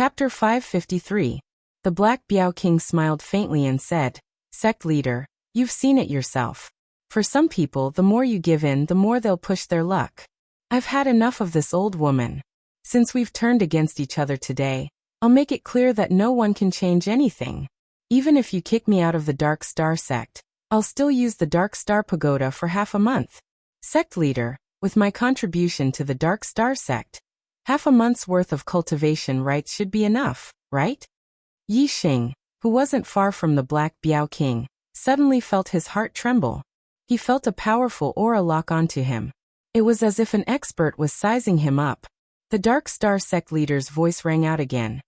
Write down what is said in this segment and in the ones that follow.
Chapter 553. The Black Biao King smiled faintly and said, "Sect leader, you've seen it yourself. For some people, the more you give in, the more they'll push their luck. I've had enough of this old woman. Since we've turned against each other today, I'll make it clear that no one can change anything. Even if you kick me out of the Dark Star sect, I'll still use the Dark Star Pagoda for half a month. Sect leader, with my contribution to the Dark Star sect, half a month's worth of cultivation rights should be enough, right?" Yi Xing, who wasn't far from the Black Biao King, suddenly felt his heart tremble. He felt a powerful aura lock onto him. It was as if an expert was sizing him up. The Dark Star sect leader's voice rang out again.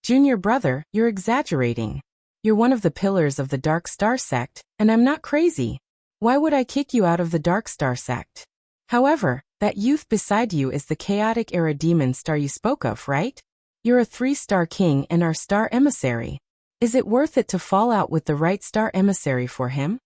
"Junior brother, you're exaggerating. You're one of the pillars of the Dark Star sect, and I'm not crazy. Why would I kick you out of the Dark Star sect? However, that youth beside you is the chaotic era demon star you spoke of, right? You're a 3-star king and our star emissary. Is it worth it to fall out with the right star emissary for him?"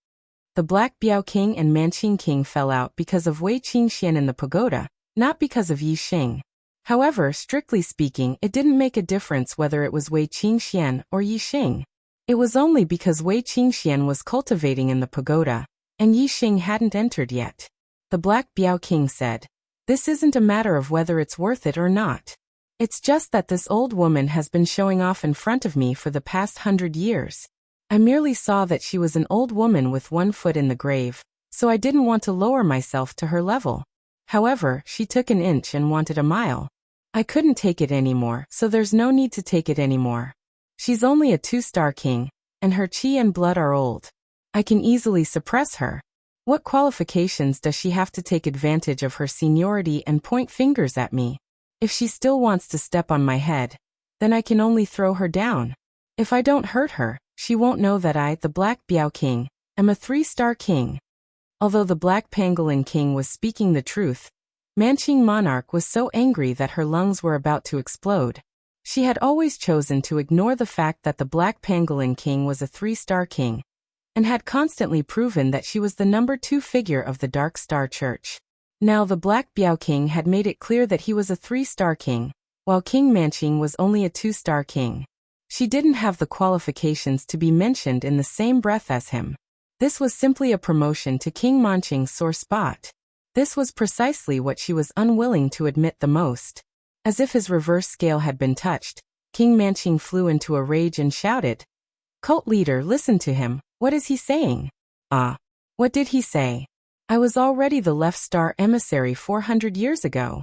The Black Biao King and Manqing King fell out because of Wei Qingxian in the pagoda, not because of Yi Xing. However, strictly speaking, it didn't make a difference whether it was Wei Qingxian or Yi Xing. It was only because Wei Qingxian was cultivating in the pagoda, and Yi Xing hadn't entered yet. The Black Biao King said, "This isn't a matter of whether it's worth it or not. It's just that this old woman has been showing off in front of me for the past 100 years. I merely saw that she was an old woman with one foot in the grave, so I didn't want to lower myself to her level. However, she took an inch and wanted a mile. I couldn't take it anymore, so there's no need to take it anymore. She's only a 2-star king, and her chi and blood are old. I can easily suppress her. What qualifications does she have to take advantage of her seniority and point fingers at me? If she still wants to step on my head, then I can only throw her down. If I don't hurt her, she won't know that I, the Black Biao King, am a 3-star king." Although the Black Pangolin King was speaking the truth, Manqing Monarch was so angry that her lungs were about to explode. She had always chosen to ignore the fact that the Black Pangolin King was a 3-star king, and had constantly proven that she was the number 2 figure of the Dark Star Church. Now the Black Biao King had made it clear that he was a 3-star king, while King Manqing was only a 2-star king. She didn't have the qualifications to be mentioned in the same breath as him. This was simply a promotion to King Manqing's sore spot. This was precisely what she was unwilling to admit the most. As if his reverse scale had been touched, King Manqing flew into a rage and shouted, "Cult leader, listen to him. What is he saying?" "Ah. What did he say? I was already the left star emissary 400 years ago.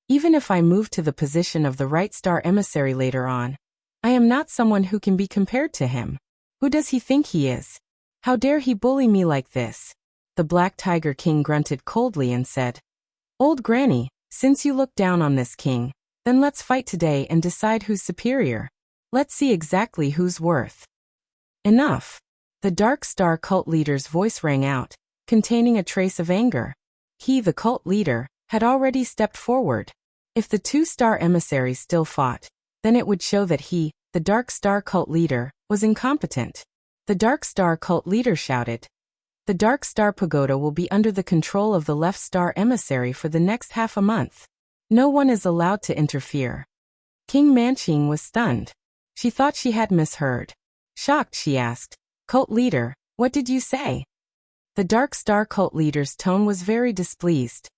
Even if I move to the position of the right star emissary later on, I am not someone who can be compared to him. Who does he think he is? How dare he bully me like this?" The Black Tiger King grunted coldly and said, "Old Granny, since you look down on this king, then let's fight today and decide who's superior. Let's see exactly who's worth." "Enough." The Dark Star cult leader's voice rang out, containing a trace of anger. He, the cult leader, had already stepped forward. If the 2-star emissaries still fought, then it would show that he, the Dark Star cult leader, was incompetent. The Dark Star cult leader shouted, "The Dark Star Pagoda will be under the control of the Left Star emissary for the next half a month. No one is allowed to interfere." King Manqing was stunned. She thought she had misheard. Shocked, she asked, "Cult leader, what did you say?" The Dark Star cult leader's tone was very displeased.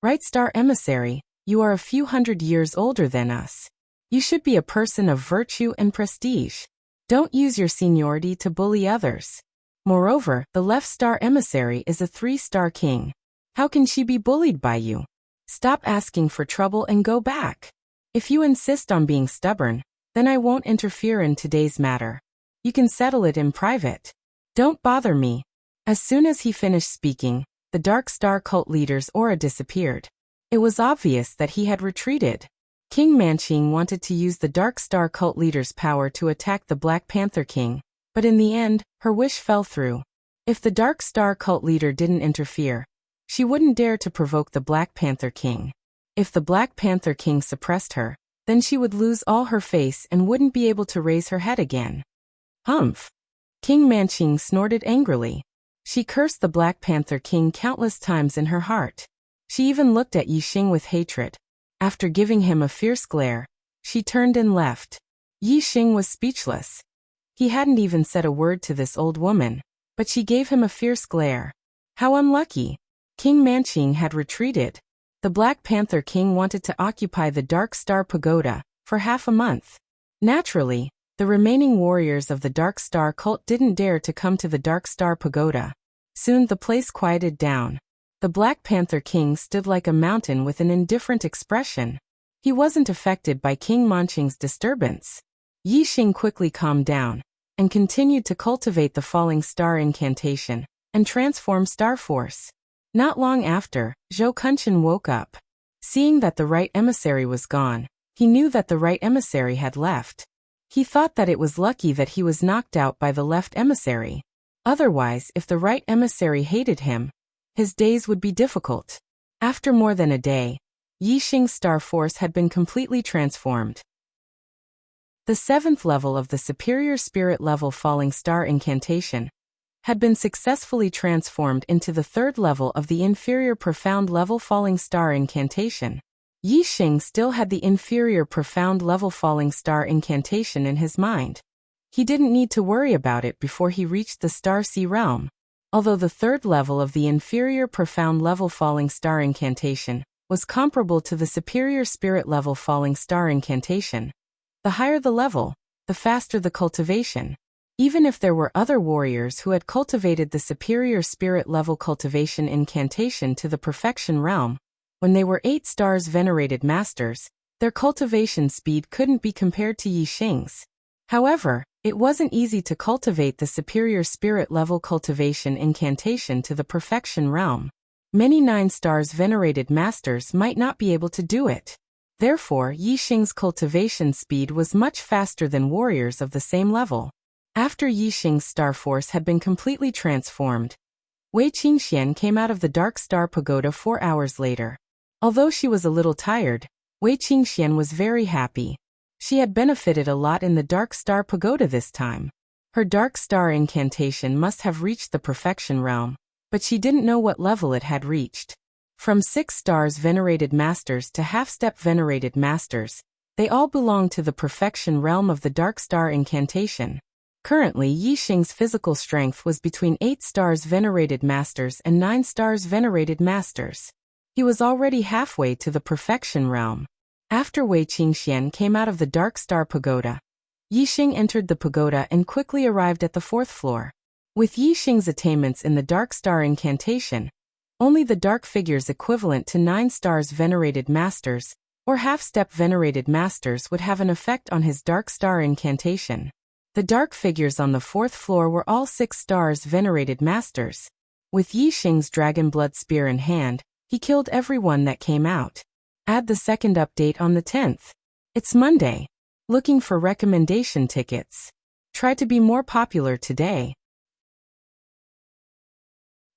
"Right Star emissary, you are a few hundred years older than us. You should be a person of virtue and prestige. Don't use your seniority to bully others. Moreover, the Left Star emissary is a 3-star king. How can she be bullied by you? Stop asking for trouble and go back. If you insist on being stubborn, then I won't interfere in today's matter. You can settle it in private. Don't bother me." As soon as he finished speaking, the Dark Star cult leader's aura disappeared. It was obvious that he had retreated. King Manqing wanted to use the Dark Star cult leader's power to attack the Black Panther King, but in the end, her wish fell through. If the Dark Star cult leader didn't interfere, she wouldn't dare to provoke the Black Panther King. If the Black Panther King suppressed her, then she would lose all her face and wouldn't be able to raise her head again. Humph! King Manqing snorted angrily. She cursed the Black Panther King countless times in her heart. She even looked at Yi Xing with hatred. After giving him a fierce glare, She turned and left. Yi Xing was speechless. He hadn't even said a word to this old woman, but she gave him a fierce glare. How unlucky! King Manqing had retreated. The Black Panther King wanted to occupy the Dark Star Pagoda for half a month. Naturally, the remaining warriors of the Dark Star cult didn't dare to come to the Dark Star Pagoda. Soon the place quieted down. The Black Panther King stood like a mountain with an indifferent expression. He wasn't affected by King Manqing's disturbance. Yi Xing quickly calmed down and continued to cultivate the Falling Star incantation and transform Star Force. Not long after, Zhou Kunshan woke up. Seeing that the right emissary was gone, he knew that the right emissary had left. He thought that it was lucky that he was knocked out by the left emissary. Otherwise, if the right emissary hated him, his days would be difficult. After more than a day, Yi Xing's Star Force had been completely transformed. The 7th level of the Superior Spirit level Falling Star incantation had been successfully transformed into the 3rd level of the Inferior Profound level Falling Star incantation. Yi Xing still had the Inferior Profound level Falling Star incantation in his mind. He didn't need to worry about it before he reached the Star Sea realm. Although the 3rd level of the Inferior Profound level Falling Star incantation was comparable to the Superior Spirit level Falling Star incantation, the higher the level, the faster the cultivation. Even if there were other warriors who had cultivated the Superior Spirit level cultivation incantation to the Perfection realm, when they were 8 stars venerated masters, their cultivation speed couldn't be compared to Yi Xing's. However, it wasn't easy to cultivate the Superior Spirit level cultivation incantation to the Perfection realm. Many 9 stars venerated masters might not be able to do it. Therefore, Yi Xing's cultivation speed was much faster than warriors of the same level. After Yi Xing's Star Force had been completely transformed, Wei Qingxian came out of the Dark Star Pagoda 4 hours later. Although she was a little tired, Wei Qingxian was very happy. She had benefited a lot in the Dark Star Pagoda this time. Her Dark Star incantation must have reached the Perfection realm, but she didn't know what level it had reached. From 6 stars venerated masters to half-step venerated masters, they all belonged to the Perfection realm of the Dark Star incantation. Currently, Yi Xing's physical strength was between 8 stars venerated masters and 9 stars venerated masters. He was already halfway to the Perfection realm. After Wei Qingxian came out of the Dark Star Pagoda, Yi Xing entered the pagoda and quickly arrived at the 4th floor. With Yi Xing's attainments in the Dark Star incantation, only the dark figures equivalent to 9 stars venerated masters, or half-step venerated masters would have an effect on his Dark Star incantation. The dark figures on the 4th floor were all 6 stars venerated masters. With Yi Xing's dragon blood spear in hand, he killed everyone that came out. Add the second update on the 10th. It's Monday. Looking for recommendation tickets. Try to be more popular today.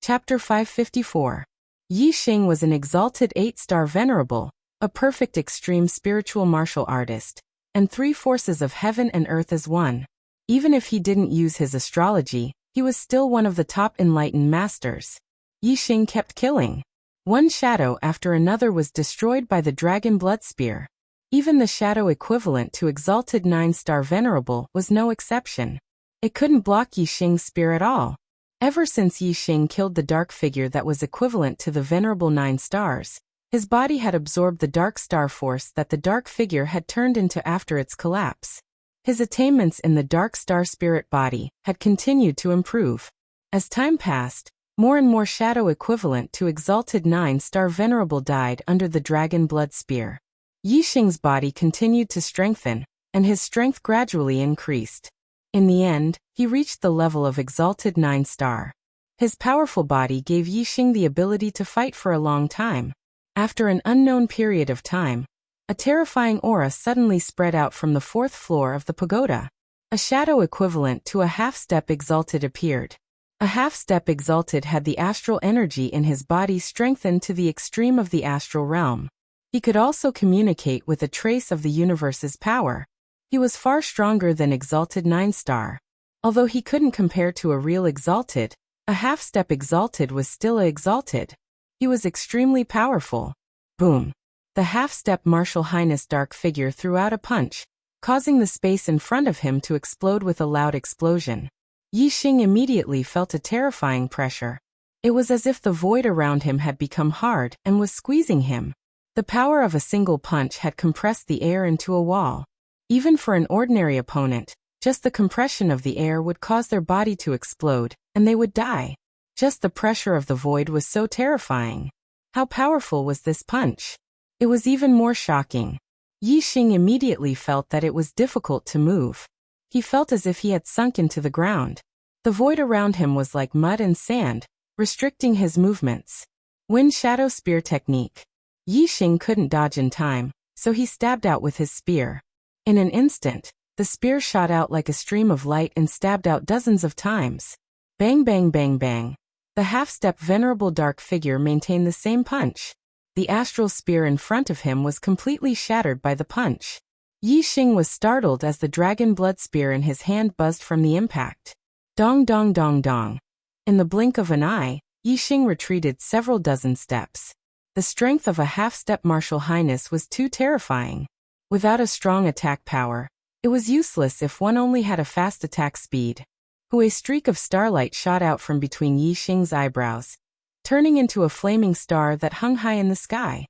Chapter 554. Yi Xing was an exalted 8-star venerable, a perfect extreme spiritual martial artist, and 3 forces of heaven and earth as one. Even if he didn't use his astrology, he was still one of the top enlightened masters. Yi Xing kept killing. One shadow after another was destroyed by the dragon blood spear. Even the shadow equivalent to exalted 9-star venerable was no exception. It couldn't block Yi Xing's spear at all. Ever since Yi Xing killed the dark figure that was equivalent to the venerable 9 stars, his body had absorbed the dark star force that the dark figure had turned into after its collapse. His attainments in the dark star spirit body had continued to improve. As time passed, more and more shadow equivalent to exalted 9-star venerable died under the dragon blood spear. Yi Xing's body continued to strengthen, and his strength gradually increased. In the end, he reached the level of exalted 9-star. His powerful body gave Yi Xing the ability to fight for a long time. After an unknown period of time, a terrifying aura suddenly spread out from the 4th floor of the pagoda. A shadow equivalent to a half-step exalted appeared. A half-step exalted had the astral energy in his body strengthened to the extreme of the astral realm. He could also communicate with a trace of the universe's power. He was far stronger than exalted 9-star. Although he couldn't compare to a real exalted, a half-step exalted was still a exalted. He was extremely powerful. Boom. The half-step Martial Highness dark figure threw out a punch, causing the space in front of him to explode with a loud explosion. Yi Xing immediately felt a terrifying pressure. It was as if the void around him had become hard and was squeezing him. The power of a single punch had compressed the air into a wall. Even for an ordinary opponent, just the compression of the air would cause their body to explode, and they would die. Just the pressure of the void was so terrifying. How powerful was this punch? It was even more shocking. Yi Xing immediately felt that it was difficult to move. He felt as if he had sunk into the ground. The void around him was like mud and sand, restricting his movements. Wind Shadow Spear Technique. Yi Xing couldn't dodge in time, so he stabbed out with his spear. In an instant, the spear shot out like a stream of light and stabbed out dozens of times. Bang bang bang bang. The half-step venerable dark figure maintained the same punch. The astral spear in front of him was completely shattered by the punch. Yi Xing was startled as the dragon blood spear in his hand buzzed from the impact. Dong dong dong dong. In the blink of an eye, Yi Xing retreated several dozen steps. The strength of a half-step Martial Highness was too terrifying. Without a strong attack power, it was useless if one only had a fast attack speed. A streak of starlight shot out from between Yi Xing's eyebrows, turning into a flaming star that hung high in the sky.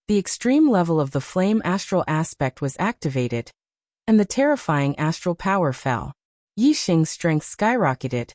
The extreme level of the flame astral aspect was activated, and the terrifying astral power fell. Yi Xing's strength skyrocketed,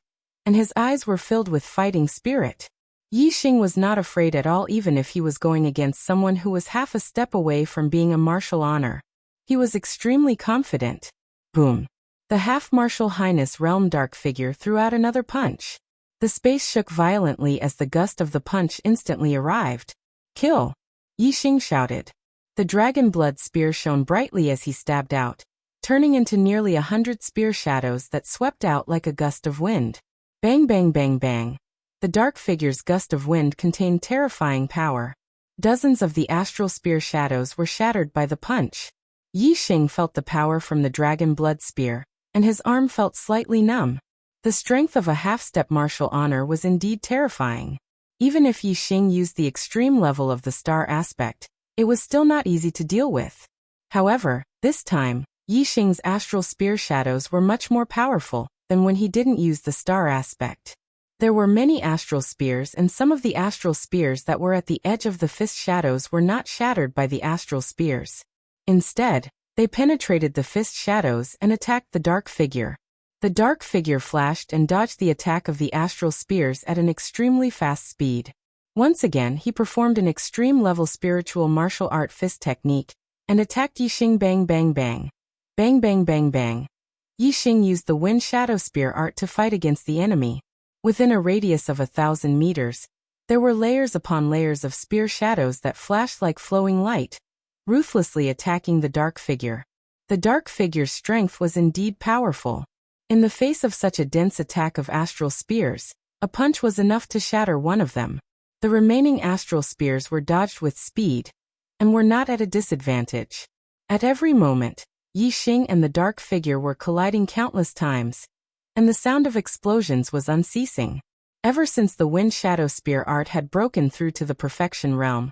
and his eyes were filled with fighting spirit. Yi Xing was not afraid at all even if he was going against someone who was half a step away from being a martial honor. He was extremely confident. Boom. The half-Martial Highness realm dark figure threw out another punch. The space shook violently as the gust of the punch instantly arrived. Kill! Yi Xing shouted. The dragon blood spear shone brightly as he stabbed out, turning into nearly 100 spear shadows that swept out like a gust of wind. Bang bang bang bang. The dark figure's gust of wind contained terrifying power. Dozens of the astral spear shadows were shattered by the punch. Yi Xing felt the power from the dragon blood spear, and his arm felt slightly numb. The strength of a half-step martial honor was indeed terrifying. Even if Yi Xing used the extreme level of the star aspect, it was still not easy to deal with. However, this time, Yi Xing's astral spear shadows were much more powerful than when he didn't use the star aspect. There were many astral spears, and some of the astral spears that were at the edge of the fist shadows were not shattered by the astral spears. Instead, they penetrated the fist shadows and attacked the dark figure. The dark figure flashed and dodged the attack of the astral spears at an extremely fast speed. Once again, he performed an extreme-level spiritual martial art fist technique and attacked Yi Xing. Bang bang bang. Bang bang bang bang. Yi Xing used the wind shadow spear art to fight against the enemy. Within a radius of 1,000 meters, there were layers upon layers of spear shadows that flashed like flowing light, ruthlessly attacking the dark figure. The dark figure's strength was indeed powerful. In the face of such a dense attack of astral spears, a punch was enough to shatter one of them. The remaining astral spears were dodged with speed, and were not at a disadvantage. At every moment, Yi Xing and the dark figure were colliding countless times, and the sound of explosions was unceasing. Ever since the wind shadow spear art had broken through to the perfection realm,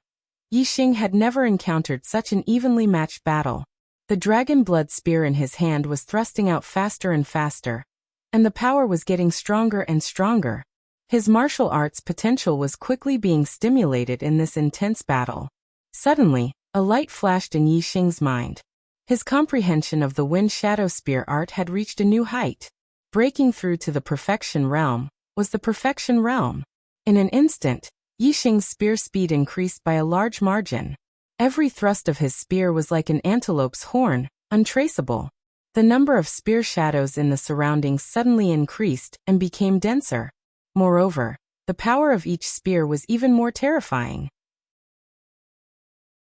Yi Xing had never encountered such an evenly matched battle. The dragon blood spear in his hand was thrusting out faster and faster, and the power was getting stronger and stronger. His martial arts potential was quickly being stimulated in this intense battle. Suddenly, a light flashed in Yi Xing's mind. His comprehension of the wind shadow spear art had reached a new height. Breaking through to the perfection realm was the perfection realm. In an instant, Yi Xing's spear speed increased by a large margin. Every thrust of his spear was like an antelope's horn, untraceable. The number of spear shadows in the surroundings suddenly increased and became denser. Moreover, the power of each spear was even more terrifying.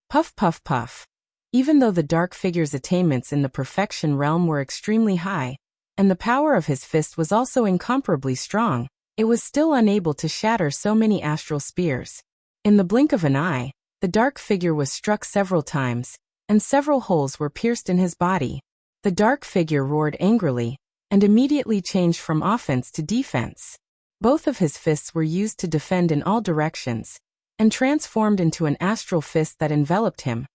Puff puff puff. Even though the dark figure's attainments in the perfection realm were extremely high, and the power of his fist was also incomparably strong, it was still unable to shatter so many astral spears. In the blink of an eye, the dark figure was struck several times, and several holes were pierced in his body. The dark figure roared angrily, and immediately changed from offense to defense. Both of his fists were used to defend in all directions, and transformed into an astral fist that enveloped him,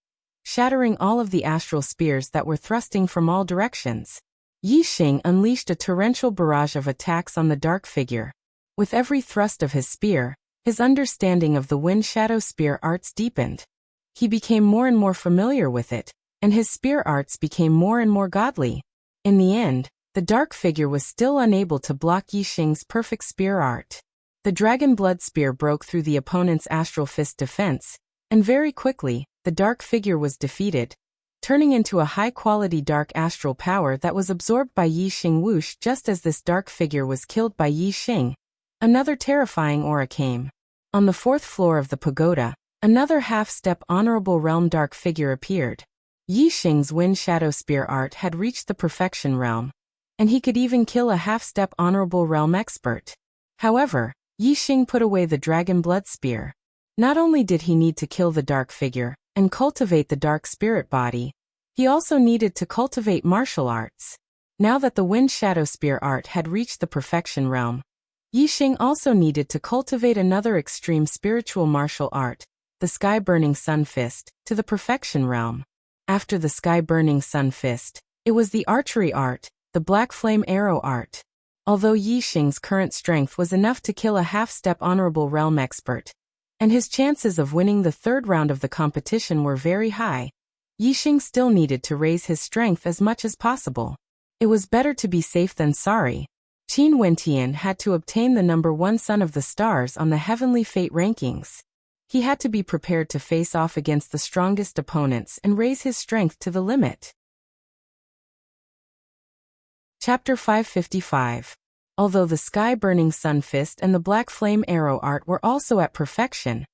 shattering all of the astral spears that were thrusting from all directions. Yi Xing unleashed a torrential barrage of attacks on the dark figure. With every thrust of his spear, his understanding of the wind shadow spear arts deepened. He became more and more familiar with it, and his spear arts became more and more godly. In the end, the dark figure was still unable to block Yi Xing's perfect spear art. The dragon blood spear broke through the opponent's astral fist defense, and very quickly, the dark figure was defeated, turning into a high-quality dark astral power that was absorbed by Yi Xing. Whoosh! Just as this dark figure was killed by Yi Xing, another terrifying aura came. On the 4th floor of the pagoda, another half-step honorable realm dark figure appeared. Yi Xing's wind shadow spear art had reached the perfection realm, and he could even kill a half-step honorable realm expert. However, Yi Xing put away the dragon blood spear. Not only did he need to kill the dark figure and cultivate the dark spirit body, he also needed to cultivate martial arts. Now that the wind shadow spear art had reached the perfection realm, Yi Xing also needed to cultivate another extreme spiritual martial art, the sky-burning sun fist, to the perfection realm. After the sky-burning sun fist, it was the archery art, the black flame arrow art. Although Yi Xing's current strength was enough to kill a half-step honorable realm expert, and his chances of winning the 3rd round of the competition were very high, Yi Xing still needed to raise his strength as much as possible. It was better to be safe than sorry. Qin Wentian had to obtain the number 1 Son of the Stars on the Heavenly Fate rankings. He had to be prepared to face off against the strongest opponents and raise his strength to the limit. Chapter 555. Although the sky-burning sun fist and the black flame arrow art were also at perfection,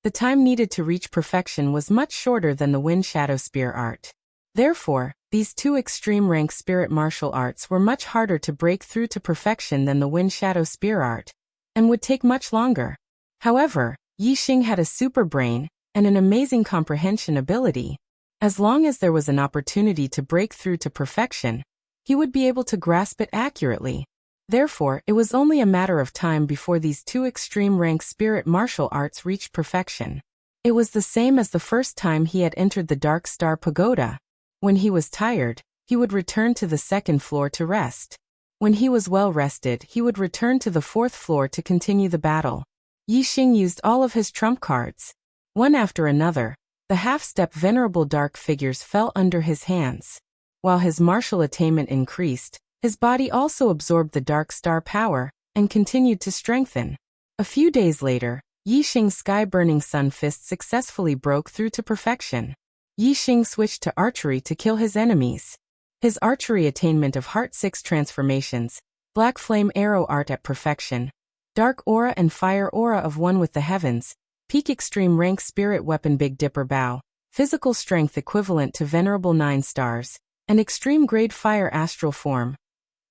the time needed to reach perfection was much shorter than the wind shadow spear art. Therefore, these two extreme rank spirit martial arts were much harder to break through to perfection than the wind shadow spear art, and would take much longer. However, Yi Xing had a super brain and an amazing comprehension ability. As long as there was an opportunity to break through to perfection, he would be able to grasp it accurately. Therefore, it was only a matter of time before these two extreme rank spirit martial arts reached perfection. It was the same as the first time he had entered the Dark Star Pagoda. When he was tired, he would return to the 2nd floor to rest. When he was well rested, he would return to the 4th floor to continue the battle. Yi Xing used all of his trump cards. One after another, the half-step venerable dark figures fell under his hands. While his martial attainment increased, his body also absorbed the dark star power and continued to strengthen. A few days later, Yi Xing's sky-burning sun fist successfully broke through to perfection. Yi Xing switched to archery to kill his enemies. His archery attainment of Heart 6 transformations, black flame arrow art at perfection, dark aura and fire aura of one with the heavens, peak extreme rank spirit weapon Big Dipper bow, physical strength equivalent to venerable 9 stars, and extreme grade fire astral form.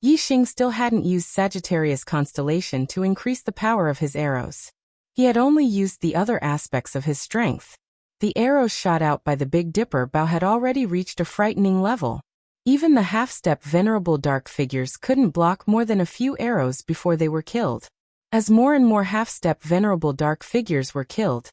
Yi Xing still hadn't used Sagittarius constellation to increase the power of his arrows. He had only used the other aspects of his strength. The arrows shot out by the Big Dipper bow had already reached a frightening level. Even the half-step venerable dark figures couldn't block more than a few arrows before they were killed. As more and more half-step venerable dark figures were killed,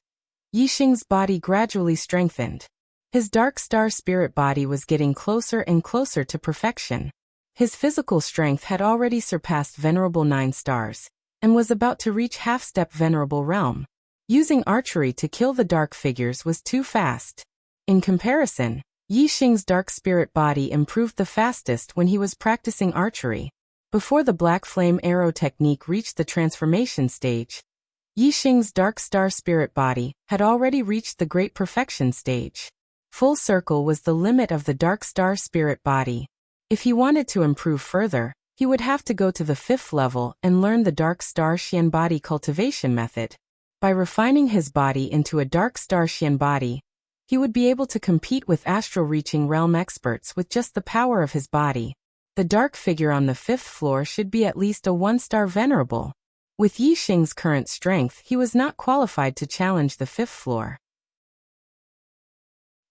Yi Xing's body gradually strengthened. His dark star spirit body was getting closer and closer to perfection. His physical strength had already surpassed venerable 9 stars, and was about to reach half-step venerable realm. Using archery to kill the dark figures was too fast. In comparison, Yi Xing's dark spirit body improved the fastest when he was practicing archery. Before the black flame arrow technique reached the transformation stage, Yi Xing's dark star spirit body had already reached the great perfection stage. Full circle was the limit of the dark star spirit body. If he wanted to improve further, he would have to go to the 5th level and learn the dark star Xian body cultivation method. By refining his body into a dark star Xian body, he would be able to compete with astral-reaching realm experts with just the power of his body. The dark figure on the 5th floor should be at least a 1-star venerable. With Yi Xing's current strength, he was not qualified to challenge the 5th floor.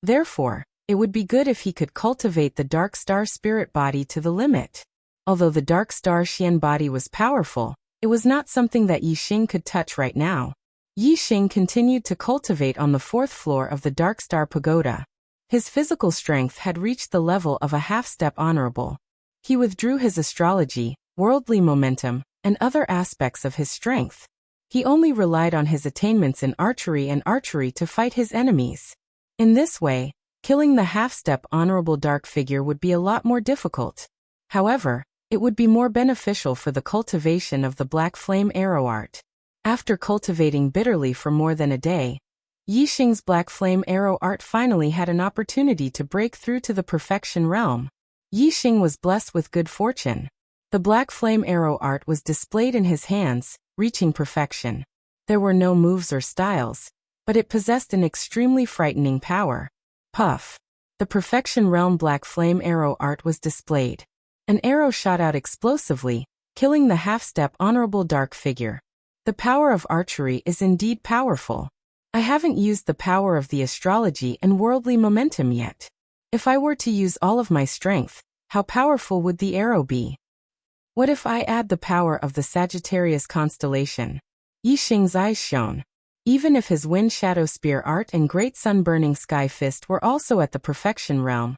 Therefore, it would be good if he could cultivate the dark star spirit body to the limit. Although the dark star Xian body was powerful, it was not something that Yi Xing could touch right now. Yi Xing continued to cultivate on the 4th floor of the Dark Star Pagoda. His physical strength had reached the level of a half-step honorable. He withdrew his astrology, worldly momentum, and other aspects of his strength. He only relied on his attainments in archery to fight his enemies. In this way, killing the half-step honorable dark figure would be a lot more difficult. However, it would be more beneficial for the cultivation of the black flame arrow art. After cultivating bitterly for more than a day, Yi Xing's black flame arrow art finally had an opportunity to break through to the perfection realm. Yi Xing was blessed with good fortune. The black flame arrow art was displayed in his hands, reaching perfection. There were no moves or styles, but it possessed an extremely frightening power. Puff! The perfection realm black flame arrow art was displayed. An arrow shot out explosively, killing the half-step honorable dark figure. The power of archery is indeed powerful. I haven't used the power of the astrology and worldly momentum yet. If I were to use all of my strength, how powerful would the arrow be? What if I add the power of the Sagittarius constellation? Yi Xing's eyes shone. Even if his wind shadow spear art and great sun burning sky fist were also at the perfection realm,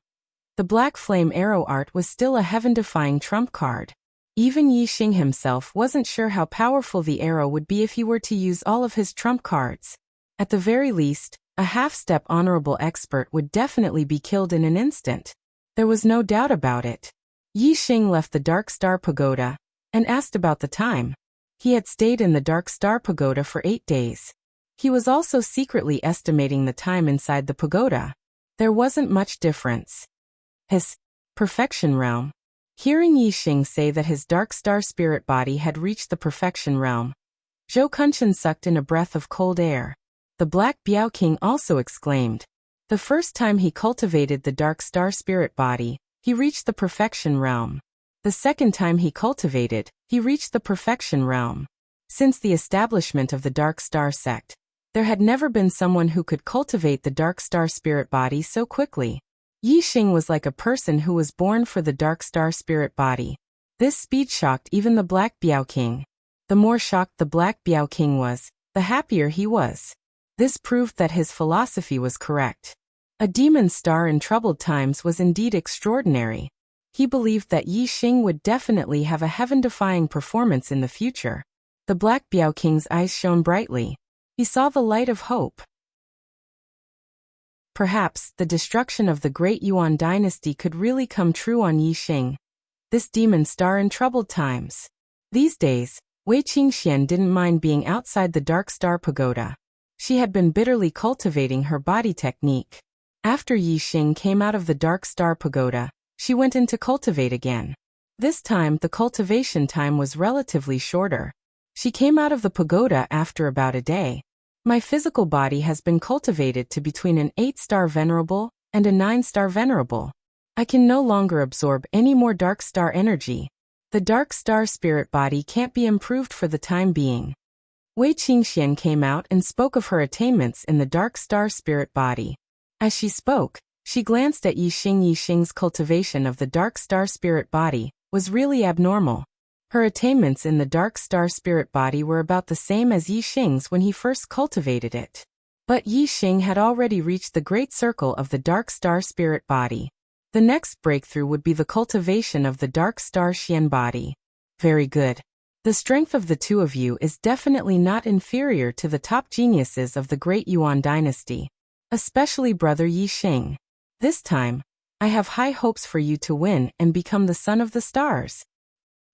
the black flame arrow art was still a heaven-defying trump card. Even Yi Xing himself wasn't sure how powerful the arrow would be if he were to use all of his trump cards. At the very least, a half-step honorable expert would definitely be killed in an instant. There was no doubt about it. Yi Xing left the Dark Star Pagoda and asked about the time. He had stayed in the Dark Star Pagoda for 8 days. He was also secretly estimating the time inside the pagoda. There wasn't much difference. His perfection realm. Hearing Yi Xing say that his Dark Star spirit body had reached the perfection realm, Zhou Kunshan sucked in a breath of cold air. The Black Biao King also exclaimed. The first time he cultivated the Dark Star spirit body, he reached the perfection realm. The second time he cultivated, he reached the perfection realm. Since the establishment of the Dark Star sect, there had never been someone who could cultivate the Dark Star spirit body so quickly. Yi Xing was like a person who was born for the Dark Star spirit body. This speed shocked even the Black Biao King. The more shocked the Black Biao King was, the happier he was. This proved that his philosophy was correct. A demon star in troubled times was indeed extraordinary. He believed that Yi Xing would definitely have a heaven-defying performance in the future. The Black Biao King's eyes shone brightly. He saw the light of hope. Perhaps the destruction of the great Yuan dynasty could really come true on Yi Xing, this demon star in troubled times. These days, Wei Qingxian didn't mind being outside the Dark Star Pagoda. She had been bitterly cultivating her body technique. After Yi Xing came out of the Dark Star Pagoda, she went in to cultivate again. This time the cultivation time was relatively shorter. She came out of the pagoda after about a day. My physical body has been cultivated to between an 8-star venerable and a 9-star venerable. I can no longer absorb any more dark star energy. The dark star spirit body can't be improved for the time being. Wei Qingxian came out and spoke of her attainments in the dark star spirit body. As she spoke, she glanced at Yi Xing. Yi Xing's cultivation of the dark star spirit body was really abnormal. Her attainments in the Dark Star spirit body were about the same as Yi Xing's when he first cultivated it. But Yi Xing had already reached the great circle of the Dark Star spirit body. The next breakthrough would be the cultivation of the Dark Star Xian body. Very good. The strength of the two of you is definitely not inferior to the top geniuses of the great Yuan dynasty. Especially brother Yi Xing. This time, I have high hopes for you to win and become the son of the stars.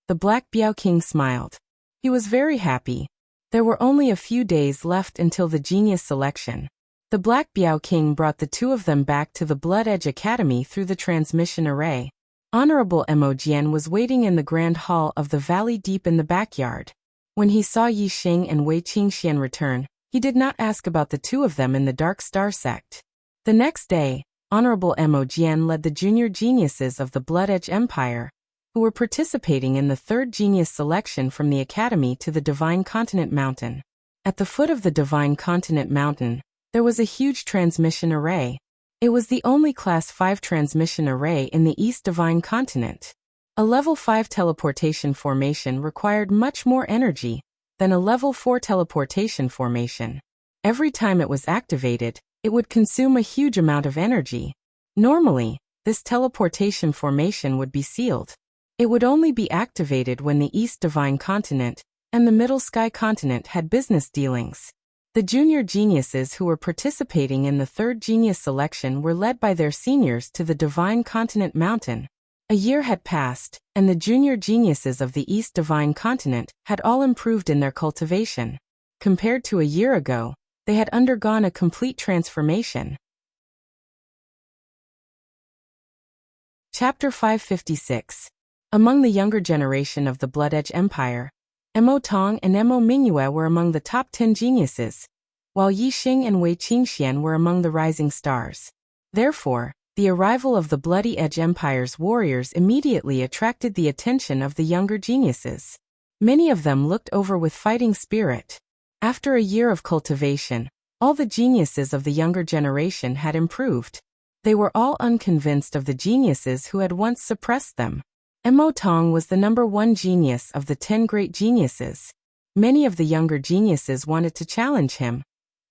The Black Biao King smiled. He was very happy. There were only a few days left until the genius selection. The Black Biao King brought the two of them back to the Blood Edge Academy through the transmission array. Honorable Mo Jian was waiting in the grand hall of the valley deep in the backyard. When he saw Yi Xing and Wei Qingxian return, he did not ask about the two of them in the Dark Star sect. The next day, Honorable Mo Jian led the junior geniuses of the Blood Edge Empire, who were participating in the third genius selection from the Academy to the Divine Continent Mountain. At the foot of the Divine Continent Mountain, there was a huge transmission array. It was the only Class 5 transmission array in the East Divine Continent. A Level 5 teleportation formation required much more energy, then a level 4 teleportation formation. Every time it was activated, it would consume a huge amount of energy. Normally, this teleportation formation would be sealed. It would only be activated when the East Divine Continent and the Middle Sky Continent had business dealings. The junior geniuses who were participating in the third genius selection were led by their seniors to the Divine Continent Mountain. A year had passed, and the junior geniuses of the East Divine Continent had all improved in their cultivation. Compared to a year ago, they had undergone a complete transformation. Chapter 556. Among the younger generation of the Blood Edge Empire, Mo Tong and Mo Mingyue were among the top 10 geniuses, while Yi Xing and Wei Qingxian were among the rising stars. Therefore, the arrival of the Bloody Edge Empire's warriors immediately attracted the attention of the younger geniuses. Many of them looked over with fighting spirit. After a year of cultivation, all the geniuses of the younger generation had improved. They were all unconvinced of the geniuses who had once suppressed them. Mo Tong was the number 1 genius of the 10 great geniuses. Many of the younger geniuses wanted to challenge him,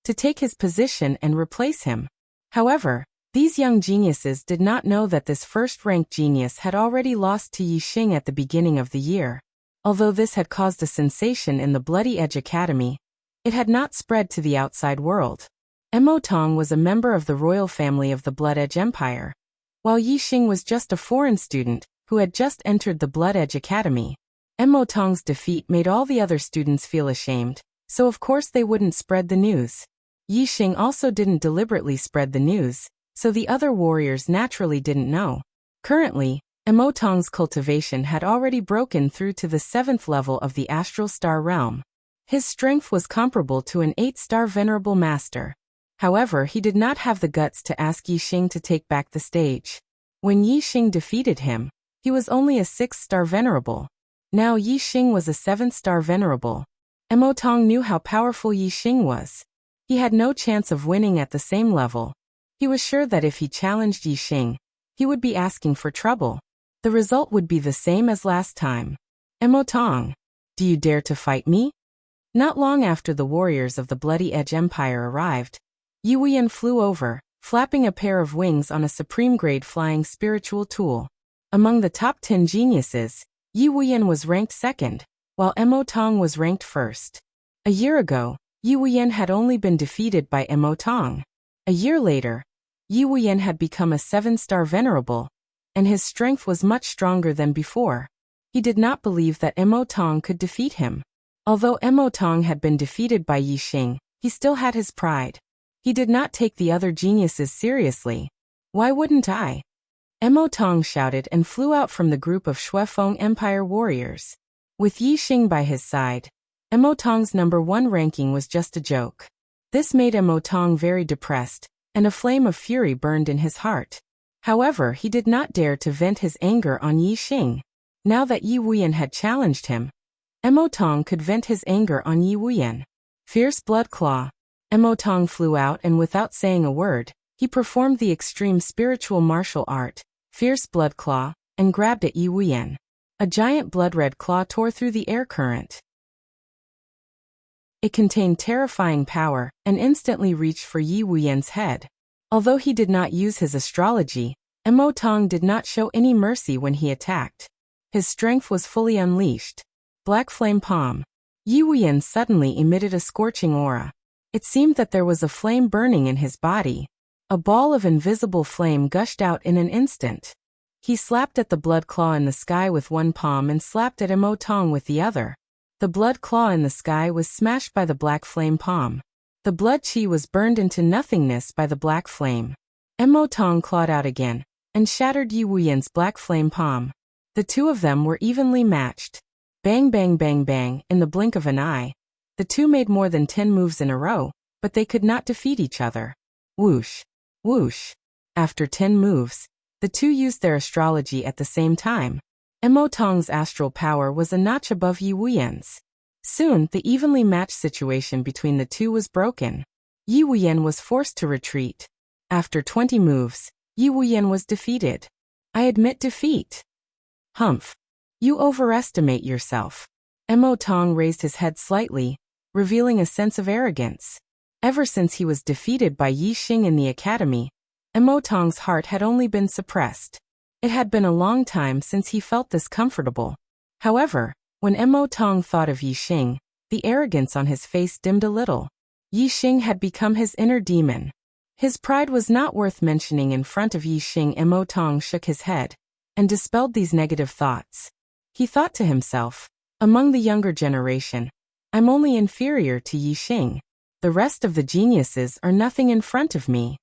to take his position and replace him. However, these young geniuses did not know that this first-ranked genius had already lost to Yi Xing at the beginning of the year. Although this had caused a sensation in the Bloody Edge Academy, it had not spread to the outside world. Mo Tong was a member of the royal family of the Blood Edge Empire, while Yi Xing was just a foreign student who had just entered the Blood Edge Academy. Mo Tong's defeat made all the other students feel ashamed, so of course they wouldn't spread the news. Yi Xing also didn't deliberately spread the news, so the other warriors naturally didn't know. Currently, Mo Tong's cultivation had already broken through to the 7th level of the Astral Star Realm. His strength was comparable to an 8-star Venerable Master. However, he did not have the guts to ask Yi Xing to take back the stage. When Yi Xing defeated him, he was only a 6-star Venerable. Now Yi Xing was a 7-star Venerable. Mo Tong knew how powerful Yi Xing was. He had no chance of winning at the same level. He was sure that if he challenged Yi Xing, he would be asking for trouble. The result would be the same as last time. Mo Tong, do you dare to fight me? Not long after the warriors of the Bloody Edge Empire arrived, Yi Wuyan flew over, flapping a pair of wings on a supreme-grade flying spiritual tool. Among the top 10 geniuses, Yi Wuyan was ranked 2nd, while Mo Tong was ranked 1st. A year ago, Yi Wuyan had only been defeated by Mo Tong. A year later, Yi Wuyan had become a 7-star Venerable, and his strength was much stronger than before. He did not believe that Mo Tong could defeat him. Although Mo Tong had been defeated by Yi Xing, he still had his pride. He did not take the other geniuses seriously. Why wouldn't I? Mo Tong shouted and flew out from the group of Shuefeng Empire warriors. With Yi Xing by his side, Mo Tong's number 1 ranking was just a joke. This made Mo Tong very depressed, and a flame of fury burned in his heart. However, he did not dare to vent his anger on Yi Xing. Now that Yi Wuyan had challenged him, Mo Tong could vent his anger on Yi Wuyan. Fierce Blood Claw. Mo Tong flew out and without saying a word, he performed the extreme spiritual martial art, Fierce Blood Claw, and grabbed at Yi Wuyan. A giant blood-red claw tore through the air current. It contained terrifying power and instantly reached for Yi Wuyan's head. Although he did not use his astrology, Mo Tong did not show any mercy when he attacked. His strength was fully unleashed. Black Flame Palm. Yi Wuyan suddenly emitted a scorching aura. It seemed that there was a flame burning in his body. A ball of invisible flame gushed out in an instant. He slapped at the blood claw in the sky with one palm and slapped at Mo Tong with the other. The blood claw in the sky was smashed by the black flame palm. The blood chi was burned into nothingness by the black flame. Mo Tong clawed out again, and shattered Yi Wuyan's black flame palm. The two of them were evenly matched. Bang bang bang bang, in the blink of an eye. The two made more than 10 moves in a row, but they could not defeat each other. Whoosh. Whoosh. After 10 moves, the two used their astrology at the same time. Mo Tong's astral power was a notch above Yi Wuyan's. Soon, the evenly matched situation between the two was broken. Yi Wuyan was forced to retreat. After 20 moves, Yi Wuyan was defeated. I admit defeat. Humph. You overestimate yourself. Mo Tong raised his head slightly, revealing a sense of arrogance. Ever since he was defeated by Yi Xing in the academy, Mo Tong's heart had only been suppressed. It had been a long time since he felt this comfortable. However, when Mo Tong thought of Yi Xing, the arrogance on his face dimmed a little. Yi Xing had become his inner demon. His pride was not worth mentioning in front of Yi Xing. Mo Tong shook his head and dispelled these negative thoughts. He thought to himself, among the younger generation, I'm only inferior to Yi Xing. The rest of the geniuses are nothing in front of me.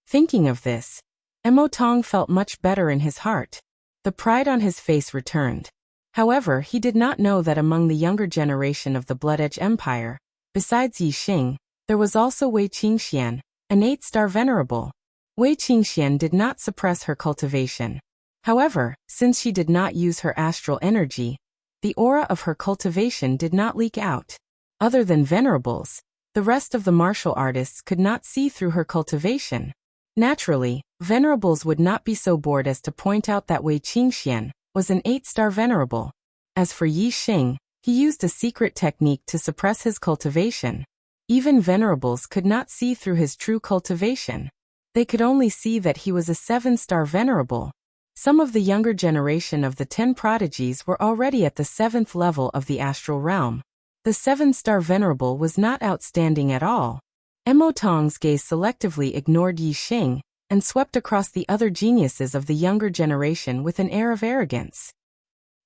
Thinking of this, Mo Tong felt much better in his heart. The pride on his face returned. However, he did not know that among the younger generation of the Blood Edge Empire, besides Yi Xing, there was also Wei Qingxian, an 8-star venerable. Wei Qingxian did not suppress her cultivation. However, since she did not use her astral energy, the aura of her cultivation did not leak out. Other than venerables, the rest of the martial artists could not see through her cultivation. Naturally, venerables would not be so bored as to point out that Wei Qingxian was an 8-star venerable. As for Yi Xing, he used a secret technique to suppress his cultivation. Even venerables could not see through his true cultivation. They could only see that he was a 7-star venerable. Some of the younger generation of the 10 prodigies were already at the 7th level of the astral realm. The 7-star venerable was not outstanding at all. Mo Tong's gaze selectively ignored Yi Xing and swept across the other geniuses of the younger generation with an air of arrogance.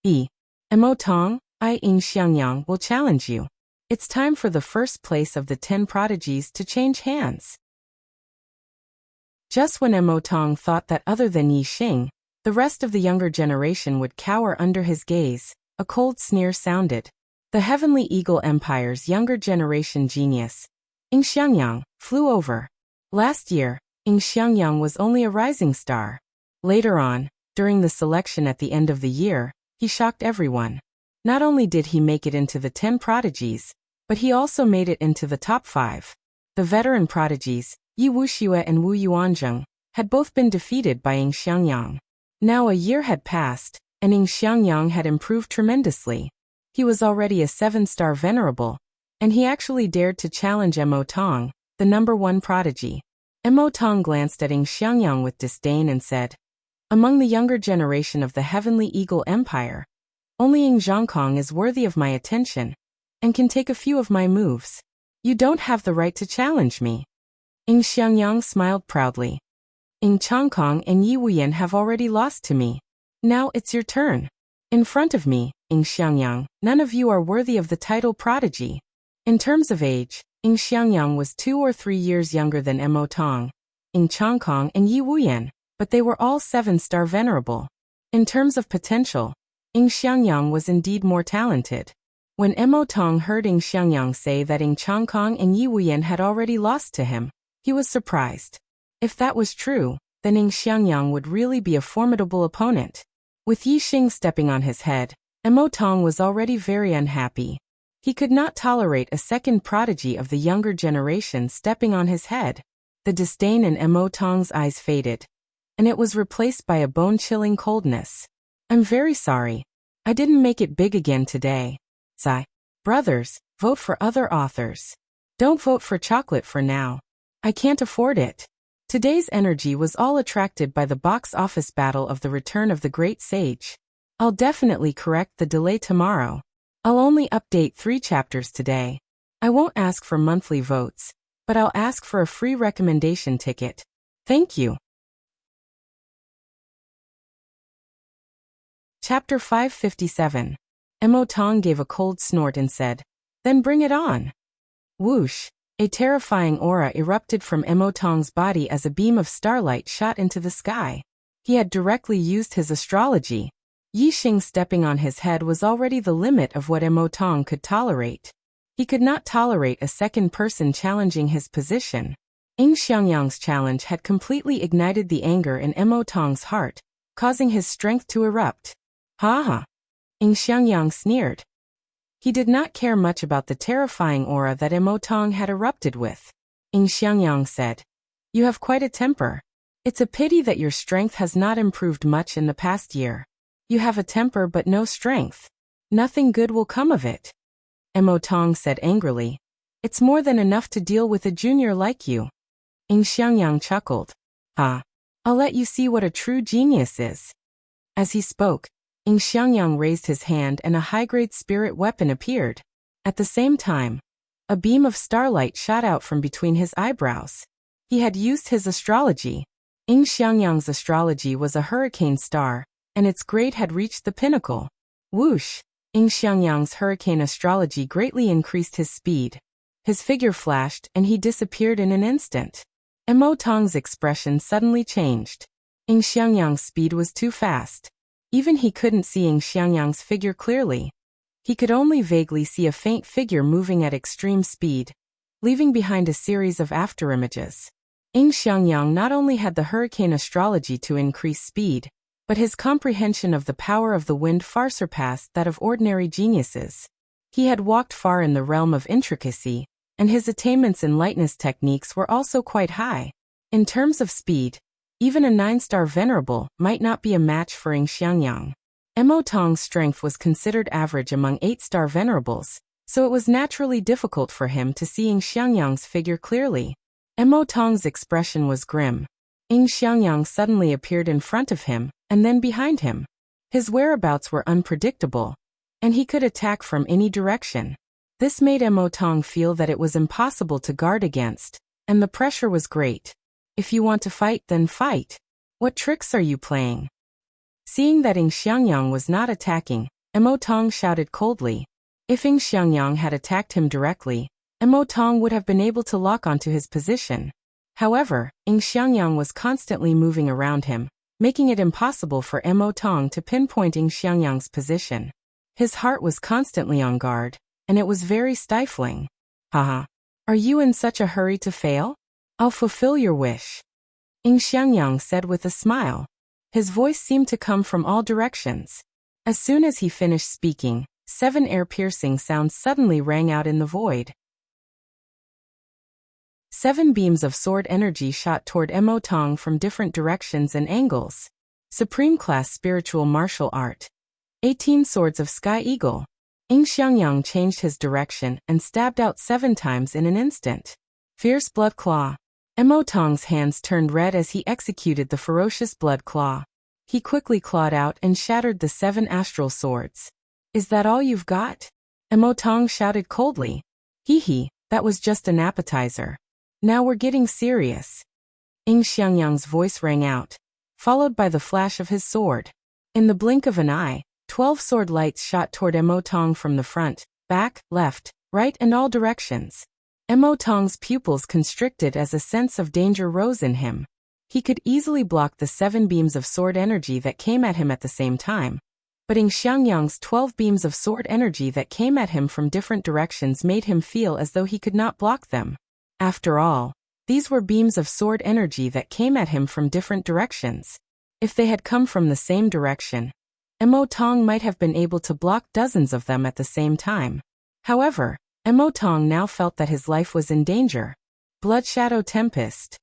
Mo Tong, I Ying Xiangyang will challenge you. It's time for the first place of the 10 prodigies to change hands. Just when Mo Tong thought that other than Yi Xing, the rest of the younger generation would cower under his gaze, a cold sneer sounded. The Heavenly Eagle Empire's younger generation genius, Ying Xiangyang, flew over. Last year, Ying Xiangyang was only a rising star. Later on, during the selection at the end of the year, he shocked everyone. Not only did he make it into the 10 prodigies, but he also made it into the top 5. The veteran prodigies, Yi Wuxia and Wu Yuanzheng, had both been defeated by Ying Xiangyang. Now a year had passed, and Ying Xiangyang had improved tremendously. He was already a 7-star venerable, and he actually dared to challenge Mo Tong, the number 1 prodigy. Mo Tong glanced at Ying Xiangyang with disdain and said, among the younger generation of the Heavenly Eagle Empire, only Ying Zhongkong is worthy of my attention, and can take a few of my moves. You don't have the right to challenge me. Ying Xiangyang smiled proudly. Ying Chongkong and Yi Wuyan have already lost to me. Now it's your turn. In front of me, Ying Xiangyang, none of you are worthy of the title prodigy. In terms of age, Ying Xiangyang was 2 or 3 years younger than Mo Tong, Ying Chongkong and Yi Wuyan, but they were all 7-star venerable. In terms of potential, Ying Xiangyang was indeed more talented. When Mo Tong heard Ying Xiangyang say that Ying Chongkong and Yi Wuyan had already lost to him, he was surprised. If that was true, then Ying Xiangyang would really be a formidable opponent. With Yi Xing stepping on his head, Mo Tong was already very unhappy. He could not tolerate a second prodigy of the younger generation stepping on his head. The disdain in Mo Tong's eyes faded, and it was replaced by a bone-chilling coldness. I'm very sorry. I didn't make it big again today. Sigh. Brothers, vote for other authors. Don't vote for chocolate for now. I can't afford it. Today's energy was all attracted by the box office battle of The Return of the Great Sage. I'll definitely correct the delay tomorrow. I'll only update 3 chapters today. I won't ask for monthly votes, but I'll ask for a free recommendation ticket. Thank you. Chapter 557. Mo Tong gave a cold snort and said, then bring it on. Whoosh! A terrifying aura erupted from Mo Tong's body as a beam of starlight shot into the sky. He had directly used his astrology. Yi Xing stepping on his head was already the limit of what Mo Tong could tolerate. He could not tolerate a second person challenging his position. Ying Xiangyang's challenge had completely ignited the anger in Mo Tong's heart, causing his strength to erupt. Ha ha! Ying Xiangyang sneered. He did not care much about the terrifying aura that Mo Tong had erupted with. Ying Xiangyang said, you have quite a temper. It's a pity that your strength has not improved much in the past year. You have a temper but no strength. Nothing good will come of it. Mo Tong said angrily. It's more than enough to deal with a junior like you. Ing Xiangyang chuckled. Ah. I'll let you see what a true genius is. As he spoke, Ing Xiangyang raised his hand and a high-grade spirit weapon appeared. At the same time, a beam of starlight shot out from between his eyebrows. He had used his astrology. Ing Xiangyang's astrology was a hurricane star, and its grade had reached the pinnacle. Whoosh! Ing Xiangyang's hurricane astrology greatly increased his speed. His figure flashed and he disappeared in an instant. Mo Tong's expression suddenly changed. Ing Xiangyang's speed was too fast. Even he couldn't see Ing Xiangyang's figure clearly. He could only vaguely see a faint figure moving at extreme speed, leaving behind a series of afterimages. Ing Xiangyang not only had the hurricane astrology to increase speed, but his comprehension of the power of the wind far surpassed that of ordinary geniuses. He had walked far in the realm of intricacy, and his attainments in lightness techniques were also quite high. In terms of speed, even a 9-star venerable might not be a match for Ing Xiangyang. Mo Tong's strength was considered average among 8-star venerables, so it was naturally difficult for him to see Ing Xiangyang's figure clearly. Mo Tong's expression was grim. Ing Xiangyang suddenly appeared in front of him, and then behind him. His whereabouts were unpredictable, and he could attack from any direction. This made Mo Tong feel that it was impossible to guard against, and the pressure was great. If you want to fight, then fight. What tricks are you playing? Seeing that Ing Xiangyang was not attacking, Mo Tong shouted coldly. If Ing Xiangyang had attacked him directly, Mo Tong would have been able to lock onto his position. However, Ing Xiangyang was constantly moving around him, making it impossible for Mo Tong to pinpoint Ing Xiangyang's position. His heart was constantly on guard, and it was very stifling. Haha. Are you in such a hurry to fail? I'll fulfill your wish. Ing Xiangyang said with a smile. His voice seemed to come from all directions. As soon as he finished speaking, 7 ear-piercing sounds suddenly rang out in the void. 7 beams of sword energy shot toward Mo Tong from different directions and angles. Supreme Class Spiritual Martial Art. 18 Swords of Sky Eagle. Ing Xiangyang changed his direction and stabbed out 7 times in an instant. Fierce Blood Claw. Mo Tong's hands turned red as he executed the ferocious Blood Claw. He quickly clawed out and shattered the 7 astral swords. Is that all you've got? Mo Tong shouted coldly. Hee, that was just an appetizer. Now we're getting serious. Ing Xiangyang's voice rang out, followed by the flash of his sword. In the blink of an eye, 12 sword lights shot toward Mo Tong from the front, back, left, right and all directions. Mo Tong's pupils constricted as a sense of danger rose in him. He could easily block the 7 beams of sword energy that came at him at the same time. But Ing Xiangyang's 12 beams of sword energy that came at him from different directions made him feel as though he could not block them. After all, these were beams of sword energy that came at him from different directions. If they had come from the same direction, Mo Tong might have been able to block dozens of them at the same time. However, Mo Tong now felt that his life was in danger. Blood Shadow Tempest.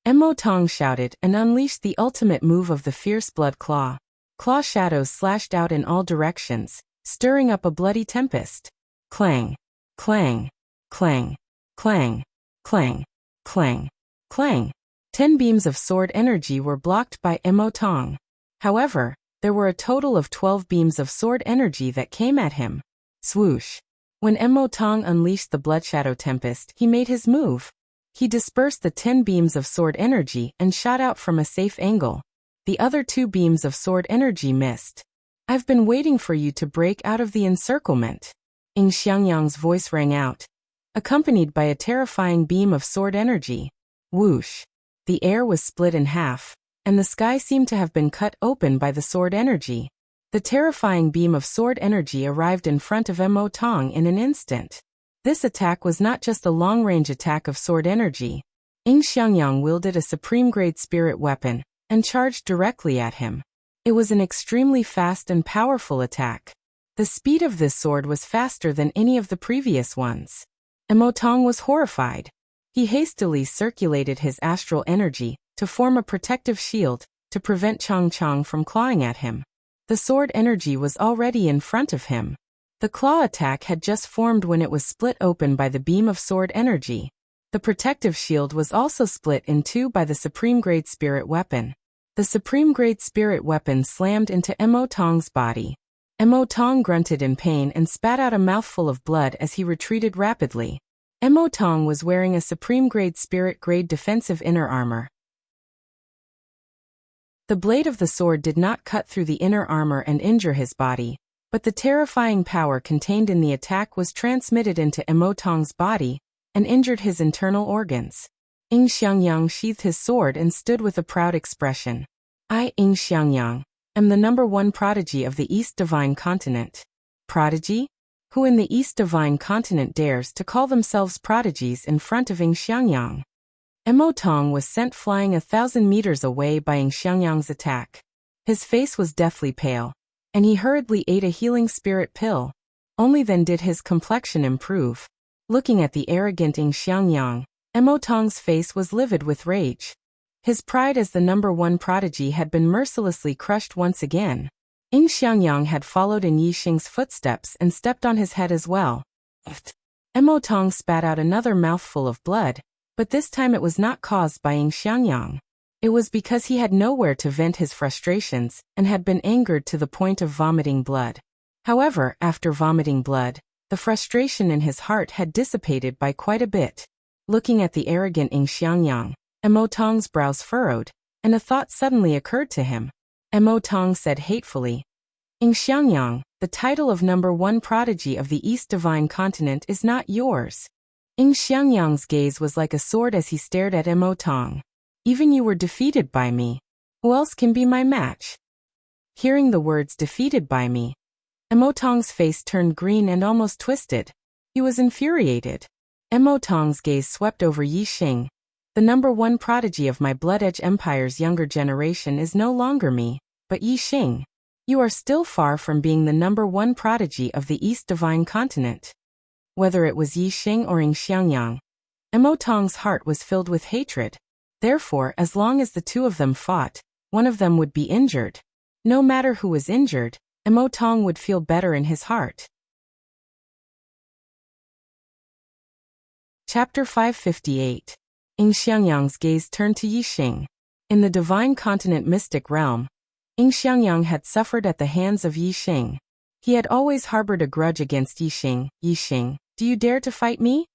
Mo Tong shouted and unleashed the ultimate move of the fierce Blood Claw. Claw shadows slashed out in all directions, stirring up a bloody tempest. Clang, clang, clang, clang, clang, clang, clang. 10 beams of sword energy were blocked by Mo Tong. However, there were a total of 12 beams of sword energy that came at him. Swoosh. When Mo Tong unleashed the Blood Shadow Tempest, he made his move. He dispersed the 10 beams of sword energy and shot out from a safe angle. The other 2 beams of sword energy missed. I've been waiting for you to break out of the encirclement. Ing Xiangyang's voice rang out, accompanied by a terrifying beam of sword energy. Whoosh. The air was split in half, and the sky seemed to have been cut open by the sword energy. The terrifying beam of sword energy arrived in front of Mo Tong in an instant. This attack was not just a long-range attack of sword energy. Ing Xiangyang wielded a supreme-grade spirit weapon and charged directly at him. It was an extremely fast and powerful attack. The speed of this sword was faster than any of the previous ones. Mo Tong was horrified. He hastily circulated his astral energy to form a protective shield to prevent Chang Chang from clawing at him. The sword energy was already in front of him. The claw attack had just formed when it was split open by the beam of sword energy. The protective shield was also split in two by the supreme grade spirit weapon. The supreme grade spirit weapon slammed into Mo Tong's body. Mo Tong grunted in pain and spat out a mouthful of blood as he retreated rapidly. Mo Tong was wearing a supreme grade spirit grade defensive inner armor. The blade of the sword did not cut through the inner armor and injure his body, but the terrifying power contained in the attack was transmitted into Mo Tong's body and injured his internal organs. Ying Xiangyang sheathed his sword and stood with a proud expression. I, Ying Xiangyang, am the #1 prodigy of the East Divine Continent. Prodigy? Who in the East Divine Continent dares to call themselves prodigies in front of Ying Xiangyang? Mo Tong was sent flying 1,000 meters away by Ying Xiangyang's attack. His face was deathly pale, and he hurriedly ate a healing spirit pill. Only then did his complexion improve. Looking at the arrogant Ying Xiangyang, Mo Tong's face was livid with rage. His pride as the #1 prodigy had been mercilessly crushed once again. Ying Xiangyang had followed in Yi Xing's footsteps and stepped on his head as well. Mo Tong spat out another mouthful of blood, but this time it was not caused by Ying Xiangyang. It was because he had nowhere to vent his frustrations and had been angered to the point of vomiting blood. However, after vomiting blood, the frustration in his heart had dissipated by quite a bit. Looking at the arrogant Ying Xiangyang, Mo Tong's brows furrowed, and a thought suddenly occurred to him. Mo Tong said hatefully, Ying Xiangyang, the title of #1 prodigy of the East Divine Continent is not yours. Ying Xiangyang's gaze was like a sword as he stared at Mo Tong. Even you were defeated by me. Who else can be my match? Hearing the words defeated by me, Mo Tong's face turned green and almost twisted. He was infuriated. Mo Tong's gaze swept over Yi Xing. The #1 prodigy of my Blood Edge Empire's younger generation is no longer me, but Yi Xing. You are still far from being the #1 prodigy of the East Divine Continent. Whether it was Yi Xing or Ying Xiangyang, Mo Tong's heart was filled with hatred. Therefore, as long as the two of them fought, one of them would be injured. No matter who was injured, Mo Tong would feel better in his heart. Chapter 558. Ying Xiangyang's gaze turned to Yi Xing. In the Divine Continent Mystic Realm, Ying Xiangyang had suffered at the hands of Yi Xing. He had always harbored a grudge against Yi Xing. Yi Xing, do you dare to fight me?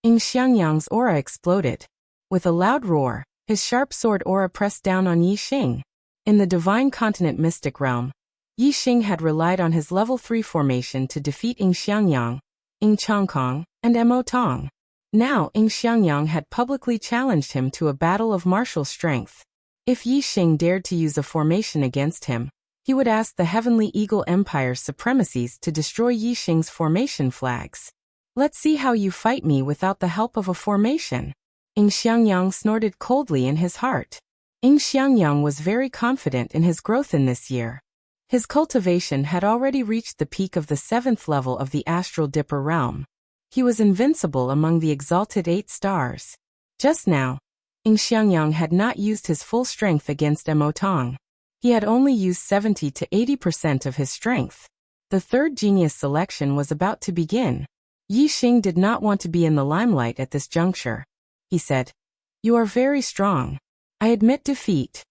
Ying Xiangyang's aura exploded. With a loud roar, his sharp sword aura pressed down on Yi Xing. In the Divine Continent Mystic Realm, Yi Xing had relied on his level 3 formation to defeat Ying Xiangyang, Ying Changkong, and Mo Tong. Now Ying Xiangyang had publicly challenged him to a battle of martial strength. If Yi Xing dared to use a formation against him, he would ask the Heavenly Eagle Empire's supremacies to destroy Yi Xing's formation flags. Let's see how you fight me without the help of a formation. Ying Xiangyang snorted coldly in his heart. Ying Xiangyang was very confident in his growth in this year. His cultivation had already reached the peak of the 7th level of the Astral Dipper realm. He was invincible among the exalted 8 stars. Just now, Ying Xiangyang had not used his full strength against Mo Tong. He had only used 70 to 80% of his strength. The third genius selection was about to begin. Yi Xing did not want to be in the limelight at this juncture. He said, You are very strong. I admit defeat.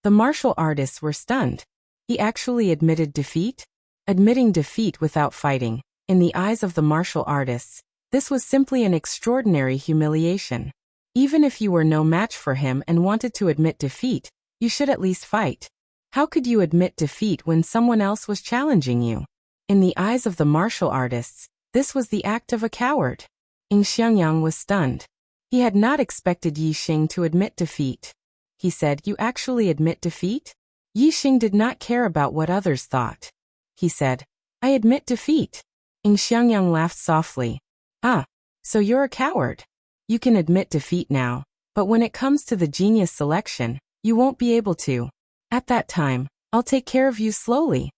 The martial artists were stunned. He actually admitted defeat? Admitting defeat without fighting. In the eyes of the martial artists, this was simply an extraordinary humiliation. Even if you were no match for him and wanted to admit defeat, you should at least fight. How could you admit defeat when someone else was challenging you? In the eyes of the martial artists, this was the act of a coward. Ying Xiangyang was stunned. He had not expected Yi Xing to admit defeat. He said, You actually admit defeat? Yi Xing did not care about what others thought. He said, I admit defeat. Ying Xiangyang laughed softly. Ah, so you're a coward. You can admit defeat now, but when it comes to the genius selection, you won't be able to. At that time, I'll take care of you slowly.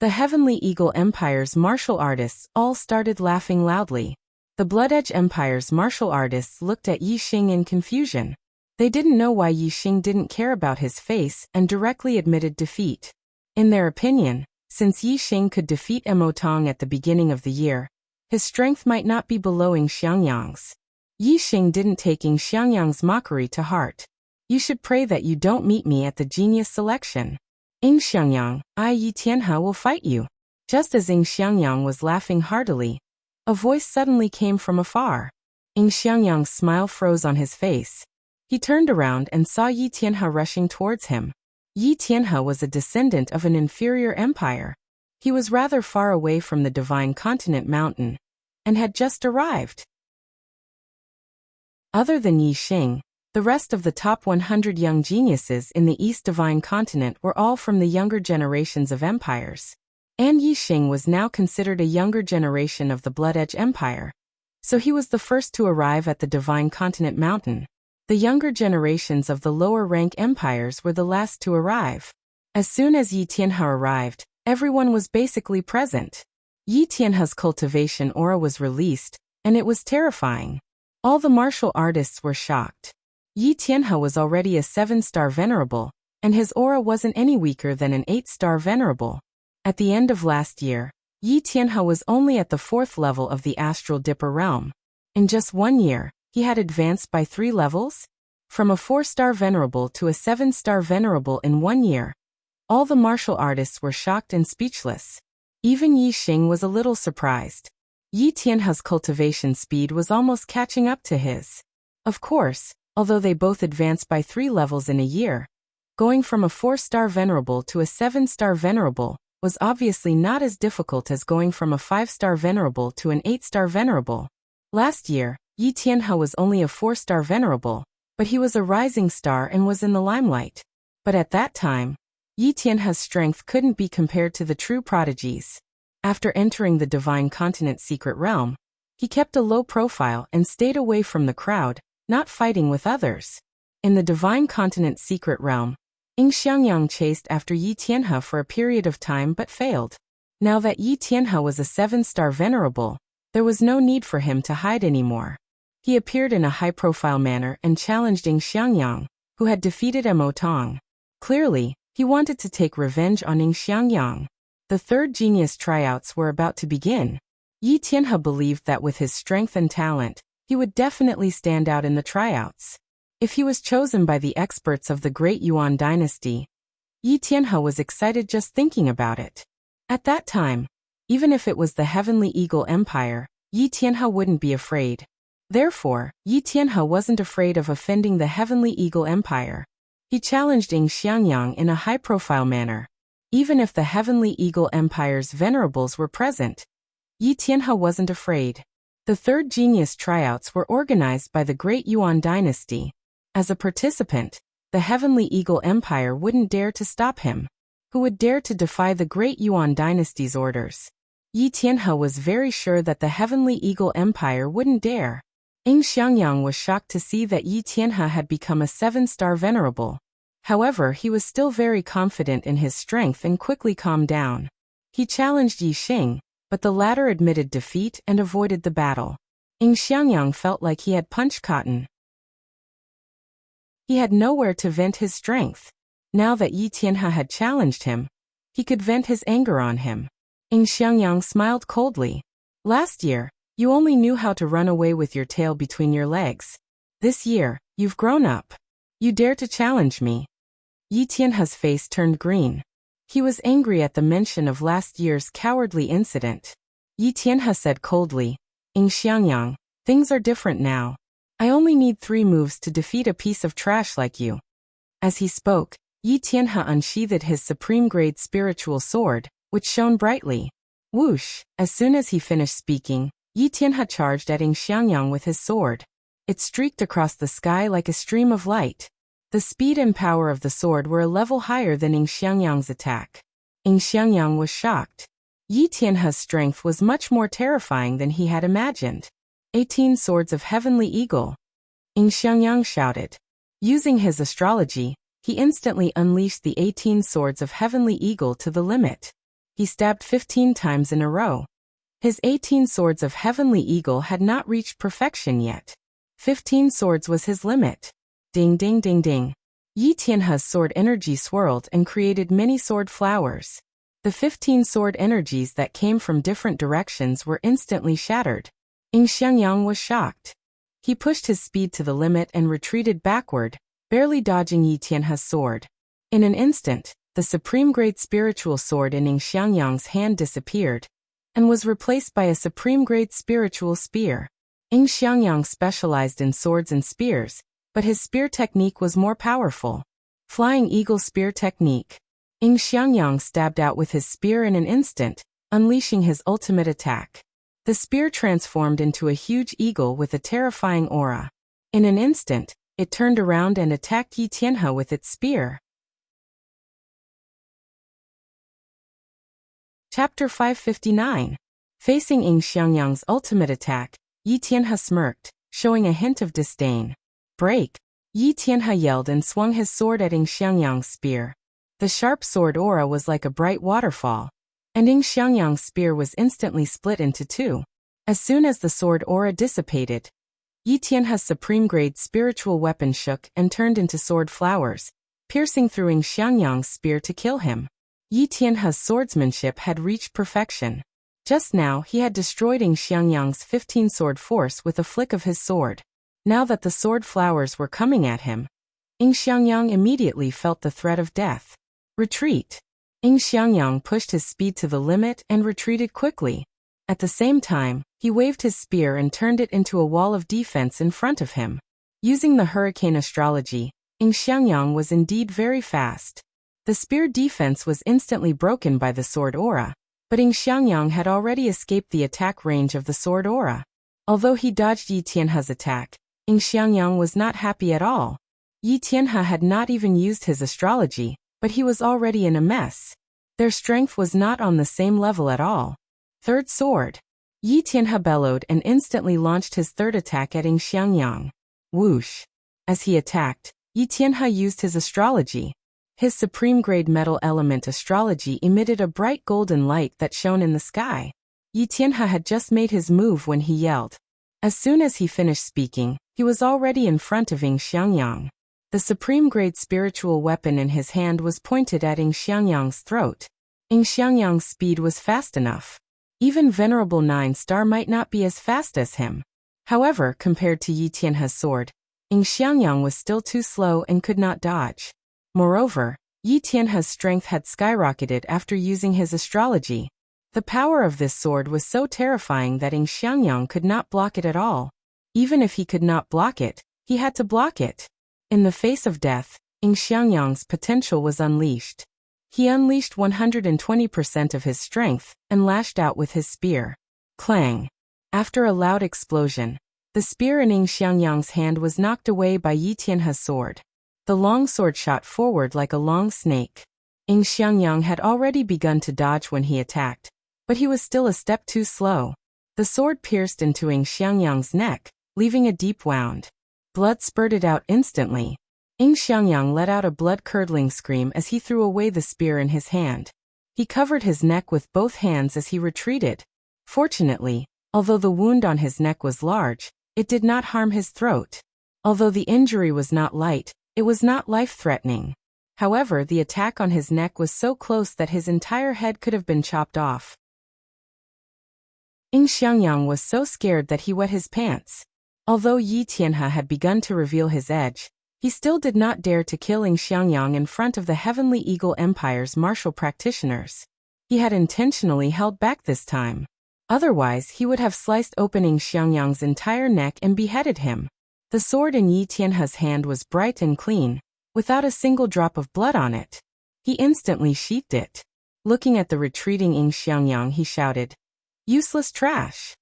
The Heavenly Eagle Empire's martial artists all started laughing loudly. The Blood Edge Empire's martial artists looked at Yi Xing in confusion. They didn't know why Yi Xing didn't care about his face and directly admitted defeat. In their opinion, since Yi Xing could defeat Mo Tong at the beginning of the year, his strength might not be below Ying Xiangyang's. Yi Xing didn't take Ying Xiangyang's mockery to heart. You should pray that you don't meet me at the genius selection. Ying Xiangyang, I Yi Tianhe will fight you. Just as Ying Xiangyang was laughing heartily, a voice suddenly came from afar. Ying Xiangyang's smile froze on his face. He turned around and saw Yi Tianhe rushing towards him. Yi Tianhe was a descendant of an inferior empire. He was rather far away from the Divine Continent Mountain, and had just arrived. Other than Yi Xing, the rest of the top 100 young geniuses in the East Divine Continent were all from the younger generations of empires. And Yi Xing was now considered a younger generation of the Blood Edge Empire. So he was the first to arrive at the Divine Continent Mountain. The younger generations of the lower-rank empires were the last to arrive. As soon as Yi Tianhe arrived, everyone was basically present. Yi Tianhe's cultivation aura was released, and it was terrifying. All the martial artists were shocked. Yi Tianhe was already a 7-star venerable, and his aura wasn't any weaker than an 8-star venerable. At the end of last year, Yi Tianhe was only at the 4th level of the Astral Dipper realm. In just 1 year, he had advanced by 3 levels? From a 4-star venerable to a 7-star venerable in 1 year. All the martial artists were shocked and speechless. Even Yi Xing was a little surprised. Yi Tianhe's cultivation speed was almost catching up to his. Of course, although they both advanced by 3 levels in a year, going from a 4-star venerable to a 7-star venerable was obviously not as difficult as going from a 5-star venerable to an 8-star venerable. Last year, Yi Tianhe was only a 4-star venerable, but he was a rising star and was in the limelight. But at that time, Yi Tianhe's strength couldn't be compared to the true prodigies. After entering the Divine Continent secret realm, he kept a low profile and stayed away from the crowd, not fighting with others. In the Divine Continent secret realm, Ying Xiangyang chased after Yi Tianhe for a period of time but failed. Now that Yi Tianhe was a 7-star venerable, there was no need for him to hide anymore. He appeared in a high-profile manner and challenged Ying Xiangyang, who had defeated Mo Tong. Clearly, he wanted to take revenge on Ying Xiangyang. The third genius tryouts were about to begin. Yi Tianhe believed that with his strength and talent, he would definitely stand out in the tryouts. If he was chosen by the experts of the Great Yuan dynasty, Yi Tianhe was excited just thinking about it. At that time, even if it was the Heavenly Eagle Empire, Yi Tianhe wouldn't be afraid. Therefore, Yi Tianhe wasn't afraid of offending the Heavenly Eagle Empire. He challenged Ying Xiangyang in a high-profile manner. Even if the Heavenly Eagle Empire's venerables were present, Yi Tianhe wasn't afraid. The third genius tryouts were organized by the Great Yuan dynasty. As a participant, the Heavenly Eagle Empire wouldn't dare to stop him. Who would dare to defy the Great Yuan dynasty's orders? Yi Tianhe was very sure that the Heavenly Eagle Empire wouldn't dare. Ying Xiangyang was shocked to see that Yi Tianhe had become a 7-star venerable. However, he was still very confident in his strength and quickly calmed down. He challenged Yi Xing, but the latter admitted defeat and avoided the battle. Ying Xiangyang felt like he had punched cotton. He had nowhere to vent his strength. Now that Yi Tianhe had challenged him, he could vent his anger on him. Ying Xiangyang smiled coldly. Last year, you only knew how to run away with your tail between your legs. This year, you've grown up. You dare to challenge me. Yi Tianhe's face turned green. He was angry at the mention of last year's cowardly incident. Yi Tianhe said coldly, Ying Xiangyang, things are different now. I only need 3 moves to defeat a piece of trash like you. As he spoke, Yi Tianhe unsheathed his supreme-grade spiritual sword, which shone brightly. Whoosh! As soon as he finished speaking, Yi Tianhe charged at Ying Xiangyang with his sword. It streaked across the sky like a stream of light. The speed and power of the sword were a level higher than Ying Xiangyang's attack. Ying Xiangyang was shocked. Yi Tianhe's strength was much more terrifying than he had imagined. 18 swords of Heavenly Eagle. Ying Xiangyang shouted. Using his astrology, he instantly unleashed the 18 swords of Heavenly Eagle to the limit. He stabbed 15 times in a row. His 18 swords of Heavenly Eagle had not reached perfection yet. 15 swords was his limit. Ding ding ding ding. Yi Tianhe's sword energy swirled and created many sword flowers. The 15 sword energies that came from different directions were instantly shattered. Ying Xiangyang was shocked. He pushed his speed to the limit and retreated backward, barely dodging Yi Tianhe's sword. In an instant, the supreme grade spiritual sword in Ying Xiangyang's hand disappeared and was replaced by a supreme grade spiritual spear. Ying Xiangyang specialized in swords and spears, but his spear technique was more powerful. Flying Eagle Spear Technique. Ying Xiangyang stabbed out with his spear in an instant, unleashing his ultimate attack. The spear transformed into a huge eagle with a terrifying aura. In an instant, it turned around and attacked Yi Tianhe with its spear. Chapter 559. Facing Ying Xiangyang's ultimate attack, Yi Tianhe smirked, showing a hint of disdain. Break! Yi Tianhe yelled and swung his sword at Ying Xiangyang's spear. The sharp sword aura was like a bright waterfall, and Ying Xiangyang's spear was instantly split into two. As soon as the sword aura dissipated, Yi Tianhe's supreme grade spiritual weapon shook and turned into sword flowers, piercing through Ying Xiangyang's spear to kill him. Yi Tianhe's swordsmanship had reached perfection. Just now he had destroyed Ying Xiangyang's 15 sword force with a flick of his sword. Now that the sword flowers were coming at him, Ying Xiangyang immediately felt the threat of death. Retreat! Ying Xiangyang pushed his speed to the limit and retreated quickly. At the same time, he waved his spear and turned it into a wall of defense in front of him. Using the hurricane astrology, Ying Xiangyang was indeed very fast. The spear defense was instantly broken by the sword aura, but Ying Xiangyang had already escaped the attack range of the sword aura. Although he dodged Yi Tianhe's attack, Ying Xiangyang was not happy at all. Yi Tianhe had not even used his astrology, but he was already in a mess. Their strength was not on the same level at all. Third sword. Yi Tianhe bellowed and instantly launched his third attack at Ying Xiangyang. Whoosh! As he attacked, Yi Tianhe used his astrology. His supreme grade metal element astrology emitted a bright golden light that shone in the sky. Yi Tianhe had just made his move when he yelled. As soon as he finished speaking, he was already in front of Ying Xiangyang. The supreme grade spiritual weapon in his hand was pointed at Ying Xiangyang's throat. Ying Xiangyang's speed was fast enough. Even Venerable 9-star might not be as fast as him. However, compared to Yi Tianhe's sword, Ying Xiangyang was still too slow and could not dodge. Moreover, Yi Tianhe's strength had skyrocketed after using his astrology. The power of this sword was so terrifying that Ying Xiangyang could not block it at all. Even if he could not block it, he had to block it. In the face of death, Ying Xiangyang's potential was unleashed. He unleashed 120% of his strength and lashed out with his spear. Clang! After a loud explosion, the spear in Ying Xiangyang's hand was knocked away by Yi Tianhe's sword. The long sword shot forward like a long snake. Ying Xiangyang had already begun to dodge when he attacked, but he was still a step too slow. The sword pierced into Ying Xiangyang's neck, leaving a deep wound. Blood spurted out instantly. Ying Xiangyang let out a blood-curdling scream as he threw away the spear in his hand. He covered his neck with both hands as he retreated. Fortunately, although the wound on his neck was large, it did not harm his throat. Although the injury was not light, it was not life-threatening. However, the attack on his neck was so close that his entire head could have been chopped off. Ying Xiangyang was so scared that he wet his pants. Although Yi Tianhe had begun to reveal his edge, he still did not dare to kill Ying Xiangyang in front of the Heavenly Eagle Empire's martial practitioners. He had intentionally held back this time. Otherwise, he would have sliced open Ying Xiangyang's entire neck and beheaded him. The sword in Yi Tianhe's hand was bright and clean, without a single drop of blood on it. He instantly sheathed it. Looking at the retreating Ying Xiangyang, he shouted, "Useless trash!"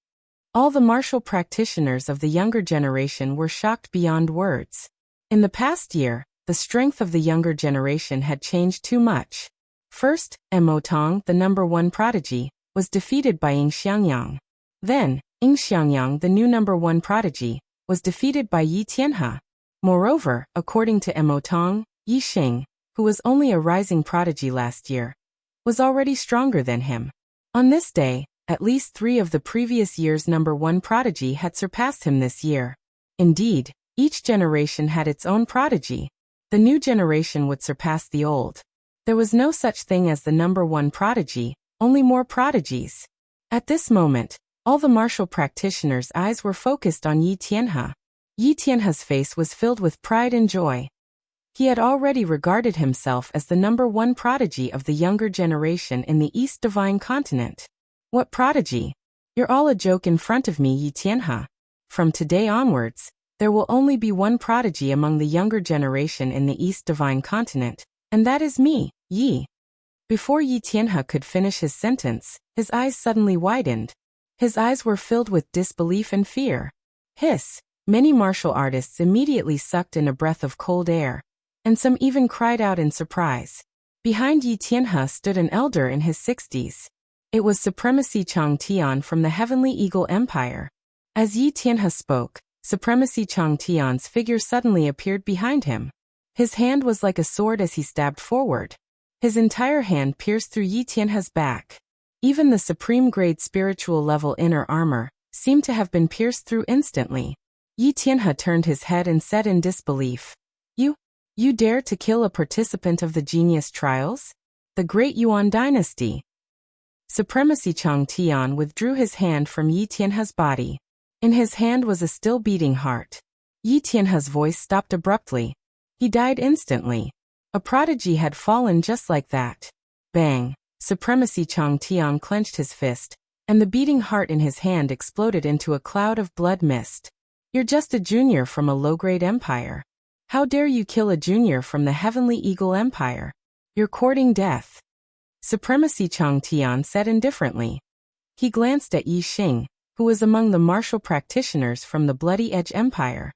All the martial practitioners of the younger generation were shocked beyond words. In the past year, the strength of the younger generation had changed too much. First, Mo Tong, the #1 prodigy, was defeated by Ying Xiangyang. Then, Ying Xiangyang, the new #1 prodigy, was defeated by Yi Tianhe. Moreover, according to Mo Tong, Yi Xing, who was only a rising prodigy last year, was already stronger than him. On this day, at least 3 of the previous year's #1 prodigy had surpassed him this year. Indeed, each generation had its own prodigy. The new generation would surpass the old. There was no such thing as the number one prodigy, only more prodigies. At this moment, all the martial practitioners' eyes were focused on Yi Tianhe. Yi Tianhe's face was filled with pride and joy. He had already regarded himself as the number one prodigy of the younger generation in the East Divine Continent. What prodigy? You're all a joke in front of me, Yi Tianhe. From today onwards, there will only be one prodigy among the younger generation in the East Divine Continent, and that is me, Yi. Before Yi Tianhe could finish his sentence, his eyes suddenly widened. His eyes were filled with disbelief and fear. Hiss! Many martial artists immediately sucked in a breath of cold air, and some even cried out in surprise. Behind Yi Tianhe stood an elder in his 60s. It was Supremacy Chang Tian from the Heavenly Eagle Empire. As Yi Tianhe spoke, Supremacy Chang Tian's figure suddenly appeared behind him. His hand was like a sword as he stabbed forward. His entire hand pierced through Yi Tianhe's back. Even the supreme grade spiritual level inner armor seemed to have been pierced through instantly. Yi Tianhe turned his head and said in disbelief, You dare to kill a participant of the genius trials? The Great Yuan Dynasty. Supremacy Chang Tian withdrew his hand from Yi Tianhe's body. In his hand was a still beating heart. Yi Tianhe's voice stopped abruptly. He died instantly. A prodigy had fallen just like that. Bang! Supremacy Chang Tian clenched his fist, and the beating heart in his hand exploded into a cloud of blood mist. You're just a junior from a low-grade empire. How dare you kill a junior from the Heavenly Eagle Empire? You're courting death. Supremacy Chang Tian said indifferently. He glanced at Yi Xing, who was among the martial practitioners from the Bloody Edge Empire.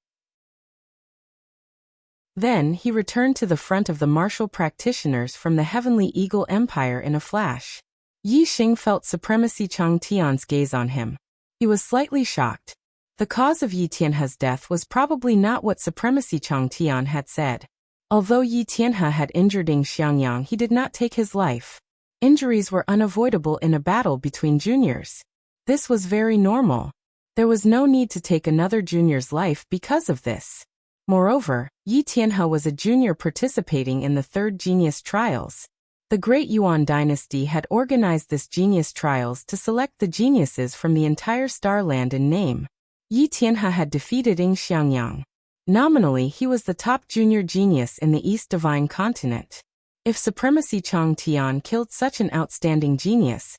Then he returned to the front of the martial practitioners from the Heavenly Eagle Empire in a flash. Yi Xing felt Supremacy Chang Tian's gaze on him. He was slightly shocked. The cause of Yi Tianhe's death was probably not what Supremacy Chang Tian had said. Although Yi Tianhe had injured Ying Xiangyang, he did not take his life. Injuries were unavoidable in a battle between juniors. This was very normal. There was no need to take another junior's life because of this. Moreover, Yi Tianhe was a junior participating in the Third Genius Trials. The Great Yuan Dynasty had organized this Genius Trials to select the geniuses from the entire Starland in name. Yi Tianhe had defeated Ying Xiangyang. Nominally, he was the top junior genius in the East Divine Continent. If Supremacy Chang Tian killed such an outstanding genius,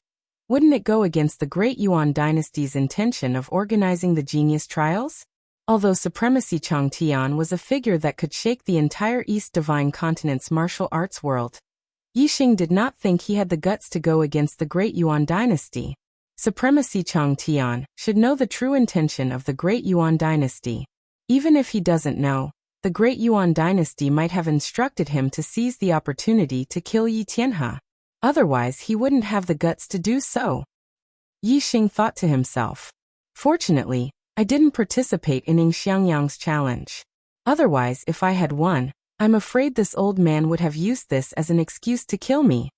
wouldn't it go against the Great Yuan Dynasty's intention of organizing the Genius Trials? Although Supremacy Chang Tian was a figure that could shake the entire East Divine Continent's martial arts world, Yi Xing did not think he had the guts to go against the Great Yuan Dynasty. Supremacy Chang Tian should know the true intention of the Great Yuan Dynasty. Even if he doesn't know, the Great Yuan Dynasty might have instructed him to seize the opportunity to kill Yi Tianhe. Otherwise, he wouldn't have the guts to do so. Yi Xing thought to himself. Fortunately, I didn't participate in Ying Xiangyang's challenge. Otherwise, if I had won, I'm afraid this old man would have used this as an excuse to kill me.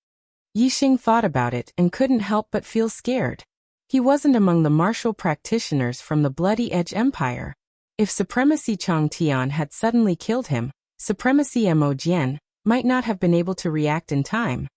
Yi Xing thought about it and couldn't help but feel scared. He wasn't among the martial practitioners from the Bloody Edge Empire. If Supremacy Chang Tian had suddenly killed him, Supremacy Mo Jian might not have been able to react in time.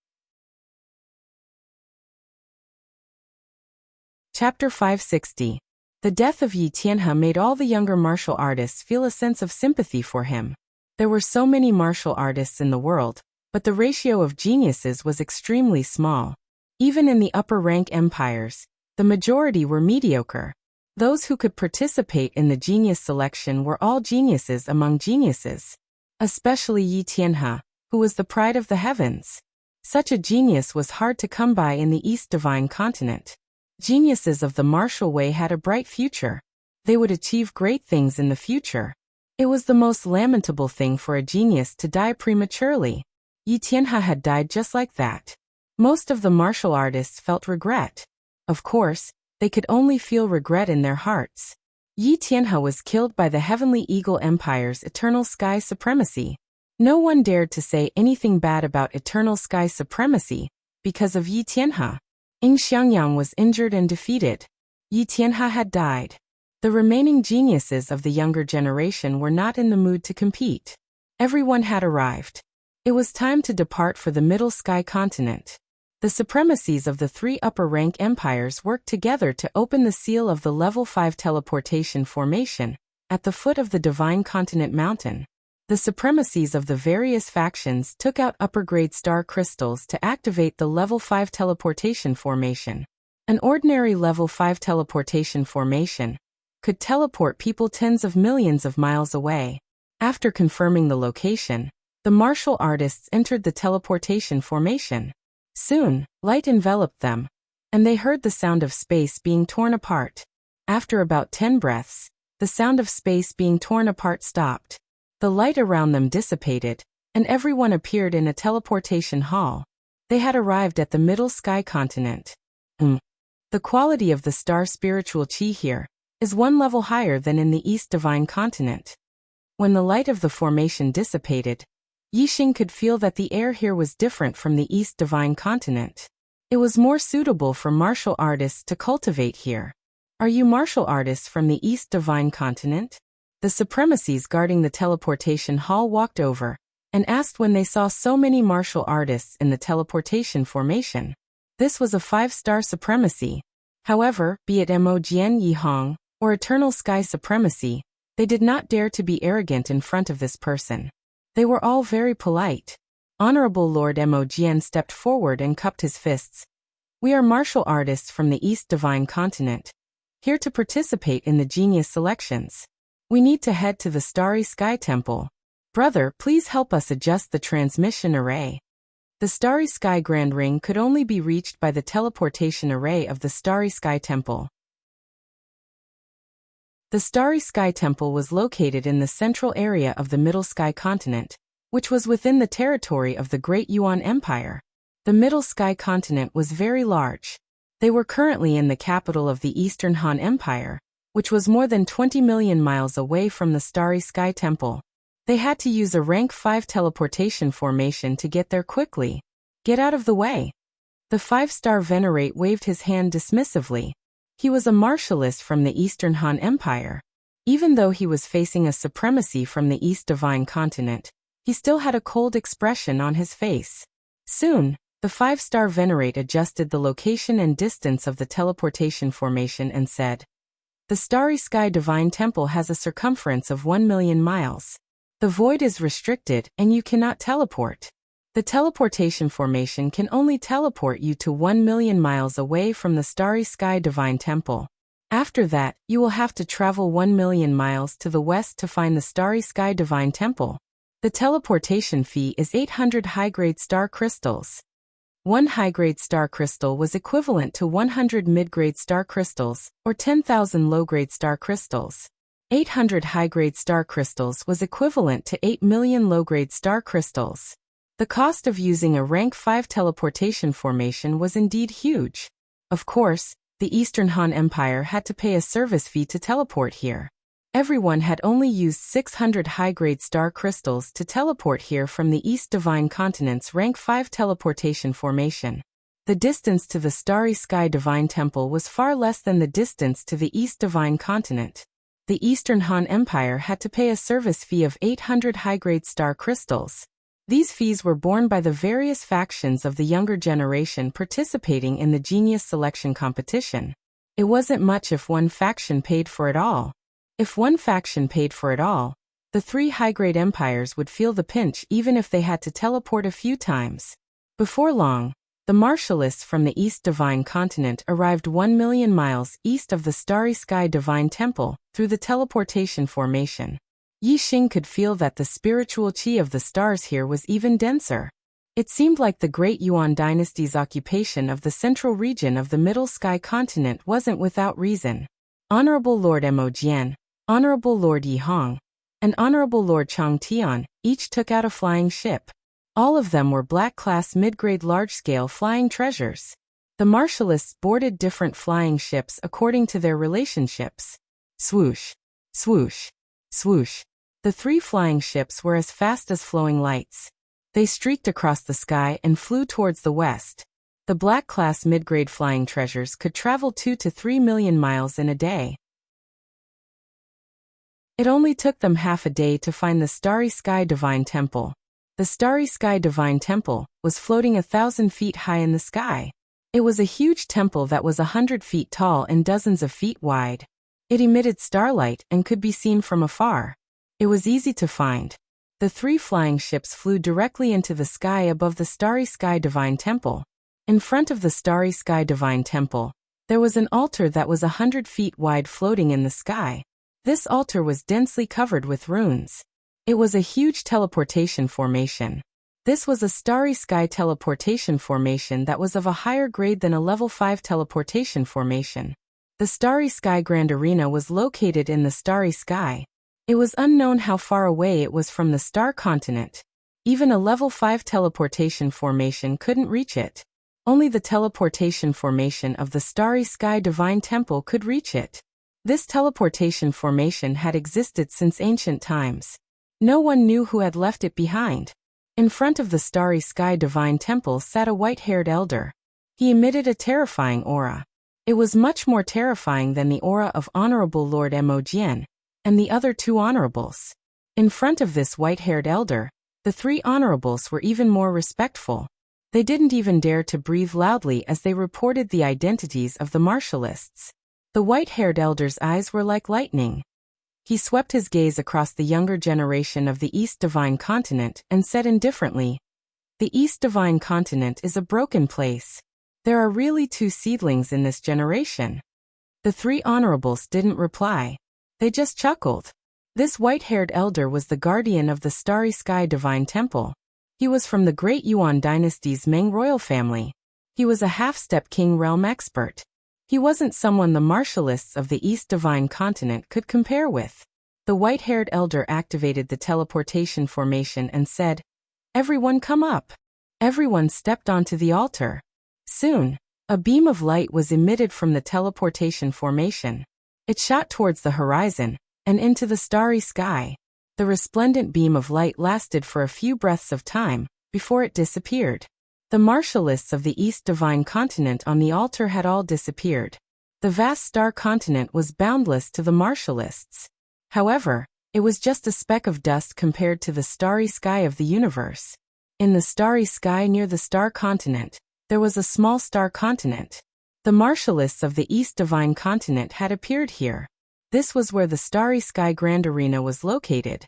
Chapter 560. The death of Yi Tianhe made all the younger martial artists feel a sense of sympathy for him. There were so many martial artists in the world, but the ratio of geniuses was extremely small. Even in the upper-rank empires, the majority were mediocre. Those who could participate in the genius selection were all geniuses among geniuses. Especially Yi Tianhe, who was the pride of the heavens. Such a genius was hard to come by in the East Divine Continent. Geniuses of the martial way had a bright future. They would achieve great things in the future. It was the most lamentable thing for a genius to die prematurely. Yi Tianhe had died just like that. Most of the martial artists felt regret. Of course, they could only feel regret in their hearts. Yi Tianhe was killed by the Heavenly Eagle Empire's Eternal Sky Supremacy. No one dared to say anything bad about Eternal Sky Supremacy because of Yi Tianhe. Ying Xiangyang was injured and defeated. Yi Tianhe had died. The remaining geniuses of the younger generation were not in the mood to compete. Everyone had arrived. It was time to depart for the Middle Sky Continent. The supremacies of the three upper-rank empires worked together to open the seal of the Level 5 teleportation formation at the foot of the Divine Continent Mountain. The supremacies of the various factions took out upper-grade star crystals to activate the Level 5 teleportation formation. An ordinary Level 5 teleportation formation could teleport people tens of millions of miles away. After confirming the location, the martial artists entered the teleportation formation. Soon, light enveloped them, and they heard the sound of space being torn apart. After about 10 breaths, the sound of space being torn apart stopped. The light around them dissipated, and everyone appeared in a teleportation hall. They had arrived at the Middle Sky Continent. The quality of the star spiritual chi here is one level higher than in the East Divine Continent. When the light of the formation dissipated, Yixing could feel that the air here was different from the East Divine Continent. It was more suitable for martial artists to cultivate here. Are you martial artists from the East Divine Continent? The supremacies guarding the teleportation hall walked over and asked when they saw so many martial artists in the teleportation formation. This was a 5-star supremacy. However, be it Mo Jian Yihong or Eternal Sky Supremacy, they did not dare to be arrogant in front of this person. They were all very polite. Honorable Lord Mo Jian stepped forward and cupped his fists. We are martial artists from the East Divine Continent, here to participate in the genius selections. We need to head to the Starry Sky Temple. Brother, please help us adjust the transmission array. The Starry Sky Grand Ring could only be reached by the teleportation array of the Starry Sky Temple. The Starry Sky Temple was located in the central area of the Middle Sky Continent, which was within the territory of the Great Yuan Empire. The Middle Sky Continent was very large. They were currently in the capital of the Eastern Han Empire, which was more than 20 million miles away from the Starry Sky Temple. They had to use a rank 5 teleportation formation to get there quickly. Get out of the way. The 5-star Venerate waved his hand dismissively. He was a martialist from the Eastern Han Empire. Even though he was facing a supremacy from the East Divine Continent, he still had a cold expression on his face. Soon, the 5-star Venerate adjusted the location and distance of the teleportation formation and said, "The Starry Sky Divine Temple has a circumference of 1 million miles. The void is restricted and you cannot teleport. The teleportation formation can only teleport you to 1 million miles away from the Starry Sky Divine Temple. After that, you will have to travel 1 million miles to the west to find the Starry Sky Divine Temple. The teleportation fee is 800 high-grade star crystals. 1 high-grade star crystal was equivalent to 100 mid-grade star crystals, or 10,000 low-grade star crystals. 800 high-grade star crystals was equivalent to 8 million low-grade star crystals. The cost of using a rank 5 teleportation formation was indeed huge. Of course, the Eastern Han Empire had to pay a service fee to teleport here. Everyone had only used 600 high-grade star crystals to teleport here from the East Divine Continent's rank 5 teleportation formation. The distance to the Starry Sky Divine Temple was far less than the distance to the East Divine Continent. The Eastern Han Empire had to pay a service fee of 800 high-grade star crystals. These fees were borne by the various factions of the younger generation participating in the genius selection competition. It wasn't much if one faction paid for it all. If one faction paid for it all, the 3 high-grade empires would feel the pinch even if they had to teleport a few times. Before long, the martialists from the East Divine Continent arrived 1 million miles east of the Starry Sky Divine Temple through the teleportation formation. Yixing could feel that the spiritual chi of the stars here was even denser. It seemed like the Great Yuan dynasty's occupation of the central region of the Middle Sky Continent wasn't without reason. Honorable Lord Mo Jian, Honorable Lord Yihong, and Honorable Lord Chang Tian each took out a flying ship. All of them were black-class mid-grade large-scale flying treasures. The martialists boarded different flying ships according to their relationships. Swoosh, swoosh, swoosh. The 3 flying ships were as fast as flowing lights. They streaked across the sky and flew towards the west. The black-class mid-grade flying treasures could travel 2 to 3 million miles in a day. It only took them half a day to find the Starry Sky Divine Temple. The Starry Sky Divine Temple was floating 1,000 feet high in the sky. It was a huge temple that was 100 feet tall and dozens of feet wide. It emitted starlight and could be seen from afar. It was easy to find. The 3 flying ships flew directly into the sky above the Starry Sky Divine Temple. In front of the Starry Sky Divine Temple, there was an altar that was 100 feet wide floating in the sky. This altar was densely covered with runes. It was a huge teleportation formation. This was a Starry Sky teleportation formation that was of a higher grade than a level 5 teleportation formation. The Starry Sky Grand Arena was located in the Starry Sky. It was unknown how far away it was from the Star Continent. Even a level 5 teleportation formation couldn't reach it. Only the teleportation formation of the Starry Sky Divine Temple could reach it. This teleportation formation had existed since ancient times. No one knew who had left it behind. In front of the Starry Sky Divine Temple sat a white-haired elder. He emitted a terrifying aura. It was much more terrifying than the aura of Honorable Lord Emojian and the other 2 honorables. In front of this white-haired elder, the 3 honorables were even more respectful. They didn't even dare to breathe loudly as they reported the identities of the martialists. The white-haired elder's eyes were like lightning. He swept his gaze across the younger generation of the East Divine Continent and said indifferently, "The East Divine Continent is a broken place. There are really 2 seedlings in this generation." The 3 honorables didn't reply. They just chuckled. This white-haired elder was the guardian of the Starry Sky Divine Temple. He was from the Great Yuan Dynasty's Meng royal family. He was a half-step king realm expert. He wasn't someone the martialists of the East Divine Continent could compare with. The white-haired elder activated the teleportation formation and said, "Everyone come up." Everyone stepped onto the altar. Soon, a beam of light was emitted from the teleportation formation. It shot towards the horizon and into the starry sky. The resplendent beam of light lasted for a few breaths of time before it disappeared. The martialists of the East Divine Continent on the altar had all disappeared. The vast star continent was boundless to the martialists. However, it was just a speck of dust compared to the starry sky of the universe. In the starry sky near the star continent, there was a small star continent. The martialists of the East Divine Continent had appeared here. This was where the Starry Sky Grand Arena was located.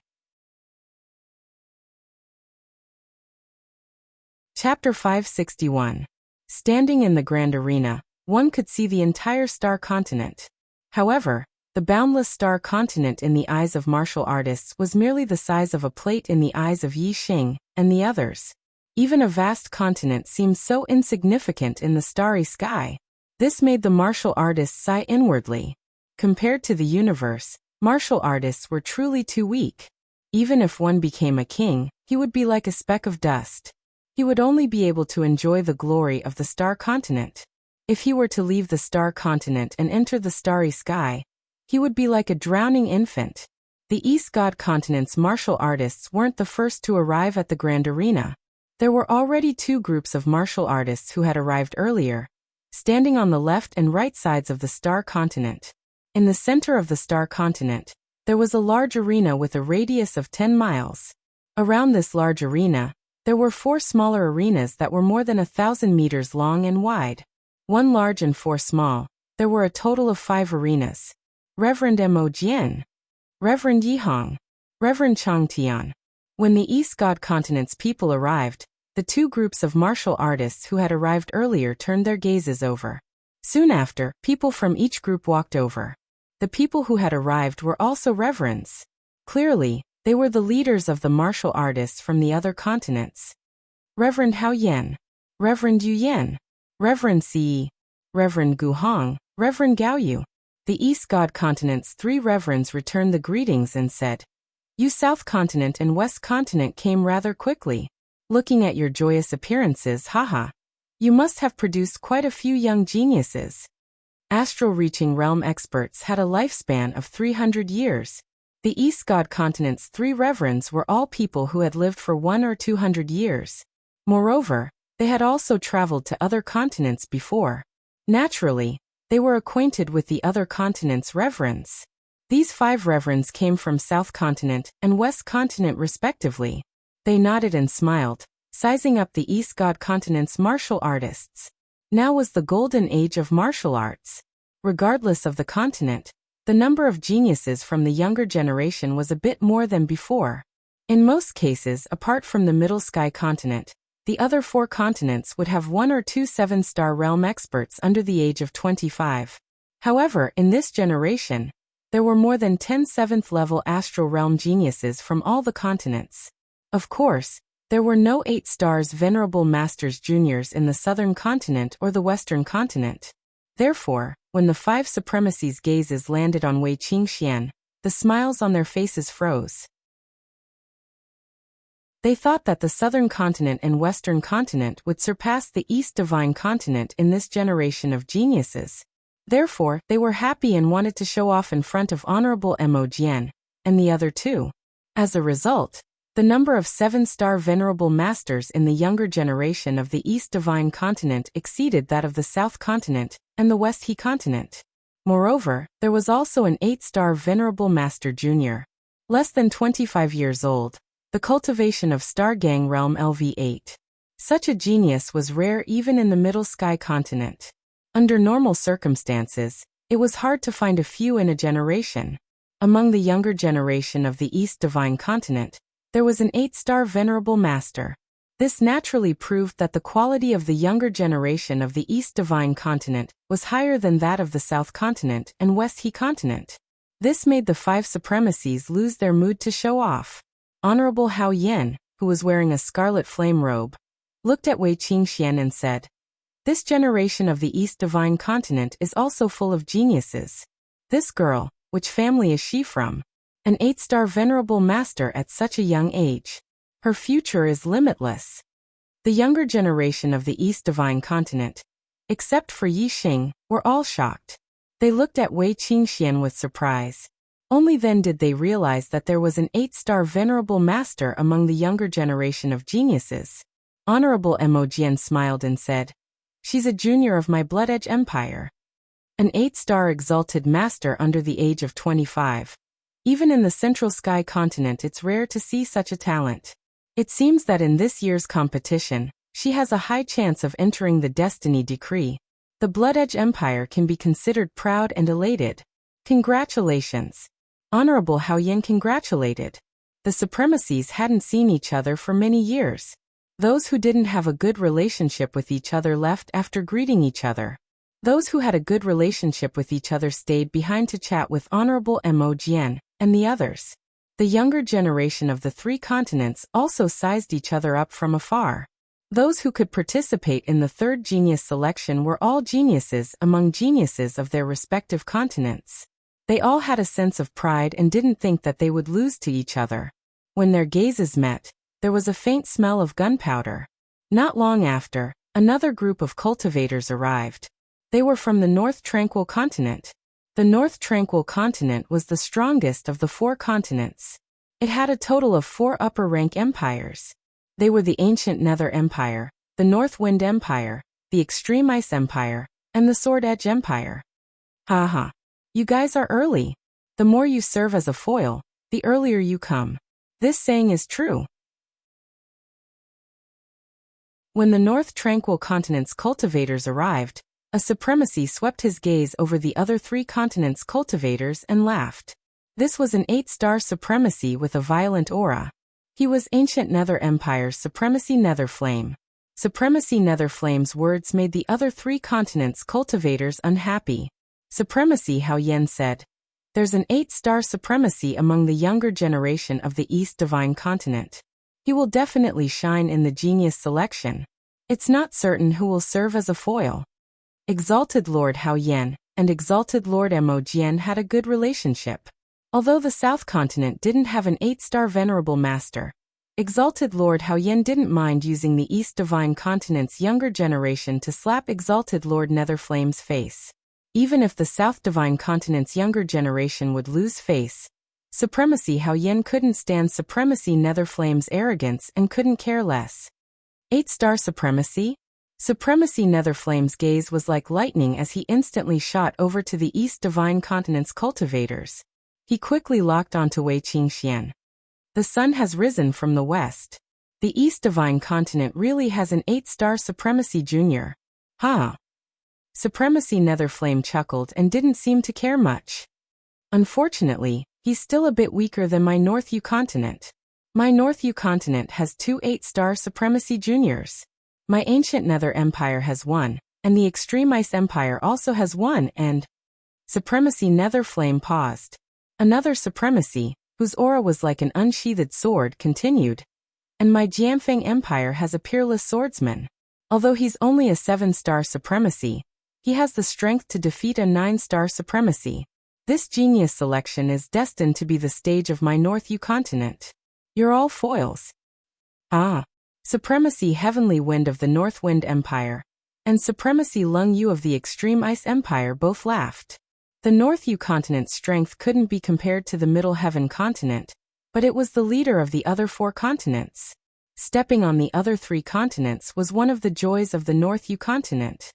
Chapter 561. Standing in the Grand Arena, one could see the entire star continent. However, the boundless star continent in the eyes of martial artists was merely the size of a plate in the eyes of Yi Xing and the others. Even a vast continent seemed so insignificant in the starry sky. This made the martial artists sigh inwardly. Compared to the universe, martial artists were truly too weak. Even if one became a king, he would be like a speck of dust. He would only be able to enjoy the glory of the star continent. If he were to leave the star continent and enter the starry sky, he would be like a drowning infant. The East God Continent's martial artists weren't the first to arrive at the Grand Arena. There were already 2 groups of martial artists who had arrived earlier, standing on the left and right sides of the star continent. In the center of the star continent, there was a large arena with a radius of 10 miles. Around this large arena, there were 4 smaller arenas that were more than 1,000 meters long and wide. 1 large and 4 small. There were a total of 5 arenas. Reverend Mo Jian, Reverend Yihong, Reverend Chang Tian. When the East God Continent's people arrived, the 2 groups of martial artists who had arrived earlier turned their gazes over. Soon after, people from each group walked over. The people who had arrived were also reverends. Clearly, they were the leaders of the martial artists from the other continents. Reverend Hao Yan, Reverend Yu Yan, Reverend Si, Reverend Gu Hong, Reverend Gao Yu. The East God Continent's 3 reverends returned the greetings and said, "You South Continent and West Continent came rather quickly. Looking at your joyous appearances, haha. You must have produced quite a few young geniuses." Astral-reaching realm experts had a lifespan of 300 years. The East God Continent's 3 reverends were all people who had lived for 100 or 200 years. Moreover, they had also traveled to other continents before. Naturally, they were acquainted with the other continents' reverends. These 5 reverends came from South Continent and West Continent respectively. They nodded and smiled, sizing up the East God Continent's martial artists. Now was the golden age of martial arts. Regardless of the continent, the number of geniuses from the younger generation was a bit more than before. In most cases, apart from the Middle Sky Continent, the other 4 continents would have 1 or 2 7-star realm experts under the age of 25. However, in this generation, there were more than 10 7th-level astral realm geniuses from all the continents. Of course, there were no 8 stars Venerable Masters Juniors in the Southern Continent or the Western Continent. Therefore, when the 5 supremacies' gazes landed on Wei Qingxian, the smiles on their faces froze. They thought that the Southern Continent and Western Continent would surpass the East Divine Continent in this generation of geniuses. Therefore, they were happy and wanted to show off in front of Honorable Mo Jian, and the other 2. As a result, the number of 7-star Venerable Masters in the younger generation of the East Divine Continent exceeded that of the South Continent and the West He Continent. Moreover, there was also an 8-star Venerable Master Junior, less than 25 years old, the cultivation of Star Gang Realm LV8. Such a genius was rare even in the Middle Sky Continent. Under normal circumstances, it was hard to find a few in a generation. Among the younger generation of the East Divine Continent, there was an 8-star Venerable Master. This naturally proved that the quality of the younger generation of the East Divine Continent was higher than that of the South Continent and West He Continent. This made the 5 supremacies lose their mood to show off. Honorable Hao Yen, who was wearing a scarlet flame robe, looked at Wei Qingxian and said, "This generation of the East Divine Continent is also full of geniuses. This girl, which family is she from? An 8-star Venerable Master at such a young age. Her future is limitless." The younger generation of the East Divine Continent, except for Yi Xing, were all shocked. They looked at Wei Qingxian with surprise. Only then did they realize that there was an 8-star Venerable Master among the younger generation of geniuses. Honorable Mo Jian smiled and said, "She's a junior of my Blood Edge Empire. An 8-star Exalted Master under the age of 25. Even in the Central Sky Continent it's rare to see such a talent. It seems that in this year's competition, she has a high chance of entering the Destiny Decree. The Blood Edge Empire can be considered proud and elated. Congratulations." Honorable Hao Yen congratulated. The supremacies hadn't seen each other for many years. Those who didn't have a good relationship with each other left after greeting each other. Those who had a good relationship with each other stayed behind to chat with Honorable Mo Jian and the others. The younger generation of the 3 continents also sized each other up from afar. Those who could participate in the 3rd genius selection were all geniuses among geniuses of their respective continents. They all had a sense of pride and didn't think that they would lose to each other. When their gazes met, there was a faint smell of gunpowder. Not long after, another group of cultivators arrived. They were from the North Tranquil Continent. The North Tranquil Continent was the strongest of the 4 continents. It had a total of 4 upper-rank empires. They were the Ancient Nether Empire, the North Wind Empire, the Extreme Ice Empire, and the Sword Edge Empire. Haha. You guys are early. The more you serve as a foil, the earlier you come. This saying is true. When the North Tranquil Continent's cultivators arrived, a supremacy swept his gaze over the other 3 continents' cultivators and laughed. This was an 8-star supremacy with a violent aura. He was Ancient Nether Empire's Supremacy Netherflame. Supremacy Netherflame's words made the other 3 continents' cultivators unhappy. Supremacy Hao Yen said, "There's an 8-star supremacy among the younger generation of the East Divine Continent. He will definitely shine in the genius selection. It's not certain who will serve as a foil." Exalted Lord Hao Yen and Exalted Lord Mo Jian had a good relationship. Although the South Continent didn't have an 8-star Venerable Master, Exalted Lord Hao Yen didn't mind using the East Divine Continent's younger generation to slap Exalted Lord Netherflame's face. Even if the South Divine Continent's younger generation would lose face, Supremacy Hao Yen couldn't stand Supremacy Netherflame's arrogance and couldn't care less. 8-star Supremacy? Supremacy Netherflame's gaze was like lightning as he instantly shot over to the East Divine Continent's cultivators. He quickly locked onto Wei Qingxian. The sun has risen from the west. The East Divine Continent really has an 8-star supremacy junior. Huh? Supremacy Netherflame chuckled and didn't seem to care much. Unfortunately, he's still a bit weaker than my North U continent. My North U continent has 2 8-star supremacy juniors. My ancient Nether Empire has 1, and the Extreme Ice Empire also has 1 and… Supremacy Netherflame paused. Another supremacy, whose aura was like an unsheathed sword, continued. And my Jianfeng Empire has a peerless swordsman. Although he's only a 7-star supremacy, he has the strength to defeat a 9-star supremacy. This genius selection is destined to be the stage of my North U continent. You're all foils. Ah. Supremacy Heavenly Wind of the North Wind Empire and Supremacy Lung Yu of the Extreme Ice Empire both laughed. The North U continent's strength couldn't be compared to the Middle Heaven continent, but it was the leader of the other 4 continents. Stepping on the other 3 continents was one of the joys of the North U continent.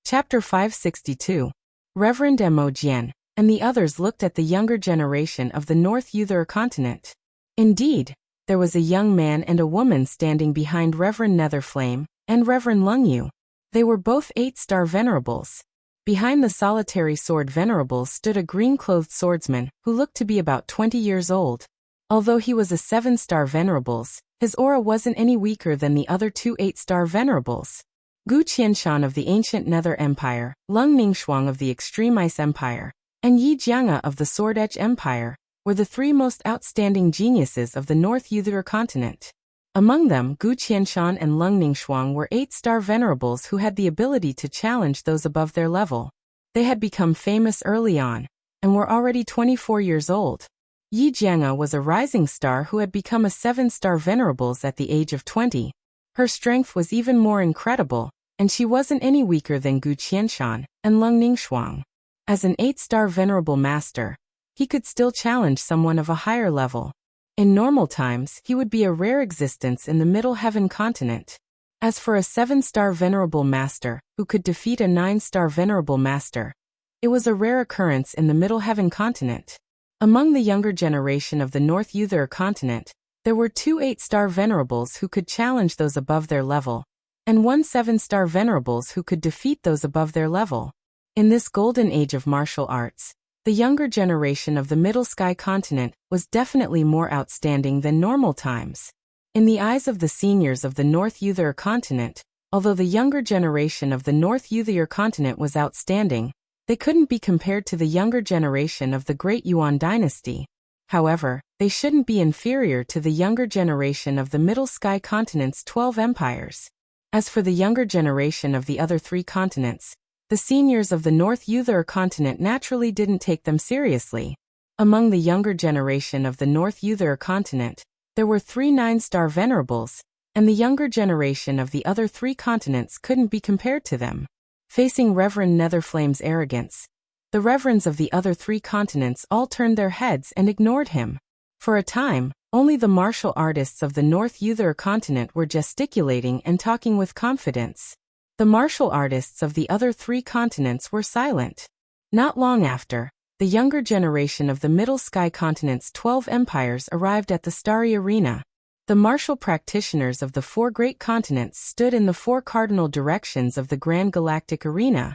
Chapter 562. Reverend Mo Jian and the others looked at the younger generation of the North Uther continent. Indeed, there was a young man and a woman standing behind Reverend Netherflame and Reverend Lungyu. They were both 8-star venerables. Behind the solitary sword venerables stood a green-clothed swordsman who looked to be about 20 years old. Although he was a 7-star venerables, his aura wasn't any weaker than the other 2 8-star venerables. Gu Qianshan of the ancient Nether Empire, Lung Ningxuang of the Extreme Ice Empire, and Yi Jianga of the Sword Edge Empire were the 3 most outstanding geniuses of the North Uther continent. Among them, Gu Qianshan and Lung Ningxuang were 8-star venerables who had the ability to challenge those above their level. They had become famous early on, and were already 24 years old. Yi Jianga was a rising star who had become a 7-star venerables at the age of 20. Her strength was even more incredible, and she wasn't any weaker than Gu Qianshan and Lung Ningxuang. As an 8-star venerable master, he could still challenge someone of a higher level. In normal times, he would be a rare existence in the Middle Heaven continent. As for a 7-star venerable master who could defeat a 9-star venerable master, it was a rare occurrence in the Middle Heaven continent. Among the younger generation of the North Uther continent, there were 2 8-star venerables who could challenge those above their level, and 1 7-star venerables who could defeat those above their level. In this golden age of martial arts, the younger generation of the Middle Sky continent was definitely more outstanding than normal times. In the eyes of the seniors of the North Uther continent, although the younger generation of the North Uther continent was outstanding, they couldn't be compared to the younger generation of the Great Yuan dynasty. However, they shouldn't be inferior to the younger generation of the Middle Sky continent's 12 empires. As for the younger generation of the other 3 continents, the seniors of the North Uther continent naturally didn't take them seriously. Among the younger generation of the North Uther continent, there were 3 9-star venerables, and the younger generation of the other 3 continents couldn't be compared to them. Facing Reverend Netherflame's arrogance, the reverends of the other 3 continents all turned their heads and ignored him. For a time, only the martial artists of the North Uther continent were gesticulating and talking with confidence. The martial artists of the other 3 continents were silent. Not long after, the younger generation of the Middle Sky continent's 12 empires arrived at the starry arena. The martial practitioners of the 4 great continents stood in the 4 cardinal directions of the Grand Galactic Arena.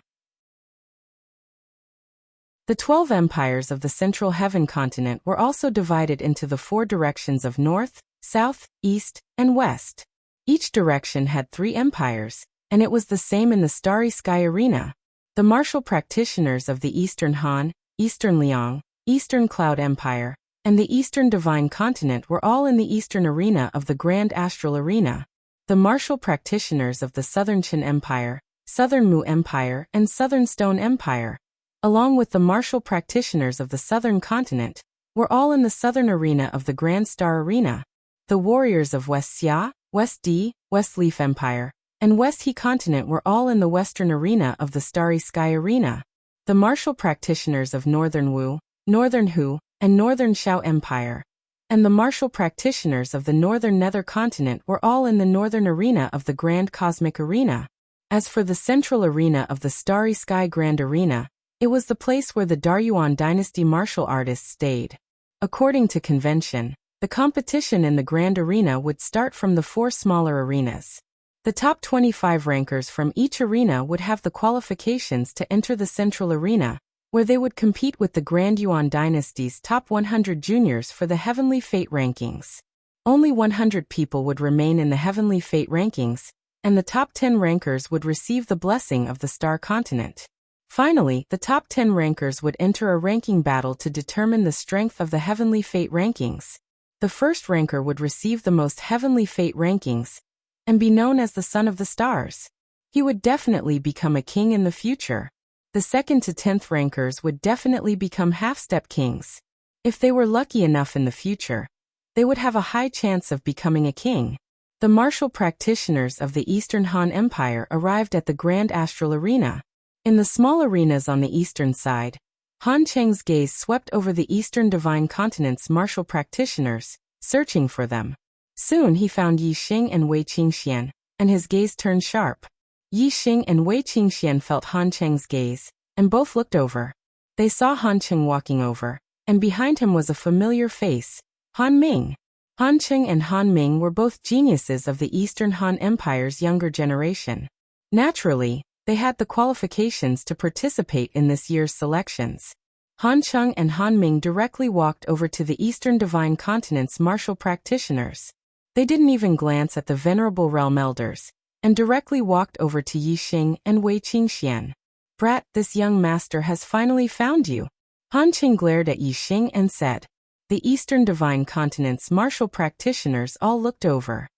The 12 empires of the Central Heaven continent were also divided into the 4 directions of North, South, East, and West. Each direction had 3 empires, and it was the same in the Starry Sky Arena. The martial practitioners of the Eastern Han, Eastern Liang, Eastern Cloud Empire, and the Eastern Divine Continent were all in the Eastern Arena of the Grand Astral Arena. The martial practitioners of the Southern Qin Empire, Southern Mu Empire, and Southern Stone Empire, along with the martial practitioners of the Southern Continent, were all in the Southern Arena of the Grand Star Arena. The warriors of West Xia, West Di, West Leaf Empire, and West He Continent were all in the Western Arena of the Starry Sky Arena. The martial practitioners of Northern Wu, Northern Hu, and Northern Shao Empire, and the martial practitioners of the Northern Nether Continent were all in the Northern Arena of the Grand Cosmic Arena. As for the central arena of the Starry Sky Grand Arena, it was the place where the Daryuan dynasty martial artists stayed. According to convention, the competition in the Grand Arena would start from the 4 smaller arenas. The top 25 rankers from each arena would have the qualifications to enter the central arena, where they would compete with the Grand Yuan dynasty's top 100 juniors for the Heavenly Fate rankings. Only 100 people would remain in the Heavenly Fate rankings, and the top 10 rankers would receive the blessing of the Star Continent. Finally, the top 10 rankers would enter a ranking battle to determine the strength of the Heavenly Fate rankings. The first ranker would receive the most Heavenly Fate rankings and be known as the Son of the Stars. He would definitely become a king in the future. The 2nd to 10th rankers would definitely become half-step kings. If they were lucky enough in the future, they would have a high chance of becoming a king. The martial practitioners of the Eastern Han Empire arrived at the Grand Astral Arena. In the small arenas on the eastern side, Han Cheng's gaze swept over the Eastern Divine Continent's martial practitioners, searching for them. Soon he found Yi Xing and Wei Qingxian, and his gaze turned sharp. Yi Xing and Wei Qingxian felt Han Cheng's gaze, and both looked over. They saw Han Cheng walking over, and behind him was a familiar face, Han Ming. Han Cheng and Han Ming were both geniuses of the Eastern Han Empire's younger generation. Naturally, they had the qualifications to participate in this year's selections. Han Cheng and Han Ming directly walked over to the Eastern Divine Continent's martial practitioners. They didn't even glance at the venerable realm elders, and directly walked over to Yi Xing and Wei Qingxian. "Brat, this young master has finally found you." Han Qing glared at Yi Xing and said. The Eastern Divine Continent's martial practitioners all looked over.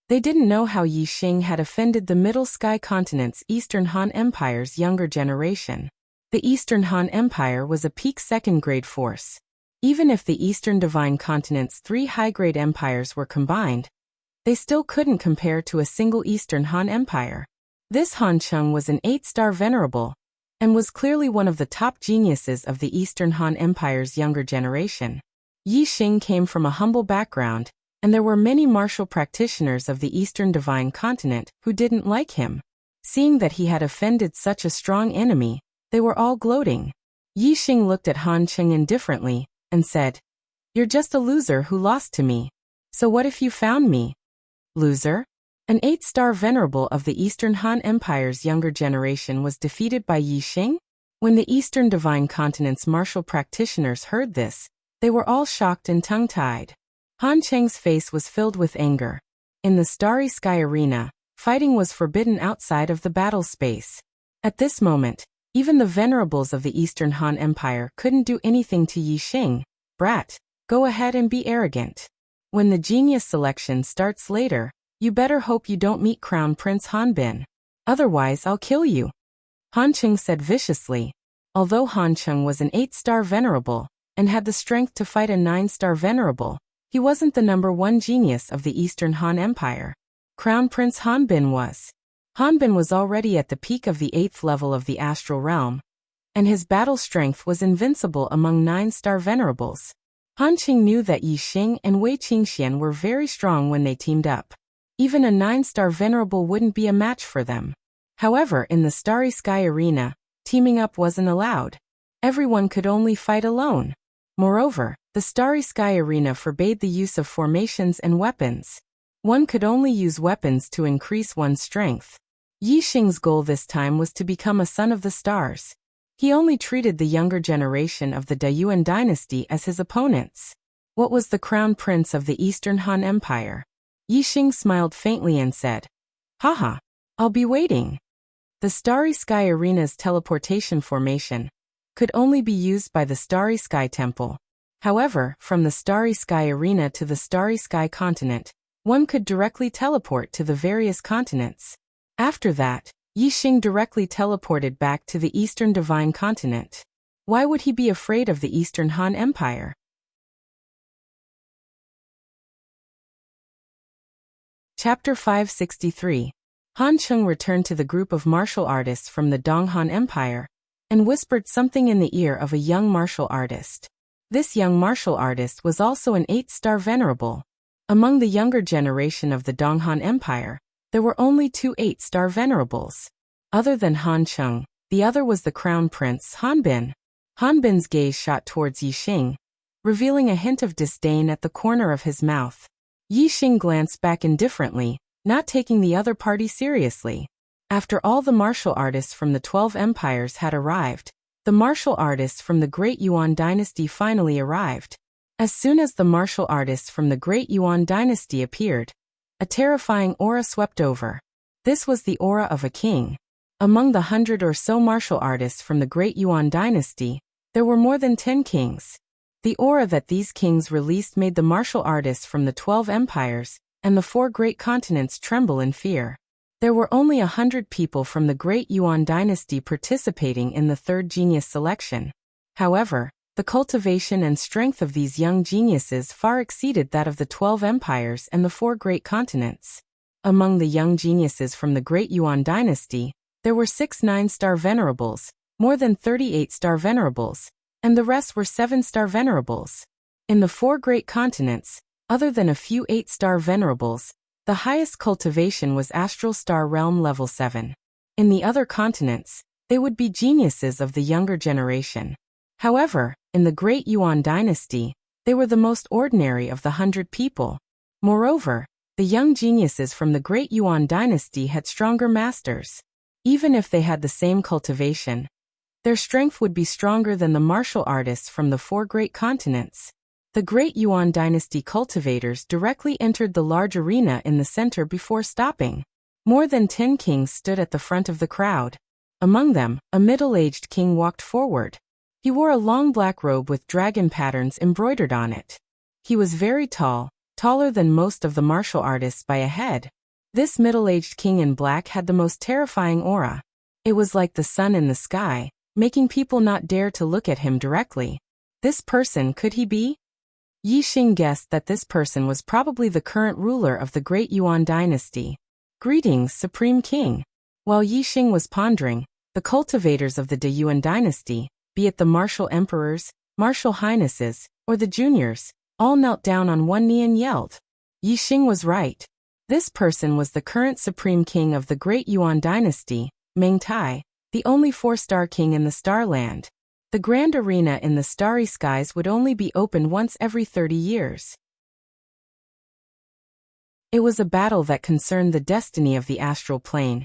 They didn't know how Yi Xing had offended the Middle Sky Continent's Eastern Han Empire's younger generation. The Eastern Han Empire was a peak second-grade force. Even if the Eastern Divine Continent's 3 high-grade empires were combined, they still couldn't compare to a single Eastern Han Empire. This Han Cheng was an 8-star venerable, and was clearly one of the top geniuses of the Eastern Han Empire's younger generation. Yi Xing came from a humble background, and there were many martial practitioners of the Eastern Divine Continent who didn't like him. Seeing that he had offended such a strong enemy, they were all gloating. Yi Xing looked at Han Cheng indifferently, and said, "You're just a loser who lost to me. So what if you found me?" Loser? An 8-star venerable of the Eastern Han Empire's younger generation was defeated by Yi Xing? When the Eastern Divine Continent's martial practitioners heard this, they were all shocked and tongue-tied. Han Cheng's face was filled with anger. In the Starry Sky Arena, fighting was forbidden outside of the battle space. At this moment, even the venerables of the Eastern Han Empire couldn't do anything to Yi Xing. "Brat, go ahead and be arrogant. When the genius selection starts later, you better hope you don't meet Crown Prince Hanbin. Otherwise I'll kill you," Han Cheng said viciously. Although Han Cheng was an 8-star venerable, and had the strength to fight a 9-star venerable, he wasn't the #1 genius of the Eastern Han Empire. Crown Prince Hanbin was. Hanbin was already at the peak of the 8th level of the astral realm, and his battle strength was invincible among 9-star venerables. Han Qing knew that Yi Xing and Wei Qingxian were very strong when they teamed up. Even a 9-star venerable wouldn't be a match for them. However, in the Starry Sky Arena, teaming up wasn't allowed. Everyone could only fight alone. Moreover, the Starry Sky Arena forbade the use of formations and weapons. One could only use weapons to increase one's strength. Yi Xing's goal this time was to become a son of the stars. He only treated the younger generation of the Daiyuan dynasty as his opponents. What was the crown prince of the Eastern Han Empire? Yi Xing smiled faintly and said, "Haha, I'll be waiting." The Starry Sky Arena's teleportation formation could only be used by the Starry Sky Temple. However, from the Starry Sky Arena to the Starry Sky Continent, one could directly teleport to the various continents. After that, Yi Xing directly teleported back to the Eastern Divine Continent. Why would he be afraid of the Eastern Han Empire? Chapter 563. Han Cheng returned to the group of martial artists from the Dong Han Empire, and whispered something in the ear of a young martial artist. This young martial artist was also an 8-star venerable. Among the younger generation of the Dong Han Empire, There were only 2 8-star venerables. Other than Han Cheng, the other was the crown prince Han Bin. Han Bin's gaze shot towards Yi Xing, revealing a hint of disdain at the corner of his mouth. Yi Xing glanced back indifferently, not taking the other party seriously. After all the martial artists from the 12 empires had arrived, the martial artists from the Great Yuan dynasty finally arrived. As soon as the martial artists from the Great Yuan dynasty appeared, a terrifying aura swept over. This was the aura of a king. Among the 100 or so martial artists from the Great Yuan dynasty, there were more than 10 kings. The aura that these kings released made the martial artists from the 12 empires and the 4 great continents tremble in fear. There were only 100 people from the Great Yuan dynasty participating in the 3rd genius selection. However, the cultivation and strength of these young geniuses far exceeded that of the 12 empires and the 4 great continents. Among the young geniuses from the Great Yuan dynasty, there were 6 9-star venerables, more than 38-star venerables, and the rest were 7-star venerables. In the 4 great continents, other than a few 8-star venerables, the highest cultivation was Astral Star Realm level 7. In the other continents, they would be geniuses of the younger generation. However, in the Great Yuan dynasty, they were the most ordinary of the 100 people. Moreover, the young geniuses from the Great Yuan dynasty had stronger masters. Even if they had the same cultivation, their strength would be stronger than the martial artists from the 4 great continents. The Great Yuan dynasty cultivators directly entered the large arena in the center before stopping. More than 10 kings stood at the front of the crowd. Among them, a middle-aged king walked forward. He wore a long black robe with dragon patterns embroidered on it. He was very tall, taller than most of the martial artists by a head. This middle-aged king in black had the most terrifying aura. It was like the sun in the sky, making people not dare to look at him directly. This person, could he be? Yi Xing guessed that this person was probably the current ruler of the Great Yuan dynasty. Greetings, Supreme King. While Yi Xing was pondering, the cultivators of the De Yuan dynasty, be it the martial emperors, martial highnesses, or the juniors, all knelt down on one knee and yelled. Yi Xing was right. This person was the current Supreme King of the Great Yuan dynasty, Meng Tai, the only 4-star king in the Starland. The grand arena in the starry skies would only be opened once every 30 years. It was a battle that concerned the destiny of the astral plane,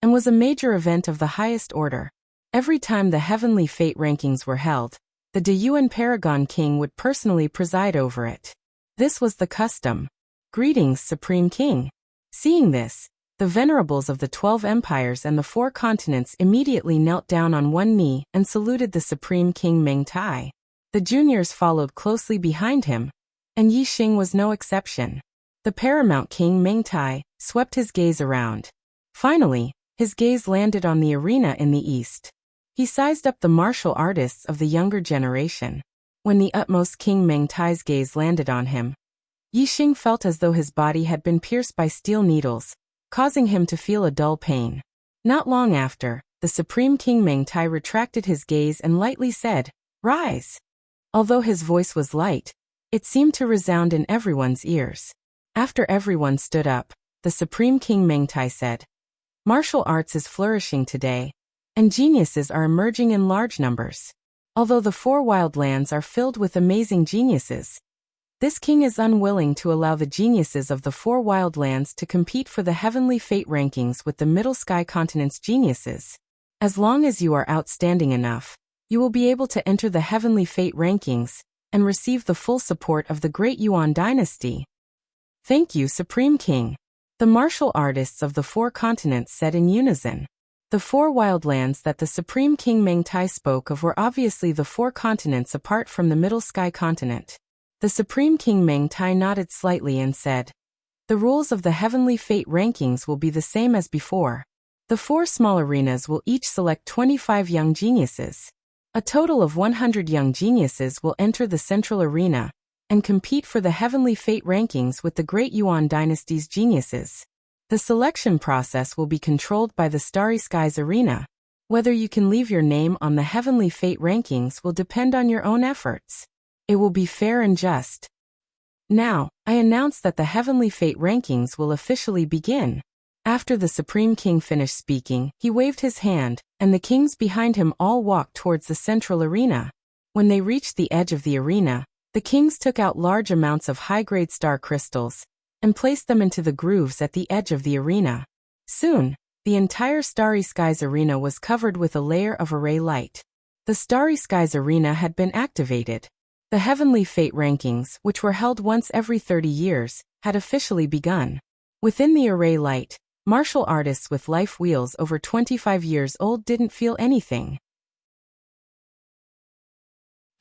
and was a major event of the highest order. Every time the heavenly fate rankings were held, the De Yuan Paragon King would personally preside over it. This was the custom. Greetings, Supreme King. Seeing this, the venerables of the 12 empires and the 4 continents immediately knelt down on one knee and saluted the Supreme King Meng Tai. The juniors followed closely behind him, and Yi Xing was no exception. The paramount king Meng Tai swept his gaze around. Finally, his gaze landed on the arena in the east. He sized up the martial artists of the younger generation. When the utmost King Meng Tai's gaze landed on him, Yi Xing felt as though his body had been pierced by steel needles, causing him to feel a dull pain. Not long after, the Supreme King Meng Tai retracted his gaze and lightly said, "Rise." Although his voice was light, it seemed to resound in everyone's ears. After everyone stood up, the Supreme King Meng Tai said, "Martial arts is flourishing today, and geniuses are emerging in large numbers. Although the 4 wild lands are filled with amazing geniuses, this king is unwilling to allow the geniuses of the 4 wild lands to compete for the heavenly fate rankings with the Middle Sky Continent's geniuses. As long as you are outstanding enough, you will be able to enter the heavenly fate rankings and receive the full support of the Great Yuan dynasty." "Thank you, Supreme King," the martial artists of the 4 continents said in unison. The 4 wild lands that the Supreme King Meng Tai spoke of were obviously the 4 continents apart from the Middle Sky Continent. The Supreme King Meng Tai nodded slightly and said, "The rules of the heavenly fate rankings will be the same as before. The 4 small arenas will each select 25 young geniuses. A total of 100 young geniuses will enter the central arena and compete for the heavenly fate rankings with the Great Yuan dynasty's geniuses. The selection process will be controlled by the Starry Skies Arena. Whether you can leave your name on the heavenly fate rankings will depend on your own efforts. It will be fair and just. Now, I announce that the heavenly fate rankings will officially begin." After the Supreme King finished speaking, he waved his hand, and the kings behind him all walked towards the central arena. When they reached the edge of the arena, the kings took out large amounts of high-grade star crystals and placed them into the grooves at the edge of the arena. Soon, the entire Starry Skies arena was covered with a layer of array light. The Starry Skies arena had been activated. The Heavenly Fate rankings, which were held once every 30 years, had officially begun. Within the array light, martial artists with life wheels over 25 years old didn't feel anything.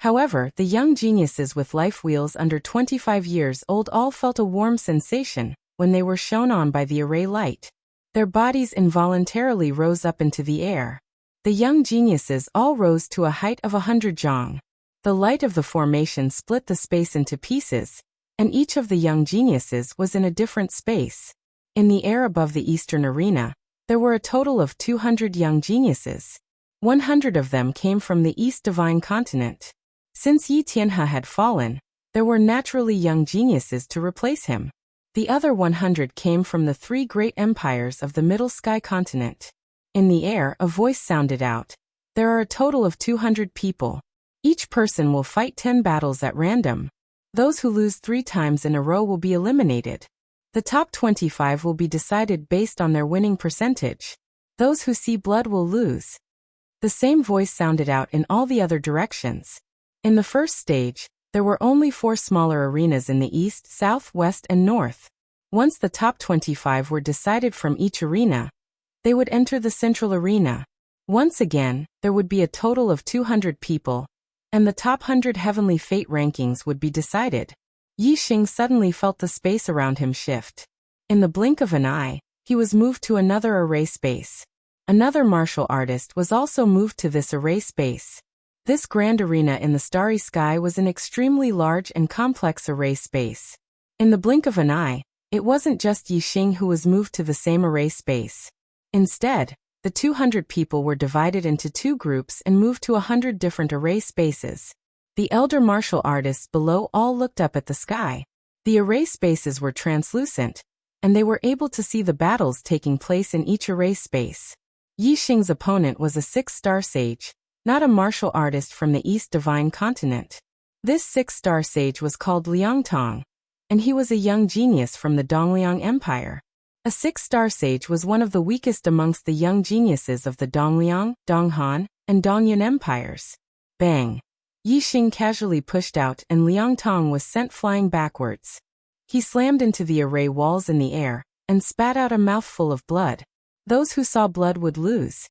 However, the young geniuses with life wheels under 25 years old all felt a warm sensation when they were shone on by the array light. Their bodies involuntarily rose up into the air. The young geniuses all rose to a height of 100 zhang. The light of the formation split the space into pieces, and each of the young geniuses was in a different space. In the air above the eastern arena, there were a total of 200 young geniuses. 100 of them came from the East Divine Continent. Since Yi Tianhe had fallen, there were naturally young geniuses to replace him. The other 100 came from the 3 great empires of the Middle Sky Continent. In the air, a voice sounded out. There are a total of 200 people. Each person will fight 10 battles at random. Those who lose 3 times in a row will be eliminated. The top 25 will be decided based on their winning percentage. Those who see blood will lose. The same voice sounded out in all the other directions. In the first stage, there were only 4 smaller arenas in the east, south, west, and north. Once the top 25 were decided from each arena, they would enter the central arena. Once again, there would be a total of 200 people, and the top 100 Heavenly Fate rankings would be decided. Yi Xing suddenly felt the space around him shift. In the blink of an eye, he was moved to another array space. Another martial artist was also moved to this array space. This grand arena in the starry sky was an extremely large and complex array space. In the blink of an eye, it wasn't just Yi Xing who was moved to the same array space. Instead, the 200 people were divided into 2 groups and moved to 100 different array spaces. The elder martial artists below all looked up at the sky. The array spaces were translucent, and they were able to see the battles taking place in each array space. Yi Xing's opponent was a 6-star sage, not a martial artist from the East Divine Continent. This 6-star sage was called Liang Tong, and he was a young genius from the Dongliang Empire. A 6-star sage was one of the weakest amongst the young geniuses of the Dongliang, Donghan, and Dongyun empires. Bang! Yi Xing casually pushed out and Liang Tong was sent flying backwards. He slammed into the array walls in the air and spat out a mouthful of blood. Those who saw blood would lose.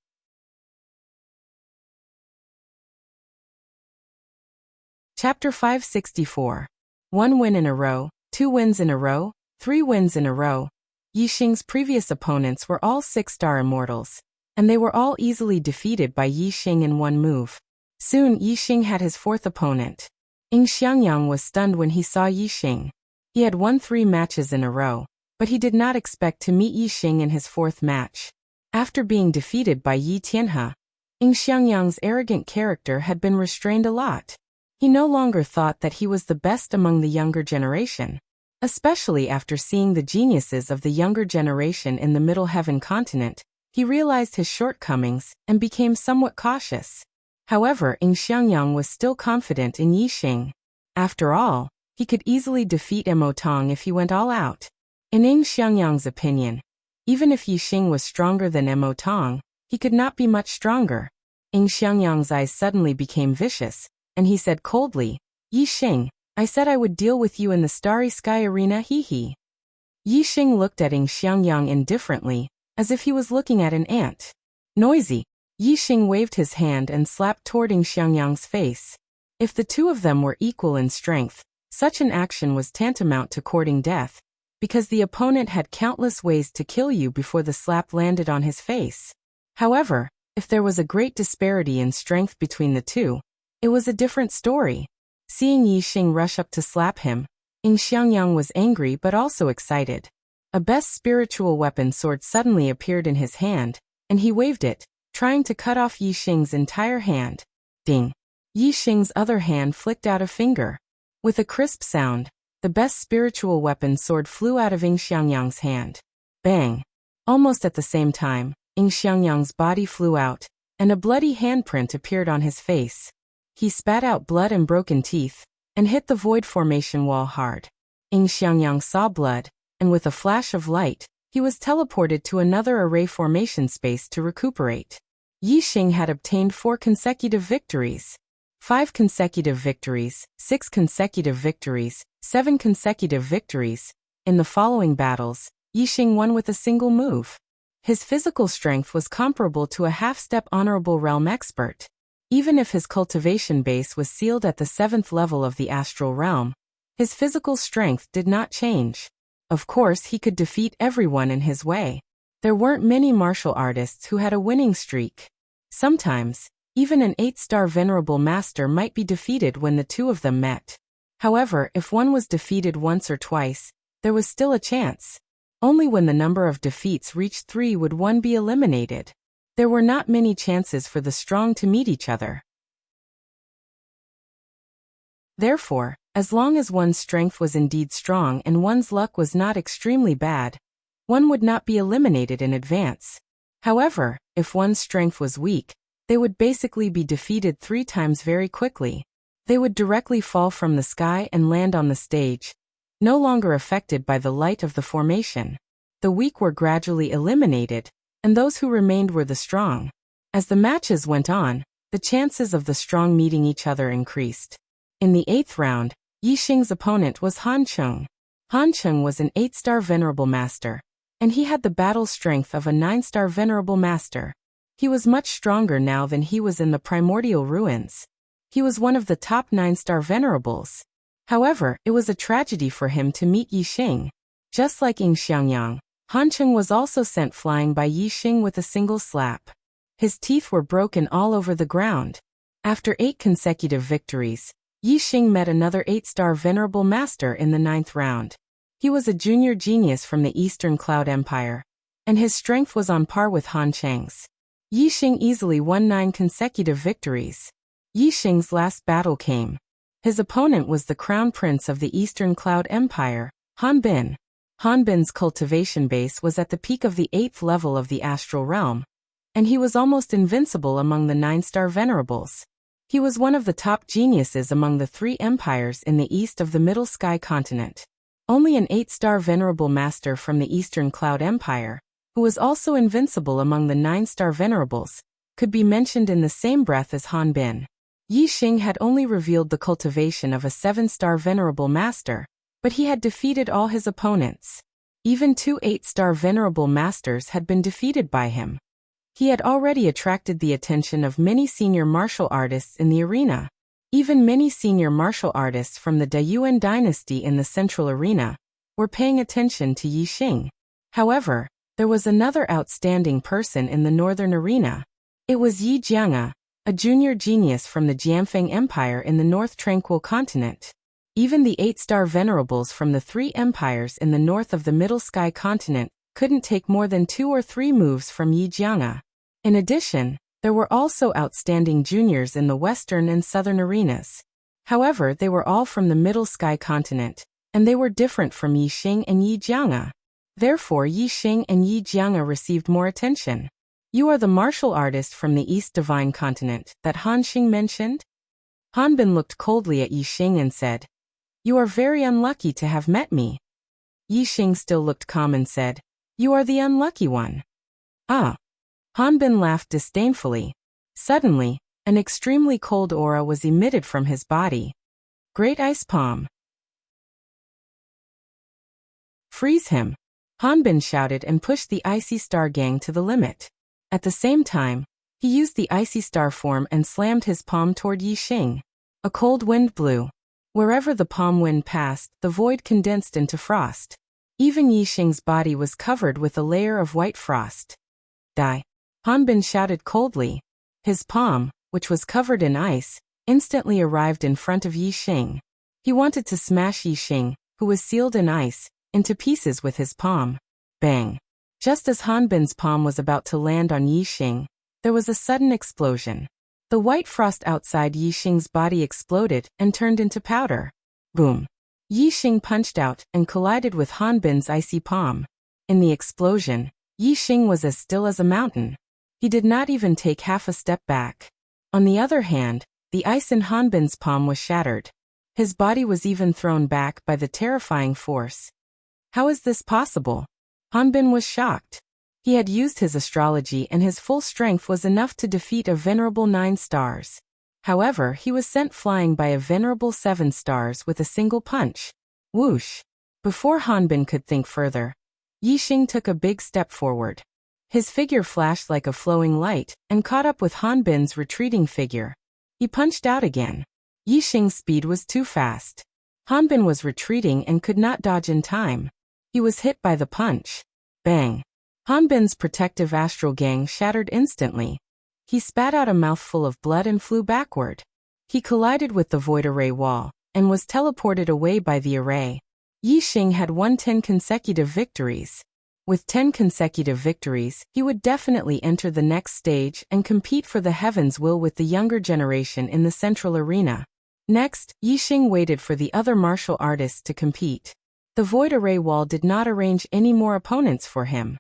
Chapter 564. 1 win in a row, 2 wins in a row, 3 wins in a row. Yi Xing's previous opponents were all 6-star immortals, and they were all easily defeated by Yi Xing in one move. Soon Yi Xing had his 4th opponent. Ying Xiangyang was stunned when he saw Yi Xing. He had won 3 matches in a row, but he did not expect to meet Yi Xing in his 4th match. After being defeated by Yi Tianhe, Ying Xiangyang's arrogant character had been restrained a lot. He no longer thought that he was the best among the younger generation. Especially after seeing the geniuses of the younger generation in the Middle Heaven continent, he realized his shortcomings and became somewhat cautious. However, Ying Xiangyang was still confident in Yi Xing. After all, he could easily defeat Mo Tong if he went all out. In Ying Xiangyang's opinion, even if Yi Xing was stronger than Mo Tong, he could not be much stronger. Ying Xiangyang's eyes suddenly became vicious, and he said coldly, "Yi Xing, I said I would deal with you in the starry sky arena, hee." Yi Xing looked at Ying Xiangyang indifferently, as if he was looking at an ant. Noisy. Yi Xing waved his hand and slapped toward Ying Xiangyang's face. If the two of them were equal in strength, such an action was tantamount to courting death, because the opponent had countless ways to kill you before the slap landed on his face. However, if there was a great disparity in strength between the two, it was a different story. Seeing Yi Xing rush up to slap him, Ying Xiangyang was angry but also excited. A best spiritual weapon sword suddenly appeared in his hand, and he waved it, trying to cut off Yi Xing's entire hand. Ding! Yi Xing's other hand flicked out a finger. With a crisp sound, the best spiritual weapon sword flew out of Ying Xiangyang's hand. Bang! Almost at the same time, Ying Xiangyang's body flew out, and a bloody handprint appeared on his face. He spat out blood and broken teeth, and hit the void formation wall hard. Ying Xiangyang saw blood, and with a flash of light, he was teleported to another array formation space to recuperate. Yi Xing had obtained 4 consecutive victories. 5 consecutive victories, 6 consecutive victories, 7 consecutive victories. In the following battles, Yi Xing won with a single move. His physical strength was comparable to a half-step honorable realm expert. Even if his cultivation base was sealed at the 7th level of the astral realm, his physical strength did not change. Of course, he could defeat everyone in his way. There weren't many martial artists who had a winning streak. Sometimes, even an 8-star venerable master might be defeated when the two of them met. However, if one was defeated once or twice, there was still a chance. Only when the number of defeats reached 3 would one be eliminated. There were not many chances for the strong to meet each other. Therefore, as long as one's strength was indeed strong and one's luck was not extremely bad, one would not be eliminated in advance. However, if one's strength was weak, they would basically be defeated 3 times very quickly. They would directly fall from the sky and land on the stage, no longer affected by the light of the formation. The weak were gradually eliminated, and those who remained were the strong. As the matches went on, the chances of the strong meeting each other increased. In the 8th round, Yi Xing's opponent was Han Cheng. Han Cheng was an 8-star venerable master, and he had the battle strength of a 9-star venerable master. He was much stronger now than he was in the primordial ruins. He was one of the top 9-star venerables. However, it was a tragedy for him to meet Yi Xing. Just like Ying Xiangyang, Han Cheng was also sent flying by Yi Xing with a single slap. His teeth were broken all over the ground. After 8 consecutive victories, Yi Xing met another 8-star venerable master in the 9th round. He was a junior genius from the Eastern Cloud Empire, and his strength was on par with Han Cheng's. Yi Xing easily won 9 consecutive victories. Yi Xing's last battle came. His opponent was the Crown Prince of the Eastern Cloud Empire, Han Bin. Han Bin's cultivation base was at the peak of the 8th level of the astral realm, and he was almost invincible among the 9-star venerables. He was one of the top geniuses among the 3 empires in the east of the Middle Sky continent. Only an 8-star venerable master from the Eastern Cloud Empire, who was also invincible among the 9-star venerables, could be mentioned in the same breath as Han Bin. Yi Xing had only revealed the cultivation of a 7-star venerable master, but he had defeated all his opponents. Even 2 8-star venerable masters had been defeated by him. He had already attracted the attention of many senior martial artists in the arena. Even many senior martial artists from the Dayuan dynasty in the central arena were paying attention to Yi Xing. However, there was another outstanding person in the northern arena. It was Yi Jianga, a junior genius from the Jianfeng Empire in the North Tranquil continent. Even the 8-star venerables from the 3 empires in the north of the Middle Sky continent couldn't take more than 2 or 3 moves from Yi Jianga. In addition, there were also outstanding juniors in the western and southern arenas. However, they were all from the Middle Sky continent, and they were different from Yi Xing and Yi Jianga. Therefore, Yi Xing and Yi Jianga received more attention. You are the martial artist from the East Divine Continent that Han Xing mentioned? Han Bin looked coldly at Yi Xing and said, "You are very unlucky to have met me." Yi Xing still looked calm and said, "You are the unlucky one." Ah. Han Bin laughed disdainfully. Suddenly, an extremely cold aura was emitted from his body. Great Ice Palm. Freeze him. Han Bin shouted and pushed the Icy Star Gang to the limit. At the same time, he used the Icy Star form and slammed his palm toward Yi Xing. A cold wind blew. Wherever the palm wind passed, the void condensed into frost. Even Yi Xing's body was covered with a layer of white frost. Die. Han Bin shouted coldly. His palm, which was covered in ice, instantly arrived in front of Yi Xing. He wanted to smash Yi Xing, who was sealed in ice, into pieces with his palm. Bang. Just as Han Bin's palm was about to land on Yi Xing, there was a sudden explosion. The white frost outside Yi Xing's body exploded and turned into powder. Boom. Yi Xing punched out and collided with Han Bin's icy palm. In the explosion, Yi Xing was as still as a mountain. He did not even take half a step back. On the other hand, the ice in Han Bin's palm was shattered. His body was even thrown back by the terrifying force. How is this possible? Han Bin was shocked. He had used his astrology and his full strength was enough to defeat a venerable 9 stars. However, he was sent flying by a venerable 7 stars with a single punch. Whoosh! Before Han Bin could think further, Yi Xing took a big step forward. His figure flashed like a flowing light and caught up with Han Bin's retreating figure. He punched out again. Yi Xing's speed was too fast. Han Bin was retreating and could not dodge in time. He was hit by the punch. Bang! Han Bin's protective astral gang shattered instantly. He spat out a mouthful of blood and flew backward. He collided with the void array wall and was teleported away by the array. Yi Xing had won 10 consecutive victories. With 10 consecutive victories, he would definitely enter the next stage and compete for the Heaven's Will with the younger generation in the central arena. Next, Yi Xing waited for the other martial artists to compete. The void array wall did not arrange any more opponents for him.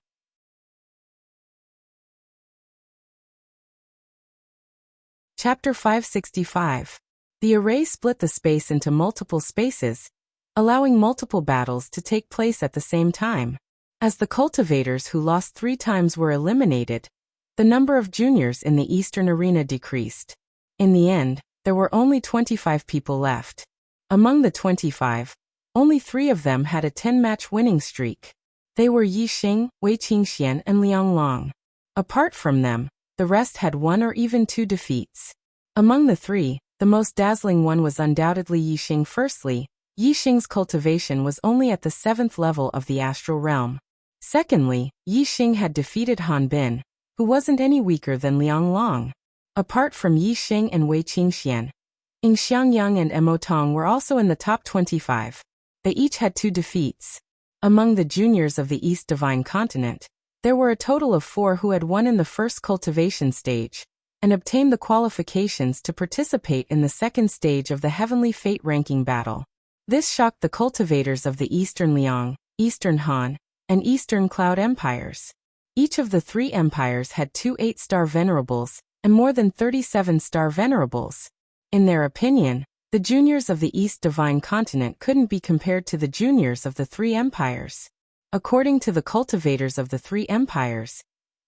Chapter 565. The array split the space into multiple spaces, allowing multiple battles to take place at the same time. As the cultivators who lost 3 times were eliminated, the number of juniors in the Eastern Arena decreased. In the end, there were only 25 people left. Among the 25, only 3 of them had a 10-match winning streak. They were Yi Xing, Wei Qingxian, and Liang Long. Apart from them, the rest had 1 or even 2 defeats. Among the 3, the most dazzling one was undoubtedly Yi Xing. Firstly, Yi Xing's cultivation was only at the 7th level of the astral realm. Secondly, Yi Xing had defeated Han Bin, who wasn't any weaker than Liang Long. Apart from Yi Xing and Wei Qingxian, Ying Xiangyang and Mo Tong were also in the top 25. They each had 2 defeats. Among the juniors of the East Divine Continent, there were a total of 4 who had won in the first cultivation stage and obtained the qualifications to participate in the second stage of the Heavenly Fate ranking battle. This shocked the cultivators of the Eastern Liang, Eastern Han, and Eastern Cloud empires. Each of the 3 empires had 2 8-star venerables and more than 37-star venerables. In their opinion, the juniors of the East Divine Continent couldn't be compared to the juniors of the 3 empires. According to the cultivators of the 3 empires,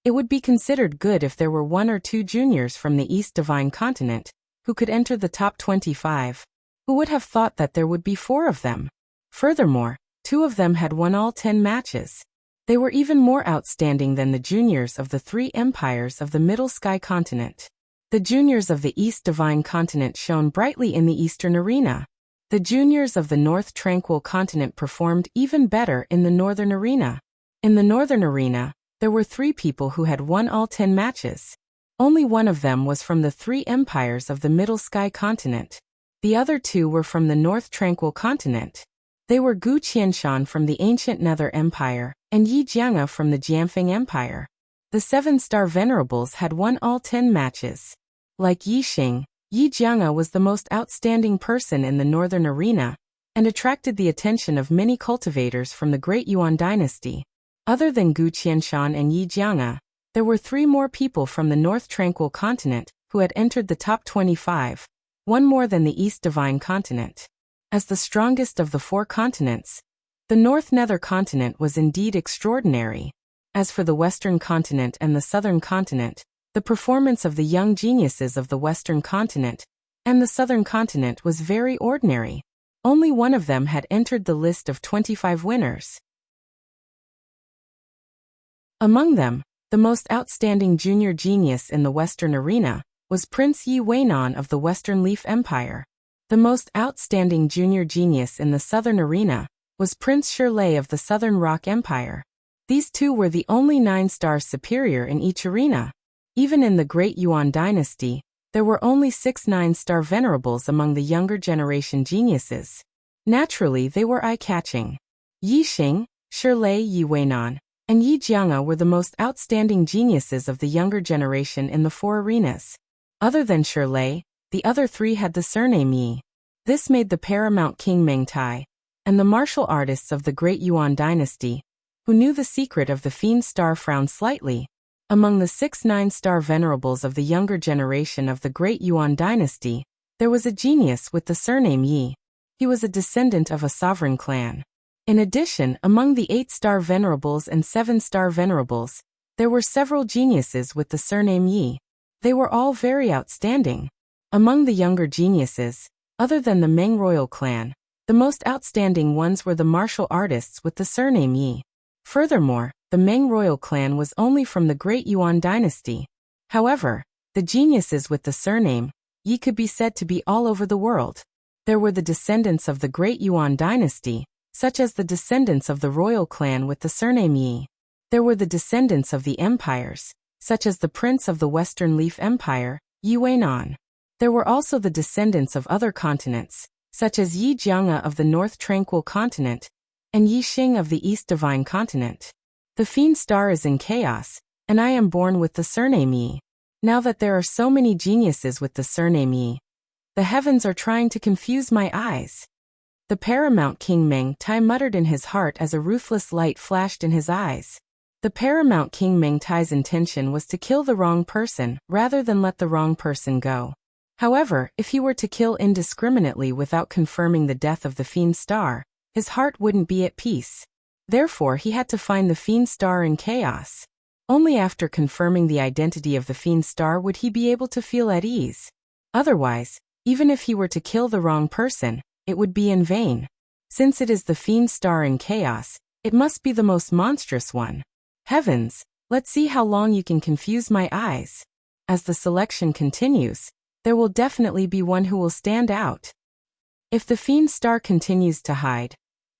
it would be considered good if there were 1 or 2 juniors from the East Divine Continent who could enter the top 25. Who would have thought that there would be 4 of them? Furthermore, 2 of them had won all 10 matches. They were even more outstanding than the juniors of the 3 empires of the Middle Sky Continent. The juniors of the East Divine Continent shone brightly in the Eastern Arena. The juniors of the North Tranquil Continent performed even better in the Northern Arena. In the Northern Arena, there were 3 people who had won all 10 matches. Only one of them was from the 3 empires of the Middle Sky Continent. The other 2 were from the North Tranquil Continent. They were Gu Qianshan from the ancient Nether Empire and Yi Jianga from the Jianfeng Empire. The 7-star venerables had won all 10 matches. Like Yi Xing, Yi Jianga was the most outstanding person in the Northern Arena and attracted the attention of many cultivators from the Great Yuan dynasty. Other than Gu Qianshan and Yi Jianga, there were 3 more people from the North Tranquil Continent who had entered the top 25, 1 more than the East Divine Continent. As the strongest of the 4 continents, the North Nether Continent was indeed extraordinary. As for the Western Continent and the Southern Continent, the performance of the young geniuses of the Western Continent and the Southern Continent was very ordinary. Only one of them had entered the list of 25 winners. Among them, the most outstanding junior genius in the Western Arena was Prince Yi Weinan of the Western Leaf Empire. The most outstanding junior genius in the Southern Arena was Prince Shirlei of the Southern Rock Empire. These 2 were the only 9 stars superior in each arena. Even in the Great Yuan dynasty, there were only 6 9-star venerables among the younger generation geniuses. Naturally, they were eye-catching. Yi Xing, Shirlei Yi Weinan, and Yi Jianga were the most outstanding geniuses of the younger generation in the 4 arenas. Other than Shirlei, the other 3 had the surname Yi. This made the paramount king Meng Tai and the martial artists of the Great Yuan dynasty who knew the secret of the Fiend Star, frowned slightly. Among the 6 9-star venerables of the younger generation of the Great Yuan dynasty, there was a genius with the surname Yi. He was a descendant of a sovereign clan. In addition, among the 8-star venerables and 7-star venerables, there were several geniuses with the surname Yi. They were all very outstanding. Among the younger geniuses, other than the Meng royal clan, the most outstanding ones were the martial artists with the surname Yi. Furthermore, the Meng royal clan was only from the Great Yuan dynasty. However, the geniuses with the surname Yi could be said to be all over the world. There were the descendants of the Great Yuan dynasty, such as the descendants of the royal clan with the surname Yi. There were the descendants of the empires, such as the prince of the Western Leaf Empire, Yi Weinan. There were also the descendants of other continents, such as Yi Jianga of the North Tranquil Continent, and Yi Xing of the East Divine Continent. The Fiend Star is in chaos, and I am born with the surname Yi. Now that there are so many geniuses with the surname Yi, the heavens are trying to confuse my eyes. The paramount King Meng Tai muttered in his heart as a ruthless light flashed in his eyes. The paramount King Meng Tai's intention was to kill the wrong person rather than let the wrong person go. However, if he were to kill indiscriminately without confirming the death of the Fiend Star, his heart wouldn't be at peace. Therefore, he had to find the Fiend Star in chaos. Only after confirming the identity of the Fiend Star would he be able to feel at ease. Otherwise, even if he were to kill the wrong person, it would be in vain. Since it is the Fiend Star in chaos, it must be the most monstrous one. Heavens, let's see how long you can confuse my eyes. As the selection continues, there will definitely be one who will stand out. If the Fiend Star continues to hide,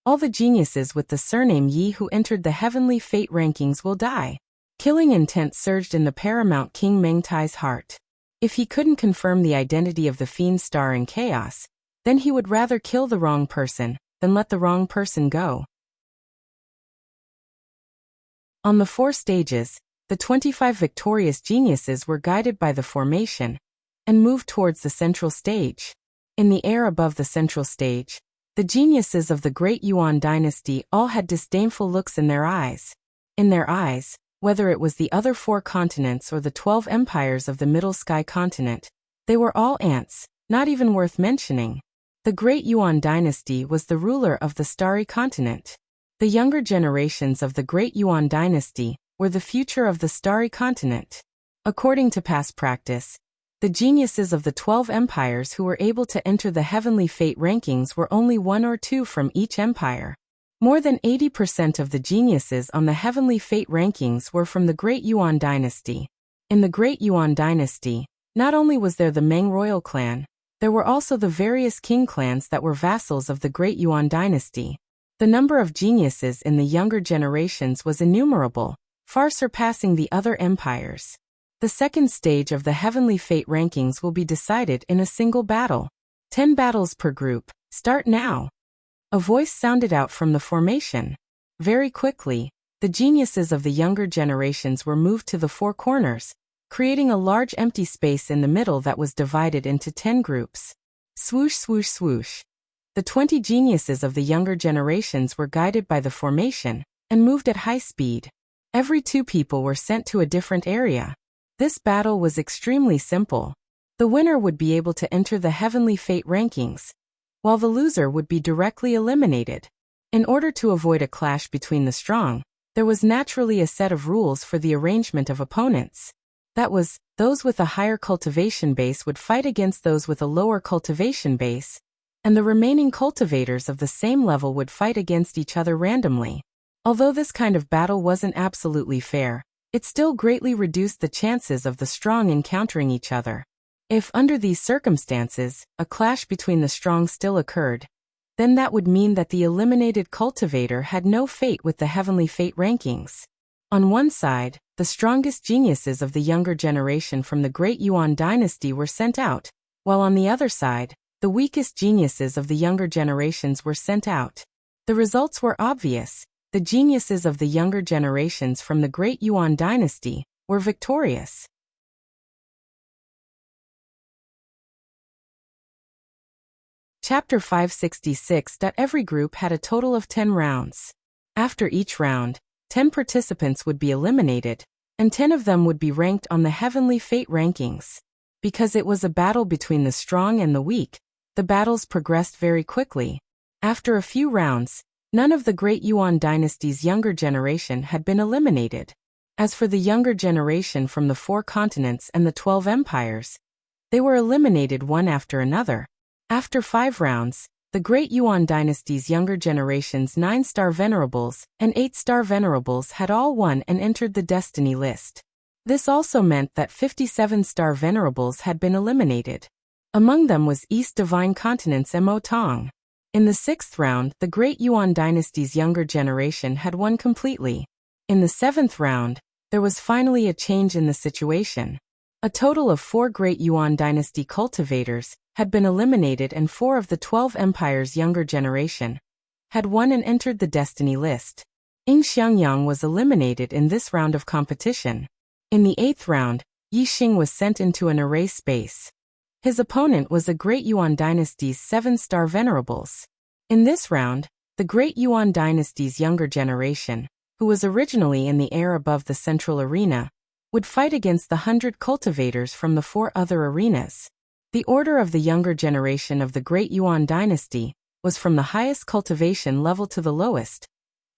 all the geniuses with the surname Yi who entered the heavenly fate rankings will die. Killing intent surged in the paramount King Meng Tai's heart. If he couldn't confirm the identity of the Fiend Star in chaos, then he would rather kill the wrong person than let the wrong person go. On the 4 stages, the 25 victorious geniuses were guided by the formation and moved towards the central stage. In the air above the central stage, the geniuses of the Great Yuan dynasty all had disdainful looks in their eyes. In their eyes, whether it was the other 4 continents or the 12 empires of the Middle Sky continent, they were all ants, not even worth mentioning. The Great Yuan dynasty was the ruler of the Starry Continent. The younger generations of the Great Yuan dynasty were the future of the Starry Continent. According to past practice, the geniuses of the 12 empires who were able to enter the heavenly fate rankings were only 1 or 2 from each empire. More than 80% of the geniuses on the heavenly fate rankings were from the Great Yuan dynasty. In the Great Yuan dynasty, not only was there the Meng royal clan, there were also the various king clans that were vassals of the Great Yuan dynasty. The number of geniuses in the younger generations was innumerable, far surpassing the other empires. The second stage of the heavenly fate rankings will be decided in a single battle. 10 battles per group. Start now. A voice sounded out from the formation. Very quickly, the geniuses of the younger generations were moved to the 4 corners, creating a large empty space in the middle that was divided into 10 groups. Swoosh, swoosh, swoosh. The 20 geniuses of the younger generations were guided by the formation and moved at high speed. Every 2 people were sent to a different area. This battle was extremely simple. The winner would be able to enter the heavenly fate rankings, while the loser would be directly eliminated. In order to avoid a clash between the strong, there was naturally a set of rules for the arrangement of opponents. That was, those with a higher cultivation base would fight against those with a lower cultivation base, and the remaining cultivators of the same level would fight against each other randomly. Although this kind of battle wasn't absolutely fair, it still greatly reduced the chances of the strong encountering each other. If, under these circumstances, a clash between the strong still occurred, then that would mean that the eliminated cultivator had no fate with the heavenly fate rankings. On one side, the strongest geniuses of the younger generation from the Great Yuan dynasty were sent out, while on the other side, the weakest geniuses of the younger generations were sent out. The results were obvious. The geniuses of the younger generations from the Great Yuan dynasty were victorious. Chapter 566. Every group had a total of 10 rounds. After each round, 10 participants would be eliminated, and 10 of them would be ranked on the Heavenly Fate rankings. Because it was a battle between the strong and the weak, the battles progressed very quickly. After a few rounds, none of the Great Yuan dynasty's younger generation had been eliminated. As for the younger generation from the 4 continents and the 12 empires, they were eliminated one after another. After 5 rounds, the Great Yuan dynasty's younger generation's 9-star venerables and 8-star venerables had all won and entered the destiny list. This also meant that 57-star venerables had been eliminated. Among them was East Divine Continent's Mo Tong. In the 6th round, the Great Yuan dynasty's younger generation had won completely. In the 7th round, there was finally a change in the situation. A total of 4 Great Yuan dynasty cultivators had been eliminated and 4 of the 12 empires' younger generation had won and entered the destiny list. Ying Xiangyang was eliminated in this round of competition. In the 8th round, Yi Xing was sent into an erase space. His opponent was the Great Yuan dynasty's 7-star venerables. In this round, the Great Yuan dynasty's younger generation, who was originally in the air above the central arena, would fight against the 100 cultivators from the 4 other arenas. The order of the younger generation of the Great Yuan dynasty was from the highest cultivation level to the lowest,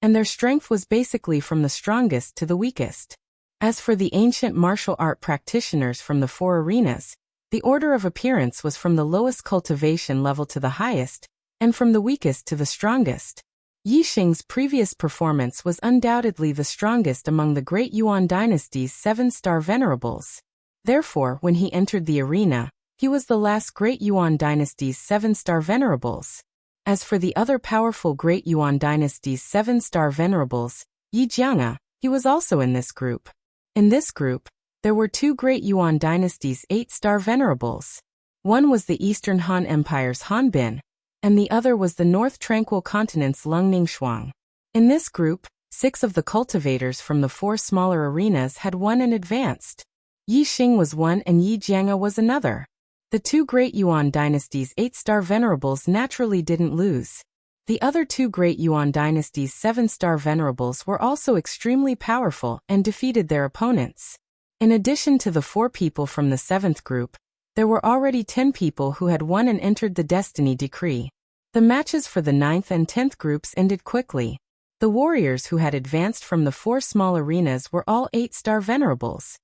and their strength was basically from the strongest to the weakest. As for the ancient martial art practitioners from the 4 arenas, the order of appearance was from the lowest cultivation level to the highest, and from the weakest to the strongest. Yi Xing's previous performance was undoubtedly the strongest among the Great Yuan dynasty's 7-star venerables. Therefore, when he entered the arena, he was the last Great Yuan dynasty's 7-star venerables. As for the other powerful Great Yuan dynasty's 7-star venerables, Yi Jianga, he was also in this group. In this group, there were 2 Great Yuan dynasty's 8-star venerables. One was the Eastern Han Empire's Han Bin, and the other was the North Tranquil Continent's Lung Ningshuang. In this group, 6 of the cultivators from the 4 smaller arenas had won and advanced. Yi Xing was one and Yi Jianga was another. The 2 Great Yuan dynasty's 8-star venerables naturally didn't lose. The other 2 Great Yuan dynasty's 7-star venerables were also extremely powerful and defeated their opponents. In addition to the 4 people from the 7th group, there were already 10 people who had won and entered the destiny decree. The matches for the 9th and 10th groups ended quickly. The warriors who had advanced from the 4 small arenas were all 8-star venerables.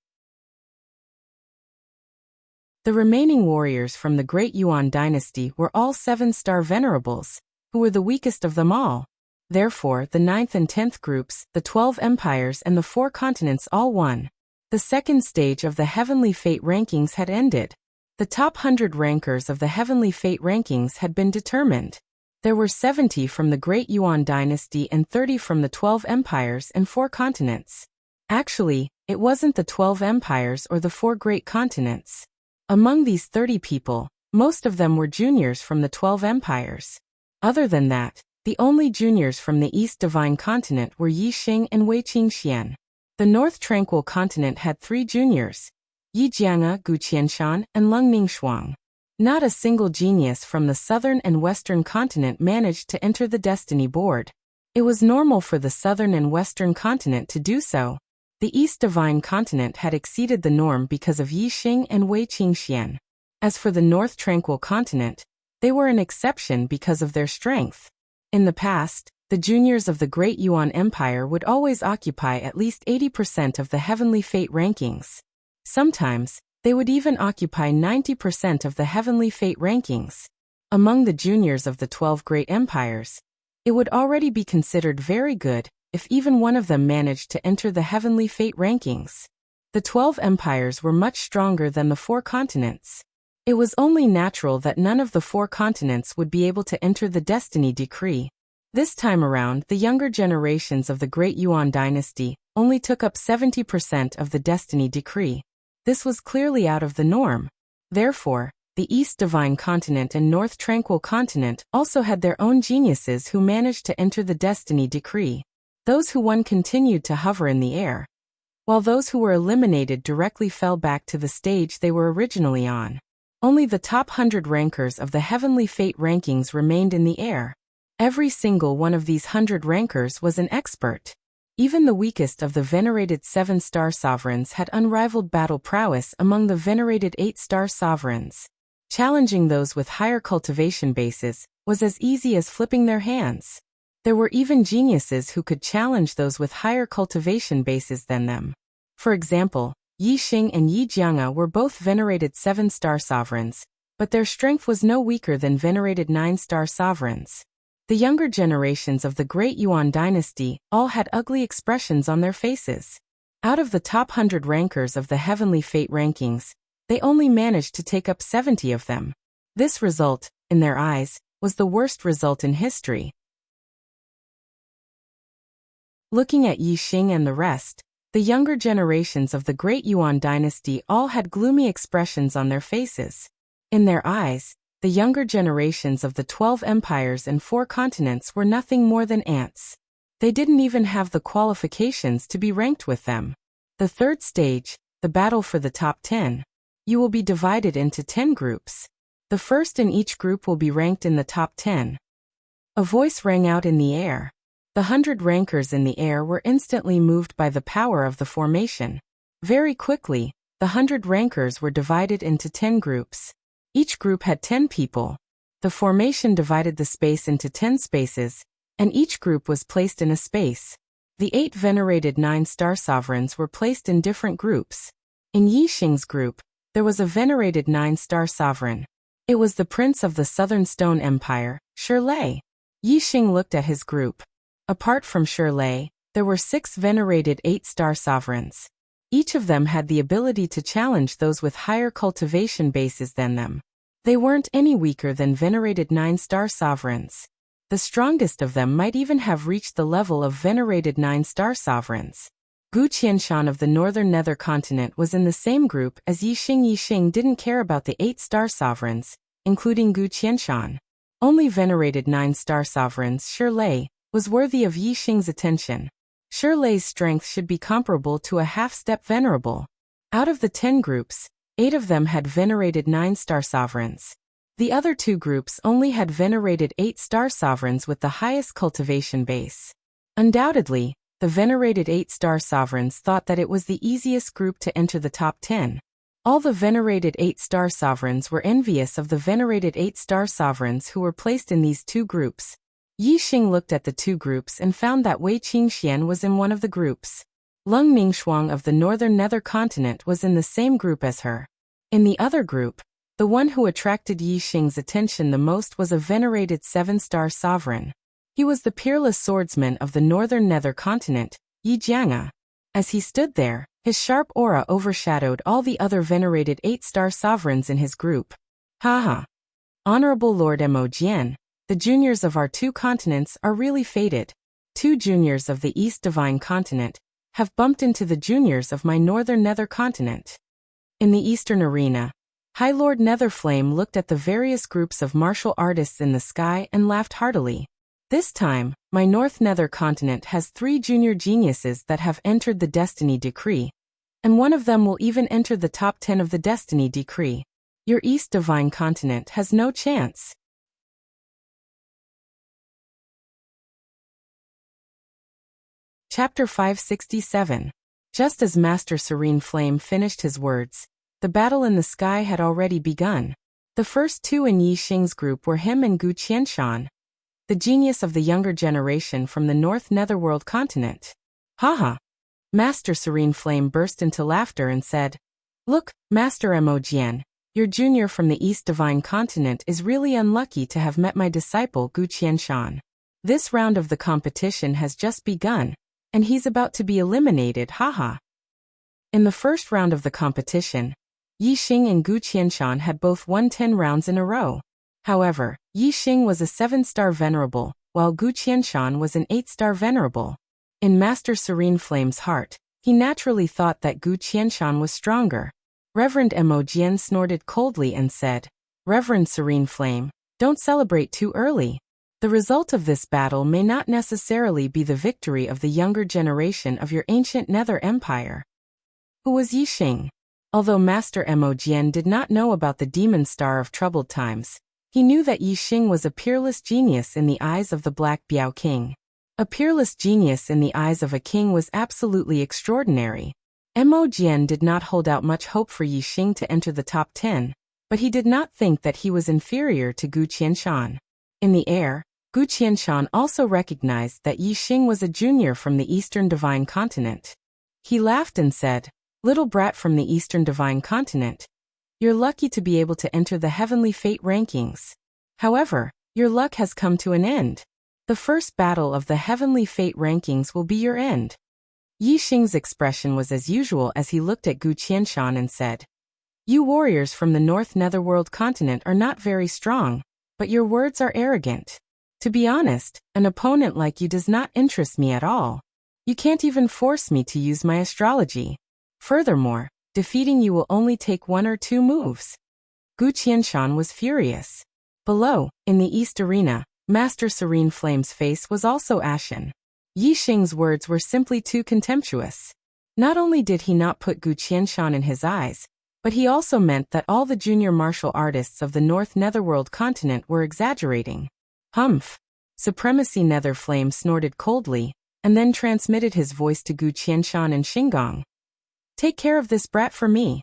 The remaining warriors from the Great Yuan dynasty were all 7-star venerables, who were the weakest of them all. Therefore, the 9th and 10th groups, the 12 empires and the 4 continents all won. The second stage of the Heavenly Fate rankings had ended. The top 100 rankers of the Heavenly Fate rankings had been determined. There were 70 from the Great Yuan dynasty and 30 from the 12 empires and 4 continents. Actually, it wasn't the 12 empires or the 4 great continents. Among these 30 people, most of them were juniors from the 12 empires. Other than that, the only juniors from the East Divine Continent were Yi Xing and Wei Qingxian. The North Tranquil Continent had 3 juniors, Yi Jianga, Gu Qianshan, and Lung Ningshuang. Not a single genius from the Southern and Western Continent managed to enter the Destiny Board. It was normal for the Southern and Western Continent to do so. The East Divine Continent had exceeded the norm because of Yi Xing and Wei Qingxian. As for the North Tranquil Continent, they were an exception because of their strength. In the past, the juniors of the Great Yuan Empire would always occupy at least 80% of the Heavenly Fate rankings. Sometimes, they would even occupy 90% of the Heavenly Fate rankings. Among the juniors of the 12 great empires, it would already be considered very good if even one of them managed to enter the Heavenly Fate rankings. The 12 empires were much stronger than the 4 continents. It was only natural that none of the 4 continents would be able to enter the Destiny Decree. This time around, the younger generations of the Great Yuan dynasty only took up 70% of the Destiny Decree. This was clearly out of the norm. Therefore, the East Divine Continent and North Tranquil Continent also had their own geniuses who managed to enter the Destiny Decree. Those who won continued to hover in the air, while those who were eliminated directly fell back to the stage they were originally on. Only the top 100 rankers of the Heavenly Fate rankings remained in the air. Every single one of these 100 rankers was an expert. Even the weakest of the venerated 7-star sovereigns had unrivaled battle prowess among the venerated 8-star sovereigns. Challenging those with higher cultivation bases was as easy as flipping their hands. There were even geniuses who could challenge those with higher cultivation bases than them. For example, Yi Xing and Yi Jianga were both venerated 7-star sovereigns, but their strength was no weaker than venerated 9-star sovereigns. The younger generations of the Great Yuan dynasty all had ugly expressions on their faces. Out of the top 100 rankers of the Heavenly Fate rankings, they only managed to take up 70 of them. This result, in their eyes, was the worst result in history. Looking at Yi Xing and the rest, the younger generations of the Great Yuan dynasty all had gloomy expressions on their faces. In their eyes, the younger generations of the 12 empires and 4 continents were nothing more than ants. They didn't even have the qualifications to be ranked with them. The third stage, the battle for the top 10. You will be divided into 10 groups. The first in each group will be ranked in the top 10. A voice rang out in the air. The 100 rankers in the air were instantly moved by the power of the formation. Very quickly, the 100 rankers were divided into 10 groups. Each group had 10 people. The formation divided the space into 10 spaces, and each group was placed in a space. The 8 venerated 9-star sovereigns were placed in different groups. In Yi Xing's group, there was a venerated 9-star sovereign. It was the prince of the Southern Stone Empire, Shirlei. Yi Xing looked at his group. Apart from Shirlei, there were 6 venerated 8-star sovereigns. Each of them had the ability to challenge those with higher cultivation bases than them. They weren't any weaker than venerated 9-star sovereigns. The strongest of them might even have reached the level of venerated 9-star sovereigns. Gu Qianshan of the northern nether continent was in the same group as Yi Xing. Yi Xing didn't care about the 8-star sovereigns, including Gu Qianshan. Only venerated 9-star sovereigns Shirlei was worthy of Yi Xing's attention. Shirlei's strength should be comparable to a half-step venerable. Out of the 10 groups, 8 of them had venerated 9-star sovereigns. The other 2 groups only had venerated 8-star sovereigns with the highest cultivation base. Undoubtedly, the venerated 8-star sovereigns thought that it was the easiest group to enter the top 10. All the venerated 8-star sovereigns were envious of the venerated 8-star sovereigns who were placed in these 2 groups. Yi Xing looked at the 2 groups and found that Wei Qingxian was in one of the groups. Lung Mingshuang of the northern nether continent was in the same group as her. In the other group, the one who attracted Yi Xing's attention the most was a venerated 7-star sovereign. He was the peerless swordsman of the northern nether continent, Yi Jianga. As he stood there, his sharp aura overshadowed all the other venerated 8-star sovereigns in his group. Haha. Honorable Lord Mo Jian, the juniors of our 2 continents are really fated. 2 juniors of the East Divine Continent have bumped into the juniors of my northern nether continent. In the eastern arena, High Lord Netherflame looked at the various groups of martial artists in the sky and laughed heartily. This time, my north nether continent has 3 junior geniuses that have entered the Destiny Decree, and one of them will even enter the top 10 of the Destiny Decree. Your East Divine Continent has no chance. Chapter 567. Just as Master Serene Flame finished his words, the battle in the sky had already begun. The first 2 in Yi Xing's group were him and Gu Qianshan, the genius of the younger generation from the North Netherworld continent. Haha. Master Serene Flame burst into laughter and said, "Look, Master Mo Jian, your junior from the East Divine Continent is really unlucky to have met my disciple Gu Qianshan. This round of the competition has just begun, and he's about to be eliminated, haha." In the first round of the competition, Yi Xing and Gu Qianshan had both won 10 rounds in a row. However, Yi Xing was a 7-star venerable, while Gu Qianshan was an 8-star venerable. In Master Serene Flame's heart, he naturally thought that Gu Qianshan was stronger. Reverend Mo Jian snorted coldly and said, "Reverend Serene Flame, don't celebrate too early. The result of this battle may not necessarily be the victory of the younger generation of your ancient Nether Empire." Who was Yi Xing? Although Master Mo Jian did not know about the Demon Star of Troubled Times, he knew that Yi Xing was a peerless genius in the eyes of the Black Biao King. A peerless genius in the eyes of a king was absolutely extraordinary. Mo Jian did not hold out much hope for Yi Xing to enter the top 10, but he did not think that he was inferior to Gu Qianshan. In the air, Gu Qianshan also recognized that Yi Xing was a junior from the Eastern Divine Continent. He laughed and said, "Little brat from the Eastern Divine Continent, you're lucky to be able to enter the Heavenly Fate rankings. However, your luck has come to an end. The first battle of the Heavenly Fate rankings will be your end." Yi Xing's expression was as usual as he looked at Gu Qianshan and said, "You warriors from the North Netherworld continent are not very strong, but your words are arrogant. To be honest, an opponent like you does not interest me at all. You can't even force me to use my astrology. Furthermore, defeating you will only take 1 or 2 moves." Gu Qianshan was furious. Below, in the East Arena, Master Serene Flame's face was also ashen. Yi Xing's words were simply too contemptuous. Not only did he not put Gu Qianshan in his eyes, but he also meant that all the junior martial artists of the North Netherworld continent were exaggerating. Humph! Supremacy Nether Flame snorted coldly, and then transmitted his voice to Gu Qianshan and Xinggong. "Take care of this brat for me."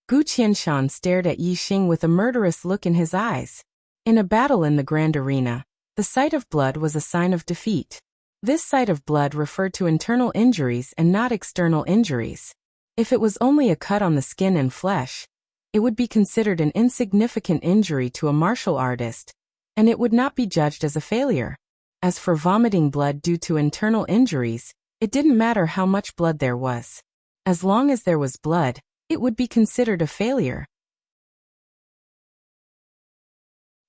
Gu Qianshan stared at Yi Xing with a murderous look in his eyes. In a battle in the Grand Arena, the sight of blood was a sign of defeat. This sight of blood referred to internal injuries and not external injuries. If it was only a cut on the skin and flesh, it would be considered an insignificant injury to a martial artist, and it would not be judged as a failure. As for vomiting blood due to internal injuries, it didn't matter how much blood there was. As long as there was blood, it would be considered a failure.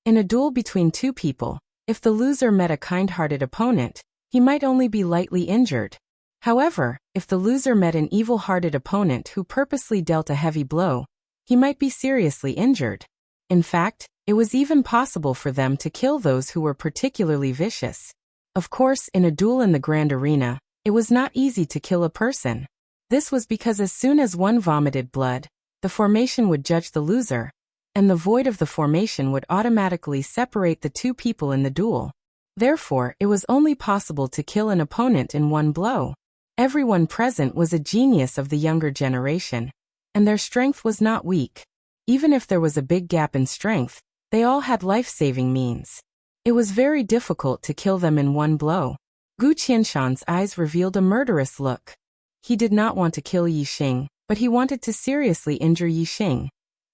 In a duel between 2 people, if the loser met a kind-hearted opponent, he might only be lightly injured. However, if the loser met an evil-hearted opponent who purposely dealt a heavy blow, he might be seriously injured. In fact, it was even possible for them to kill those who were particularly vicious. Of course, in a duel in the Grand Arena, it was not easy to kill a person. This was because as soon as one vomited blood, the formation would judge the loser, and the void of the formation would automatically separate the 2 people in the duel. Therefore, it was only possible to kill an opponent in 1 blow. Everyone present was a genius of the younger generation, and their strength was not weak. Even if there was a big gap in strength, they all had life-saving means. It was very difficult to kill them in 1 blow. Gu Qianshan's eyes revealed a murderous look. He did not want to kill Yi Xing, but he wanted to seriously injure Yi Xing.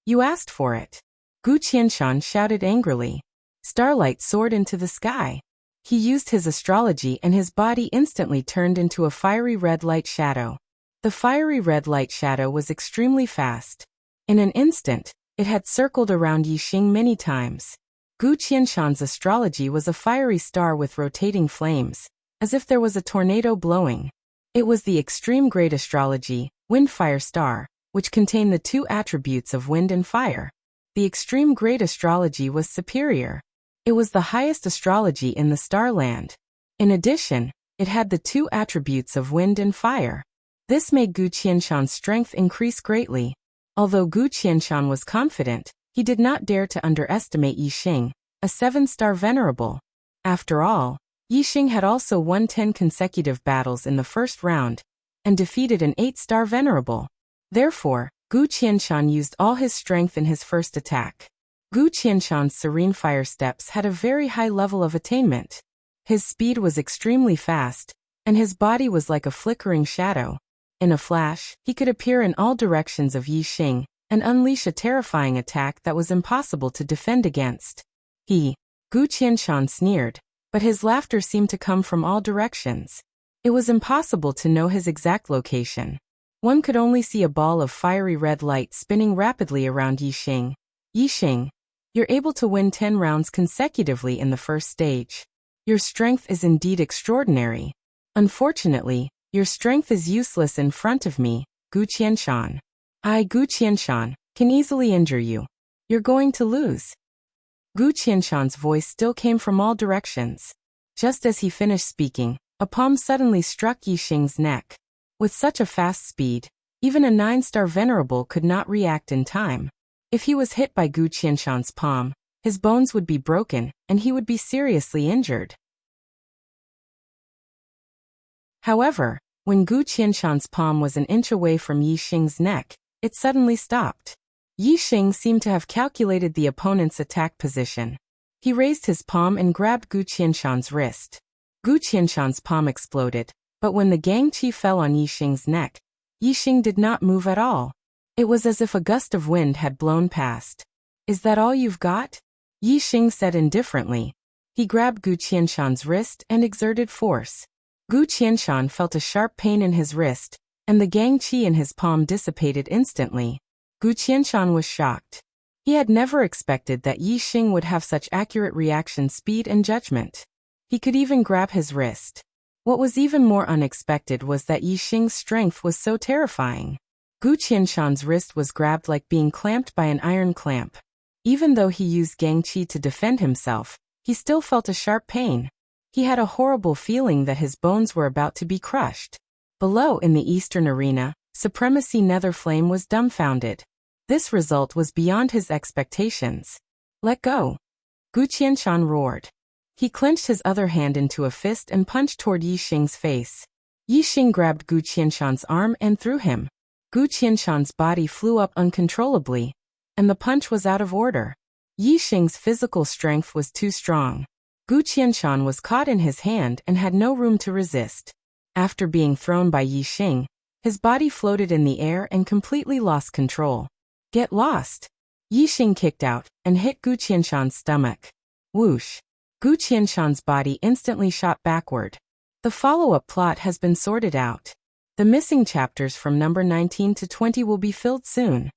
"You asked for it." Gu Qianshan shouted angrily. Starlight soared into the sky. He used his astrology and his body instantly turned into a fiery red light shadow. The fiery red light shadow was extremely fast. In an instant, it had circled around Yi Xing many times. Gu Qianshan's astrology was a fiery star with rotating flames, as if there was a tornado blowing. It was the extreme great astrology, Wind-Fire Star, which contained the 2 attributes of wind and fire. The extreme great astrology was superior. It was the highest astrology in the Starland. In addition, it had the 2 attributes of wind and fire. This made Gu Qianshan's strength increase greatly. Although Gu Qianshan was confident, he did not dare to underestimate Yi Xing, a 7-star venerable. After all, Yi Xing had also won 10 consecutive battles in the first round, and defeated an 8-star venerable. Therefore, Gu Qianshan used all his strength in his first attack. Gu Qianshan's serene fire steps had a very high level of attainment. His speed was extremely fast, and his body was like a flickering shadow. In a flash, he could appear in all directions of Yi Xing, and unleash a terrifying attack that was impossible to defend against. Gu Qianshan sneered, but his laughter seemed to come from all directions. It was impossible to know his exact location. One could only see a ball of fiery red light spinning rapidly around Yi Xing. "Yi Xing, you're able to win 10 rounds consecutively in the first stage. Your strength is indeed extraordinary. Unfortunately, your strength is useless in front of me, Gu Qianshan. I, Gu Qianshan, can easily injure you. You're going to lose." Gu Qianshan's voice still came from all directions. Just as he finished speaking, a palm suddenly struck Yi Xing's neck. With such a fast speed, even a 9-star venerable could not react in time. If he was hit by Gu Qianshan's palm, his bones would be broken, and he would be seriously injured. However, when Gu Qianshan's palm was an inch away from Yi Xing's neck, it suddenly stopped. Yi Xing seemed to have calculated the opponent's attack position. He raised his palm and grabbed Gu Qianshan's wrist. Gu Qianshan's palm exploded, but when the gangqi fell on Yi Xing's neck, Yi Xing did not move at all. It was as if a gust of wind had blown past. "Is that all you've got?" Yi Xing said indifferently. He grabbed Gu Qianshan's wrist and exerted force. Gu Qianshan felt a sharp pain in his wrist, and the gangqi in his palm dissipated instantly. Gu Qianshan was shocked. He had never expected that Yi Xing would have such accurate reaction speed and judgment. He could even grab his wrist. What was even more unexpected was that Yi Xing's strength was so terrifying. Gu Qianshan's wrist was grabbed like being clamped by an iron clamp. Even though he used gangqi to defend himself, he still felt a sharp pain. He had a horrible feeling that his bones were about to be crushed. Below in the eastern arena, Supremacy Netherflame was dumbfounded. This result was beyond his expectations. "Let go!" Gu Qianshan roared. He clenched his other hand into a fist and punched toward Yi Xing's face. Yi Xing grabbed Gu Qianshan's arm and threw him. Gu Qianshan's body flew up uncontrollably, and the punch was out of order. Yi Xing's physical strength was too strong. Gu Qianshan was caught in his hand and had no room to resist. After being thrown by Yi Xing, his body floated in the air and completely lost control. "Get lost!" Yi Xing kicked out and hit Gu Qianshan's stomach. Whoosh! Gu Qianshan's body instantly shot backward. The follow-up plot has been sorted out. The missing chapters from number 19 to 20 will be filled soon.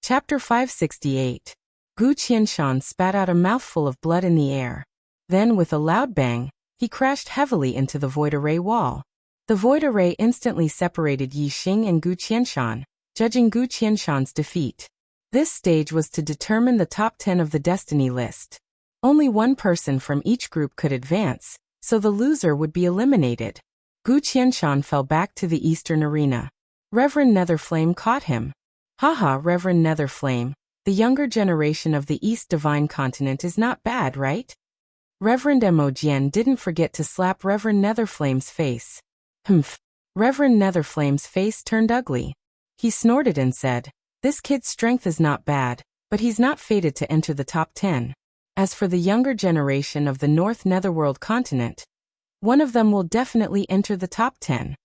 Chapter 568. Gu Qianshan spat out a mouthful of blood in the air. Then, with a loud bang, he crashed heavily into the void array wall. The void array instantly separated Yi Xing and Gu Qianshan, judging Gu Qianshan's defeat. This stage was to determine the top 10 of the destiny list. Only one person from each group could advance, so the loser would be eliminated. Gu Qianshan fell back to the eastern arena. Reverend Netherflame caught him. "Haha, Reverend Netherflame, the younger generation of the East Divine Continent is not bad, right?" Reverend Mo Jian didn't forget to slap Reverend Netherflame's face. Humph. Reverend Netherflame's face turned ugly. He snorted and said, "This kid's strength is not bad, but he's not fated to enter the top 10. As for the younger generation of the North Netherworld continent, one of them will definitely enter the top 10.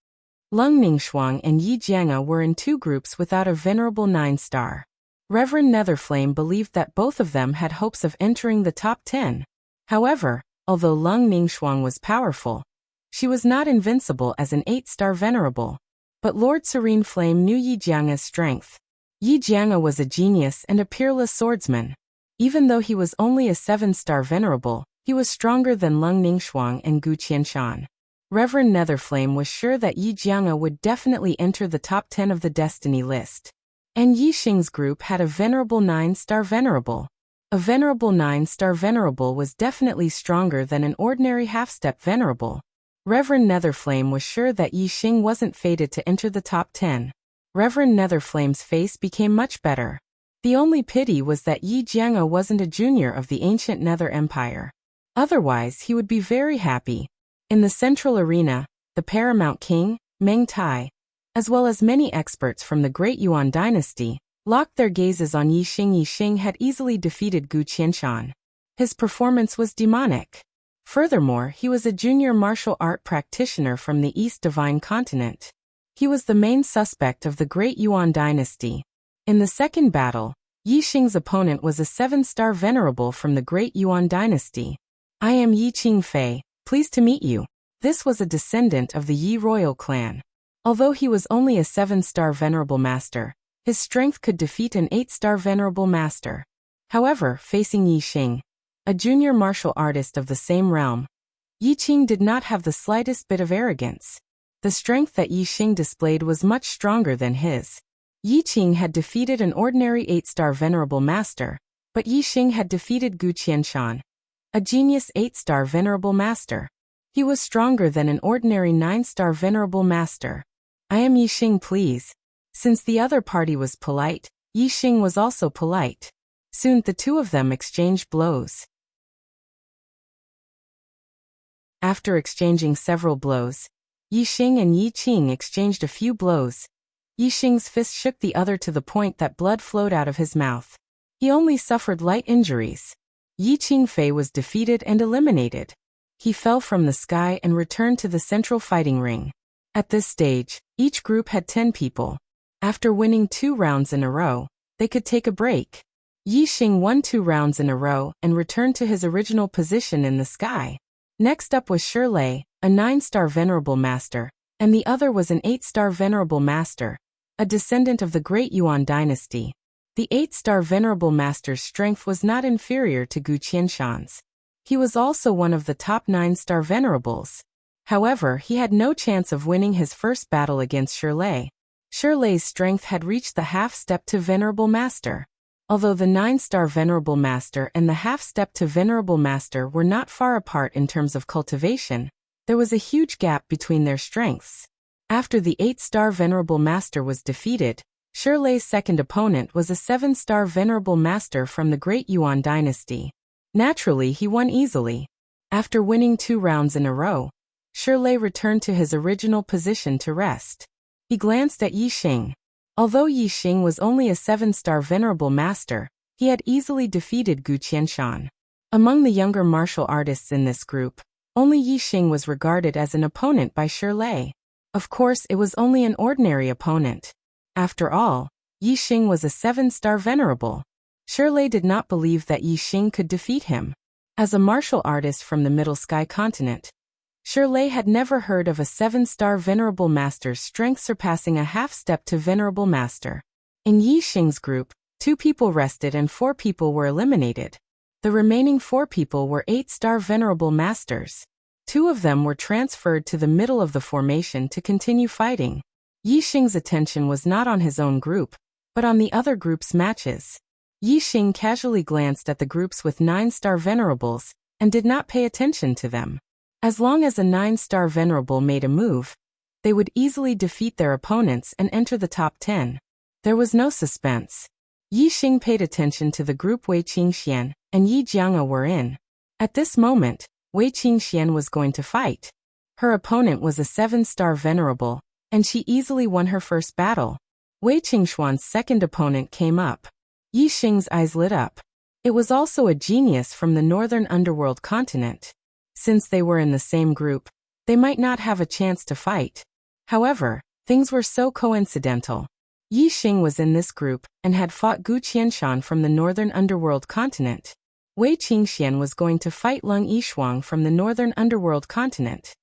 Lung Ningxuang and Yi Jianga were in two groups without a venerable 9-star. Reverend Netherflame believed that both of them had hopes of entering the top 10. However, although Lung Ningxuang was powerful, she was not invincible as an 8-star venerable. But Lord Serene Flame knew Yi Jianga's strength. Yi Jianga was a genius and a peerless swordsman. Even though he was only a 7-star venerable, he was stronger than Lung Ningxuang and Gu Qianshan. Reverend Netherflame was sure that Yi Jianga would definitely enter the top 10 of the destiny list. And Yi Xing's group had a venerable 9-star venerable. A venerable 9-star venerable was definitely stronger than an ordinary half-step venerable. Reverend Netherflame was sure that Yi Xing wasn't fated to enter the top 10. Reverend Netherflame's face became much better. The only pity was that Yi Jianga wasn't a junior of the ancient Nether Empire. Otherwise, he would be very happy. In the central arena, the Paramount King, Meng Tai, as well as many experts from the Great Yuan dynasty, locked their gazes on Yi Xing. Yi Xing had easily defeated Gu Qianshan. His performance was demonic. Furthermore, he was a junior martial art practitioner from the East Divine Continent. He was the main suspect of the Great Yuan dynasty. In the second battle, Yi Xing's opponent was a 7-star venerable from the Great Yuan dynasty. "I am Yi Qingfei, pleased to meet you." This was a descendant of the Yi royal clan. Although he was only a 7-star venerable master, his strength could defeat an 8-star venerable master. However, facing Yi Xing, a junior martial artist of the same realm, Yi Qing did not have the slightest bit of arrogance. The strength that Yi Xing displayed was much stronger than his. Yi Qing had defeated an ordinary 8-star venerable master, but Yi Xing had defeated Gu Qianshan, a genius 8-star venerable master. He was stronger than an ordinary 9-star venerable master. "I am Yi Xing, please." Since the other party was polite, Yi Xing was also polite. Soon the two of them exchanged blows. After exchanging several blows, Yi Xing and Yi Qing exchanged a few blows. Yi Xing's fist shook the other to the point that blood flowed out of his mouth. He only suffered light injuries. Yi Qingfei was defeated and eliminated. He fell from the sky and returned to the central fighting ring. At this stage, each group had 10 people. After winning 2 rounds in a row, they could take a break. Yi Xing won 2 rounds in a row and returned to his original position in the sky. Next up was Shirlei, a 9-star venerable master, and the other was an 8-star venerable master, a descendant of the Great Yuan dynasty. The 8-star venerable master's strength was not inferior to Gu Qianshan's. He was also one of the top 9-star venerables. However, he had no chance of winning his first battle against Shirlei. Shirlei's strength had reached the half-step to venerable master. Although the 9-star venerable master and the half-step to venerable master were not far apart in terms of cultivation, there was a huge gap between their strengths. After the 8-star venerable master was defeated, Shirlei's second opponent was a 7-star venerable master from the Great Yuan dynasty. Naturally, he won easily. After winning 2 rounds in a row, Shirlei returned to his original position to rest. He glanced at Yi Xing. Although Yi Xing was only a 7-star venerable master, he had easily defeated Gu Qianshan. Among the younger martial artists in this group, only Yi Xing was regarded as an opponent by Shirlei. Of course, it was only an ordinary opponent. After all, Yi Xing was a 7-star venerable. Shirlei did not believe that Yi Xing could defeat him. As a martial artist from the Middle Sky continent, Shirlei had never heard of a 7-star venerable master's strength surpassing a half-step to venerable master. In Yi Xing's group, 2 people rested and 4 people were eliminated. The remaining 4 people were 8-star venerable masters. 2 of them were transferred to the middle of the formation to continue fighting. Yi Xing's attention was not on his own group, but on the other group's matches. Yi Xing casually glanced at the groups with 9-star venerables, and did not pay attention to them. As long as a 9-star venerable made a move, they would easily defeat their opponents and enter the top 10. There was no suspense. Yi Xing paid attention to the group Wei Qingxian and Yi Jianga were in. At this moment, Wei Qingxian was going to fight. Her opponent was a 7-star venerable, and she easily won her first battle. Wei Qingxuan's second opponent came up. Yi Xing's eyes lit up. It was also a genius from the northern underworld continent. Since they were in the same group, they might not have a chance to fight. However, things were so coincidental. Yi Xing was in this group and had fought Gu Qianshan from the northern underworld continent. Wei Qingxian was going to fight Leng Yishuang from the northern underworld continent.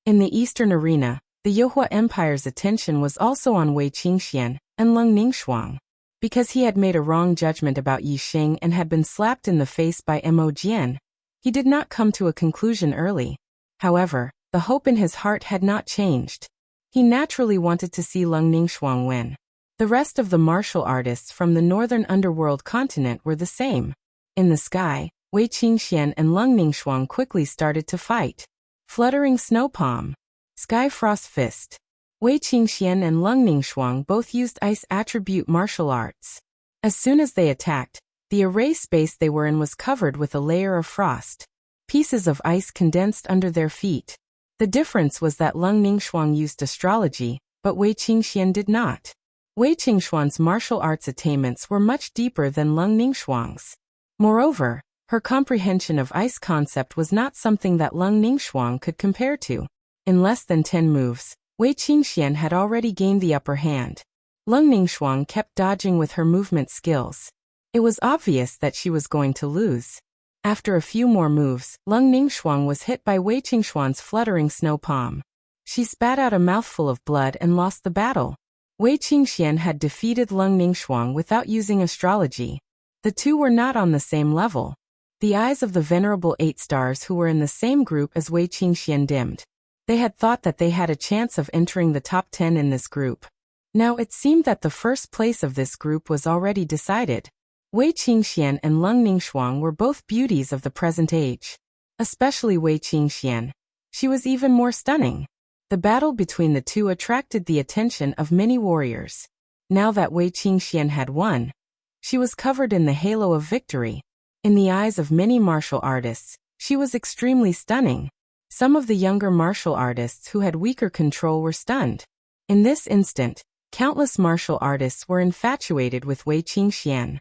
In the eastern arena, the Youhua Empire's attention was also on Wei Qingxian and Leng Ningxuang. Because he had made a wrong judgment about Yi Xing and had been slapped in the face by Mo Jian, he did not come to a conclusion early. However, the hope in his heart had not changed. He naturally wanted to see Leng Ningxuang win. The rest of the martial artists from the northern underworld continent were the same. In the sky, Wei Qingxian and Leng Ningxuang quickly started to fight. Fluttering Snow Palm, Sky Frost Fist. Wei Qingxian and Leng Ningxuang both used ice attribute martial arts. As soon as they attacked, the array space they were in was covered with a layer of frost. Pieces of ice condensed under their feet. The difference was that Leng Ningxuang used astrology, but Wei Qingxian did not. Wei Qingxuan's martial arts attainments were much deeper than Leng Ningxuang's. Moreover, her comprehension of ice concept was not something that Leng Ningxuang could compare to. In less than 10 moves, Wei Qingxian had already gained the upper hand. Leng Ningxuang kept dodging with her movement skills. It was obvious that she was going to lose. After a few more moves, Leng Ningxuang was hit by Wei Qingxuan's fluttering snow palm. She spat out a mouthful of blood and lost the battle. Wei Qingxian had defeated Leng Ningxuang without using astrology. The two were not on the same level. The eyes of the venerable 8 stars who were in the same group as Wei Qingxian dimmed. They had thought that they had a chance of entering the top 10 in this group. Now it seemed that the first place of this group was already decided. Wei Qingxian and Leng Ningxuang were both beauties of the present age. Especially Wei Qingxian. She was even more stunning. The battle between the two attracted the attention of many warriors. Now that Wei Qingxian had won, she was covered in the halo of victory. In the eyes of many martial artists, she was extremely stunning. Some of the younger martial artists who had weaker control were stunned. In this instant, countless martial artists were infatuated with Wei Qingxian.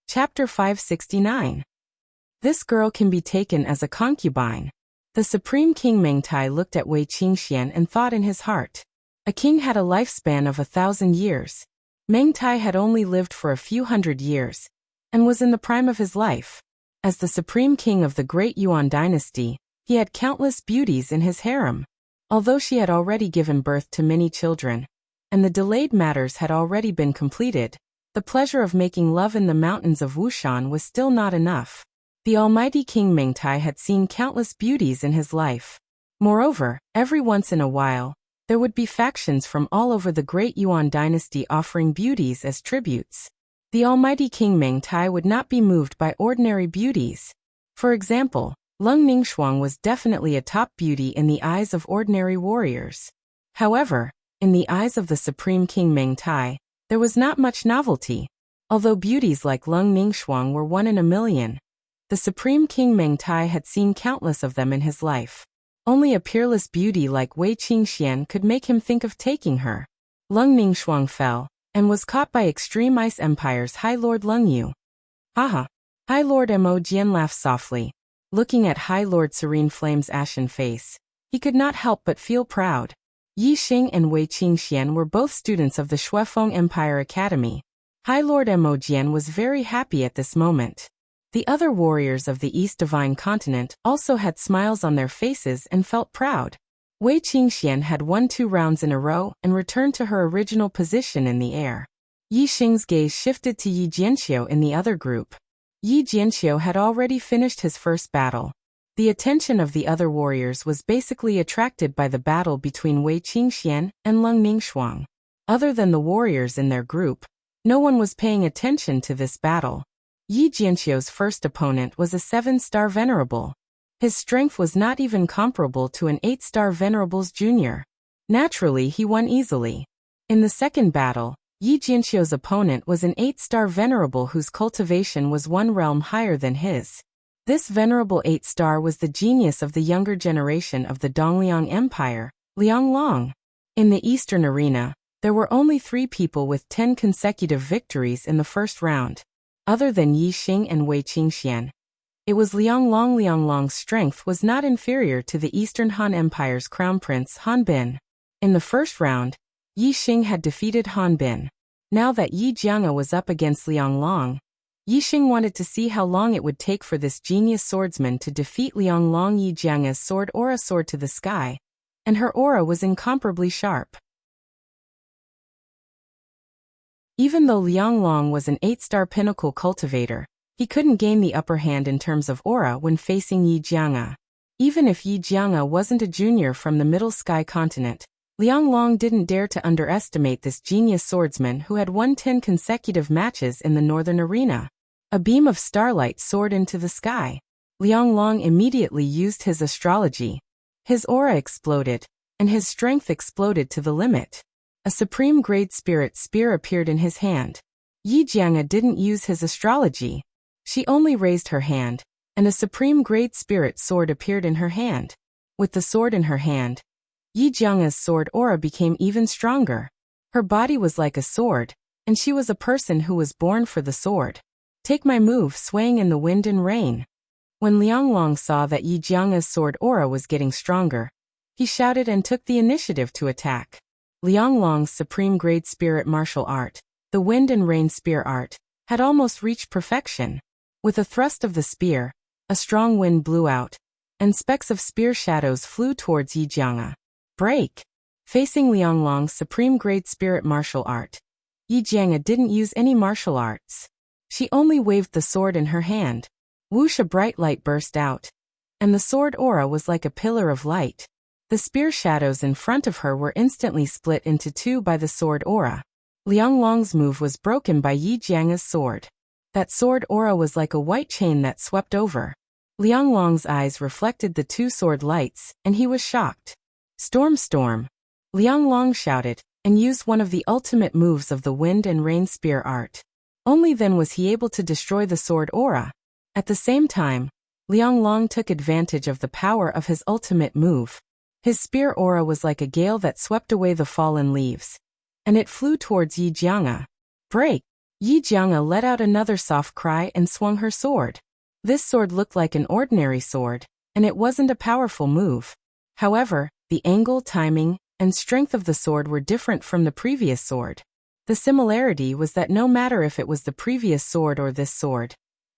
Chapter 569. This girl can be taken as a concubine. The Supreme King Mengtai looked at Wei Qingxian and thought in his heart. A king had a lifespan of 1,000 years. Mengtai had only lived for a few hundred years, and was in the prime of his life. As the Supreme King of the Great Yuan dynasty, he had countless beauties in his harem. Although she had already given birth to many children, and the delayed matters had already been completed, the pleasure of making love in the mountains of Wuxia was still not enough. The almighty King Mengtai had seen countless beauties in his life. Moreover, every once in a while, there would be factions from all over the Great Yuan dynasty offering beauties as tributes. The almighty King Mengtai would not be moved by ordinary beauties. For example, Lung Ningxuang was definitely a top beauty in the eyes of ordinary warriors. However, in the eyes of the Supreme King Mengtai, there was not much novelty. Although beauties like Lung Ningxuang were one in a million, the Supreme King Mengtai had seen countless of them in his life. Only a peerless beauty like Wei Qingxian could make him think of taking her. Lung Ningxuang fell, and was caught by Extreme Ice Empire's High Lord Lung Yu. Haha! High Lord Mo Jian laughed softly. Looking at High Lord Serene Flame's ashen face, he could not help but feel proud. Yi Xing and Wei Qingxian were both students of the Shuefeng Empire Academy. High Lord Mo Jian was very happy at this moment. The other warriors of the East Divine Continent also had smiles on their faces and felt proud. Wei Qingxian had won 2 rounds in a row and returned to her original position in the air. Yi Xing's gaze shifted to Yi Jianqiu in the other group. Yi Jianqiu had already finished his first battle. The attention of the other warriors was basically attracted by the battle between Wei Qingxian and Lung Ningxuang. Other than the warriors in their group, no one was paying attention to this battle. Yi Jianqiu's first opponent was a 7-star venerable. His strength was not even comparable to an 8-star venerable's junior. Naturally, he won easily. In the second battle, Yi Jianqiu's opponent was an 8-star venerable whose cultivation was 1 realm higher than his. This venerable 8-star was the genius of the younger generation of the Dongliang Empire, Liang Long. In the Eastern arena, there were only 3 people with 10 consecutive victories in the first round. Other than Yi Xing and Wei Qingxian, it was Liang Long. Liang Long's strength was not inferior to the Eastern Han Empire's crown prince Han Bin. In the first round, Yi Xing had defeated Han Bin. Now that Yi Jianga was up against Liang Long, Yi Xing wanted to see how long it would take for this genius swordsman to defeat Liang Long. Yi Jianga's sword aura soared to the sky, and her aura was incomparably sharp. Even though Liang Long was an 8-star pinnacle cultivator, he couldn't gain the upper hand in terms of aura when facing Yi Jianga. Even if Yi Jianga wasn't a junior from the Middle Sky continent, Liang Long didn't dare to underestimate this genius swordsman who had won 10 consecutive matches in the northern arena. A beam of starlight soared into the sky. Liang Long immediately used his astrology. His aura exploded, and his strength exploded to the limit. A supreme grade spirit spear appeared in his hand. Yi Jianga didn't use his astrology. She only raised her hand, and a supreme grade spirit sword appeared in her hand. With the sword in her hand, Yi Jianga's sword aura became even stronger. Her body was like a sword, and she was a person who was born for the sword. Take my move, swaying in the wind and rain. When Liang Long saw that Yi Jianga's sword aura was getting stronger, he shouted and took the initiative to attack. Liang Long's supreme grade spirit martial art, the wind and rain spear art, had almost reached perfection. With a thrust of the spear, a strong wind blew out, and specks of spear shadows flew towards Yi Jianga. Break! Facing Liang Long's supreme grade spirit martial art, Yi Jianga didn't use any martial arts. She only waved the sword in her hand. Whoosh! A bright light burst out, and the sword aura was like a pillar of light. The spear shadows in front of her were instantly split into 2 by the sword aura. Liang Long's move was broken by Yi Jianga's sword. That sword aura was like a white chain that swept over. Liang Long's eyes reflected the 2 sword lights, and he was shocked. Storm, storm! Liang Long shouted, and used one of the ultimate moves of the wind and rain spear art. Only then was he able to destroy the sword aura. At the same time, Lianglong took advantage of the power of his ultimate move. His spear aura was like a gale that swept away the fallen leaves, and it flew towards Yi Jianga. Break! Yi Jianga let out another soft cry and swung her sword. This sword looked like an ordinary sword, and it wasn't a powerful move. However, the angle, timing, and strength of the sword were different from the previous sword. The similarity was that no matter if it was the previous sword or this sword,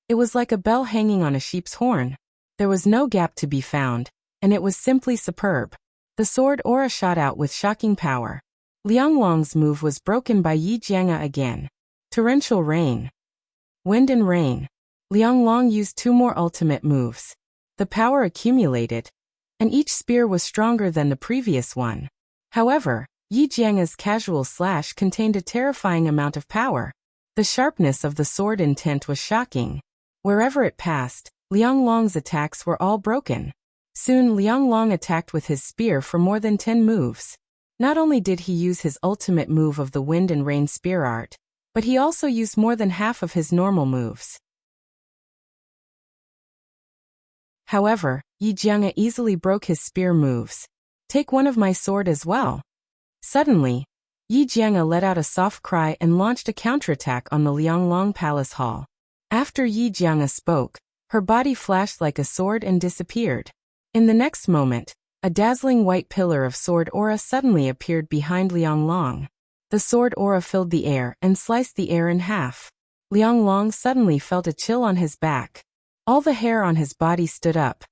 it was like a bell hanging on a sheep's horn. There was no gap to be found, and it was simply superb. The sword aura shot out with shocking power. Lianglong's move was broken by Yi Jianga again. Torrential rain. Wind and rain. Lianglong used 2 more ultimate moves. The power accumulated, and each spear was stronger than the previous one. However, Yi Jianga's casual slash contained a terrifying amount of power. The sharpness of the sword intent was shocking. Wherever it passed, Lianglong's attacks were all broken. Soon Lianglong attacked with his spear for more than 10 moves. Not only did he use his ultimate move of the wind and rain spear art, but he also used more than half of his normal moves. However, Yi Jianga easily broke his spear moves. Take one of my sword as well. Suddenly, Yi Jianga let out a soft cry and launched a counterattack on the Lianglong Palace Hall. After Yi Jianga spoke, her body flashed like a sword and disappeared. In the next moment, a dazzling white pillar of sword aura suddenly appeared behind Lianglong. The sword aura filled the air and sliced the air in half. Lianglong suddenly felt a chill on his back. All the hair on his body stood up,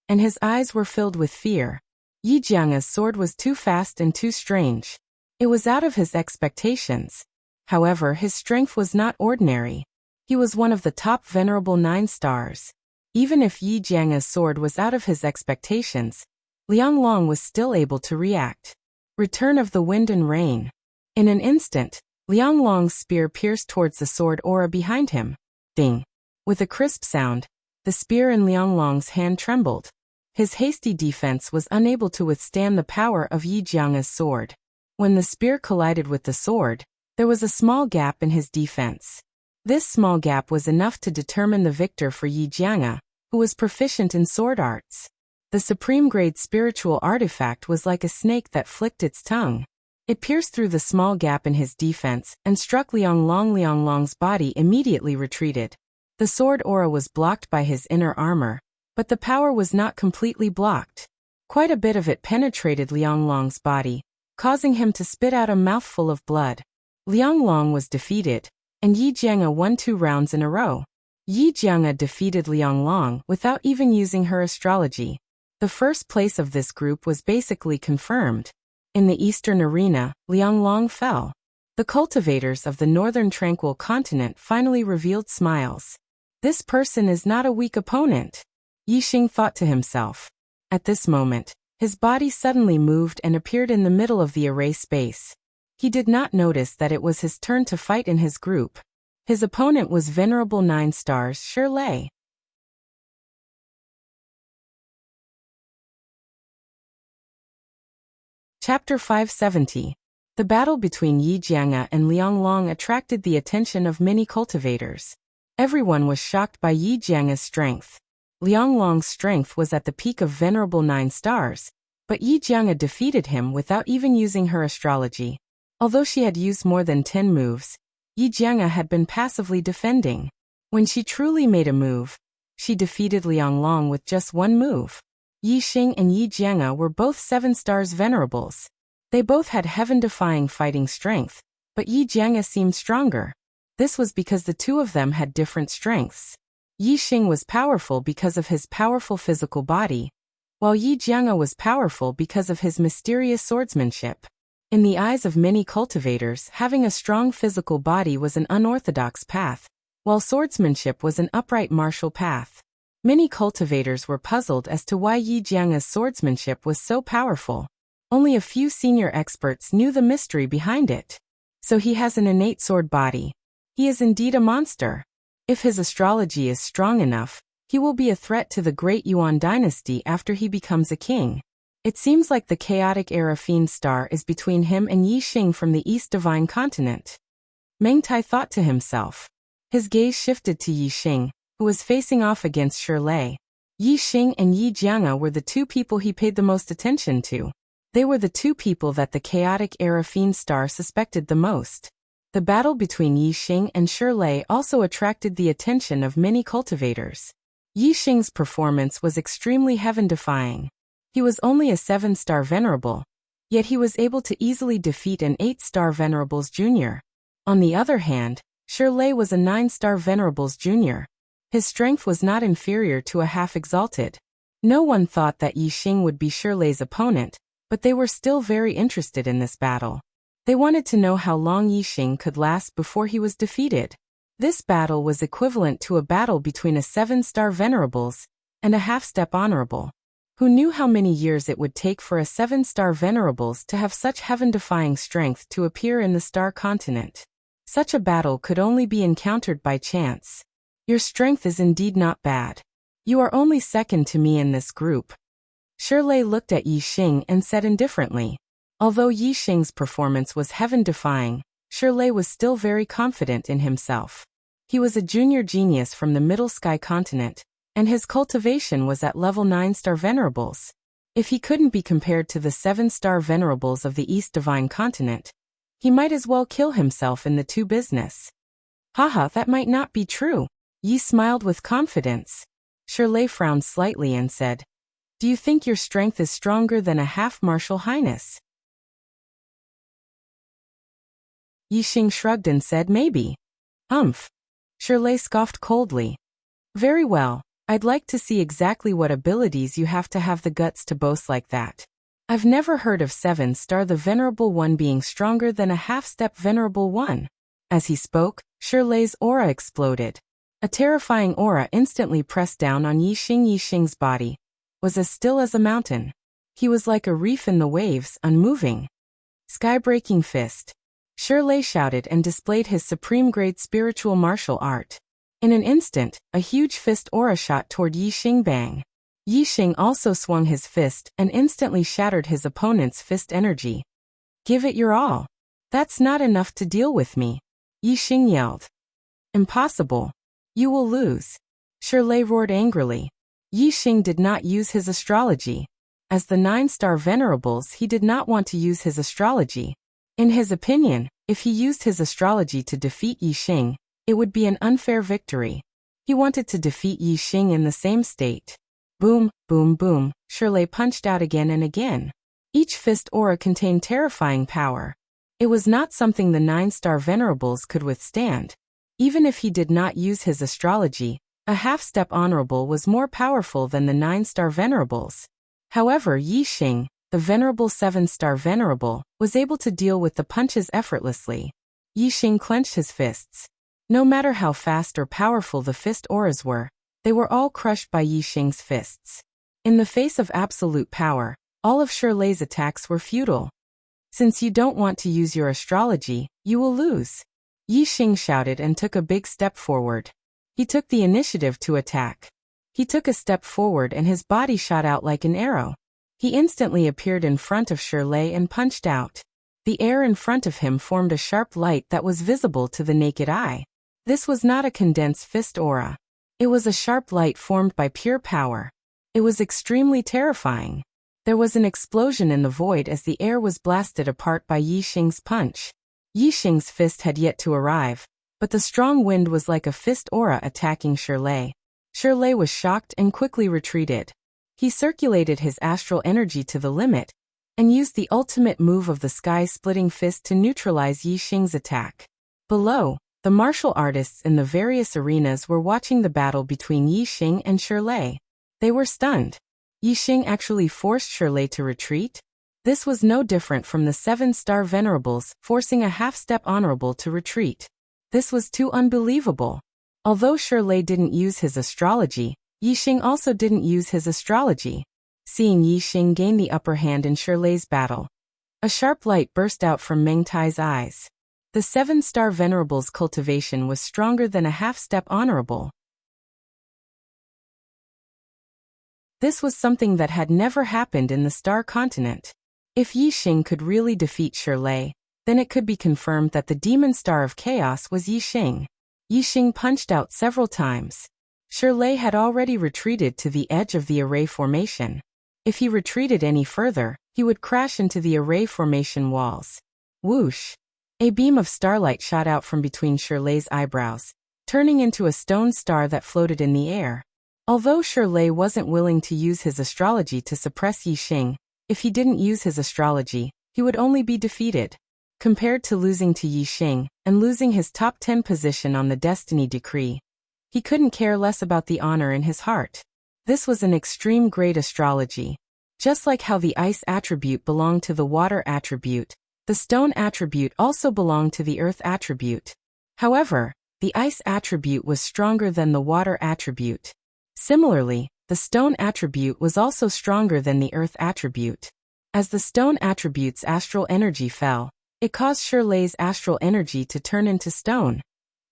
and his eyes were filled with fear. Yi Jianga's sword was too fast and too strange. It was out of his expectations. However, his strength was not ordinary. He was one of the top venerable 9 stars. Even if Yi Jianga's sword was out of his expectations, Lianglong was still able to react. Return of the wind and rain. In an instant, Lianglong's spear pierced towards the sword aura behind him. Ding! With a crisp sound, the spear in Lianglong's hand trembled. His hasty defense was unable to withstand the power of Yi Jianga's sword. When the spear collided with the sword, there was a small gap in his defense. This small gap was enough to determine the victor for Yi Jianga, who was proficient in sword arts. The supreme-grade spiritual artifact was like a snake that flicked its tongue. It pierced through the small gap in his defense and struck Lianglong. Lianglong's body immediately retreated. The sword aura was blocked by his inner armor, but the power was not completely blocked. Quite a bit of it penetrated Lianglong's body, causing him to spit out a mouthful of blood. Lianglong was defeated, and Yi Jianga won 2 rounds in a row. Yi Jianga defeated Lianglong without even using her astrology. The first place of this group was basically confirmed. In the eastern arena, Lianglong fell. The cultivators of the northern tranquil continent finally revealed smiles. This person is not a weak opponent, Yixing thought to himself. At this moment, his body suddenly moved and appeared in the middle of the array space. He did not notice that it was his turn to fight in his group. His opponent was venerable 9 stars Shirley. Chapter 570. The battle between Yi Jianga and Lianglong attracted the attention of many cultivators. Everyone was shocked by Yi Jianga's strength. Lianglong's strength was at the peak of venerable 9 stars, but Yi Jianga defeated him without even using her astrology. Although she had used more than 10 moves, Yi Jianga had been passively defending. When she truly made a move, she defeated Lianglong with just 1 move. Yixing and Yi Jianga were both 7 stars venerables. They both had heaven-defying fighting strength, but Yi Jianga seemed stronger. This was because the 2 of them had different strengths. Yixing was powerful because of his powerful physical body, while Yi Jianga was powerful because of his mysterious swordsmanship. In the eyes of many cultivators, having a strong physical body was an unorthodox path, while swordsmanship was an upright martial path. Many cultivators were puzzled as to why Yi Jianga's swordsmanship was so powerful. Only a few senior experts knew the mystery behind it. So he has an innate sword body. He is indeed a monster. If his astrology is strong enough, he will be a threat to the great Yuan dynasty after he becomes a king. It seems like the chaotic era fiend star is between him and Yi Xing from the East Divine Continent. Meng Tai thought to himself. His gaze shifted to Yi Xing, who was facing off against Shirley. Yi Xing and Yi Jianga were the two people he paid the most attention to. They were the two people that the chaotic era fiend star suspected the most. The battle between Yi Xing and Shirley also attracted the attention of many cultivators. Yi Xing's performance was extremely heaven-defying. He was only a 7-star venerable, yet he was able to easily defeat an 8-star venerables junior. On the other hand, Shirley was a 9-star venerables junior. His strength was not inferior to a half-exalted. No one thought that Yi Xing would be Shirley's opponent, but they were still very interested in this battle. They wanted to know how long Yi Xing could last before he was defeated. This battle was equivalent to a battle between a 7-star venerables and a half-step honorable. Who knew how many years it would take for a 7-star venerables to have such heaven-defying strength to appear in the star continent? Such a battle could only be encountered by chance. Your strength is indeed not bad. You are only second to me in this group. Shirley looked at Yi Xing and said indifferently. Although Yi Xing's performance was heaven-defying, Shirley was still very confident in himself. He was a junior genius from the Middle Sky continent, and his cultivation was at level 9-star venerables. If he couldn't be compared to the 7-star venerables of the East Divine Continent, he might as well kill himself in the two business. Haha, that might not be true. Yi smiled with confidence. Shirley frowned slightly and said, Do you think your strength is stronger than a half-martial highness? Yi Xing shrugged and said maybe. Umph. Shirley scoffed coldly. Very well. I'd like to see exactly what abilities you have to have the guts to boast like that. I've never heard of 7-star the Venerable One being stronger than a half-step Venerable One. As he spoke, Shirley's aura exploded. A terrifying aura instantly pressed down on Yi Xing. Yi Xing's body was as still as a mountain. He was like a reef in the waves, unmoving. Sky-breaking fist. Shirley shouted and displayed his supreme-grade spiritual martial art. In an instant, a huge fist aura shot toward Yi Xing. Bang! Yi Xing also swung his fist and instantly shattered his opponent's fist energy. Give it your all. That's not enough to deal with me. Yi Xing yelled. Impossible. You will lose. Shirley roared angrily. Yi Xing did not use his astrology. As the 9-star venerables, he did not want to use his astrology. In his opinion, if he used his astrology to defeat Yi Xing, it would be an unfair victory. He wanted to defeat Yi Xing in the same state. Boom, boom, boom, Shirley punched out again and again. Each fist aura contained terrifying power. It was not something the 9-star venerables could withstand. Even if he did not use his astrology, a half-step honorable was more powerful than the 9-star venerables. However, Yi Xing, the venerable 7-star venerable, was able to deal with the punches effortlessly. Yi Xing clenched his fists. No matter how fast or powerful the fist auras were, they were all crushed by Yi Xing's fists. In the face of absolute power, all of Shirley's attacks were futile. Since you don't want to use your astrology, you will lose. Yi Xing shouted and took a big step forward. He took the initiative to attack. He took a step forward and his body shot out like an arrow. He instantly appeared in front of Shirley and punched out. The air in front of him formed a sharp light that was visible to the naked eye. This was not a condensed fist aura. It was a sharp light formed by pure power. It was extremely terrifying. There was an explosion in the void as the air was blasted apart by Yi Xing's punch. Yi Xing's fist had yet to arrive, but the strong wind was like a fist aura attacking Shirley. Shirley was shocked and quickly retreated. He circulated his astral energy to the limit and used the ultimate move of the sky-splitting fist to neutralize Yi Xing's attack. Below, the martial artists in the various arenas were watching the battle between Yi Xing and Shirley. They were stunned. Yi Xing actually forced Shirley to retreat? This was no different from the 7-star venerables forcing a half-step honorable to retreat. This was too unbelievable. Although Shirley didn't use his astrology, Yi Xing also didn't use his astrology. Seeing Yi Xing gain the upper hand in Shirley's battle, a sharp light burst out from Meng Tai's eyes. The 7-star venerable's cultivation was stronger than a half-step honorable. This was something that had never happened in the Star Continent. If Yi Xing could really defeat Shirley, then it could be confirmed that the Demon Star of Chaos was Yi Xing. Yi Xing punched out several times. Shirley had already retreated to the edge of the array formation. If he retreated any further, he would crash into the array formation walls. Whoosh! A beam of starlight shot out from between Shirley's eyebrows, turning into a stone star that floated in the air. Although Shirley wasn't willing to use his astrology to suppress Yi Xing, if he didn't use his astrology, he would only be defeated. Compared to losing to Yi Xing, and losing his top 10 position on the destiny decree, he couldn't care less about the honor in his heart. This was an extreme grade astrology. Just like how the ice attribute belonged to the water attribute, the stone attribute also belonged to the earth attribute. However, the ice attribute was stronger than the water attribute. Similarly, the stone attribute was also stronger than the earth attribute. As the stone attribute's astral energy fell, it caused Shirley's astral energy to turn into stone,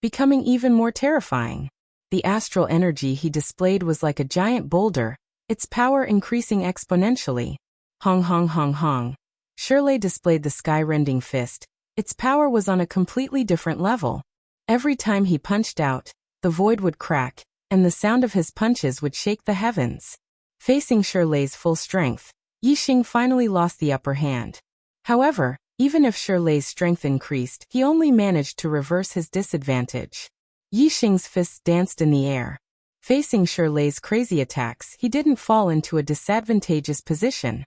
becoming even more terrifying. The astral energy he displayed was like a giant boulder, its power increasing exponentially. Hong hong hong hong. Shirley displayed the sky-rending fist. Its power was on a completely different level. Every time he punched out, the void would crack, and the sound of his punches would shake the heavens. Facing Shirley's full strength, Yi Xing finally lost the upper hand. However, even if Shirley's strength increased, he only managed to reverse his disadvantage. Yi Xing's fists danced in the air. Facing Shirley's crazy attacks, he didn't fall into a disadvantageous position.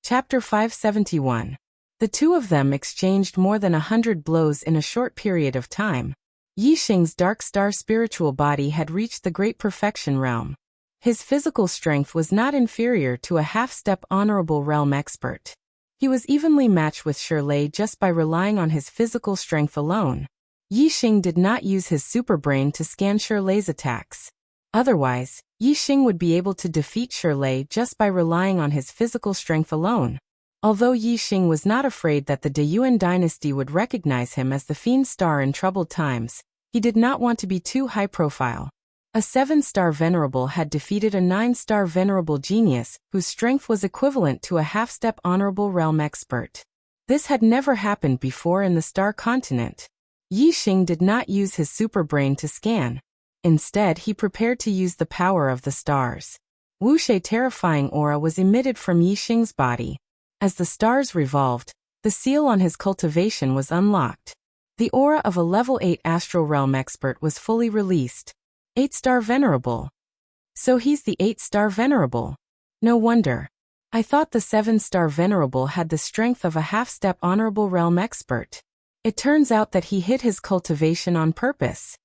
Chapter 571. The two of them exchanged more than 100 blows in a short period of time. Yi Xing's dark star spiritual body had reached the great perfection realm. His physical strength was not inferior to a half-step honorable realm expert. He was evenly matched with Shirley just by relying on his physical strength alone. Yi Xing did not use his superbrain to scan Shirley's attacks. Otherwise, Yi Xing would be able to defeat Shirley just by relying on his physical strength alone. Although Yi Xing was not afraid that the Deyuan dynasty would recognize him as the Fiend Star in troubled times, he did not want to be too high-profile. A 7-star venerable had defeated a 9-star venerable genius, whose strength was equivalent to a half-step honorable realm expert. This had never happened before in the Star Continent. Yi Xing did not use his superbrain to scan. Instead, he prepared to use the power of the stars. Wuxia's terrifying aura was emitted from Yi Xing's body. As the stars revolved, the seal on his cultivation was unlocked. The aura of a level 8 astral realm expert was fully released. 8-star venerable. So he's the 8-star venerable. No wonder. I thought the 7-star venerable had the strength of a half-step honorable realm expert. It turns out that he hid his cultivation on purpose.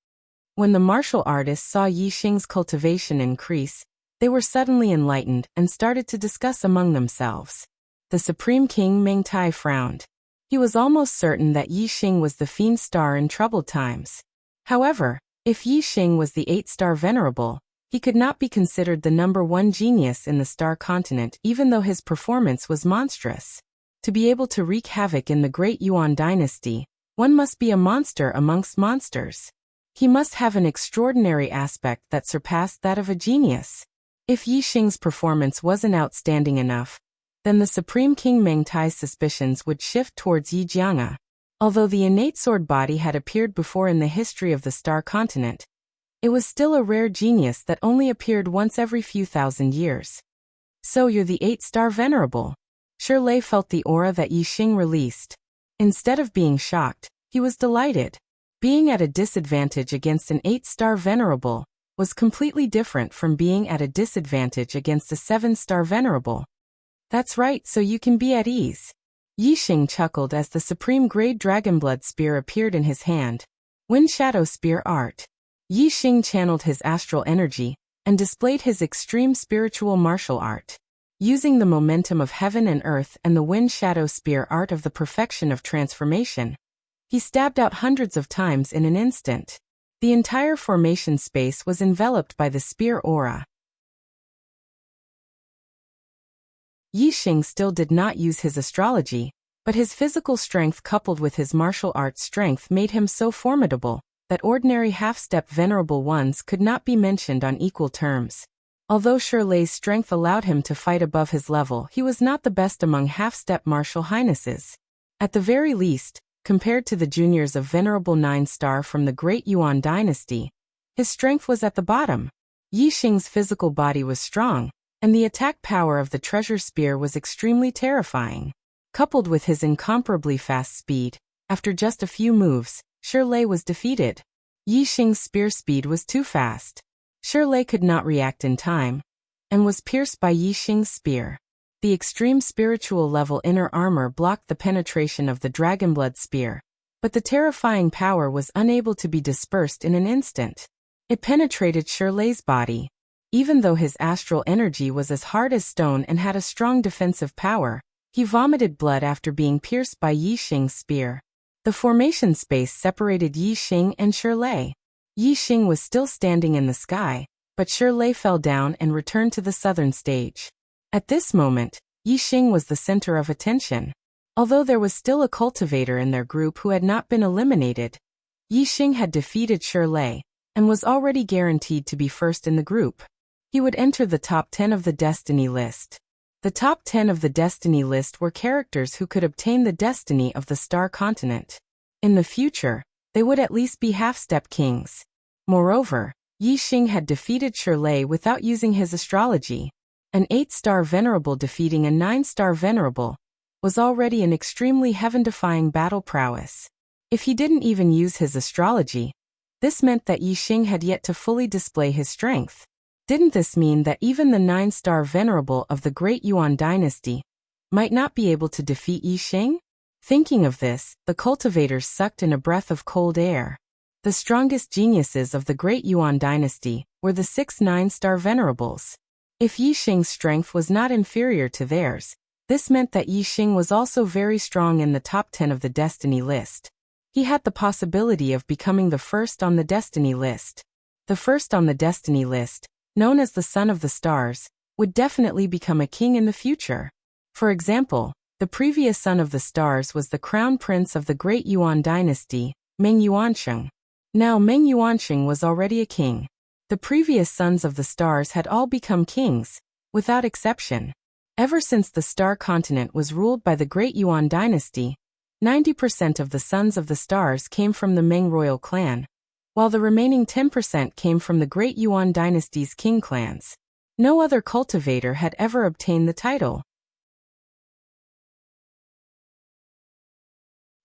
When the martial artists saw Yi Xing's cultivation increase, they were suddenly enlightened and started to discuss among themselves. The Supreme King Meng Tai frowned. He was almost certain that Yi Xing was the Fiend Star in troubled times. However, if Yi Xing was the 8-star venerable, he could not be considered the number 1 genius in the Star Continent even though his performance was monstrous. To be able to wreak havoc in the Great Yuan dynasty, one must be a monster amongst monsters. He must have an extraordinary aspect that surpassed that of a genius. If Yi Xing's performance wasn't outstanding enough, then the Supreme King Meng Tai's suspicions would shift towards Yi Jianga. Although the innate sword body had appeared before in the history of the Star Continent, it was still a rare genius that only appeared once every few thousand years. So you're the 8-star venerable. Shirley felt the aura that Yi Xing released. Instead of being shocked, he was delighted. Being at a disadvantage against an 8-star venerable was completely different from being at a disadvantage against a 7-star venerable. That's right, so you can be at ease. Yi Xing chuckled as the supreme grade Dragonblood spear appeared in his hand. Wind Shadow Spear Art. Yi Xing channeled his astral energy and displayed his extreme spiritual martial art. Using the momentum of heaven and earth and the Wind Shadow Spear Art of the perfection of transformation, he stabbed out hundreds of times in an instant. The entire formation space was enveloped by the spear aura. Yi Xing still did not use his astrology, but his physical strength coupled with his martial arts strength made him so formidable that ordinary half-step venerable ones could not be mentioned on equal terms. Although Shirley's strength allowed him to fight above his level, he was not the best among half-step martial highnesses. At the very least, compared to the juniors of Venerable 9-star from the Great Yuan dynasty, his strength was at the bottom. Yi Xing's physical body was strong, and the attack power of the treasure spear was extremely terrifying. Coupled with his incomparably fast speed, after just a few moves, Shirley was defeated. Yi Xing's spear speed was too fast. Shirley could not react in time, and was pierced by Yi Xing's spear. The extreme spiritual level inner armor blocked the penetration of the Dragonblood spear, but the terrifying power was unable to be dispersed in an instant. It penetrated Shirley's body. Even though his astral energy was as hard as stone and had a strong defensive power, he vomited blood after being pierced by Yi Xing's spear. The formation space separated Yi Xing and Shirley. Yi Xing was still standing in the sky, but Shirley fell down and returned to the southern stage. At this moment, Yi Xing was the center of attention. Although there was still a cultivator in their group who had not been eliminated, Yi Xing had defeated Shirley, and was already guaranteed to be first in the group. He would enter the top 10 of the Destiny list. The top 10 of the Destiny list were characters who could obtain the destiny of the Star Continent. In the future, they would at least be half-step kings. Moreover, Yi Xing had defeated Shirley without using his astrology. An 8-star venerable defeating a 9-star venerable was already an extremely heaven-defying battle prowess. If he didn't even use his astrology, this meant that Yi Xing had yet to fully display his strength. Didn't this mean that even the 9-star venerable of the Great Yuan dynasty might not be able to defeat Yi Xing? Thinking of this, the cultivators sucked in a breath of cold air. The strongest geniuses of the Great Yuan dynasty were the 6 9-star venerables. If Yi Xing's strength was not inferior to theirs, this meant that Yi Xing was also very strong in the top 10 of the Destiny list. He had the possibility of becoming the first on the Destiny list. The first on the Destiny list, known as the Son of the Stars, would definitely become a king in the future. For example, the previous Son of the Stars was the Crown Prince of the Great Yuan dynasty, Meng Yuansheng. Now Meng Yuansheng was already a king. The previous Sons of the Stars had all become kings, without exception. Ever since the Star Continent was ruled by the Great Yuan dynasty, 90% of the Sons of the Stars came from the Meng royal clan, while the remaining 10% came from the Great Yuan dynasty's king clans. No other cultivator had ever obtained the title.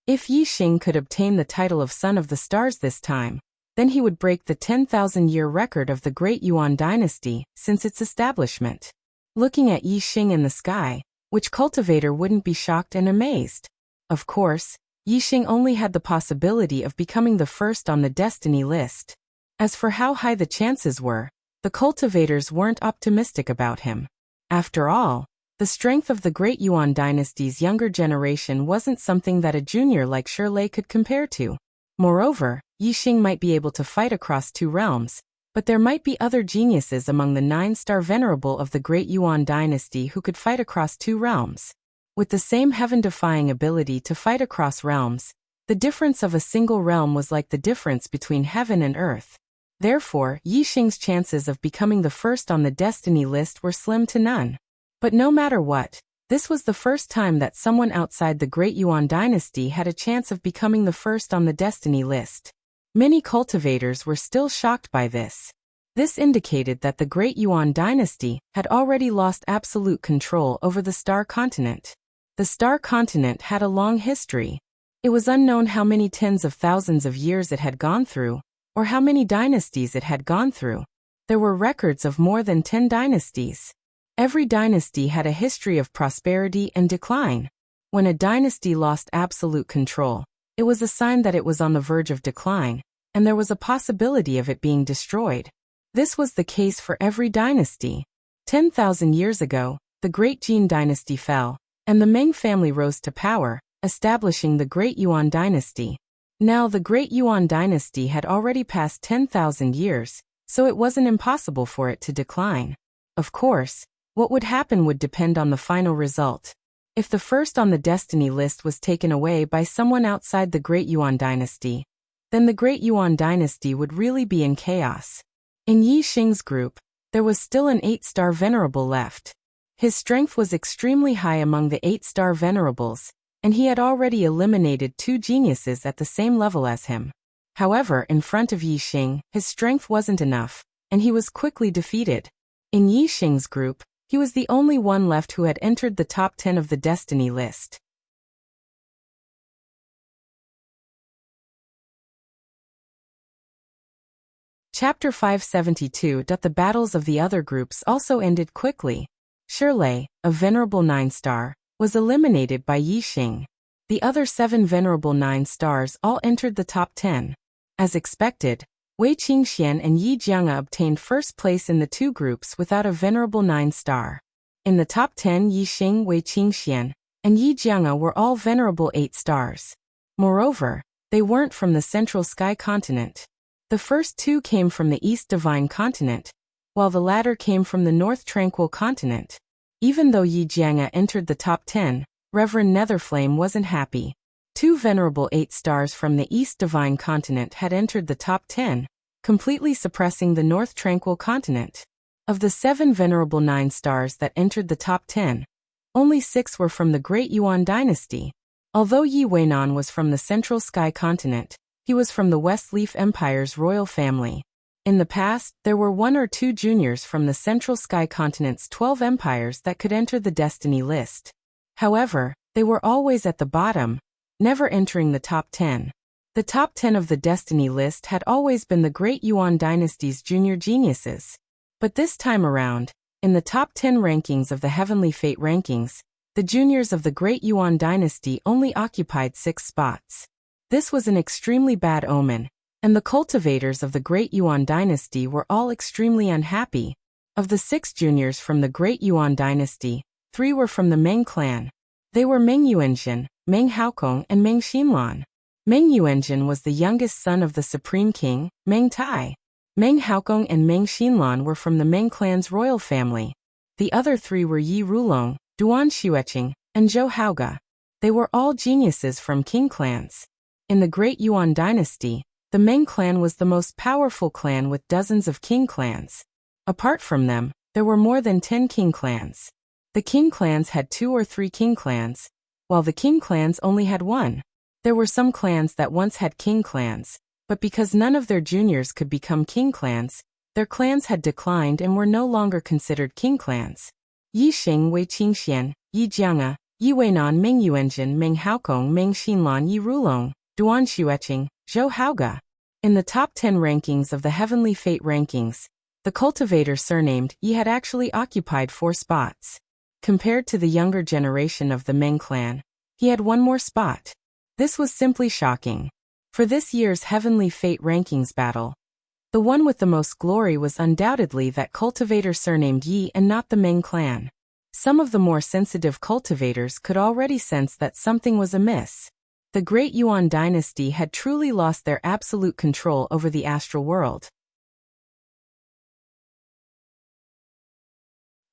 If Yi Xing could obtain the title of Son of the Stars this time, then he would break the 10,000-year record of the Great Yuan dynasty since its establishment. Looking at Yi Xing in the sky, which cultivator wouldn't be shocked and amazed? Of course, Yi Xing only had the possibility of becoming the first on the Destiny list. As for how high the chances were, the cultivators weren't optimistic about him. After all, the strength of the Great Yuan dynasty's younger generation wasn't something that a junior like Shirley could compare to. Moreover, Yi Xing might be able to fight across 2 realms, but there might be other geniuses among the 9-star venerable of the Great Yuan dynasty who could fight across 2 realms. With the same heaven-defying ability to fight across realms, the difference of a single realm was like the difference between heaven and earth. Therefore, Yi Xing's chances of becoming the first on the Destiny list were slim to none. But no matter what, this was the first time that someone outside the Great Yuan dynasty had a chance of becoming the first on the Destiny list. Many cultivators were still shocked by this. This indicated that the Great Yuan dynasty had already lost absolute control over the Star Continent. The Star Continent had a long history. It was unknown how many tens of thousands of years it had gone through, or how many dynasties it had gone through. There were records of more than 10 dynasties. Every dynasty had a history of prosperity and decline. When a dynasty lost absolute control, it was a sign that it was on the verge of decline, and there was a possibility of it being destroyed. This was the case for every dynasty. 10,000 years ago, the Great Jin dynasty fell, and the Meng family rose to power, establishing the Great Yuan dynasty. Now the Great Yuan dynasty had already passed 10,000 years, so it wasn't impossible for it to decline. Of course, what would happen would depend on the final result. If the first on the Destiny list was taken away by someone outside the Great Yuan dynasty, then the Great Yuan dynasty would really be in chaos. In Yi Xing's group, there was still an 8-star venerable left. His strength was extremely high among the 8-star venerables, and he had already eliminated 2 geniuses at the same level as him. However, in front of Yi Xing, his strength wasn't enough, and he was quickly defeated. In Yi Xing's group, he was the only one left who had entered the top 10 of the destiny list. Chapter 572. The battles of the other groups also ended quickly. Shirley, a venerable 9-star, was eliminated by Yi Xing. The other 7 venerable 9 stars all entered the top 10. As expected, Wei Qingxian and Yi Jianga obtained first place in the 2 groups without a venerable 9-star. In the top 10, Yi Xing, Wei Qingxian, and Yi Jianga were all venerable 8 stars. Moreover, they weren't from the Central Sky Continent. The first 2 came from the East Divine Continent, while the latter came from the North Tranquil Continent. Even though Yi Jianga entered the top 10, Reverend Netherflame wasn't happy. 2 venerable 8 stars from the East Divine Continent had entered the top 10, completely suppressing the North Tranquil Continent. Of the 7 venerable 9 stars that entered the top 10, only 6 were from the Great Yuan dynasty. Although Yi Weinan was from the Central Sky Continent, he was from the West Leaf Empire's royal family. In the past, there were 1 or 2 juniors from the Central Sky Continent's 12 empires that could enter the destiny list. However, they were always at the bottom, never entering the top 10. The top 10 of the destiny list had always been the Great Yuan dynasty's junior geniuses. But this time around, in the top 10 rankings of the Heavenly Fate rankings, the juniors of the Great Yuan dynasty only occupied 6 spots. This was an extremely bad omen, and the cultivators of the Great Yuan dynasty were all extremely unhappy. Of the 6 juniors from the Great Yuan dynasty, 3 were from the Meng clan. They were Meng Yuanjin, Meng Haokong, and Meng Xinlan. Meng Yuanjin was the youngest son of the Supreme King, Meng Tai. Meng Haokong and Meng Xinlan were from the Meng clan's royal family. The other 3 were Yi Rulong, Duan Xueqing, and Zhou Haoga. They were all geniuses from king clans. In the Great Yuan dynasty, the Meng clan was the most powerful clan with dozens of king clans. Apart from them, there were more than 10 king clans. The king clans had 2 or 3 king clans, while the king clans only had 1. There were some clans that once had king clans, but because none of their juniors could become king clans, their clans had declined and were no longer considered king clans. Yi Xing, Wei Qingxian, Yi Jianga, Yi Weinan, Meng Yuanjin, Meng Haokong, Meng Xinlan, Yi Rulong, Duan Xueqing, Zhou Haoga. In the top 10 rankings of the Heavenly Fate rankings, the cultivator surnamed Yi had actually occupied 4 spots. Compared to the younger generation of the Meng clan, he had 1 more spot. This was simply shocking. For this year's Heavenly Fate rankings battle, the one with the most glory was undoubtedly that cultivator surnamed Yi and not the Meng clan. Some of the more sensitive cultivators could already sense that something was amiss. The Great Yuan dynasty had truly lost their absolute control over the astral world.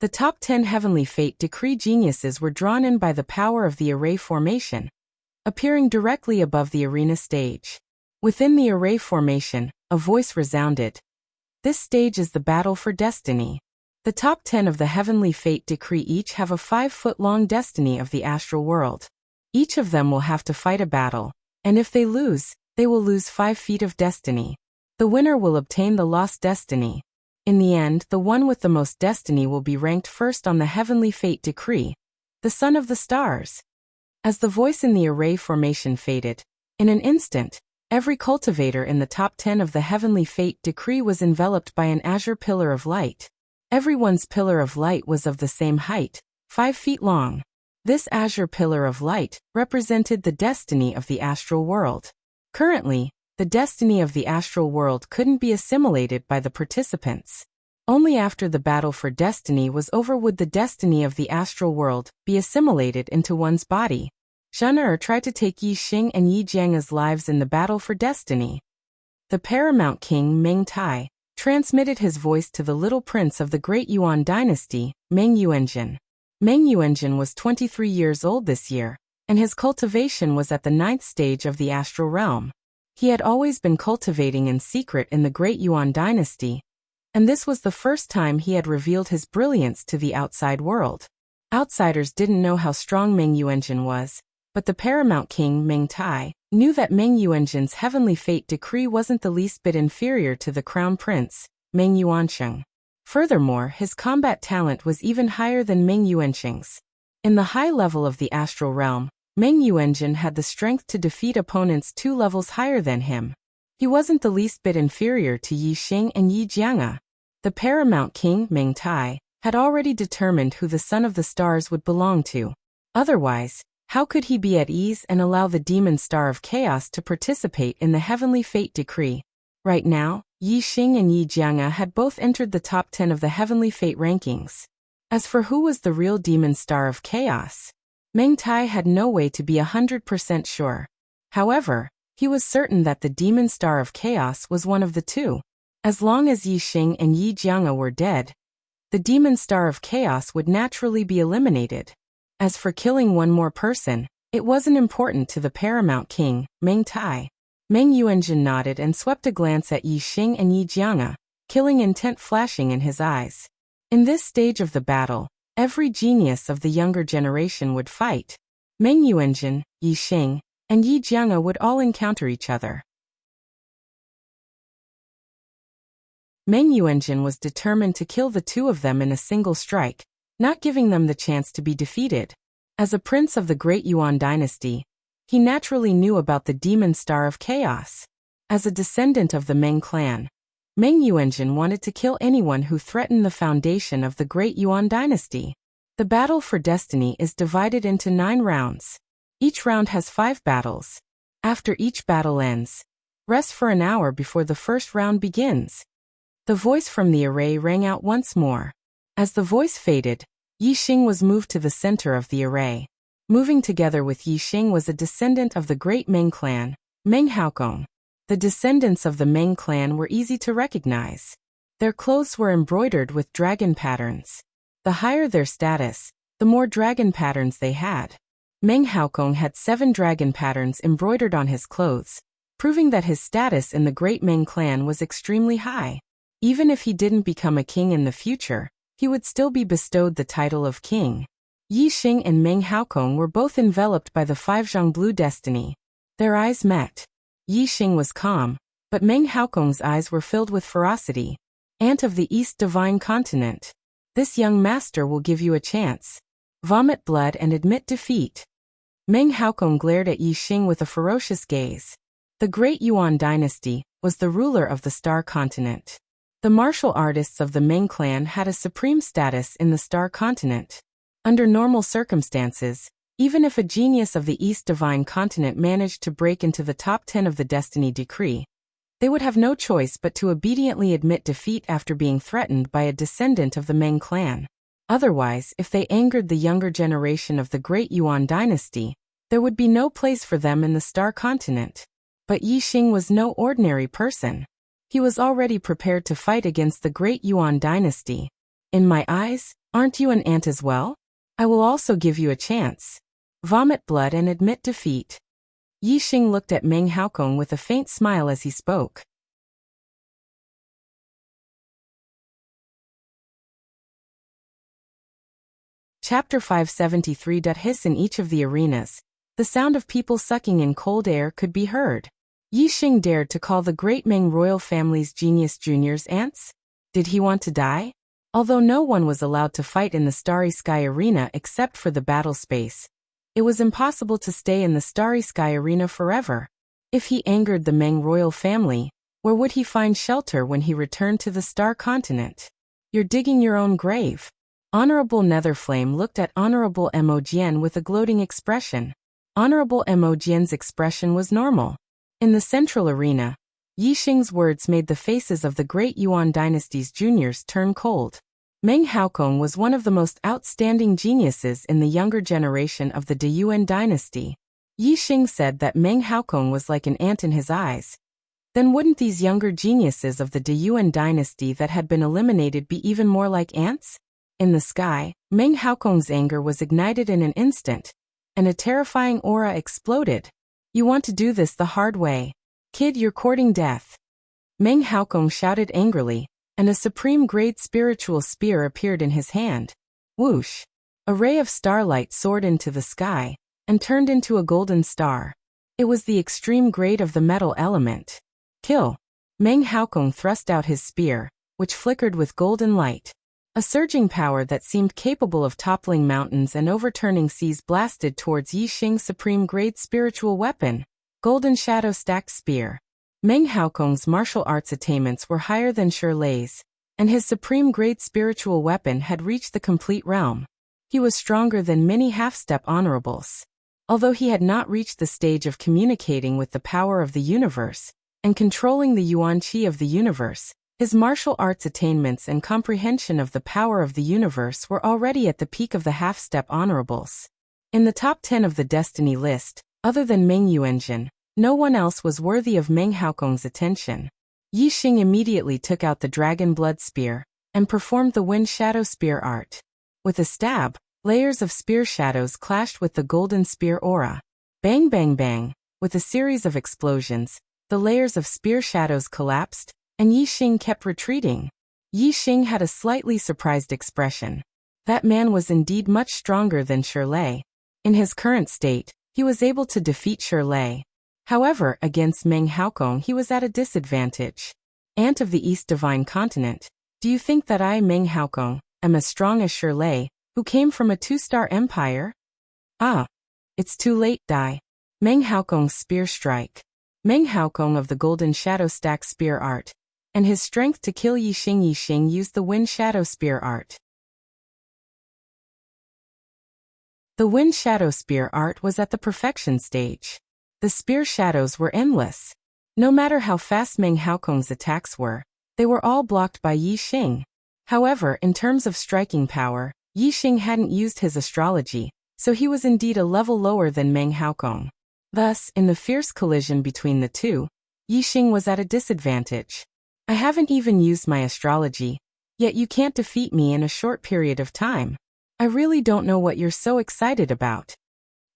The top 10 Heavenly Fate decree geniuses were drawn in by the power of the array formation, appearing directly above the arena stage. Within the array formation, a voice resounded. This stage is the battle for destiny. The top 10 of the Heavenly Fate decree each have a 5-foot-long destiny of the astral world. Each of them will have to fight a battle, and if they lose, they will lose 5 feet of destiny. The winner will obtain the lost destiny. In the end, the one with the most destiny will be ranked first on the Heavenly Fate decree, the Son of the Stars. As the voice in the array formation faded, in an instant, every cultivator in the top 10 of the Heavenly Fate decree was enveloped by an azure pillar of light. Everyone's pillar of light was of the same height, 5 feet long. This azure pillar of light represented the destiny of the astral world. Currently, the destiny of the astral world couldn't be assimilated by the participants. Only after the battle for destiny was over would the destiny of the astral world be assimilated into one's body. Zhen Er tried to take Yi Xing and Yi Jianga's lives in the battle for destiny. The paramount king Meng Tai transmitted his voice to the little prince of the Great Yuan dynasty, Meng Yuanjin. Meng Yuanjin was 23 years old this year, and his cultivation was at the 9th stage of the astral realm. He had always been cultivating in secret in the Great Yuan dynasty, and this was the first time he had revealed his brilliance to the outside world. Outsiders didn't know how strong Meng Yuanjin was, but the paramount king, Meng Tai, knew that Meng Yuanjin's heavenly fate decree wasn't the least bit inferior to the crown prince, Meng Yuansheng. Furthermore, his combat talent was even higher than Meng Yuansheng's. In the high level of the astral realm, Meng Yuanjin had the strength to defeat opponents 2 levels higher than him. He wasn't the least bit inferior to Yi Xing and Yi Jianga. The paramount king, Meng Tai, had already determined who the Son of the Stars would belong to. Otherwise, how could he be at ease and allow the demon star of chaos to participate in the heavenly fate decree? Right now, Yi Xing and Yi Jianga had both entered the top 10 of the heavenly fate rankings. As for who was the real demon star of chaos, Meng Tai had no way to be 100% sure. However, he was certain that the demon star of chaos was one of the two. As long as Yi Xing and Yi Jianga were dead, the demon star of chaos would naturally be eliminated. As for killing one more person, it wasn't important to the paramount king, Meng Tai. Meng Yuanjin nodded and swept a glance at Yi Xing and Yi Jianga, killing intent flashing in his eyes. In this stage of the battle, every genius of the younger generation would fight. Meng Yuanjin, Yi Xing, and Yi Jianga would all encounter each other. Meng Yuanjin was determined to kill the two of them in a single strike, not giving them the chance to be defeated. As a prince of the Great Yuan dynasty, he naturally knew about the demon star of chaos. As a descendant of the Meng clan, Meng Yuanjin wanted to kill anyone who threatened the foundation of the Great Yuan dynasty. The battle for destiny is divided into 9 rounds. Each round has 5 battles. After each battle ends, rest for an hour before the first round begins. The voice from the array rang out once more. As the voice faded, Yi Xing was moved to the center of the array. Moving together with Yi Xing was a descendant of the great Meng clan, Meng Haokong. The descendants of the Meng clan were easy to recognize. Their clothes were embroidered with dragon patterns. The higher their status, the more dragon patterns they had. Meng Haokong had 7 dragon patterns embroidered on his clothes, proving that his status in the great Meng clan was extremely high. Even if he didn't become a king in the future, he would still be bestowed the title of king. Yi Xing and Meng Haokong were both enveloped by the 5 Zhang Blue destiny. Their eyes met. Yi Xing was calm, but Meng Haokong's eyes were filled with ferocity. Ant of the East Divine Continent. This young master will give you a chance. Vomit blood and admit defeat. Meng Haokong glared at Yi Xing with a ferocious gaze. The Great Yuan dynasty was the ruler of the Star Continent. The martial artists of the Meng clan had a supreme status in the Star Continent. Under normal circumstances, even if a genius of the East Divine Continent managed to break into the top 10 of the Destiny Decree, they would have no choice but to obediently admit defeat after being threatened by a descendant of the Meng clan. Otherwise, if they angered the younger generation of the Great Yuan dynasty, there would be no place for them in the Star Continent. But Yi Xing was no ordinary person. He was already prepared to fight against the Great Yuan dynasty. In my eyes, aren't you an ant as well? I will also give you a chance. Vomit blood and admit defeat. Yi Xing looked at Meng Haokong with a faint smile as he spoke. Chapter 573. Hiss in each of the arenas. The sound of people sucking in cold air could be heard. Yi Xing dared to call the great Meng royal family's genius juniors ants? Did he want to die? Although no one was allowed to fight in the Starry Sky Arena except for the battle space, it was impossible to stay in the Starry Sky Arena forever. If he angered the Meng royal family, where would he find shelter when he returned to the Star Continent? You're digging your own grave. Honorable Netherflame looked at Honorable Mo Jian with a gloating expression. Honorable Mo Jian's expression was normal. In the central arena, Yi Xing's words made the faces of the Great Yuan dynasty's juniors turn cold. Meng Haokong was one of the most outstanding geniuses in the younger generation of the De Yuan dynasty. Yi Xing said that Meng Haokong was like an ant in his eyes. Then wouldn't these younger geniuses of the De Yuan dynasty that had been eliminated be even more like ants? In the sky, Meng Haokong's anger was ignited in an instant, and a terrifying aura exploded. You want to do this the hard way. Kid, you're courting death. Meng Haokong shouted angrily, and a supreme-grade spiritual spear appeared in his hand. Whoosh! A ray of starlight soared into the sky, and turned into a golden star. It was the extreme grade of the metal element. Kill! Meng Haokong thrust out his spear, which flickered with golden light. A surging power that seemed capable of toppling mountains and overturning seas blasted towards Yi Xing's supreme-grade spiritual weapon, Golden Shadow Stacked Spear. Meng Haokong's martial arts attainments were higher than Shirley's, and his supreme-grade spiritual weapon had reached the complete realm. He was stronger than many half-step honorables. Although he had not reached the stage of communicating with the power of the universe and controlling the yuan qi of the universe, his martial arts attainments and comprehension of the power of the universe were already at the peak of the half-step honorables. In the top 10 of the destiny list, other than Meng Yuanjin, no one else was worthy of Meng Haokong's attention. Yi Xing immediately took out the dragon blood spear and performed the wind shadow spear art. With a stab, layers of spear shadows clashed with the golden spear aura. Bang bang bang, with a series of explosions, the layers of spear shadows collapsed, and Yi Xing kept retreating. Yi Xing had a slightly surprised expression. That man was indeed much stronger than Shirley. In his current state, he was able to defeat Shirley. However, against Meng Haokong he was at a disadvantage. Ant of the East Divine Continent, do you think that I, Meng Haokong, am as strong as Shirley, who came from a 2-star empire? Ah! It's too late, die. Meng Haokong's spear strike. Meng Haokong of the Golden Shadow Stack Spear art, and his strength to kill Yi Xing. Yi Xing used the Wind Shadow Spear art. The Wind Shadow Spear art was at the perfection stage. The spear shadows were endless. No matter how fast Meng Haokong's attacks were, they were all blocked by Yi Xing. However, in terms of striking power, Yi Xing hadn't used his astrology, so he was indeed a level lower than Meng Haokong. Thus, in the fierce collision between the two, Yi Xing was at a disadvantage. I haven't even used my astrology, yet you can't defeat me in a short period of time. I really don't know what you're so excited about.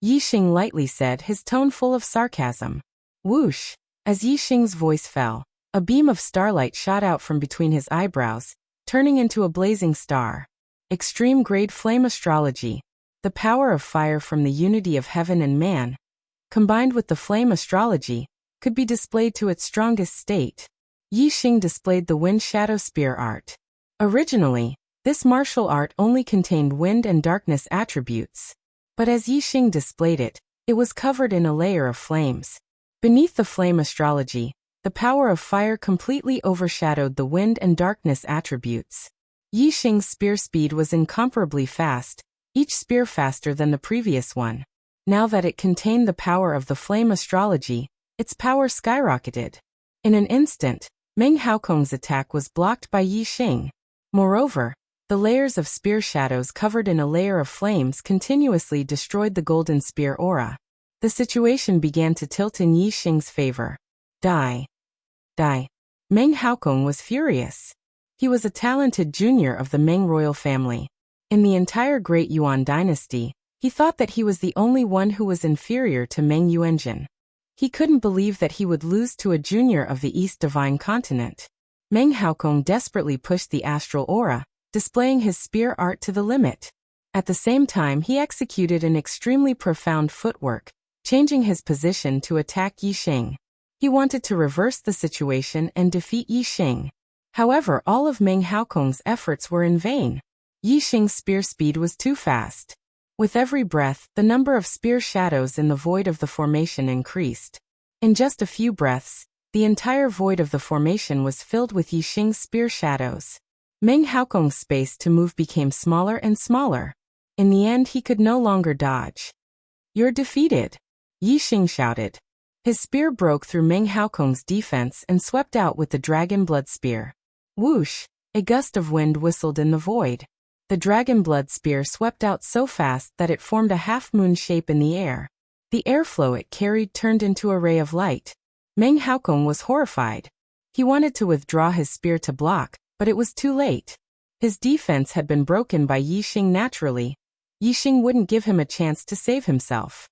Yi Xing lightly said, his tone full of sarcasm. Whoosh! As Yi Xing's voice fell, a beam of starlight shot out from between his eyebrows, turning into a blazing star. Extreme-grade flame astrology. The power of fire from the unity of heaven and man, combined with the flame astrology, could be displayed to its strongest state. Yi Xing displayed the Wind Shadow Spear art. Originally, this martial art only contained wind and darkness attributes. But as Yi Xing displayed it, it was covered in a layer of flames. Beneath the flame astrology, the power of fire completely overshadowed the wind and darkness attributes. Yi Xing's spear speed was incomparably fast, each spear faster than the previous one. Now that it contained the power of the flame astrology, its power skyrocketed. In an instant, Meng Haokong's attack was blocked by Yi Xing. Moreover, the layers of spear shadows covered in a layer of flames continuously destroyed the golden spear aura. The situation began to tilt in Yi Xing's favor. Die. Die. Meng Haokong was furious. He was a talented junior of the Meng royal family. In the entire Great Yuan dynasty, he thought that he was the only one who was inferior to Meng Yuanjin. He couldn't believe that he would lose to a junior of the East Divine Continent. Meng Haokong desperately pushed the astral aura, displaying his spear art to the limit. At the same time, he executed an extremely profound footwork, changing his position to attack Yi Xing. He wanted to reverse the situation and defeat Yi Xing. However, all of Meng Haokong's efforts were in vain. Yi Xing's spear speed was too fast. With every breath, the number of spear shadows in the void of the formation increased. In just a few breaths, the entire void of the formation was filled with Yi Xing's spear shadows. Meng Haokong's space to move became smaller and smaller. In the end, he could no longer dodge. You're defeated, Yi Xing shouted. His spear broke through Meng Haokong's defense and swept out with the dragon blood spear. Whoosh! A gust of wind whistled in the void. The dragon blood spear swept out so fast that it formed a half-moon shape in the air. The airflow it carried turned into a ray of light. Meng Haokong was horrified. He wanted to withdraw his spear to block, but it was too late. His defense had been broken by Yi Xing naturally. Yi Xing wouldn't give him a chance to save himself.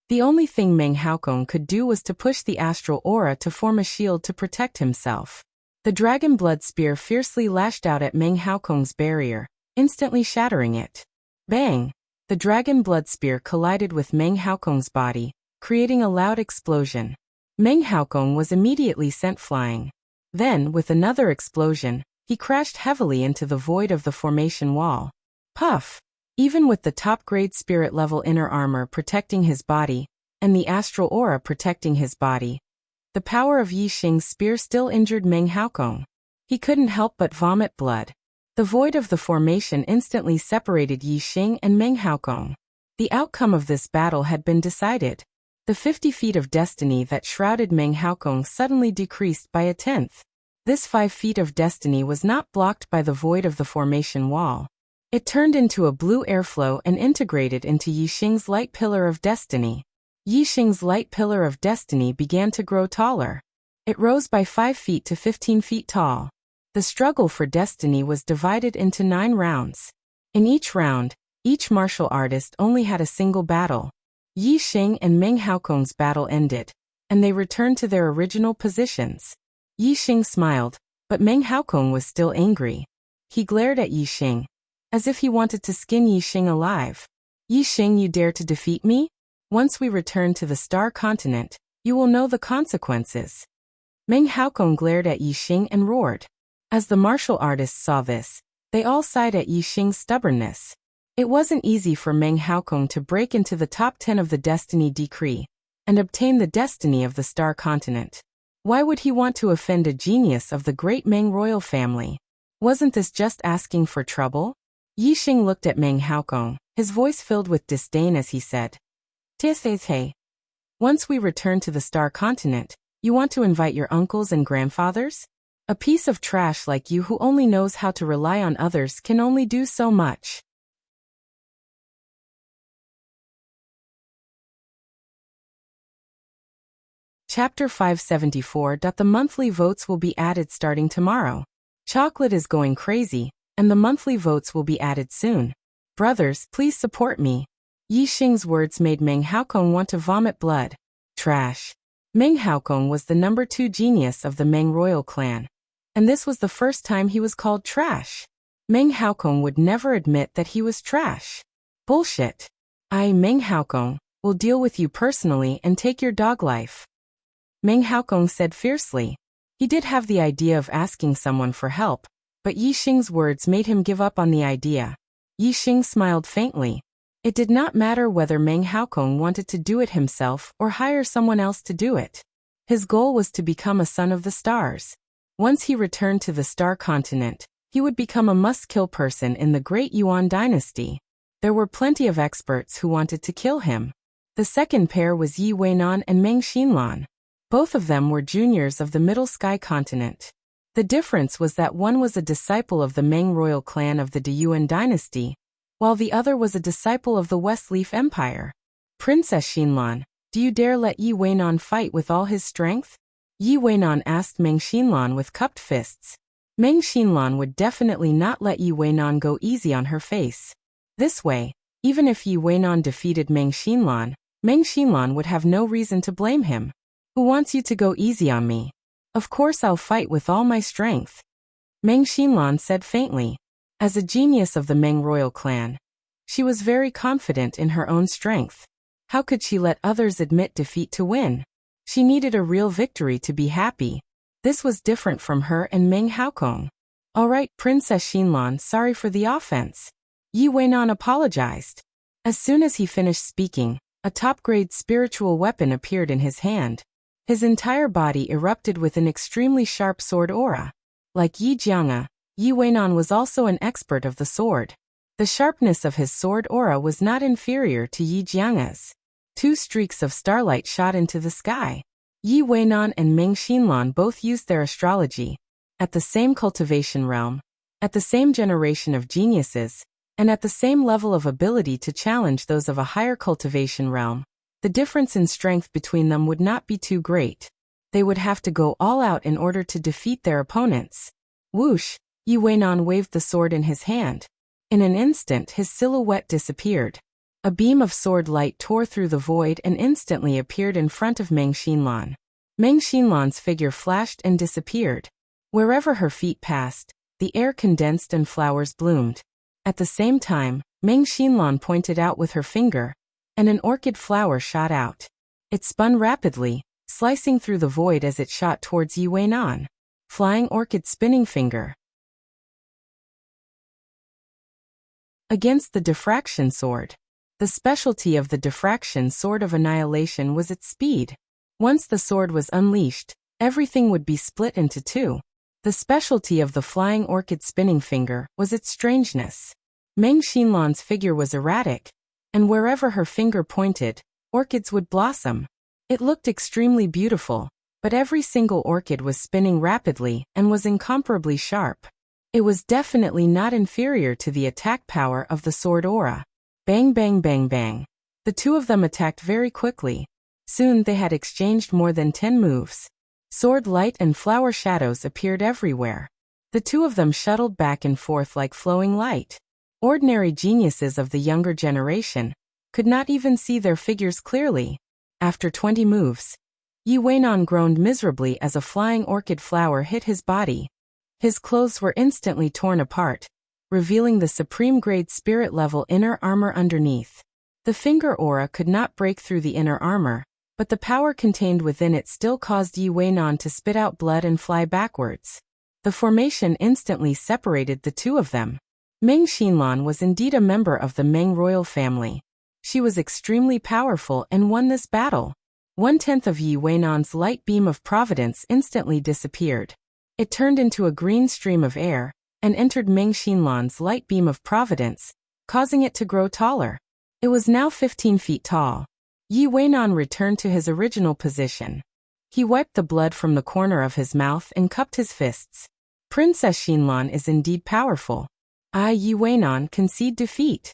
The only thing Meng Haokong could do was to push the astral aura to form a shield to protect himself. The dragon blood spear fiercely lashed out at Meng Haokong's barrier, instantly shattering it. Bang! The dragon blood spear collided with Meng Haokong's body, creating a loud explosion. Meng Haokong was immediately sent flying. Then, with another explosion, he crashed heavily into the void of the formation wall. Puff! Even with the top-grade spirit-level inner armor protecting his body, and the astral aura protecting his body, the power of Yi Xing's spear still injured Meng Haokong. He couldn't help but vomit blood. The void of the formation instantly separated Yi Xing and Meng Haokong. The outcome of this battle had been decided. The 50 feet of destiny that shrouded Meng Haokong suddenly decreased by a tenth. This 5 feet of destiny was not blocked by the void of the formation wall. It turned into a blue airflow and integrated into Yi Xing's light pillar of destiny. Yi Xing's light pillar of destiny began to grow taller. It rose by 5 feet to 15 feet tall. The struggle for destiny was divided into 9 rounds. In each round, each martial artist only had a single battle. Yi Xing and Meng Haokong's battle ended, and they returned to their original positions. Yi Xing smiled, but Meng Haokong was still angry. He glared at Yi Xing, as if he wanted to skin Yi Xing alive. Yi Xing, you dare to defeat me? Once we return to the Star Continent, you will know the consequences. Meng Haokong glared at Yi Xing and roared. As the martial artists saw this, they all sighed at Yi Xing's stubbornness. It wasn't easy for Meng Haokong to break into the top 10 of the Destiny Decree and obtain the destiny of the Star Continent. Why would he want to offend a genius of the great Meng royal family? Wasn't this just asking for trouble? Yi Xing looked at Meng Haokong, his voice filled with disdain as he said, "Hey. Once we return to the Star Continent, you want to invite your uncles and grandfathers? A piece of trash like you who only knows how to rely on others can only do so much." Chapter 574. The monthly votes will be added starting tomorrow. Chocolate is going crazy, and the monthly votes will be added soon. Brothers, please support me. Yi Xing's words made Meng Haokong want to vomit blood. Trash. Meng Haokong was the number 2 genius of the Meng royal clan, and this was the first time he was called trash. Meng Haokong would never admit that he was trash. Bullshit. I, Meng Haokong, will deal with you personally and take your dog life. Meng Haokong said fiercely. He did have the idea of asking someone for help, but Yi Xing's words made him give up on the idea. Yi Xing smiled faintly. It did not matter whether Meng Haokong wanted to do it himself or hire someone else to do it. His goal was to become a son of the stars. Once he returned to the Star Continent, he would become a must-kill person in the Great Yuan dynasty. There were plenty of experts who wanted to kill him. The second pair was Yi Weinan and Meng Xinlan. Both of them were juniors of the Middle Sky Continent. The difference was that one was a disciple of the Meng royal clan of the Deyuan dynasty, while the other was a disciple of the Westleaf Empire. Princess Xinlan, do you dare let Yi Weinan fight with all his strength? Yi Weinan asked Meng Xinlan with cupped fists. Meng Xinlan would definitely not let Yi Weinan go easy on her face. This way, even if Yi Weinan defeated Meng Xinlan would have no reason to blame him. Who wants you to go easy on me? Of course I'll fight with all my strength. Meng Xinlan said faintly. As a genius of the Meng royal clan, she was very confident in her own strength. How could she let others admit defeat to win? She needed a real victory to be happy. This was different from her and Meng Haokong. All right, Princess Xinlan, sorry for the offense. Yi Weinan apologized. As soon as he finished speaking, a top-grade spiritual weapon appeared in his hand. His entire body erupted with an extremely sharp sword aura. Like Yi Jianga, Yi Weinan was also an expert of the sword. The sharpness of his sword aura was not inferior to Yi Jianga's. 2 streaks of starlight shot into the sky. Yi Weinan and Meng Xinlan both used their astrology, at the same cultivation realm, at the same generation of geniuses, and at the same level of ability to challenge those of a higher cultivation realm. The difference in strength between them would not be too great. They would have to go all out in order to defeat their opponents. Whoosh! Yi Weinan waved the sword in his hand. In an instant his silhouette disappeared. A beam of sword light tore through the void and instantly appeared in front of Meng Xinlan. Meng Xinlan's figure flashed and disappeared. Wherever her feet passed, the air condensed and flowers bloomed. At the same time, Meng Xinlan pointed out with her finger, and an orchid flower shot out. It spun rapidly, slicing through the void as it shot towards Yi Weinan. Flying orchid spinning finger. Against the diffraction sword. The specialty of the diffraction sword of annihilation was its speed. Once the sword was unleashed, everything would be split into two. The specialty of the flying orchid spinning finger was its strangeness. Meng Xinlan's figure was erratic, and wherever her finger pointed, orchids would blossom. It looked extremely beautiful, but every single orchid was spinning rapidly and was incomparably sharp. It was definitely not inferior to the attack power of the sword aura. Bang bang bang bang. The two of them attacked very quickly. Soon they had exchanged more than 10 moves. Sword light and flower shadows appeared everywhere. The two of them shuttled back and forth like flowing light. Ordinary geniuses of the younger generation could not even see their figures clearly. After 20 moves, Yi Weinan groaned miserably as a flying orchid flower hit his body. His clothes were instantly torn apart, revealing the supreme grade spirit level inner armor underneath. The finger aura could not break through the inner armor, but the power contained within it still caused Yi Weinan to spit out blood and fly backwards. The formation instantly separated the two of them. Meng Xinlan was indeed a member of the Meng royal family. She was extremely powerful and won this battle. 1/10 of Yi Weinan's light beam of providence instantly disappeared. It turned into a green stream of air, and entered Meng Xinlan's light beam of providence, causing it to grow taller. It was now 15 feet tall. Yi Weinan returned to his original position. He wiped the blood from the corner of his mouth and cupped his fists. Princess Xinlan is indeed powerful. I, Yi Weinan, concede defeat.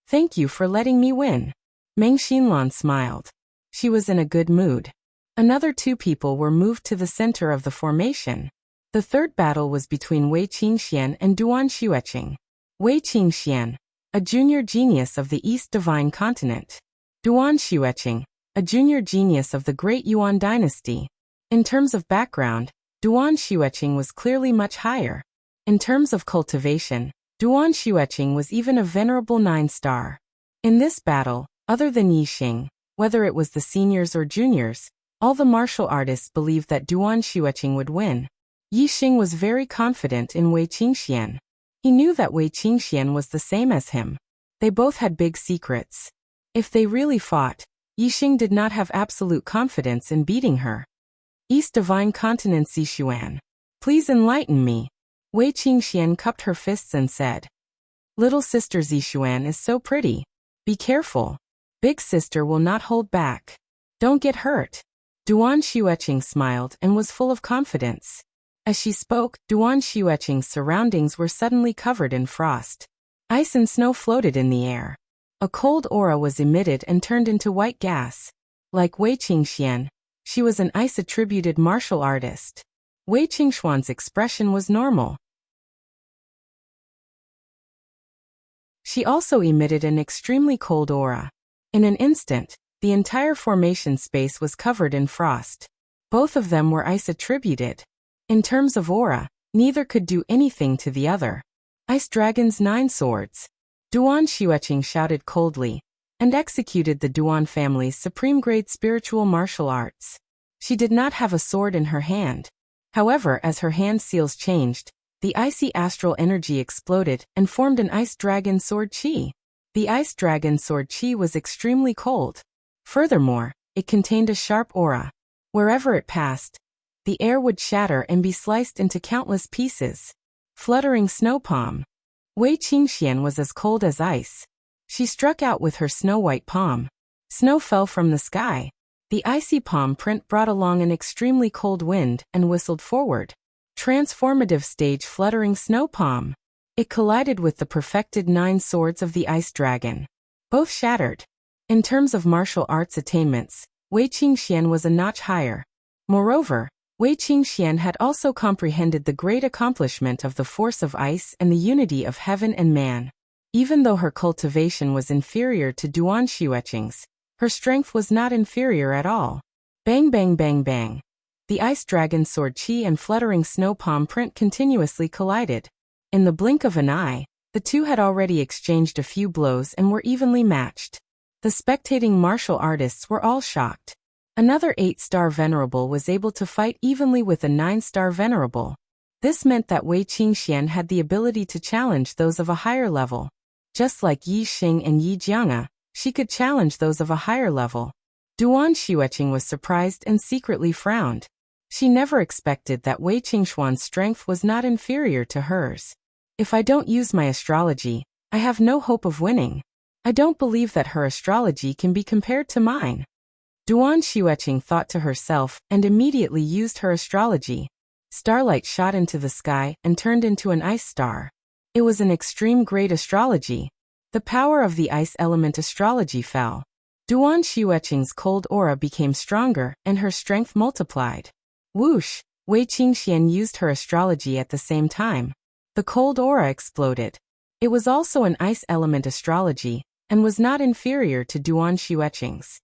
Thank you for letting me win. Meng Xinlan smiled. She was in a good mood. Another two people were moved to the center of the formation. The third battle was between Wei Qingxian and Duan Xueqing. Wei Qingxian, a junior genius of the East Divine Continent. Duan Xueqing, a junior genius of the Great Yuan Dynasty. In terms of background, Duan Xueqing was clearly much higher. In terms of cultivation, Duan Xueqing was even a venerable 9-star. In this battle, other than Yixing, whether it was the seniors or juniors, all the martial artists believed that Duan Xueqing would win. Yixing was very confident in Wei Qingxian. He knew that Wei Qingxian was the same as him. They both had big secrets. If they really fought, Yixing did not have absolute confidence in beating her. East Divine Continent Zixuan. Please enlighten me. Wei Qingxian cupped her fists and said. Little sister Zixuan is so pretty. Be careful. Big sister will not hold back. Don't get hurt. Duan Xueqing smiled and was full of confidence. As she spoke, Duan Xueqing's surroundings were suddenly covered in frost. Ice and snow floated in the air. A cold aura was emitted and turned into white gas. Like Wei Qingxian, she was an ice-attributed martial artist. Wei Qingxuan's expression was normal. She also emitted an extremely cold aura. In an instant, the entire formation space was covered in frost. Both of them were ice-attributed. In terms of aura, neither could do anything to the other. Ice Dragon's 9 swords. Duan Xueqing shouted coldly, and executed the Duan family's supreme-grade spiritual martial arts. She did not have a sword in her hand. However, as her hand seals changed, the icy astral energy exploded and formed an Ice Dragon Sword Chi. The Ice Dragon Sword Chi was extremely cold. Furthermore, it contained a sharp aura. Wherever it passed, the air would shatter and be sliced into countless pieces. Fluttering snow palm. Wei Qingxian was as cold as ice. She struck out with her snow-white palm. Snow fell from the sky. The icy palm print brought along an extremely cold wind and whistled forward. Transformative stage fluttering snow palm. It collided with the perfected 9 swords of the Ice Dragon. Both shattered. In terms of martial arts attainments, Wei Qingxian was a notch higher. Moreover, Wei Qingxian had also comprehended the great accomplishment of the force of ice and the unity of heaven and man. Even though her cultivation was inferior to Duan Xueqing's, her strength was not inferior at all. Bang bang bang bang. The ice dragon sword chi and fluttering snow palm print continuously collided. In the blink of an eye, the two had already exchanged a few blows and were evenly matched. The spectating martial artists were all shocked. Another 8-star venerable was able to fight evenly with a 9-star venerable. This meant that Wei Qingxian had the ability to challenge those of a higher level. Just like Yi Xing and Yi Jianga, she could challenge those of a higher level. Duan Xueqing was surprised and secretly frowned. She never expected that Wei Qingxuan's strength was not inferior to hers. If I don't use my astrology, I have no hope of winning. I don't believe that her astrology can be compared to mine. Duan Xueqing thought to herself and immediately used her astrology. Starlight shot into the sky and turned into an ice star. It was an extreme grade astrology. The power of the ice element astrology fell. Duan Xueqing's cold aura became stronger and her strength multiplied. Whoosh! Wei Qingxian used her astrology at the same time. The cold aura exploded. It was also an ice element astrology, and was not inferior to Duan Xueqing's.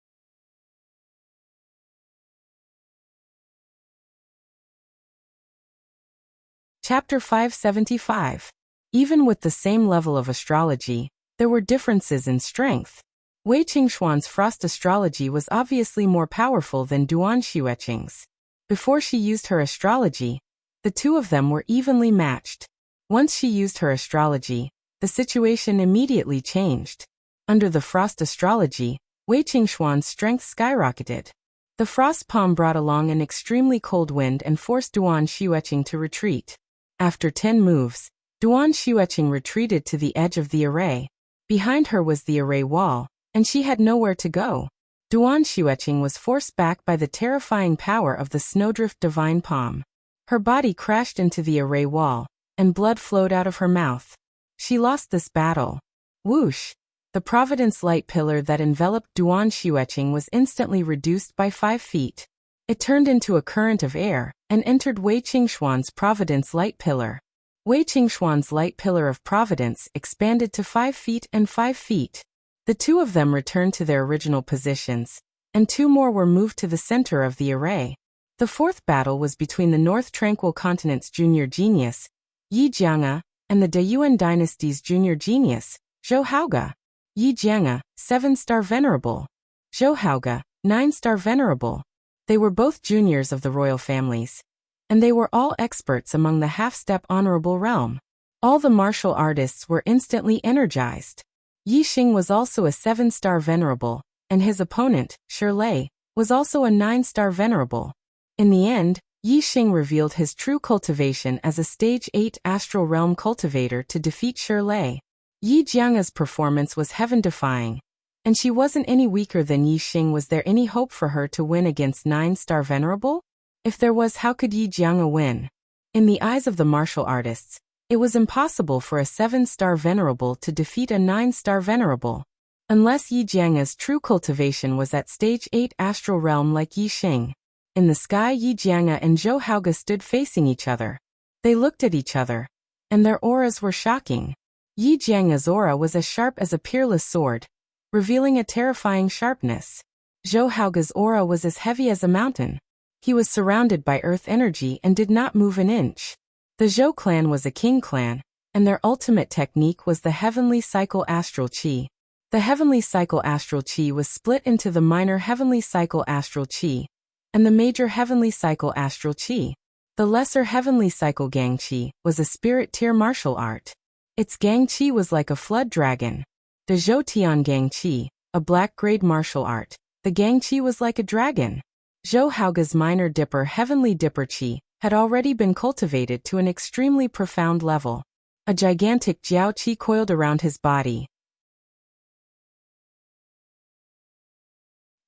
Chapter 575. Even with the same level of astrology, there were differences in strength. Wei Qingxuan's frost astrology was obviously more powerful than Duan Xueqing's. Before she used her astrology, the two of them were evenly matched. Once she used her astrology, the situation immediately changed. Under the frost astrology, Wei Qingxuan's strength skyrocketed. The frost palm brought along an extremely cold wind and forced Duan Xueqing to retreat. After 10 moves, Duan Xueqing retreated to the edge of the array. Behind her was the array wall, and she had nowhere to go. Duan Xueqing was forced back by the terrifying power of the Snowdrift Divine Palm. Her body crashed into the array wall, and blood flowed out of her mouth. She lost this battle. Whoosh! The Providence light pillar that enveloped Duan Xueqing was instantly reduced by 5 feet. It turned into a current of air, and entered Wei Qingxuan's Providence light pillar. Wei Qingxuan's light pillar of Providence expanded to 5 feet and 5 feet. The two of them returned to their original positions, and 2 more were moved to the center of the array. The fourth battle was between the North Tranquil Continent's junior genius, Yi Jianga, and the Dayuan dynasty's junior genius, Zhou Haoge. Yi Jianga, 7-star venerable. Zhou Haoge, 9-star venerable. They were both juniors of the royal families, and they were all experts among the half-step honorable realm. All the martial artists were instantly energized. Yi Xing was also a 7-star venerable, and his opponent, Shirlei, was also a 9-star venerable. In the end, Yi Xing revealed his true cultivation as a Stage 8 astral realm cultivator to defeat Shirlei. Yi Jianga's performance was heaven-defying, and she wasn't any weaker than Yi Xing. Was there any hope for her to win against 9-star venerable? If there was, how could Yi Jianga win? In the eyes of the martial artists, it was impossible for a 7-star venerable to defeat a 9-star venerable. Unless Yi Jianga's true cultivation was at Stage 8 astral realm like Yi Xing. In the sky, Yi Jianga and Zhou Haoge stood facing each other. They looked at each other, and their auras were shocking. Yi Jianga's aura was as sharp as a peerless sword, revealing a terrifying sharpness. Zhou Haoge's aura was as heavy as a mountain. He was surrounded by earth energy and did not move an inch. The Zhou clan was a king clan, and their ultimate technique was the Heavenly Cycle Astral Qi. The Heavenly Cycle Astral Qi was split into the Minor Heavenly Cycle Astral Qi and the Major Heavenly Cycle Astral Qi. The Lesser Heavenly Cycle Gang Qi was a spirit tier martial art. Its Gang Qi was like a flood dragon. The Zhou Tian Gang Qi, a black grade martial art, the Gang Qi was like a dragon. Zhou Haoge's Minor Dipper Heavenly Dipper Qi had already been cultivated to an extremely profound level. A gigantic Jiao Qi coiled around his body.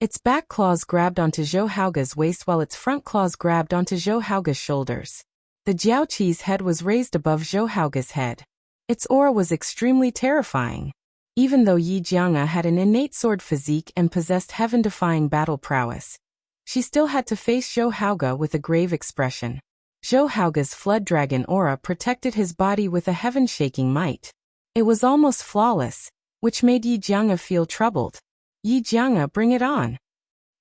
Its back claws grabbed onto Zhou Haoge's waist while its front claws grabbed onto Zhou Haoge's shoulders. The Jiao Qi's head was raised above Zhou Haoge's head. Its aura was extremely terrifying. Even though Yi Jianga had an innate sword physique and possessed heaven-defying battle prowess, she still had to face Zhou Haoge with a grave expression. Zhou Haoge's flood dragon aura protected his body with a heaven-shaking might. It was almost flawless, which made Yi Jianga feel troubled. Yi Jianga, bring it on!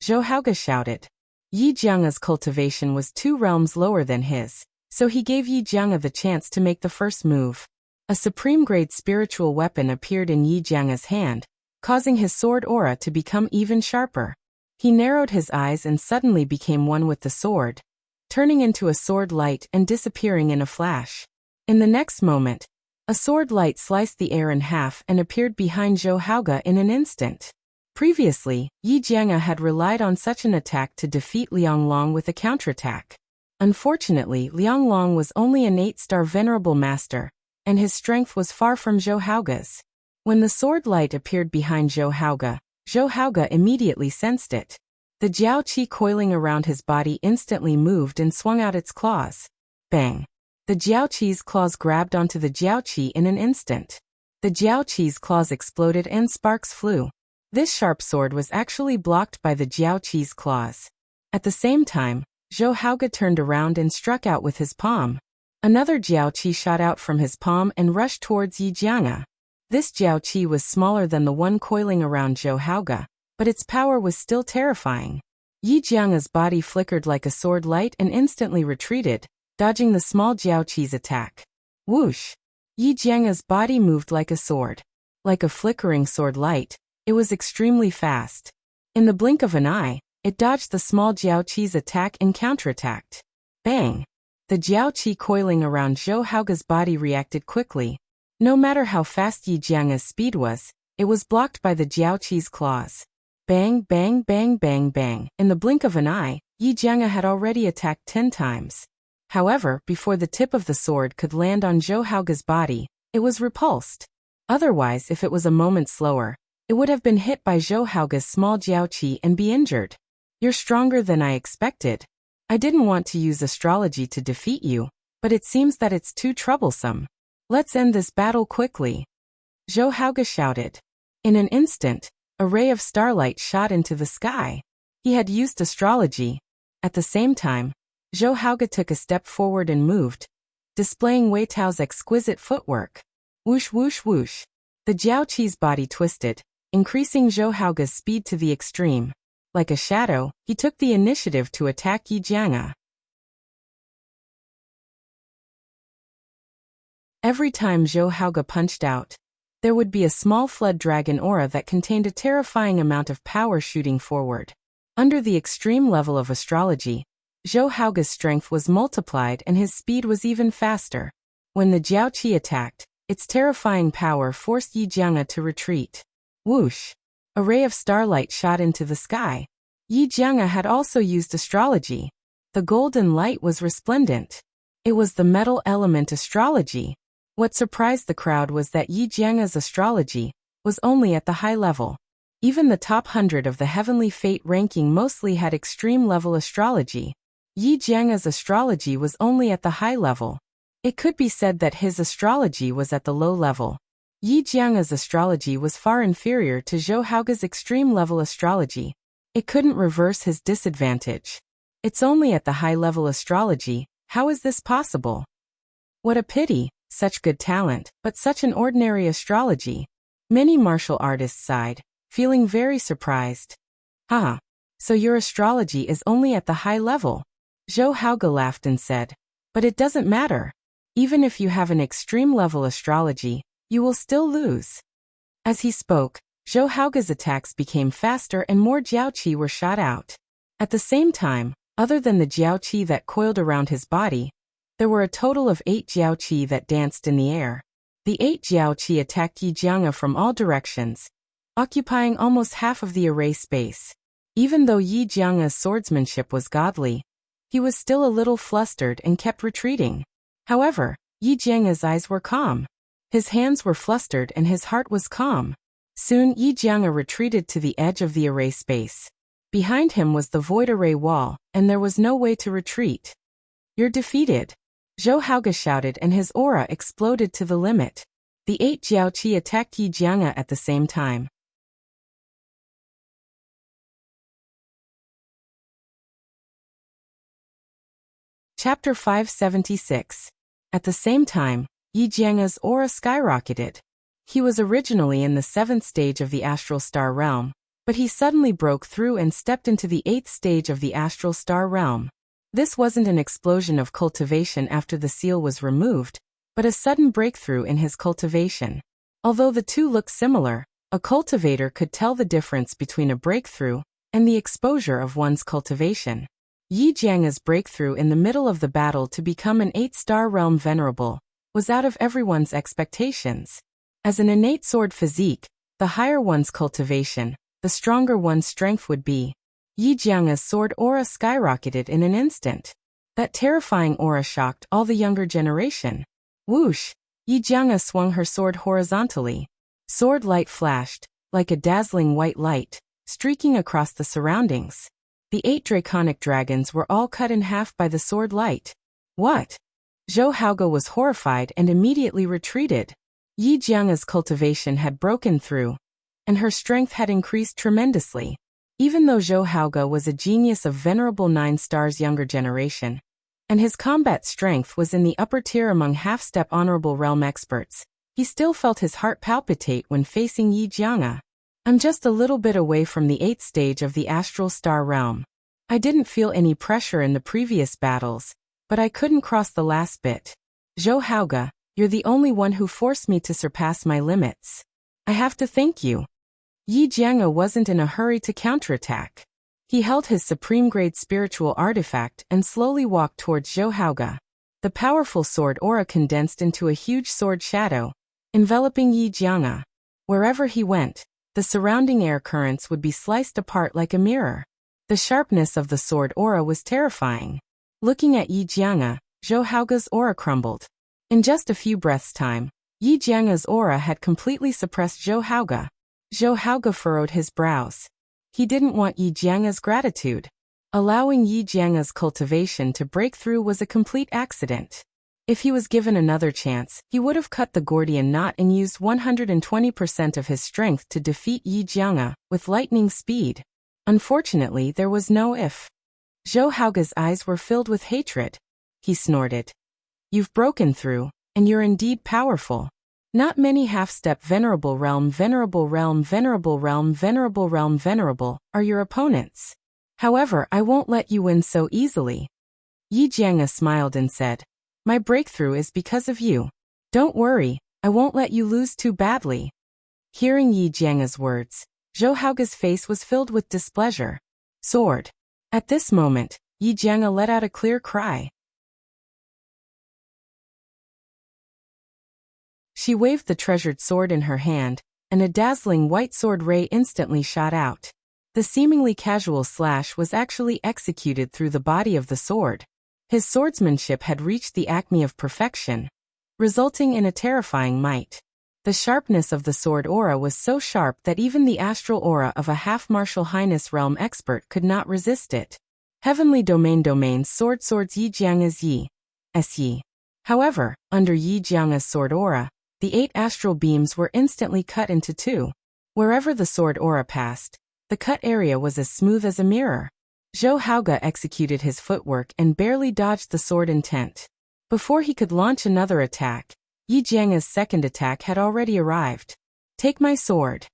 Zhou Haoge shouted. Yi Jianga's cultivation was 2 realms lower than his, so he gave Yi Jianga the chance to make the first move. A supreme-grade spiritual weapon appeared in Yi Jianga's hand, causing his sword aura to become even sharper. He narrowed his eyes and suddenly became one with the sword, turning into a sword light and disappearing in a flash. In the next moment, a sword light sliced the air in half and appeared behind Zhou Haoge in an instant. Previously, Yi Jianga had relied on such an attack to defeat Liang Long with a counterattack. Unfortunately, Liang Long was only an 8-star venerable master, and his strength was far from Zhou Haoge's. When the sword light appeared behind Zhou Haoge immediately sensed it. The Jiao Qi coiling around his body instantly moved and swung out its claws. Bang! The Jiao Qi's claws grabbed onto the Jiao Qi in an instant. The Jiao Qi's claws exploded and sparks flew. This sharp sword was actually blocked by the Jiao Qi's claws. At the same time, Zhou Haoge turned around and struck out with his palm. Another Jiao Qi shot out from his palm and rushed towards Yi Jianga. This Jiao Qi was smaller than the one coiling around Zhou Haoge, but its power was still terrifying. Yi Jianga's body flickered like a sword light and instantly retreated, dodging the small Jiao Qi's attack. Whoosh! Yi Jianga's body moved like a sword. Like a flickering sword light, it was extremely fast. In the blink of an eye, it dodged the small Jiao Qi's attack and counterattacked. Bang! The Jiao Qi coiling around Zhou Haoge's body reacted quickly. No matter how fast Yi Jianga's speed was, it was blocked by the Jiao Qi's claws. Bang, bang, bang, bang, bang. In the blink of an eye, Yi Jianga had already attacked 10 times. However, before the tip of the sword could land on Zhou Haoge's body, it was repulsed. Otherwise, if it was a moment slower, it would have been hit by Zhou Haoge's small Jiao Qi and be injured. You're stronger than I expected. I didn't want to use astrology to defeat you, but it seems that it's too troublesome. Let's end this battle quickly. Zhou Haoge shouted. In an instant, a ray of starlight shot into the sky. He had used astrology. At the same time, Zhou Haoge took a step forward and moved, displaying Wei Tao's exquisite footwork. Whoosh whoosh whoosh. The Jiao Qi's body twisted, increasing Zhou Haoge's speed to the extreme. Like a shadow, he took the initiative to attack Yi Jianga. Every time Zhou Haoge punched out, there would be a small flood dragon aura that contained a terrifying amount of power shooting forward. Under the extreme level of astrology, Zhou Haoge's strength was multiplied and his speed was even faster. When the Jiao Qi attacked, its terrifying power forced Yi Jianga to retreat. Whoosh! A ray of starlight shot into the sky. Yi Jianga had also used astrology. The golden light was resplendent. It was the metal element astrology. What surprised the crowd was that Yi Jianga's astrology was only at the high level. Even the top 100 of the Heavenly Fate ranking mostly had extreme level astrology. Yi Jianga's astrology was only at the high level. It could be said that his astrology was at the low level. Yi Jianga's astrology was far inferior to Zhou Haoge's extreme level astrology. It couldn't reverse his disadvantage. It's only at the high level astrology. How is this possible? What a pity, such good talent, but such an ordinary astrology. Many martial artists sighed, feeling very surprised. Haha, so your astrology is only at the high level? Zhou Haoge laughed and said, but it doesn't matter. Even if you have an extreme level astrology, you will still lose. As he spoke, Zhou Haoge's attacks became faster and more Jiao Qi were shot out. At the same time, other than the Jiao Qi that coiled around his body, there were a total of 8 Jiao Qi that danced in the air. The 8 Jiao Qi attacked Yi Jianga from all directions, occupying almost half of the array space. Even though Yi Jianga's swordsmanship was godly, he was still a little flustered and kept retreating. However, Yi Jianga's eyes were calm. His hands were flustered and his heart was calm. Soon Yi Jianga retreated to the edge of the array space. Behind him was the void array wall, and there was no way to retreat. You're defeated. Zhou Haoge shouted and his aura exploded to the limit. The 8 Jiao Qi attacked Yi Jianga at the same time. Chapter 576. At the same time, Yi Jianga's aura skyrocketed. He was originally in the 7th stage of the astral star realm, but he suddenly broke through and stepped into the 8th stage of the astral star realm. This wasn't an explosion of cultivation after the seal was removed, but a sudden breakthrough in his cultivation. Although the two look similar, a cultivator could tell the difference between a breakthrough and the exposure of one's cultivation. Yi Jianga's breakthrough in the middle of the battle to become an 8-star realm venerable was out of everyone's expectations. As an innate sword physique, the higher one's cultivation, the stronger one's strength would be. Yi Jianga's sword aura skyrocketed in an instant. That terrifying aura shocked all the younger generation. Whoosh! Yi Jianga swung her sword horizontally. Sword light flashed, like a dazzling white light, streaking across the surroundings. The 8 draconic dragons were all cut in half by the sword light. What? Zhou Haoge was horrified and immediately retreated. Yi Jianga's cultivation had broken through, and her strength had increased tremendously. Even though Zhou Haoge was a genius of venerable 9 stars younger generation, and his combat strength was in the upper tier among half-step honorable realm experts, he still felt his heart palpitate when facing Yi Jianga. I'm just a little bit away from the 8th stage of the astral star realm. I didn't feel any pressure in the previous battles, but I couldn't cross the last bit. Zhou Haoge, you're the only one who forced me to surpass my limits. I have to thank you. Yi Jianga wasn't in a hurry to counterattack. He held his supreme-grade spiritual artifact and slowly walked towards Zhou Haoge. The powerful sword aura condensed into a huge sword shadow, enveloping Yi Jianga. Wherever he went, the surrounding air currents would be sliced apart like a mirror. The sharpness of the sword aura was terrifying. Looking at Yi Jianga, Zhou Haoge's aura crumbled. In just a few breaths' time, Yi Jianga's aura had completely suppressed Zhou Haoge. Zhou Haoge furrowed his brows. He didn't want Yi Jianga's gratitude. Allowing Yi Jianga's cultivation to break through was a complete accident. If he was given another chance, he would have cut the Gordian knot and used 120% of his strength to defeat Yi Jianga with lightning speed. Unfortunately, there was no if. Zhou Haoge's eyes were filled with hatred. He snorted. You've broken through, and you're indeed powerful. Not many half-step venerable realm are your opponents. However, I won't let you win so easily. Yi Jianga smiled and said, my breakthrough is because of you. Don't worry, I won't let you lose too badly. Hearing Yi Jianga's words, Zhou Haoge's face was filled with displeasure. Sword. At this moment, Yi Jianga let out a clear cry. She waved the treasured sword in her hand, and a dazzling white sword ray instantly shot out. The seemingly casual slash was actually executed through the body of the sword. His swordsmanship had reached the acme of perfection, resulting in a terrifying might. The sharpness of the sword aura was so sharp that even the astral aura of a half-martial highness realm expert could not resist it. Heavenly domains swords Yi Jianga's Yi. Yi. However, under Yi Jianga's sword aura, the 8 astral beams were instantly cut into 2. Wherever the sword aura passed, the cut area was as smooth as a mirror. Zhou Haoge executed his footwork and barely dodged the sword intent. Before he could launch another attack, Yi Jianga's second attack had already arrived. Take my sword.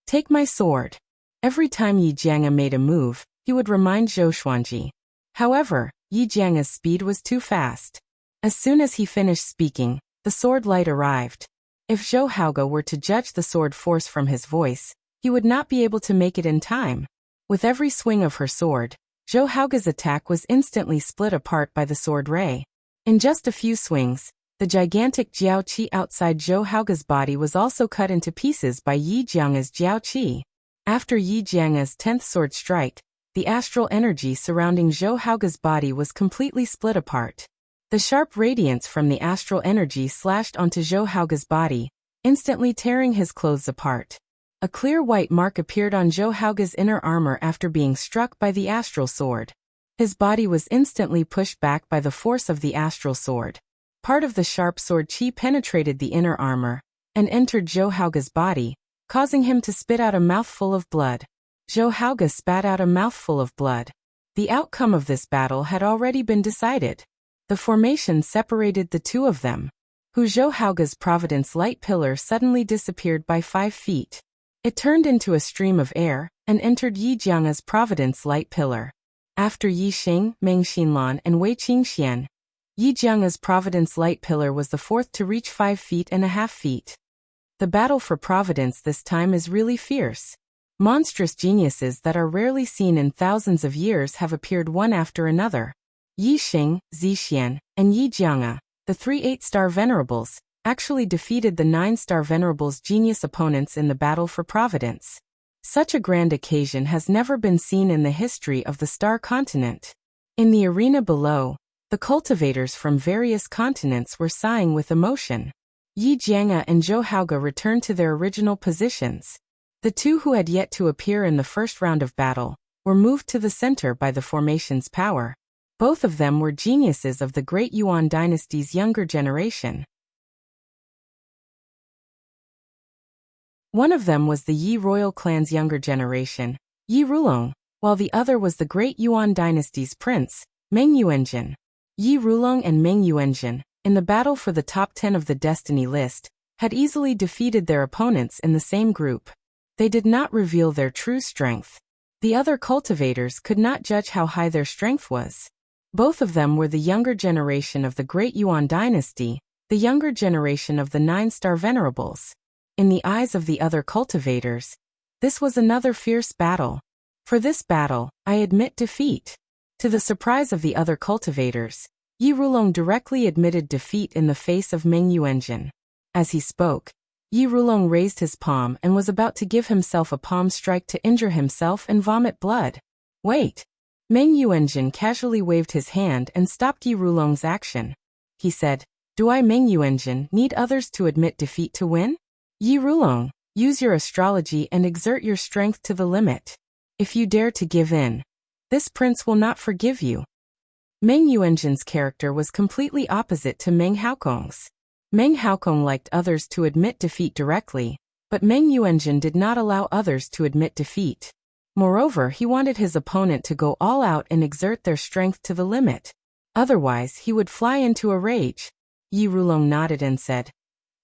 Take my sword. Every time Yi Jianga made a move, he would remind Zhou Xuanji. However, Yi Jianga's speed was too fast. As soon as he finished speaking, the sword light arrived. If Zhou Haoge were to judge the sword force from his voice, he would not be able to make it in time. With every swing of her sword, Zhou Haoge's attack was instantly split apart by the sword ray. In just a few swings, the gigantic Jiao Qi outside Zhou Haoge's body was also cut into pieces by Yi Jianga's Jiao Qi. After Yi Jianga's 10th sword strike, the astral energy surrounding Zhou Haoge's body was completely split apart. The sharp radiance from the astral energy slashed onto Zhou Haoge's body, instantly tearing his clothes apart. A clear white mark appeared on Zhou Haoge's inner armor after being struck by the astral sword. His body was instantly pushed back by the force of the astral sword. Part of the sharp sword qi penetrated the inner armor and entered Zhou Haoge's body, causing him to spit out a mouthful of blood. Zhou Haoge spat out a mouthful of blood. The outcome of this battle had already been decided. The formation separated the two of them. Hu Zhouhaoge's Providence light pillar suddenly disappeared by 5 feet. It turned into a stream of air and entered Yi Jianga's Providence light pillar. After Yi Xing, Meng Xinlan, and Wei Qingxian, Yi Jianga's Providence light pillar was the fourth to reach 5 feet and a half feet. The battle for Providence this time is really fierce. Monstrous geniuses that are rarely seen in thousands of years have appeared one after another. Yi Xing, Zixian, and Yi Jianga, the 3 8-star venerables, actually defeated the 9-star venerables' genius opponents in the battle for Providence. Such a grand occasion has never been seen in the history of the star continent. In the arena below, the cultivators from various continents were sighing with emotion. Yi Jianga and Zhouhaoge returned to their original positions. The two who had yet to appear in the first round of battle were moved to the center by the formation's power. Both of them were geniuses of the Great Yuan dynasty's younger generation. One of them was the Yi royal clan's younger generation, Yi Rulong, while the other was the Great Yuan dynasty's prince, Meng Yuanjin. Yi Rulong and Meng Yuanjin, in the battle for the top 10 of the destiny list, had easily defeated their opponents in the same group. They did not reveal their true strength. The other cultivators could not judge how high their strength was. Both of them were the younger generation of the Great Yuan dynasty, the younger generation of the 9-star venerables. In the eyes of the other cultivators, this was another fierce battle. For this battle, I admit defeat. To the surprise of the other cultivators, Yi Rulong directly admitted defeat in the face of Meng Yuanjin. As he spoke, Yi Rulong raised his palm and was about to give himself a palm strike to injure himself and vomit blood. Wait! Meng Yuanjin casually waved his hand and stopped Yi Rulong's action. He said, "Do I, Meng Yuanjin, need others to admit defeat to win? Yi Rulong, use your astrology and exert your strength to the limit. If you dare to give in, this prince will not forgive you." Meng Yuanjin's character was completely opposite to Meng Haokong's. Meng Haokong liked others to admit defeat directly, but Meng Yuanjin did not allow others to admit defeat. Moreover, he wanted his opponent to go all out and exert their strength to the limit. Otherwise, he would fly into a rage. Yi Rulong nodded and said,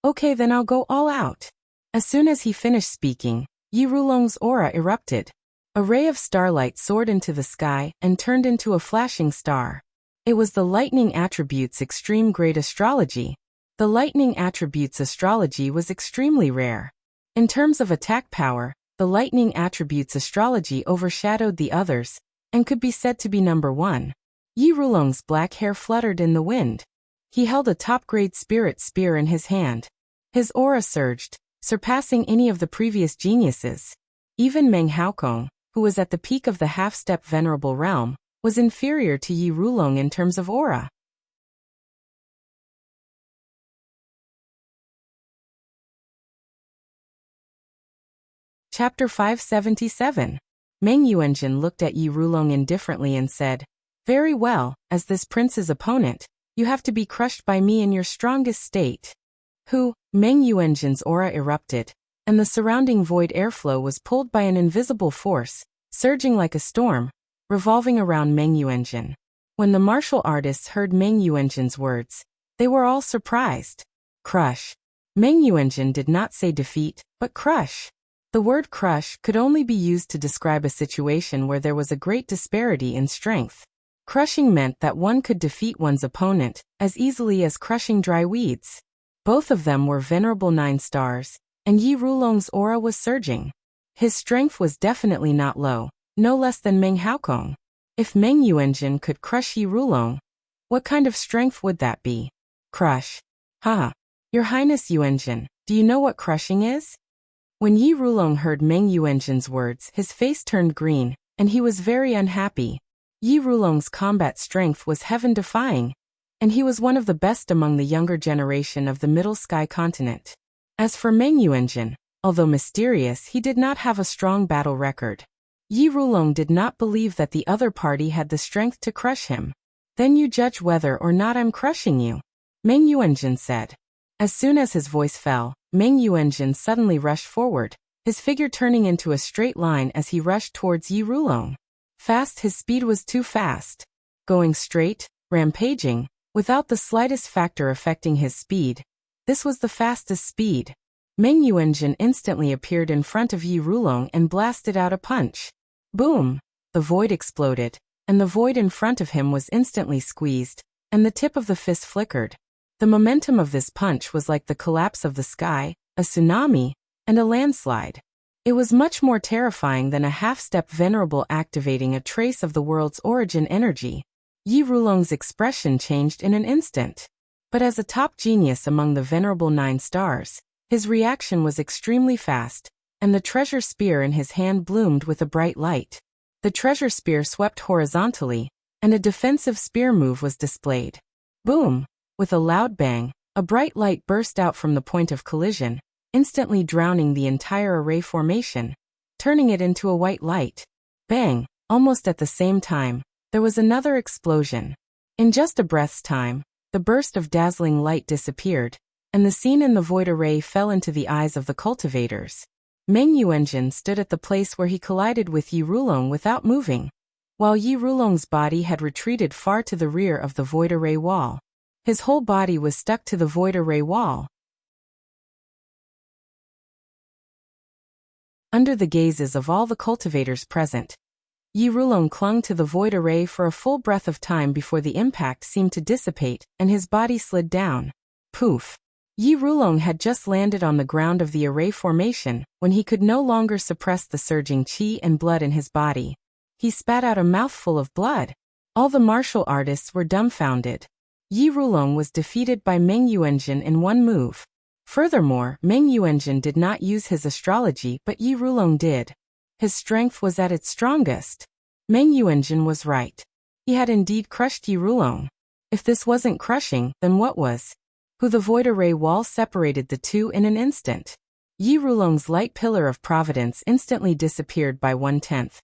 "Okay, then I'll go all out." As soon as he finished speaking, Yi Rulong's aura erupted. A ray of starlight soared into the sky and turned into a flashing star. It was the lightning attribute's extreme great astrology. The lightning attribute's astrology was extremely rare. In terms of attack power, the lightning attribute's astrology overshadowed the others, and could be said to be number 1. Yi Rulong's black hair fluttered in the wind. He held a top-grade spirit spear in his hand. His aura surged, surpassing any of the previous geniuses. Even Meng Haokong, who was at the peak of the half-step venerable realm, was inferior to Yi Rulong in terms of aura. Chapter 577. Meng Yuanjin looked at Yi Rulong indifferently and said, "Very well, as this prince's opponent, you have to be crushed by me in your strongest state." Meng Yuanjin's aura erupted, and the surrounding void airflow was pulled by an invisible force, surging like a storm, revolving around Meng Yuanjin. When the martial artists heard Meng Yuanjin's words, they were all surprised. Crush. Meng Yuanjin did not say defeat, but crush. The word crush could only be used to describe a situation where there was a great disparity in strength. Crushing meant that one could defeat one's opponent as easily as crushing dry weeds. Both of them were venerable 9 stars, and Yi Rulong's aura was surging. His strength was definitely not low, no less than Meng Haokong. If Meng Yuanjin could crush Yi Rulong, what kind of strength would that be? Crush. Ha! Your Highness Yuanjin, do you know what crushing is? When Yi Rulong heard Meng Yuanjin's words, his face turned green, and he was very unhappy. Yi Rulong's combat strength was heaven-defying, and he was one of the best among the younger generation of the Middle Sky continent. As for Meng Yuanjin, although mysterious, he did not have a strong battle record. Yi Rulong did not believe that the other party had the strength to crush him. "Then you judge whether or not I'm crushing you," Meng Yuanjin said. As soon as his voice fell, Meng Yuanjin suddenly rushed forward, his figure turning into a straight line as he rushed towards Yi Rulong. Fast, his speed was too fast. Going straight, rampaging, without the slightest factor affecting his speed, This was the fastest speed. Meng Yuanjin instantly appeared in front of Yi Rulong and blasted out a punch. Boom! The void exploded, and the void in front of him was instantly squeezed, and the tip of the fist flickered. The momentum of this punch was like the collapse of the sky, a tsunami, and a landslide. It was much more terrifying than a half-step venerable activating a trace of the world's origin energy. Yi Rulong's expression changed in an instant. But as a top genius among the venerable 9 stars, his reaction was extremely fast, and the treasure spear in his hand bloomed with a bright light. The treasure spear swept horizontally, and a defensive spear move was displayed. Boom! With a loud bang, a bright light burst out from the point of collision, instantly drowning the entire array formation, turning it into a white light. Bang! Almost at the same time, there was another explosion. In just a breath's time, the burst of dazzling light disappeared, and the scene in the void array fell into the eyes of the cultivators. Meng Yuanjin stood at the place where he collided with Yi Rulong without moving, while Yi Rulong's body had retreated far to the rear of the void array wall. His whole body was stuck to the void array wall. Under the gazes of all the cultivators present, Yi Rulong clung to the void array for a full breath of time before the impact seemed to dissipate and his body slid down. Poof! Yi Rulong had just landed on the ground of the array formation when he could no longer suppress the surging qi and blood in his body. He spat out a mouthful of blood. All the martial artists were dumbfounded. Yi Rulong was defeated by Meng Yuanjin in one move. Furthermore, Meng Yuanjin did not use his astrology but Yi Rulong did. His strength was at its strongest. Meng Yuanjin was right. He had indeed crushed Yi Rulong. If this wasn't crushing, then what was? The void array wall separated the two in an instant. Yi Rulong's light pillar of providence instantly disappeared by 1/10,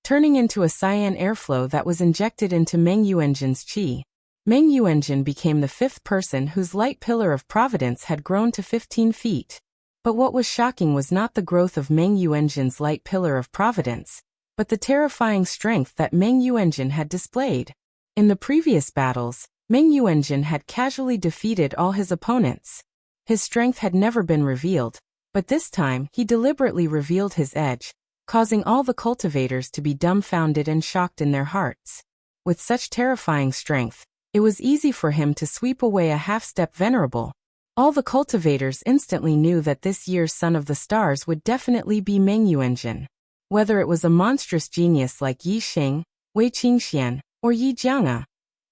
turning into a cyan airflow that was injected into Meng Yuanjin's qi. Meng Yuanjin became the 5th person whose light pillar of providence had grown to 15 feet. But what was shocking was not the growth of Meng Yuanjin's light pillar of providence, but the terrifying strength that Meng Yuanjin had displayed. In the previous battles, Meng Yuanjin had casually defeated all his opponents. His strength had never been revealed, but this time he deliberately revealed his edge, causing all the cultivators to be dumbfounded and shocked in their hearts. With such terrifying strength, it was easy for him to sweep away a half-step venerable. All the cultivators instantly knew that this year's Son of the Stars would definitely be Meng Yuanjin. Whether it was a monstrous genius like Yi Xing, Wei Qingxian, or Yi Jianga,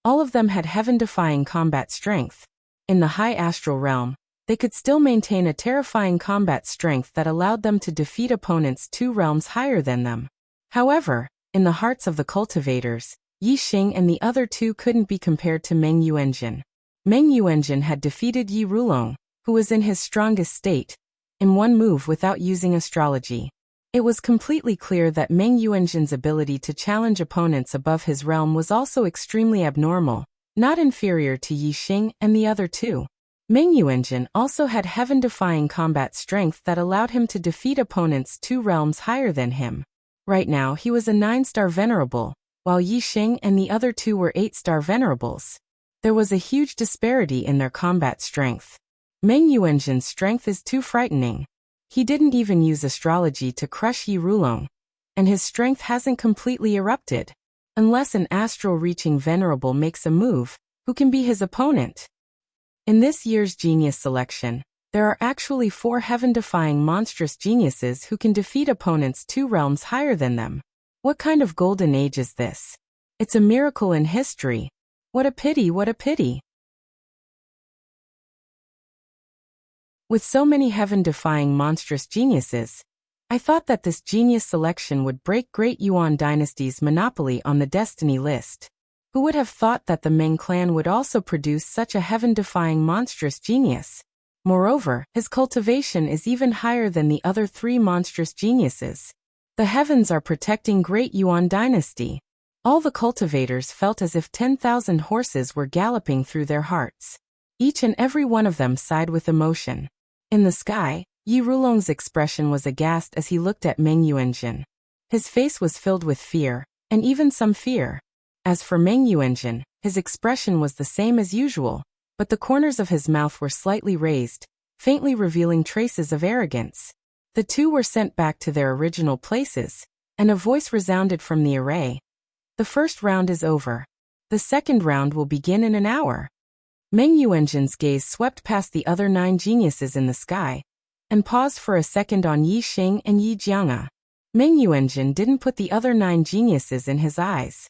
all of them had heaven-defying combat strength. In the high astral realm, they could still maintain a terrifying combat strength that allowed them to defeat opponents 2 realms higher than them. However, in the hearts of the cultivators, Yi Xing and the other 2 couldn't be compared to Meng Yuanjin. Meng Yuanjin had defeated Yi Rulong, who was in his strongest state, in one move without using astrology. It was completely clear that Meng Yuanjin's ability to challenge opponents above his realm was also extremely abnormal, not inferior to Yi Xing and the other 2. Meng Yuanjin also had heaven-defying combat strength that allowed him to defeat opponents 2 realms higher than him. Right now he was a 9-star venerable, while Yi Xing and the other 2 were 8-star venerables. There was a huge disparity in their combat strength. Meng Yuanjin's strength is too frightening. He didn't even use astrology to crush Yi Rulong, and his strength hasn't completely erupted. Unless an astral-reaching venerable makes a move, who can be his opponent? In this year's genius selection, there are actually 4 heaven-defying monstrous geniuses who can defeat opponents 2 realms higher than them. What kind of golden age is this? It's a miracle in history. What a pity, what a pity. With so many heaven-defying monstrous geniuses, I thought that this genius selection would break Great Yuan Dynasty's monopoly on the destiny list. Who would have thought that the Meng clan would also produce such a heaven-defying monstrous genius? Moreover, his cultivation is even higher than the other 3 monstrous geniuses. The heavens are protecting Great Yuan Dynasty. All the cultivators felt as if 10,000 horses were galloping through their hearts. Each and every one of them sighed with emotion. In the sky, Yi Rulong's expression was aghast as he looked at Meng Yuanjin. His face was filled with fear, and even some fear. As for Meng Yuanjin, his expression was the same as usual. but the corners of his mouth were slightly raised, faintly revealing traces of arrogance. The two were sent back to their original places, and a voice resounded from the array. The first round is over. The second round will begin in an hour. Meng Yuanjin's gaze swept past the other 9 geniuses in the sky, and paused for a second on Yi Xing and Yi Jianga. Meng Yuanjin didn't put the other 9 geniuses in his eyes.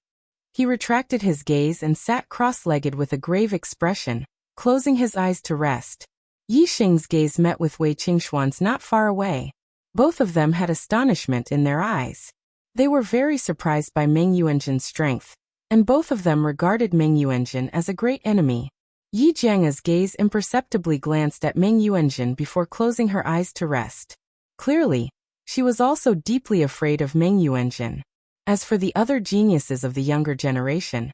He retracted his gaze and sat cross-legged with a grave expression, closing his eyes to rest. Yi Xing's gaze met with Wei Qingxuan's not far away. Both of them had astonishment in their eyes. They were very surprised by Meng Yuanjin's strength, and both of them regarded Meng Yuanjin as a great enemy. Yi Jianga's gaze imperceptibly glanced at Meng Yuanjin before closing her eyes to rest. Clearly, she was also deeply afraid of Meng Yuanjin. As for the other geniuses of the younger generation,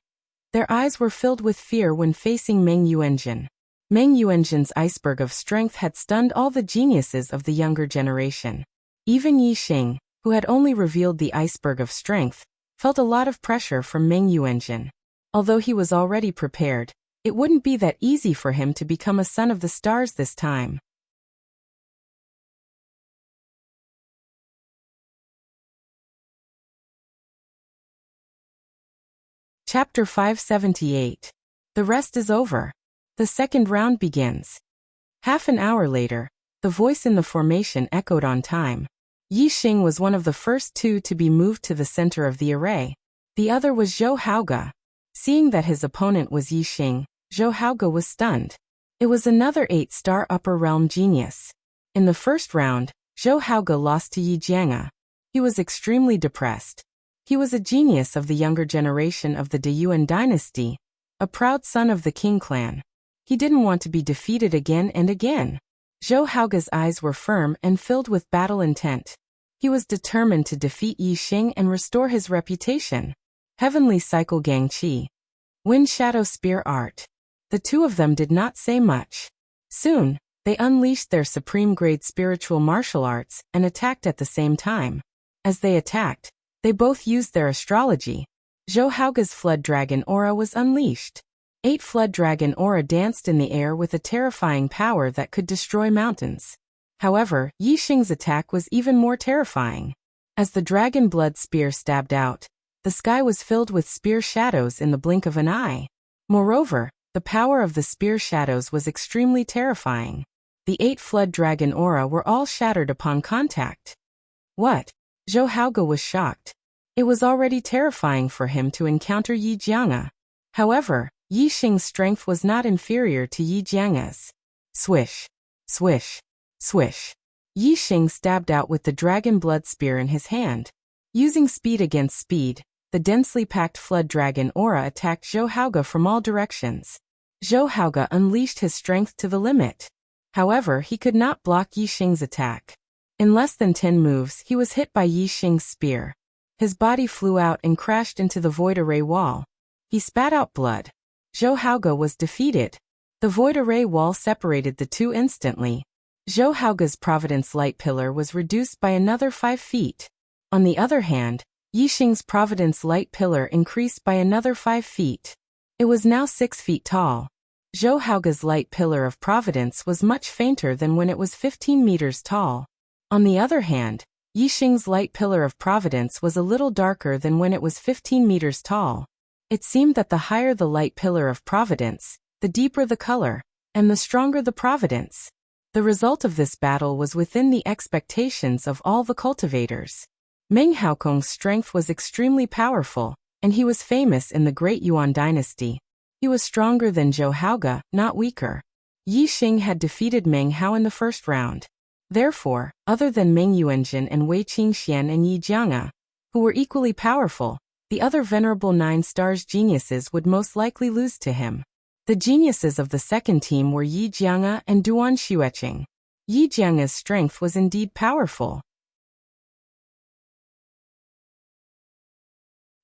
their eyes were filled with fear when facing Meng Yuanjin. Meng Yuanjin's iceberg of strength had stunned all the geniuses of the younger generation. Even Yi Xing, who had only revealed the iceberg of strength, felt a lot of pressure from Meng Yuanjin. Although he was already prepared, it wouldn't be that easy for him to become a son of the stars this time. Chapter 578. The rest is over. The second round begins. Half an hour later, the voice in the formation echoed on time. Yi Xing was one of the first 2 to be moved to the center of the array. The other was Zhou Haoge. Seeing that his opponent was Yi Xing, Zhou Haoge was stunned. It was another 8-star upper realm genius. In the first round, Zhou Haoge lost to Yi Jianga. He was extremely depressed. He was a genius of the younger generation of the Deyuan dynasty, a proud son of the Qing clan. He didn't want to be defeated again and again. Zhou Haoge's eyes were firm and filled with battle intent. He was determined to defeat Yi Xing and restore his reputation. Heavenly Cycle Gang Qi. Wind Shadow Spear Art. The 2 of them did not say much. Soon, they unleashed their supreme-grade spiritual martial arts and attacked at the same time. As they attacked, they both used their astrology. Zhou Haoge's Flood Dragon Aura was unleashed. 8 Flood Dragon Aura danced in the air with a terrifying power that could destroy mountains. However, Yi Xing's attack was even more terrifying. As the Dragon Blood Spear stabbed out, the sky was filled with spear shadows in the blink of an eye. Moreover, the power of the spear shadows was extremely terrifying. The 8 Flood Dragon Aura were all shattered upon contact. What? Zhou Haoge was shocked. It was already terrifying for him to encounter Yi Jianga. However, Yi Xing's strength was not inferior to Yi Jianga's. Swish, swish, swish. Yi Xing stabbed out with the Dragon Blood Spear in his hand. Using speed against speed, the densely packed Flood Dragon Aura attacked Zhou Haoge from all directions. Zhou Haoge unleashed his strength to the limit. However, he could not block Yi Xing's attack. In less than 10 moves, he was hit by Yi Xing's spear. His body flew out and crashed into the void array wall. He spat out blood. Zhou Haoge was defeated. The void array wall separated the 2 instantly. Zhou Haoge's Providence Light Pillar was reduced by another 5 feet. On the other hand, Yi Xing's Providence Light Pillar increased by another 5 feet. It was now 6 feet tall. Zhou Haoge's Light Pillar of Providence was much fainter than when it was 15 meters tall. On the other hand, Yi Xing's Light Pillar of Providence was a little darker than when it was 15 meters tall. It seemed that the higher the Light Pillar of Providence, the deeper the color, and the stronger the providence. The result of this battle was within the expectations of all the cultivators. Meng Haokong's strength was extremely powerful, and he was famous in the Great Yuan dynasty. He was stronger than Zhou Haoge, not weaker. Yi Xing had defeated Meng Hao in the first round. Therefore, other than Meng Yuanjin and Wei Qingxian and Yi Jianga, who were equally powerful, the other venerable 9 stars geniuses would most likely lose to him. The geniuses of the second team were Yi Jianga and Duan Xueqing. Yi Jianga's strength was indeed powerful.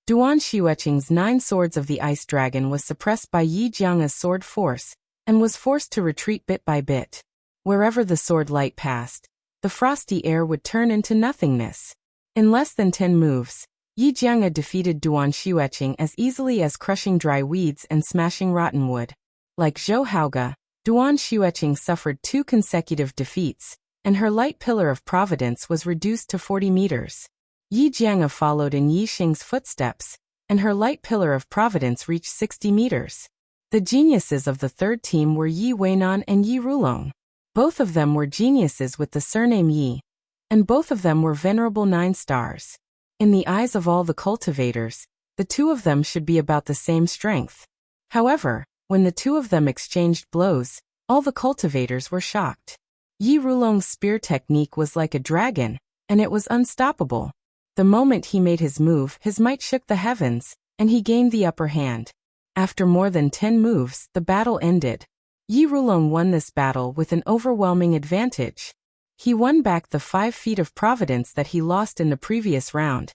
Duan Xueqing's 9 swords of the Ice Dragon was suppressed by Yi Jianga's sword force, and was forced to retreat bit by bit. Wherever the sword light passed, the frosty air would turn into nothingness. In less than 10 moves, Yi Jianga defeated Duan Xueqing as easily as crushing dry weeds and smashing rotten wood. Like Zhou Haoge, Duan Xueqing suffered 2 consecutive defeats, and her light pillar of providence was reduced to 40 meters. Yi Jianga followed in Yi Xing's footsteps, and her light pillar of providence reached 60 meters. The geniuses of the third team were Yi Weinan and Yi Rulong. Both of them were geniuses with the surname Yi, and both of them were venerable 9 stars. In the eyes of all the cultivators, the two of them should be about the same strength. However, when the two of them exchanged blows, all the cultivators were shocked. Yi Rulong's spear technique was like a dragon, and it was unstoppable. The moment he made his move, his might shook the heavens, and he gained the upper hand. After more than 10 moves, the battle ended. Yi Rulong won this battle with an overwhelming advantage. He won back the 5 feet of providence that he lost in the previous round,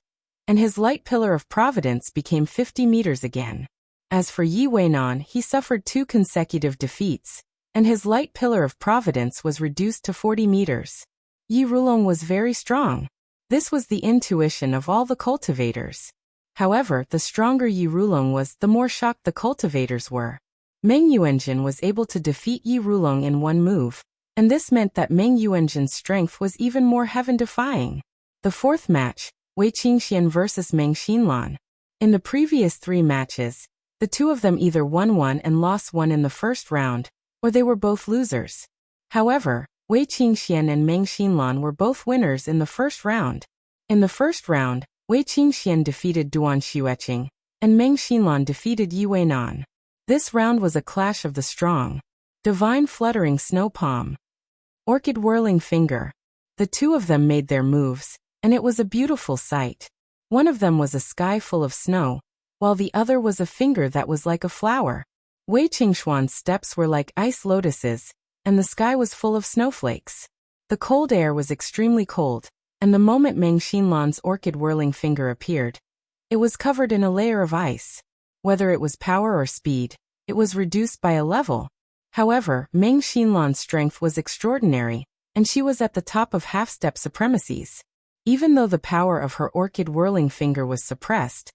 and his light pillar of providence became 50 meters again. As for Yi Weinan, he suffered 2 consecutive defeats, and his light pillar of providence was reduced to 40 meters. Yi Rulong was very strong. This was the intuition of all the cultivators. However, the stronger Yi Rulong was, the more shocked the cultivators were. Meng Yuanjin was able to defeat Yi Rulong in 1 move, and this meant that Meng Yuanjin's strength was even more heaven-defying. The 4th match, Wei Qingxian versus Meng Xinlan. In the previous 3 matches, the two of them either won 1 and lost 1 in the first round, or they were both losers. However, Wei Qingxian and Meng Xinlan were both winners in the first round. In the first round, Wei Qingxian defeated Duan Xueqing, and Meng Xinlan defeated Yi Weinan. This round was a clash of the strong. Divine Fluttering Snow Palm, Orchid Whirling Finger. The two of them made their moves, and it was a beautiful sight. One of them was a sky full of snow, while the other was a finger that was like a flower. Wei Qingxuan's steps were like ice lotuses, and the sky was full of snowflakes. The cold air was extremely cold, and the moment Meng Xinlan's orchid whirling finger appeared, it was covered in a layer of ice. Whether it was power or speed, it was reduced by a level. However, Meng Xinlan's strength was extraordinary, and she was at the top of half-step supremacies. Even though the power of her orchid whirling finger was suppressed,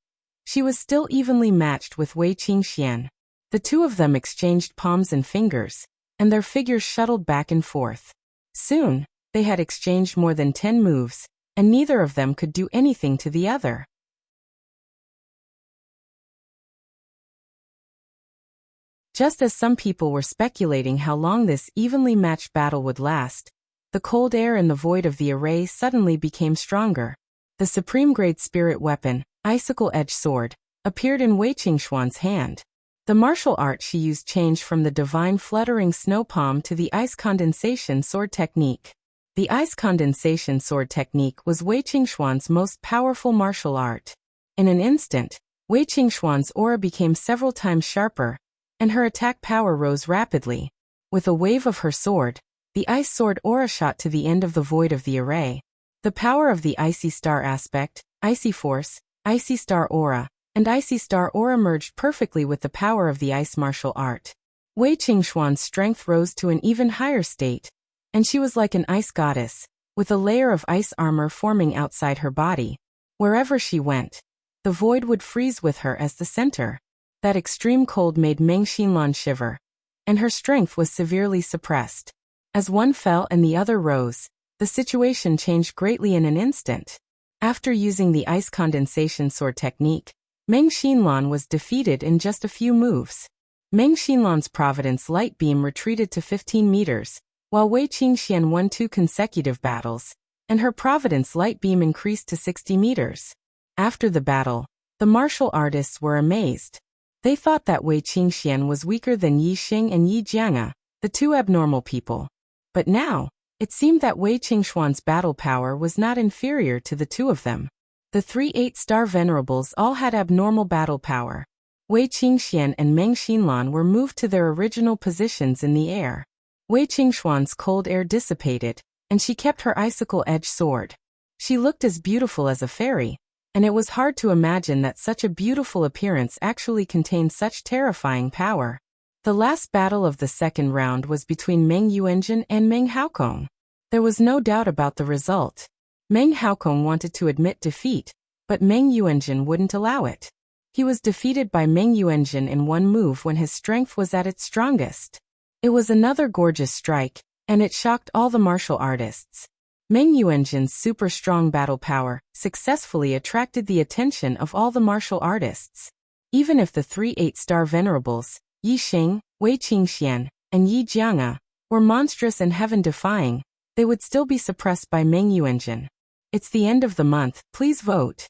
she was still evenly matched with Wei Qingxian. The two of them exchanged palms and fingers, and their figures shuttled back and forth. Soon, they had exchanged more than 10 moves, and neither of them could do anything to the other. Just as some people were speculating how long this evenly matched battle would last, the cold air in the void of the array suddenly became stronger. The supreme-grade spirit weapon, Icicle Edge Sword, appeared in Wei Qingxuan's hand. The martial art she used changed from the divine fluttering snow palm to the ice condensation sword technique. The ice condensation sword technique was Wei Qingxuan's most powerful martial art. In an instant, Wei Qingxuan's aura became several times sharper, and her attack power rose rapidly. With a wave of her sword, the ice sword aura shot to the end of the void of the array. The power of the icy star aspect, icy force, icy star aura, and icy star aura merged perfectly with the power of the ice martial art. Wei Qingxuan's strength rose to an even higher state, and she was like an ice goddess, with a layer of ice armor forming outside her body. Wherever she went, the void would freeze with her as the center. That extreme cold made Meng Xinlan shiver, and her strength was severely suppressed. As one fell and the other rose, the situation changed greatly in an instant. After using the ice condensation sword technique, Meng Xinlan was defeated in just a few moves. Meng Xinlan's Providence Light Beam retreated to 15 meters, while Wei Qingxian won 2 consecutive battles, and her Providence Light Beam increased to 60 meters. After the battle, the martial artists were amazed. They thought that Wei Qingxian was weaker than Yi Xing and Yi Jianga, the two abnormal people. But now, it seemed that Wei Qingxuan's battle power was not inferior to the two of them. The 3 8-star venerables all had abnormal battle power. Wei Qingxian and Meng Xinlan were moved to their original positions in the air. Wei Qingxuan's cold air dissipated, and she kept her icicle edge sword. She looked as beautiful as a fairy, and it was hard to imagine that such a beautiful appearance actually contained such terrifying power. The last battle of the second round was between Meng Yuanjin and Meng Haokong. There was no doubt about the result. Meng Haokong wanted to admit defeat, but Meng Yuanjin wouldn't allow it. He was defeated by Meng Yuanjin in one move when his strength was at its strongest. It was another gorgeous strike, and it shocked all the martial artists. Meng Yuanjin's super strong battle power successfully attracted the attention of all the martial artists. Even if the 3 8-star venerables, Yi Xing, Wei Qingxian, and Yi Jianga, were monstrous and heaven-defying, they would still be suppressed by Meng Yuanjin. It's the end of the month, please vote.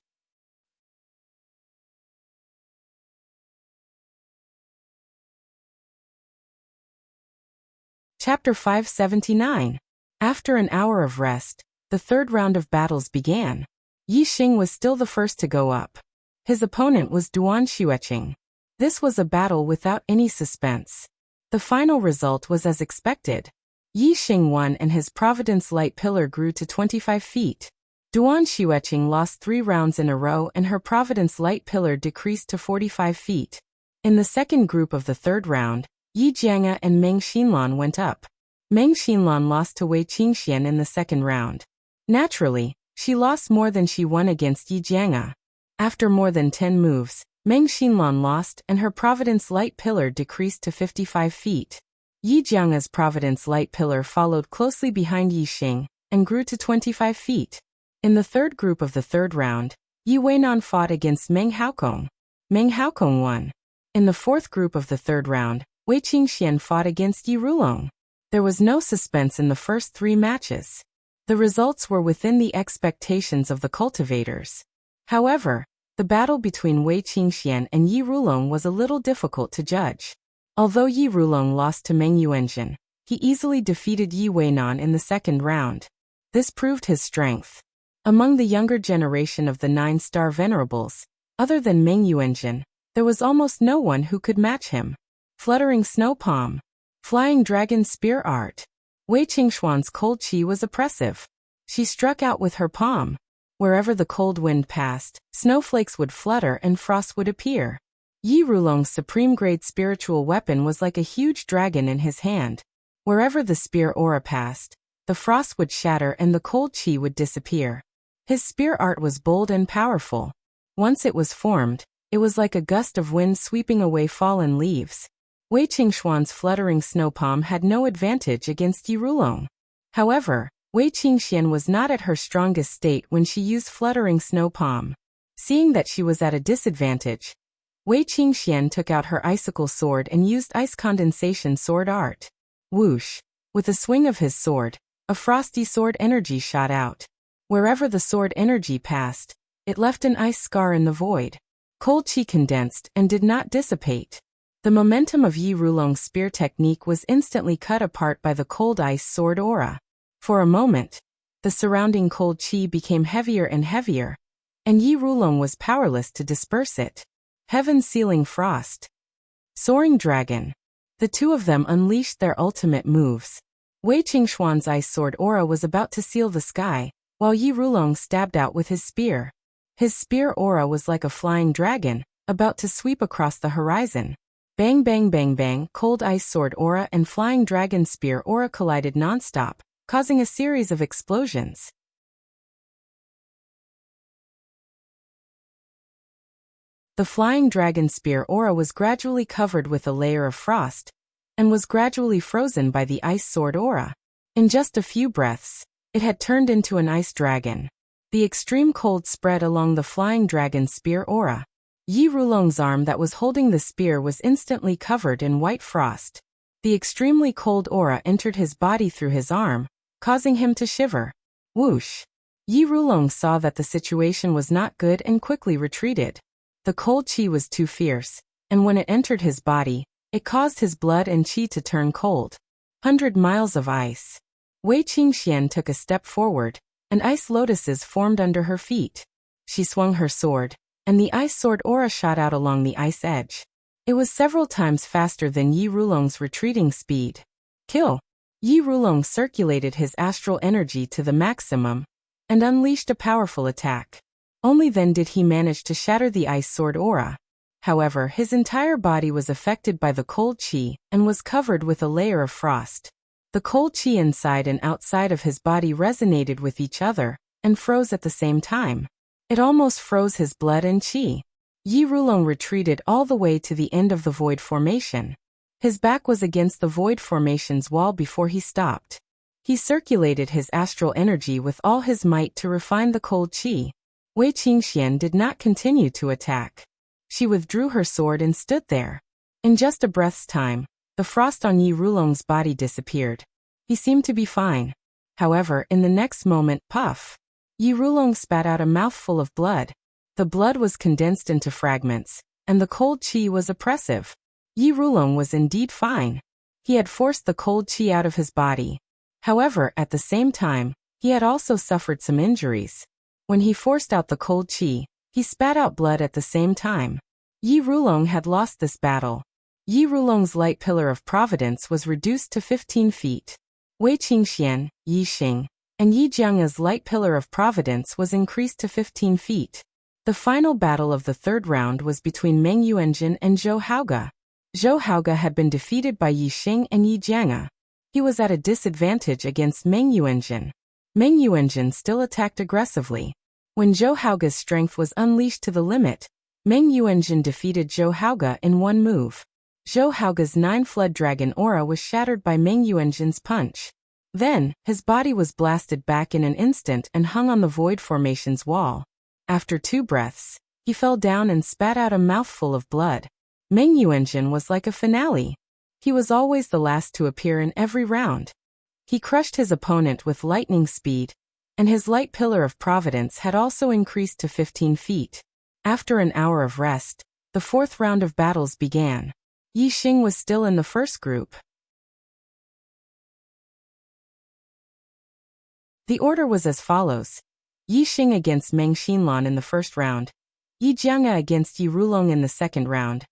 Chapter 579. After an hour of rest, the third round of battles began. Yi Xing was still the first to go up. His opponent was Duan Xueqing. This was a battle without any suspense. The final result was as expected. Yi Xing won and his Providence Light Pillar grew to 25 feet. Duan Xueqing lost 3 rounds in a row and her Providence Light Pillar decreased to 45 feet. In the second group of the third round, Yi Jianga and Meng Xinlan went up. Meng Xinlan lost to Wei Qingxian in the second round. Naturally, she lost more than she won against Yi Jianga. After more than 10 moves, Meng Xinlan lost and her Providence Light Pillar decreased to 55 feet. Yi Jianga's Providence Light Pillar followed closely behind Yi Xing and grew to 25 feet. In the third group of the third round, Yi Weinan fought against Meng Haokong. Meng Haokong won. In the fourth group of the third round, Wei Qingxian fought against Yi Rulong. There was no suspense in the first 3 matches. The results were within the expectations of the cultivators. However, the battle between Wei Qingxian and Yi Rulong was a little difficult to judge. Although Yi Rulong lost to Meng Yuanjin, he easily defeated Yi Weinan in the second round. This proved his strength. Among the younger generation of the 9-star venerables, other than Meng Yuanjin, there was almost no one who could match him. Fluttering Snow Palm. Flying Dragon Spear Art. Wei Qingxuan's cold chi was oppressive. She struck out with her palm. Wherever the cold wind passed, snowflakes would flutter and frost would appear. Yi Rulong's supreme-grade spiritual weapon was like a huge dragon in his hand. Wherever the spear aura passed, the frost would shatter and the cold chi would disappear. His spear art was bold and powerful. Once it was formed, it was like a gust of wind sweeping away fallen leaves. Wei Qingxuan's fluttering snow palm had no advantage against Yi Rulong. However, Wei Qingxian was not at her strongest state when she used fluttering snow palm. Seeing that she was at a disadvantage, Wei Qingxian took out her icicle sword and used ice condensation sword art. Whoosh! With a swing of his sword, a frosty sword energy shot out. Wherever the sword energy passed, it left an ice scar in the void. Cold chi condensed and did not dissipate. The momentum of Yi Rulong's spear technique was instantly cut apart by the cold ice sword aura. For a moment, the surrounding cold chi became heavier and heavier, and Yi Rulong was powerless to disperse it. Heaven-sealing frost. Soaring Dragon. The two of them unleashed their ultimate moves. Wei Qingxuan's ice sword aura was about to seal the sky, while Yi Rulong stabbed out with his spear. His spear aura was like a flying dragon, about to sweep across the horizon. Bang bang bang bang, cold ice sword aura and flying dragon spear aura collided non-stop, causing a series of explosions. The flying dragon spear aura was gradually covered with a layer of frost, and was gradually frozen by the ice sword aura. In just a few breaths, it had turned into an ice dragon. The extreme cold spread along the flying dragon spear aura. Yi Rulong's arm that was holding the spear was instantly covered in white frost. The extremely cold aura entered his body through his arm, causing him to shiver. Whoosh! Yi Rulong saw that the situation was not good and quickly retreated. The cold chi was too fierce, and when it entered his body, it caused his blood and chi to turn cold. 100 miles of ice. Wei Qingxian took a step forward, and ice lotuses formed under her feet. She swung her sword, and the ice sword aura shot out along the ice edge. It was several times faster than Yi Rulong's retreating speed. Kill! Yi Rulong circulated his astral energy to the maximum, and unleashed a powerful attack. Only then did he manage to shatter the ice sword aura. However, his entire body was affected by the cold chi, and was covered with a layer of frost. The cold chi inside and outside of his body resonated with each other, and froze at the same time. It almost froze his blood and chi. Yi Rulong retreated all the way to the end of the void formation. His back was against the void formation's wall before he stopped. He circulated his astral energy with all his might to refine the cold qi. Wei Qingxian did not continue to attack. She withdrew her sword and stood there. In just a breath's time, the frost on Yi Rulong's body disappeared. He seemed to be fine. However, in the next moment, puff! Yi Rulong spat out a mouthful of blood. The blood was condensed into fragments, and the cold qi was oppressive. Yi Rulong was indeed fine. He had forced the cold qi out of his body. However, at the same time, he had also suffered some injuries. When he forced out the cold qi, he spat out blood at the same time. Yi Rulong had lost this battle. Yi Rulong's light pillar of providence was reduced to 15 feet. Wei Qingxian, Yi Xing, and Yi Jianga's light pillar of providence was increased to 15 feet. The final battle of the third round was between Meng Yuanjin and Zhou Haoge. Zhou Haoge had been defeated by Yi Xing and Yi Jianga. He was at a disadvantage against Meng Yuanjin. Meng Yuanjin still attacked aggressively. When Zhou Haoge's strength was unleashed to the limit, Meng Yuanjin defeated Zhou Haoge in one move. Zhou Haoge's 9-flood dragon aura was shattered by Meng Yuanjin's punch. Then, his body was blasted back in an instant and hung on the void formation's wall. After 2 breaths, he fell down and spat out a mouthful of blood. Meng Yuanjin was like a finale. He was always the last to appear in every round. He crushed his opponent with lightning speed, and his light pillar of providence had also increased to 15 feet. After an hour of rest, the 4th round of battles began. Yi Xing was still in the first group. The order was as follows. Yi Xing against Meng Xinlan in the first round. Yi Jianga against Yi Rulong in the second round.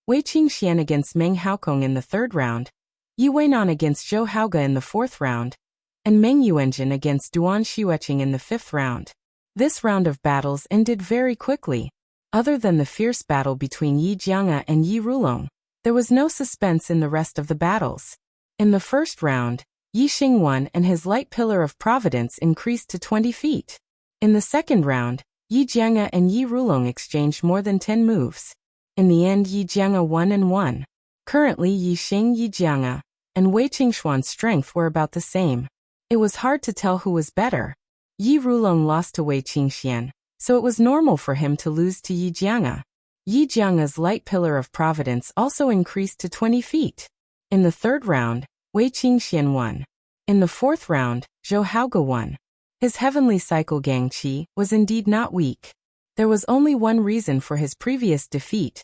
Wei Qingxian against Meng Haokong in the third round. Yi Weinan against Zhou Haoge in the fourth round. And Meng Yuanjin against Duan Xueqing in the fifth round. This round of battles ended very quickly. Other than the fierce battle between Yi Jianga and Yi Rulong, there was no suspense in the rest of the battles. In the first round, Yi Xing won and his light pillar of providence increased to 20 feet. In the second round, Yi Jianga and Yi Rulong exchanged more than 10 moves. In the end, Yi Jianga won and won. Currently, Yi Xing, Yi Jianga, and Wei Qingshuan's strength were about the same. It was hard to tell who was better. Yi Rulong lost to Wei Qingxian, so it was normal for him to lose to Yi Jianga. Yi Jianga's light pillar of providence also increased to 20 feet. In the third round, Wei Qingxian won. In the fourth round, Zhou Haoge won. His heavenly cycle gang qi was indeed not weak. There was only one reason for his previous defeat.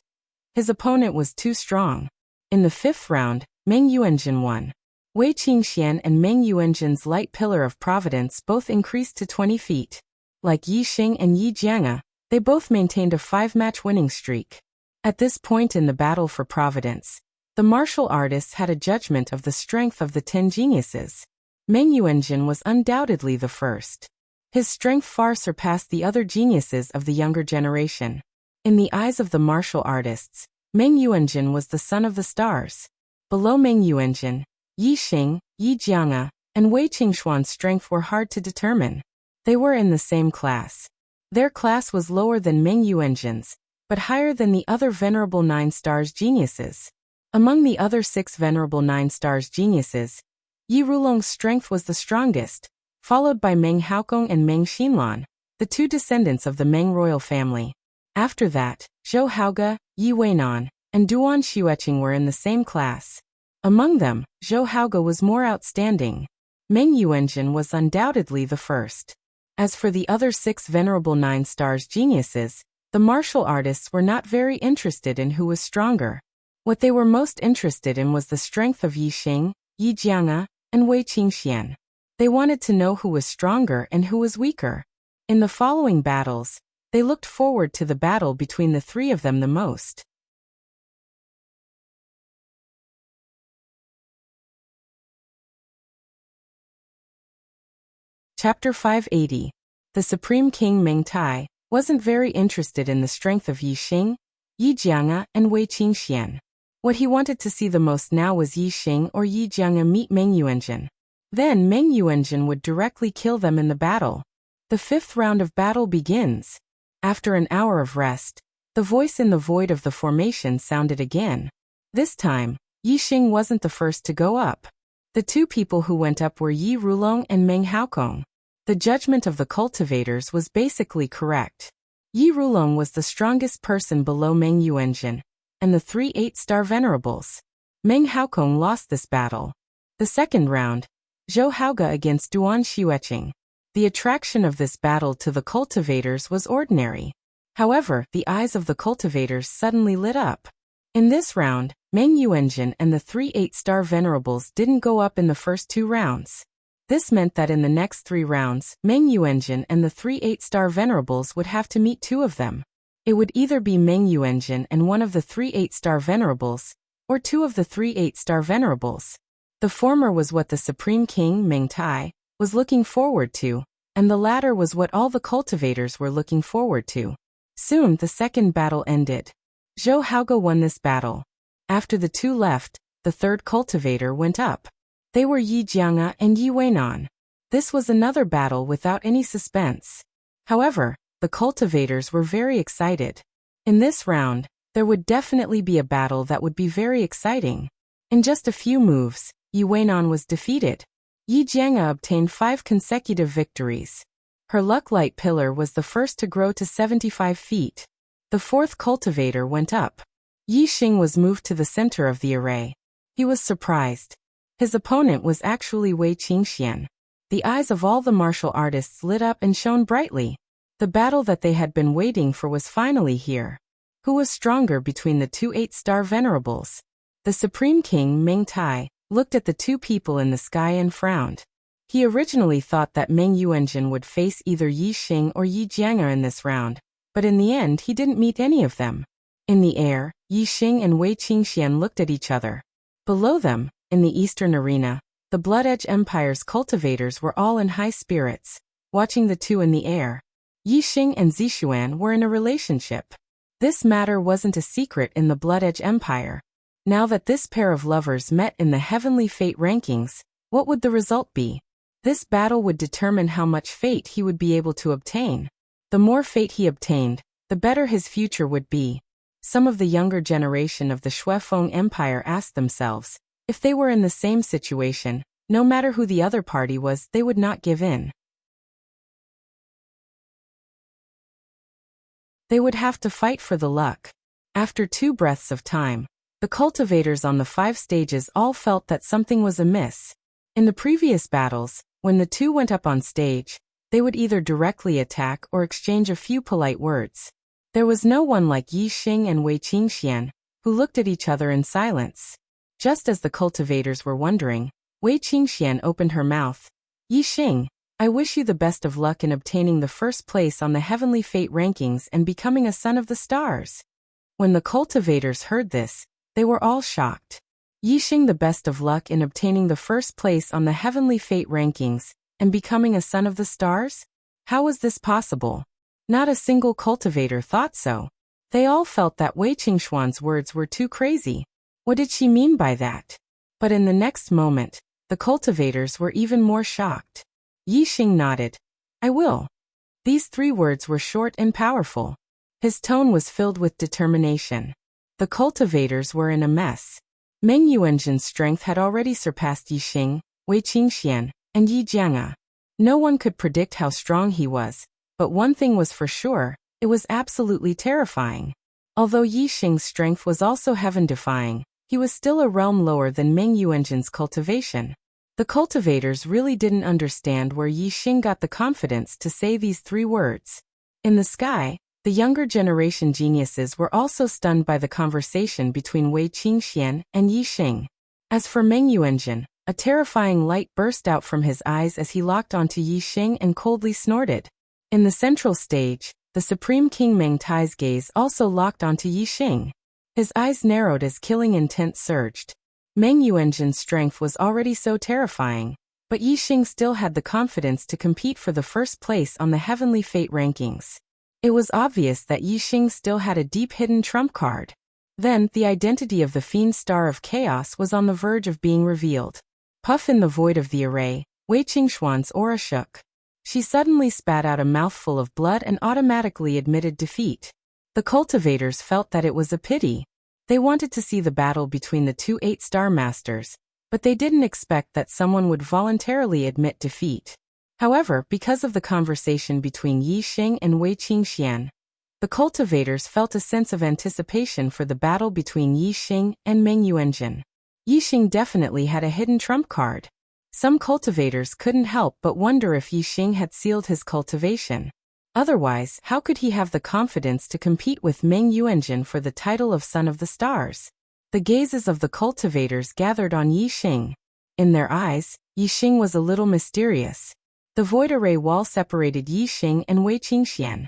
His opponent was too strong. In the fifth round, Meng Yuanjin won. Wei Qingxian and Meng Yuanjin's light pillar of providence both increased to 20 feet. Like Yi Xing and Yi Jianga, they both maintained a 5-match winning streak. At this point in the battle for providence, the martial artists had a judgment of the strength of the 10 geniuses. Meng Yuanjin was undoubtedly the first. His strength far surpassed the other geniuses of the younger generation. In the eyes of the martial artists, Meng Yuanjin was the son of the stars. Below Meng Yuanjin, Yi Xing, Yi Jianga, and Wei Qingshuan's strength were hard to determine. They were in the same class. Their class was lower than Meng Yuanjin's, but higher than the other Venerable 9 Stars geniuses. Among the other 6 Venerable 9 Stars geniuses, Yi Rulong's strength was the strongest, followed by Meng Haokong and Meng Xinlan, the 2 descendants of the Meng royal family. After that, Zhou Haoge, Yi Weinan, and Duan Xueqing were in the same class. Among them, Zhou Haoge was more outstanding. Meng Yuanjin was undoubtedly the first. As for the other 6 Venerable 9 Stars geniuses, the martial artists were not very interested in who was stronger. What they were most interested in was the strength of Yi Xing, Yi Jianga, and Wei Qingxian. They wanted to know who was stronger and who was weaker. In the following battles, they looked forward to the battle between the 3 of them the most. Chapter 580. The Supreme King Meng Tai wasn't very interested in the strength of Yi Xing, Yi Jianga, and Wei Qingxian. What he wanted to see the most now was Yi Xing or Yi Jianga meet Meng Yuanjin. Then Meng Yuanjin would directly kill them in the battle. The 5th round of battle begins. After an hour of rest, The voice in the void of the formation sounded again. This time, Yi Xing wasn't the first to go up. The two people who went up were Yi Rulong and Meng Haokong. The judgment of the cultivators was basically correct. Yi Rulong was the strongest person below Meng Yuanjin and the 3 8-star venerables. Meng Haokong lost this battle. The second round, Zhou Haoge against Duan Xueqing. The attraction of this battle to the cultivators was ordinary. However, the eyes of the cultivators suddenly lit up. In this round, Meng Yuanjin and the 3 8-star venerables didn't go up in the first 2 rounds. This meant that in the next 3 rounds, Meng Yuanjin and the 3 8-star venerables would have to meet 2 of them. It would either be Meng Yuanjin and one of the 3 8-star venerables, or 2 of the 3 8-star venerables. The former was what the Supreme King, Meng Tai, was looking forward to, and the latter was what all the cultivators were looking forward to. Soon the second battle ended. Zhou Haoge won this battle. After the 2 left, the third cultivator went up. They were Yi Jianga and Yi Weinan. This was another battle without any suspense. However, the cultivators were very excited. In this round, there would definitely be a battle that would be very exciting. In just a few moves, Yi Weinan was defeated. Yi Jianga obtained 5 consecutive victories. Her luck light pillar was the first to grow to 75 feet. The fourth cultivator went up. Yi Xing was moved to the center of the array. He was surprised. His opponent was actually Wei Qingxian. The eyes of all the martial artists lit up and shone brightly. The battle that they had been waiting for was finally here. Who was stronger between the 2 8-star venerables? The Supreme King, Meng Tai, looked at the 2 people in the sky and frowned. He originally thought that Meng Yuanjin would face either Yi Xing or Yi Jianga in this round, but in the end he didn't meet any of them. In the air, Yi Xing and Wei Qingxian looked at each other. Below them, in the eastern arena, the Blood Edge Empire's cultivators were all in high spirits, watching the 2 in the air. Yi Xing and Zixuan were in a relationship. This matter wasn't a secret in the Blood Edge Empire. Now that this pair of lovers met in the Heavenly Fate rankings, what would the result be? This battle would determine how much fate he would be able to obtain. The more fate he obtained, the better his future would be. Some of the younger generation of the Shuefeng Empire asked themselves, if they were in the same situation, no matter who the other party was, they would not give in. They would have to fight for the luck. After 2 breaths of time, the cultivators on the 5 stages all felt that something was amiss. In the previous battles, when the 2 went up on stage, they would either directly attack or exchange a few polite words. There was no one like Yi Xing and Wei Qingxian, who looked at each other in silence. Just as the cultivators were wondering, Wei Qingxian opened her mouth. Yi Xing, I wish you the best of luck in obtaining the first place on the Heavenly Fate rankings and becoming a son of the stars. When the cultivators heard this, they were all shocked. Yi Xing the best of luck in obtaining the first place on the Heavenly Fate rankings and becoming a son of the stars? How was this possible? Not a single cultivator thought so. They all felt that Wei Qingxuan's words were too crazy. What did she mean by that? But in the next moment, the cultivators were even more shocked. Yi Xing nodded. I will. These 3 words were short and powerful. His tone was filled with determination. The cultivators were in a mess. Meng Yuanjin's strength had already surpassed Yi Xing, Wei Qingxian, and Yi Jianga. No one could predict how strong he was, but one thing was for sure, it was absolutely terrifying. Although Yi Xing's strength was also heaven-defying, he was still a realm lower than Meng Yuanjin's cultivation. The cultivators really didn't understand where Yi Xing got the confidence to say these 3 words. In the sky, the younger generation geniuses were also stunned by the conversation between Wei Qingxian and Yi Xing. As for Meng Yuanjin, a terrifying light burst out from his eyes as he locked onto Yi Xing and coldly snorted. In the central stage, the Supreme King Meng Tai's gaze also locked onto Yi Xing. His eyes narrowed as killing intent surged. Meng Yuanjin's strength was already so terrifying, but Yi Xing still had the confidence to compete for the first place on the Heavenly Fate rankings. It was obvious that Yi Xing still had a deep hidden trump card. Then, the identity of the Fiend Star of Chaos was on the verge of being revealed. Puff in the void of the array, Wei Qingxuan's aura shook. She suddenly spat out a mouthful of blood and automatically admitted defeat. The cultivators felt that it was a pity. They wanted to see the battle between the two 8-star masters, but they didn't expect that someone would voluntarily admit defeat. However, because of the conversation between Yi Xing and Wei Qingxian, the cultivators felt a sense of anticipation for the battle between Yi Xing and Meng Yuanjin. Yi Xing definitely had a hidden trump card. Some cultivators couldn't help but wonder if Yi Xing had sealed his cultivation. Otherwise, how could he have the confidence to compete with Meng Yuanjin for the title of Son of the Stars? The gazes of the cultivators gathered on Yi Xing. In their eyes, Yi Xing was a little mysterious. The void array wall separated Yi Xing and Wei Qingxian.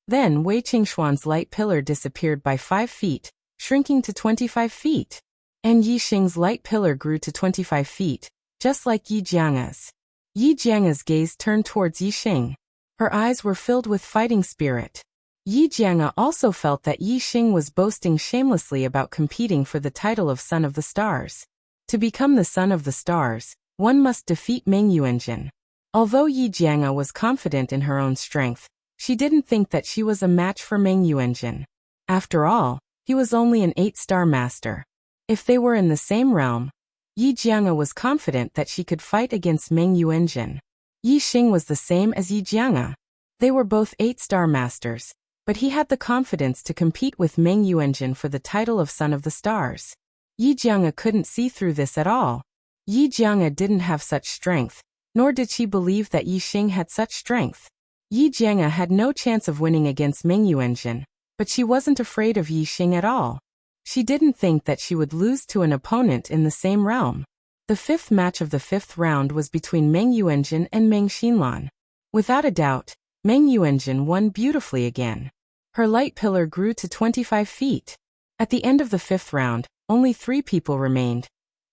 Then Wei Qingxuan's light pillar disappeared by 5 feet, shrinking to 25 feet. And Yi Xing's light pillar grew to 25 feet, just like Yi Jianga's. Yi Jianga's gaze turned towards Yi Xing. Her eyes were filled with fighting spirit. Yi Jianga also felt that Yi Xing was boasting shamelessly about competing for the title of Son of the Stars. To become the Son of the Stars, one must defeat Meng Yuanjin. Although Yi Jianga was confident in her own strength, she didn't think that she was a match for Meng Yuanjin. After all, he was only an 8-star master. If they were in the same realm, Yi Jianga was confident that she could fight against Meng Yuanjin. Yi Xing was the same as Yi Jianga. They were both 8-star masters, but he had the confidence to compete with Meng Yuanjin for the title of Son of the Stars. Yi Jianga couldn't see through this at all. Yi Jianga didn't have such strength, nor did she believe that Yi Xing had such strength. Yi Jianga had no chance of winning against Meng Yuanjin, but she wasn't afraid of Yi Xing at all. She didn't think that she would lose to an opponent in the same realm. The 5th match of the 5th round was between Meng Yuanjin and Meng Xinlan. Without a doubt, Meng Yuanjin won beautifully again. Her light pillar grew to 25 feet. At the end of the 5th round, only 3 people remained: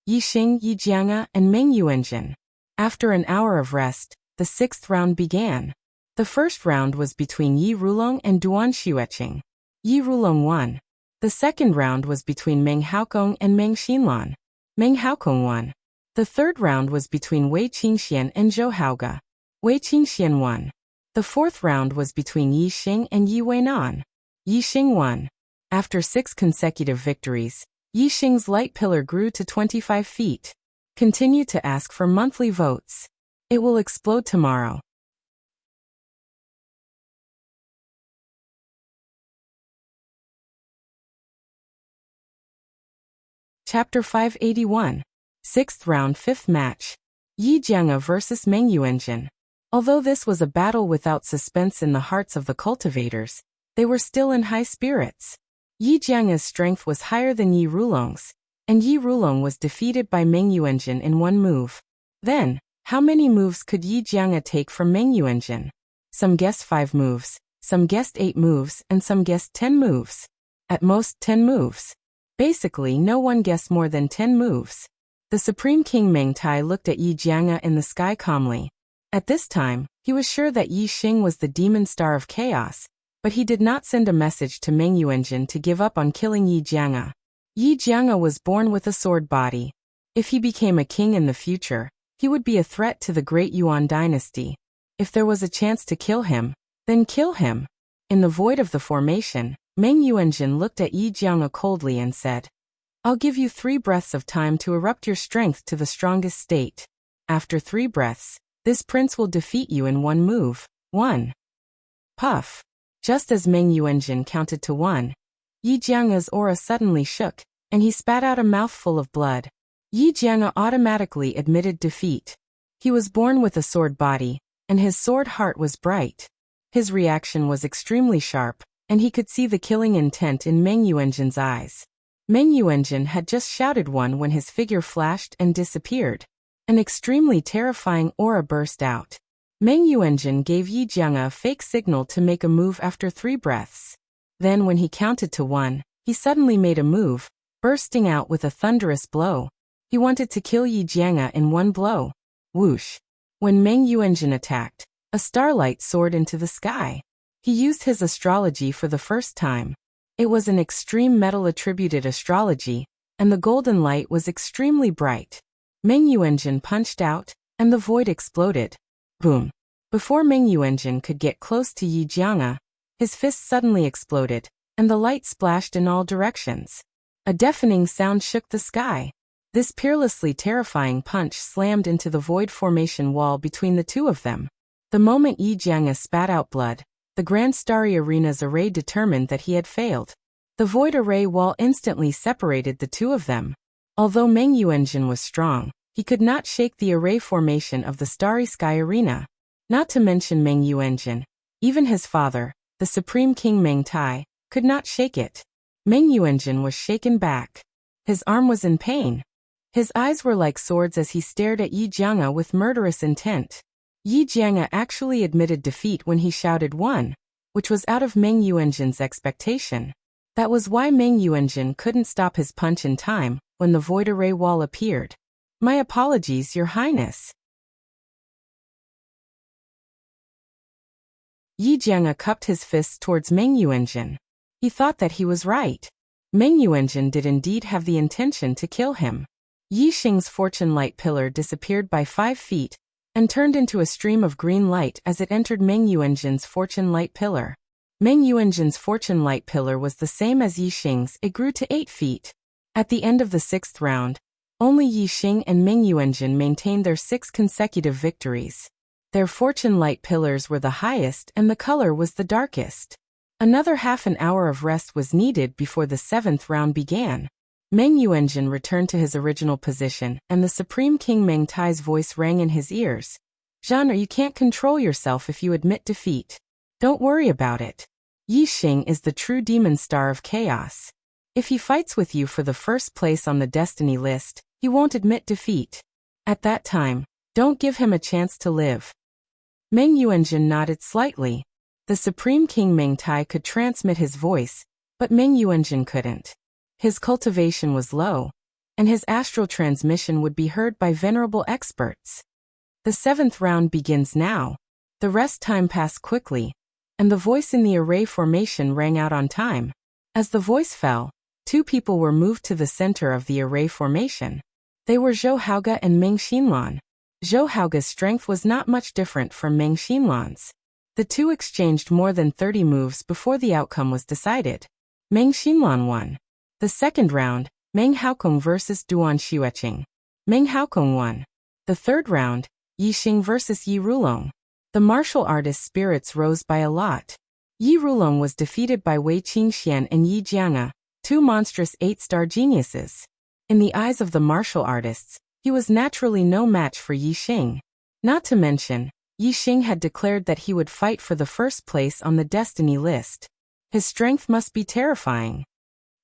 Yi Xing, Yi Jianga, and Meng Yuanjin. After an hour of rest, the 6th round began. The first round was between Yi Rulong and Duan Xueqing. Yi Rulong won. The second round was between Meng Haokong and Meng Xinlan. Meng Haokong won. The third round was between Wei Qingxian and Zhou Haoge. Wei Qingxian won. The fourth round was between Yi Xing and Yi Weinan. Yi Xing won. After 6 consecutive victories, Yi Xing's light pillar grew to 25 feet. Continue to ask for monthly votes. It will explode tomorrow. Chapter 581. 6th round 5th match. Yi Jianga vs Meng Yuanjin. Although this was a battle without suspense in the hearts of the cultivators, they were still in high spirits. Yi Jianga's strength was higher than Yi Rulong's, and Yi Rulong was defeated by Meng Yuanjin in 1 move. Then, how many moves could Yi Jianga take from Meng Yuanjin? Some guessed 5 moves, some guessed 8 moves, and some guessed 10 moves. At most 10 moves. Basically, no one guessed more than 10 moves. The Supreme King Meng Tai looked at Yi Jianga in the sky calmly. At this time, he was sure that Yi Xing was the demon star of chaos, but he did not send a message to Meng Yuanjin to give up on killing Yi Jianga. Yi Jianga was born with a sword body. If he became a king in the future, he would be a threat to the great Yuan dynasty. If there was a chance to kill him, then kill him. In the void of the formation, Meng Yuanjin looked at Yi Jianga coldly and said, "I'll give you 3 breaths of time to erupt your strength to the strongest state. After 3 breaths, this prince will defeat you in 1 move. 1. Puff." Just as Meng Yuanjin counted to 1, Yi Jianga's aura suddenly shook, and he spat out a mouthful of blood. Yi Jianga automatically admitted defeat. He was born with a sword body, and his sword heart was bright. His reaction was extremely sharp, and he could see the killing intent in Meng Yuanjin's eyes. Meng Yuanjin had just shouted 1 when his figure flashed and disappeared. An extremely terrifying aura burst out. Meng Yuanjin gave Yi Jianga a fake signal to make a move after 3 breaths. Then when he counted to 1, he suddenly made a move, bursting out with a thunderous blow. He wanted to kill Yi Jianga in 1 blow. Whoosh! When Meng Yuanjin attacked, a starlight soared into the sky. He used his astrology for the first time. It was an extreme metal-attributed astrology, and the golden light was extremely bright. Meng Yuanjin punched out, and the void exploded. Boom! Before Meng Yuanjin could get close to Yi Jianga, his fist suddenly exploded, and the light splashed in all directions. A deafening sound shook the sky. This peerlessly terrifying punch slammed into the void formation wall between the two of them. The moment Yi Jianga spat out blood, the Grand Starry Arena's array determined that he had failed. The void array wall instantly separated the two of them. Although Meng Yuanjin was strong, he could not shake the array formation of the Starry Sky Arena. Not to mention Meng Yuanjin, even his father, the Supreme King Meng Tai, could not shake it. Meng Yuanjin was shaken back. His arm was in pain. His eyes were like swords as he stared at Yi Jianga with murderous intent. Yi Jianga actually admitted defeat when he shouted "won," which was out of Meng Yuanjin's expectation. That was why Meng Yuanjin couldn't stop his punch in time when the void array wall appeared. "My apologies, Your Highness." Yi Jianga cupped his fists towards Meng Yuanjin. He thought that he was right. Meng Yuanjin did indeed have the intention to kill him. Yi Xing's fortune light pillar disappeared by 5 feet and turned into a stream of green light as it entered Meng Yuanjin's fortune light pillar. Meng Yuanjin's fortune light pillar was the same as Yi Xing's. It grew to 8 feet. At the end of the 6th round, only Yi Xing and Meng Yuanjin maintained their 6 consecutive victories. Their fortune light pillars were the highest and the color was the darkest. Another half an hour of rest was needed before the 7th round began. Meng Yuanjin returned to his original position and the Supreme King Meng Tai's voice rang in his ears. "Zhan, you can't control yourself if you admit defeat. Don't worry about it. Yi Xing is the true demon star of chaos. If he fights with you for the first place on the destiny list, he won't admit defeat. At that time, don't give him a chance to live." Meng Yuanjin nodded slightly. The Supreme King Meng Tai could transmit his voice, but Meng Yuanjin couldn't. His cultivation was low, and his astral transmission would be heard by venerable experts. The 7th round begins now. The rest time passed quickly, and the voice in the array formation rang out on time. As the voice fell, 2 people were moved to the center of the array formation. They were Zhou Haoge and Meng Xinlan. Zhou Haoge's strength was not much different from Meng Xinlan's. The two exchanged more than 30 moves before the outcome was decided. Meng Xinlan won. The 2nd round, Meng Haokong vs. Duan Xueqing. Meng Haokong won. The 3rd round, Yi Xing vs. Yi Rulong. The martial artist's spirits rose by a lot. Yi Rulong was defeated by Wei Qingxian and Yi Jianga, 2 monstrous 8-star geniuses. In the eyes of the martial artists, he was naturally no match for Yi Xing. Not to mention, Yi Xing had declared that he would fight for the first place on the destiny list. His strength must be terrifying.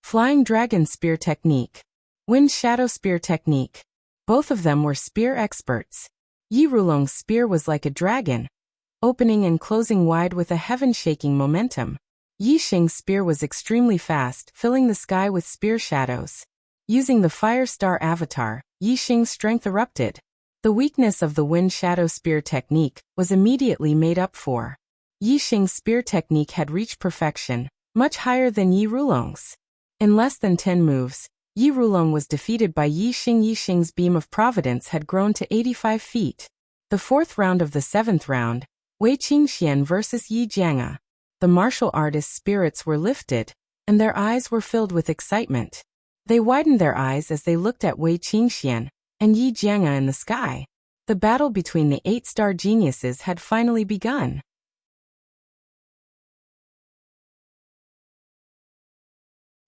Flying Dragon Spear Technique. Wind Shadow Spear Technique. Both of them were spear experts. Yi Rulong's spear was like a dragon, opening and closing wide with a heaven-shaking momentum. Yi Xing's spear was extremely fast, filling the sky with spear shadows. Using the Fire Star avatar, Yi Xing's strength erupted. The weakness of the Wind Shadow Spear technique was immediately made up for. Yi Xing's spear technique had reached perfection, much higher than Yi Rulong's. In less than 10 moves, Yi Rulong was defeated by Yi Xing. Yi Xing's beam of providence had grown to 85 feet. The 4th round of the 7th round, Wei Qingxian vs. Yi Jianga. The martial artist's spirits were lifted, and their eyes were filled with excitement. They widened their eyes as they looked at Wei Qingxian and Yi Jianga in the sky. The battle between the 8-star geniuses had finally begun.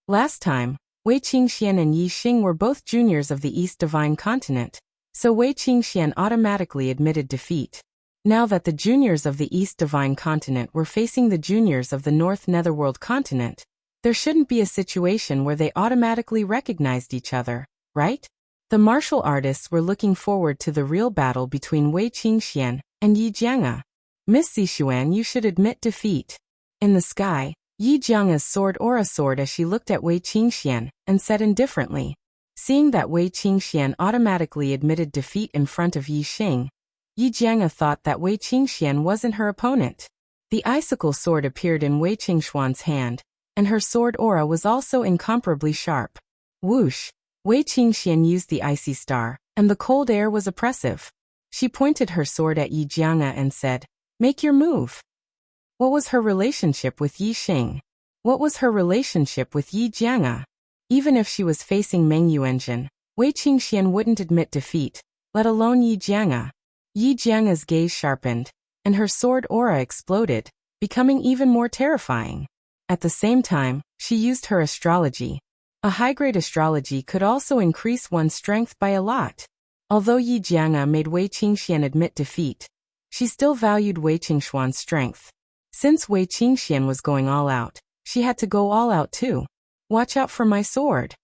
Last time, Wei Qingxian and Yi Xing were both juniors of the East Divine Continent, so Wei Qingxian automatically admitted defeat. Now that the juniors of the East Divine Continent were facing the juniors of the North Netherworld Continent, there shouldn't be a situation where they automatically recognized each other, right? The martial artists were looking forward to the real battle between Wei Qingxian and Yi Jianga. "Miss Zixuan, you should admit defeat." In the sky, Yi Jianga's sword aura soared as she looked at Wei Qingxian and said indifferently. Seeing that Wei Qingxian automatically admitted defeat in front of Yi Xing, Yi Jianga thought that Wei Qingxian wasn't her opponent. The icicle sword appeared in Wei Qingxuan's hand, and her sword aura was also incomparably sharp. Whoosh! Wei Qingxian used the icy star, and the cold air was oppressive. She pointed her sword at Yi Jianga and said, Make your move. What was her relationship with Yi Xing? What was her relationship with Yi Jianga? Even if she was facing Meng Yuanjun, Wei Qingxian wouldn't admit defeat, let alone Yi Jianga. Yi Jianga's gaze sharpened, and her sword aura exploded, becoming even more terrifying. At the same time, she used her astrology. A high-grade astrology could also increase one's strength by a lot. Although Yi Jianga made Wei Qingxian admit defeat, she still valued Wei Qingshuan's strength. Since Wei Qingxian was going all out, she had to go all out too. Watch out for my sword.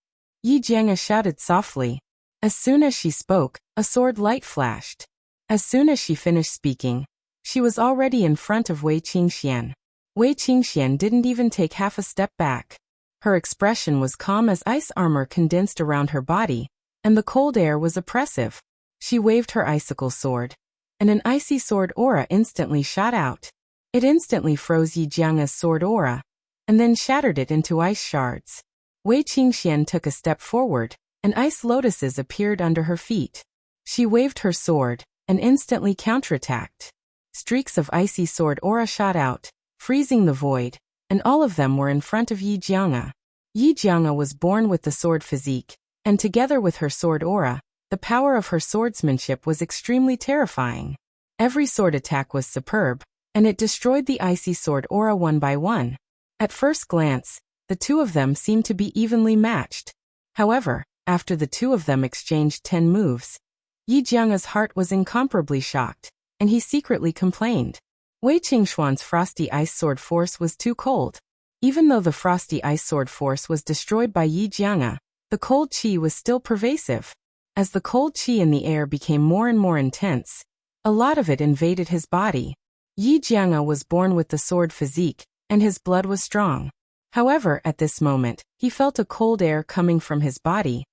Yi Jianga shouted softly. As soon as she spoke, a sword light flashed. As soon as she finished speaking, she was already in front of Wei Qingxian. Wei Qingxian didn't even take half a step back. Her expression was calm as ice armor condensed around her body, and the cold air was oppressive. She waved her icicle sword, and an icy sword aura instantly shot out. It instantly froze Yi Jianga's sword aura, and then shattered it into ice shards. Wei Qingxian took a step forward, and ice lotuses appeared under her feet. She waved her sword, and instantly counterattacked. Streaks of icy sword aura shot out, freezing the void, and all of them were in front of Yi Jianga. Yi Jianga was born with the sword physique, and together with her sword aura, the power of her swordsmanship was extremely terrifying. Every sword attack was superb, and it destroyed the icy sword aura one by one. At first glance, the two of them seemed to be evenly matched. However, after the two of them exchanged 10 moves, Yi Jianga's heart was incomparably shocked, and he secretly complained. Wei Qingshuan's frosty ice sword force was too cold. Even though the frosty ice sword force was destroyed by Yi Jianga, the cold qi was still pervasive. As the cold qi in the air became more and more intense, a lot of it invaded his body. Yi Jianga was born with the sword physique, and his blood was strong. However, at this moment, he felt a cold air coming from his body,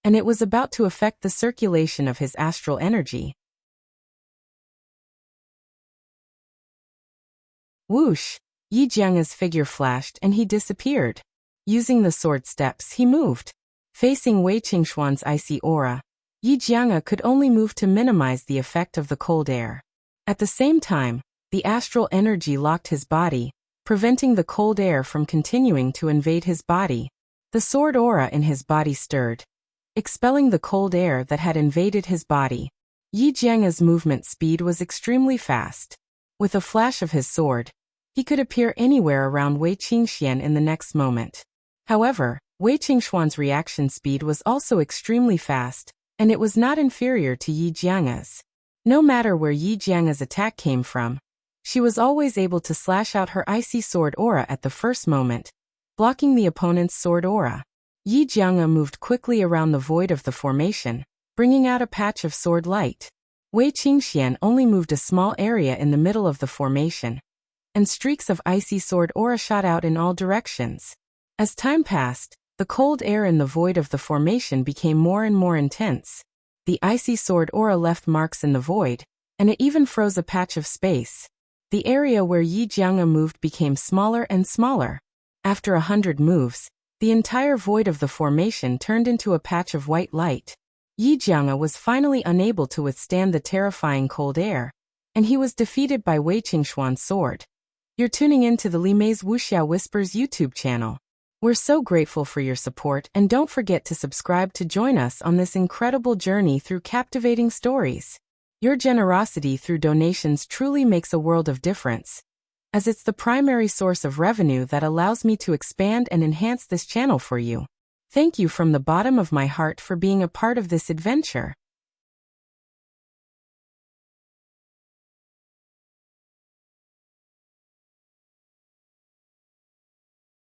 and it was about to affect the circulation of his astral energy. Whoosh! Yi Jianga's figure flashed and he disappeared. Using the sword steps, he moved. Facing Wei Qingshuan's icy aura, Yi Jianga could only move to minimize the effect of the cold air. At the same time, the astral energy locked his body, preventing the cold air from continuing to invade his body. The sword aura in his body stirred, expelling the cold air that had invaded his body. Yi Jianga's movement speed was extremely fast. With a flash of his sword, he could appear anywhere around Wei Qingxian in the next moment. However, Wei Qingshuan's reaction speed was also extremely fast, and it was not inferior to Yi Jianga's. No matter where Yi Jianga's attack came from, she was always able to slash out her icy sword aura at the first moment, blocking the opponent's sword aura. Yi Jianga moved quickly around the void of the formation, bringing out a patch of sword light. Wei Qingxian only moved a small area in the middle of the formation, and streaks of icy sword aura shot out in all directions. As time passed, the cold air in the void of the formation became more and more intense. The icy sword aura left marks in the void, and it even froze a patch of space. The area where Yi Jianga moved became smaller and smaller. After 100 moves, the entire void of the formation turned into a patch of white light. Yi Jianga was finally unable to withstand the terrifying cold air, and he was defeated by Wei Qingshuan's sword. You're tuning in to the Li Mei's Wuxia Whispers YouTube channel. We're so grateful for your support, and don't forget to subscribe to join us on this incredible journey through captivating stories. Your generosity through donations truly makes a world of difference, as it's the primary source of revenue that allows me to expand and enhance this channel for you. Thank you from the bottom of my heart for being a part of this adventure.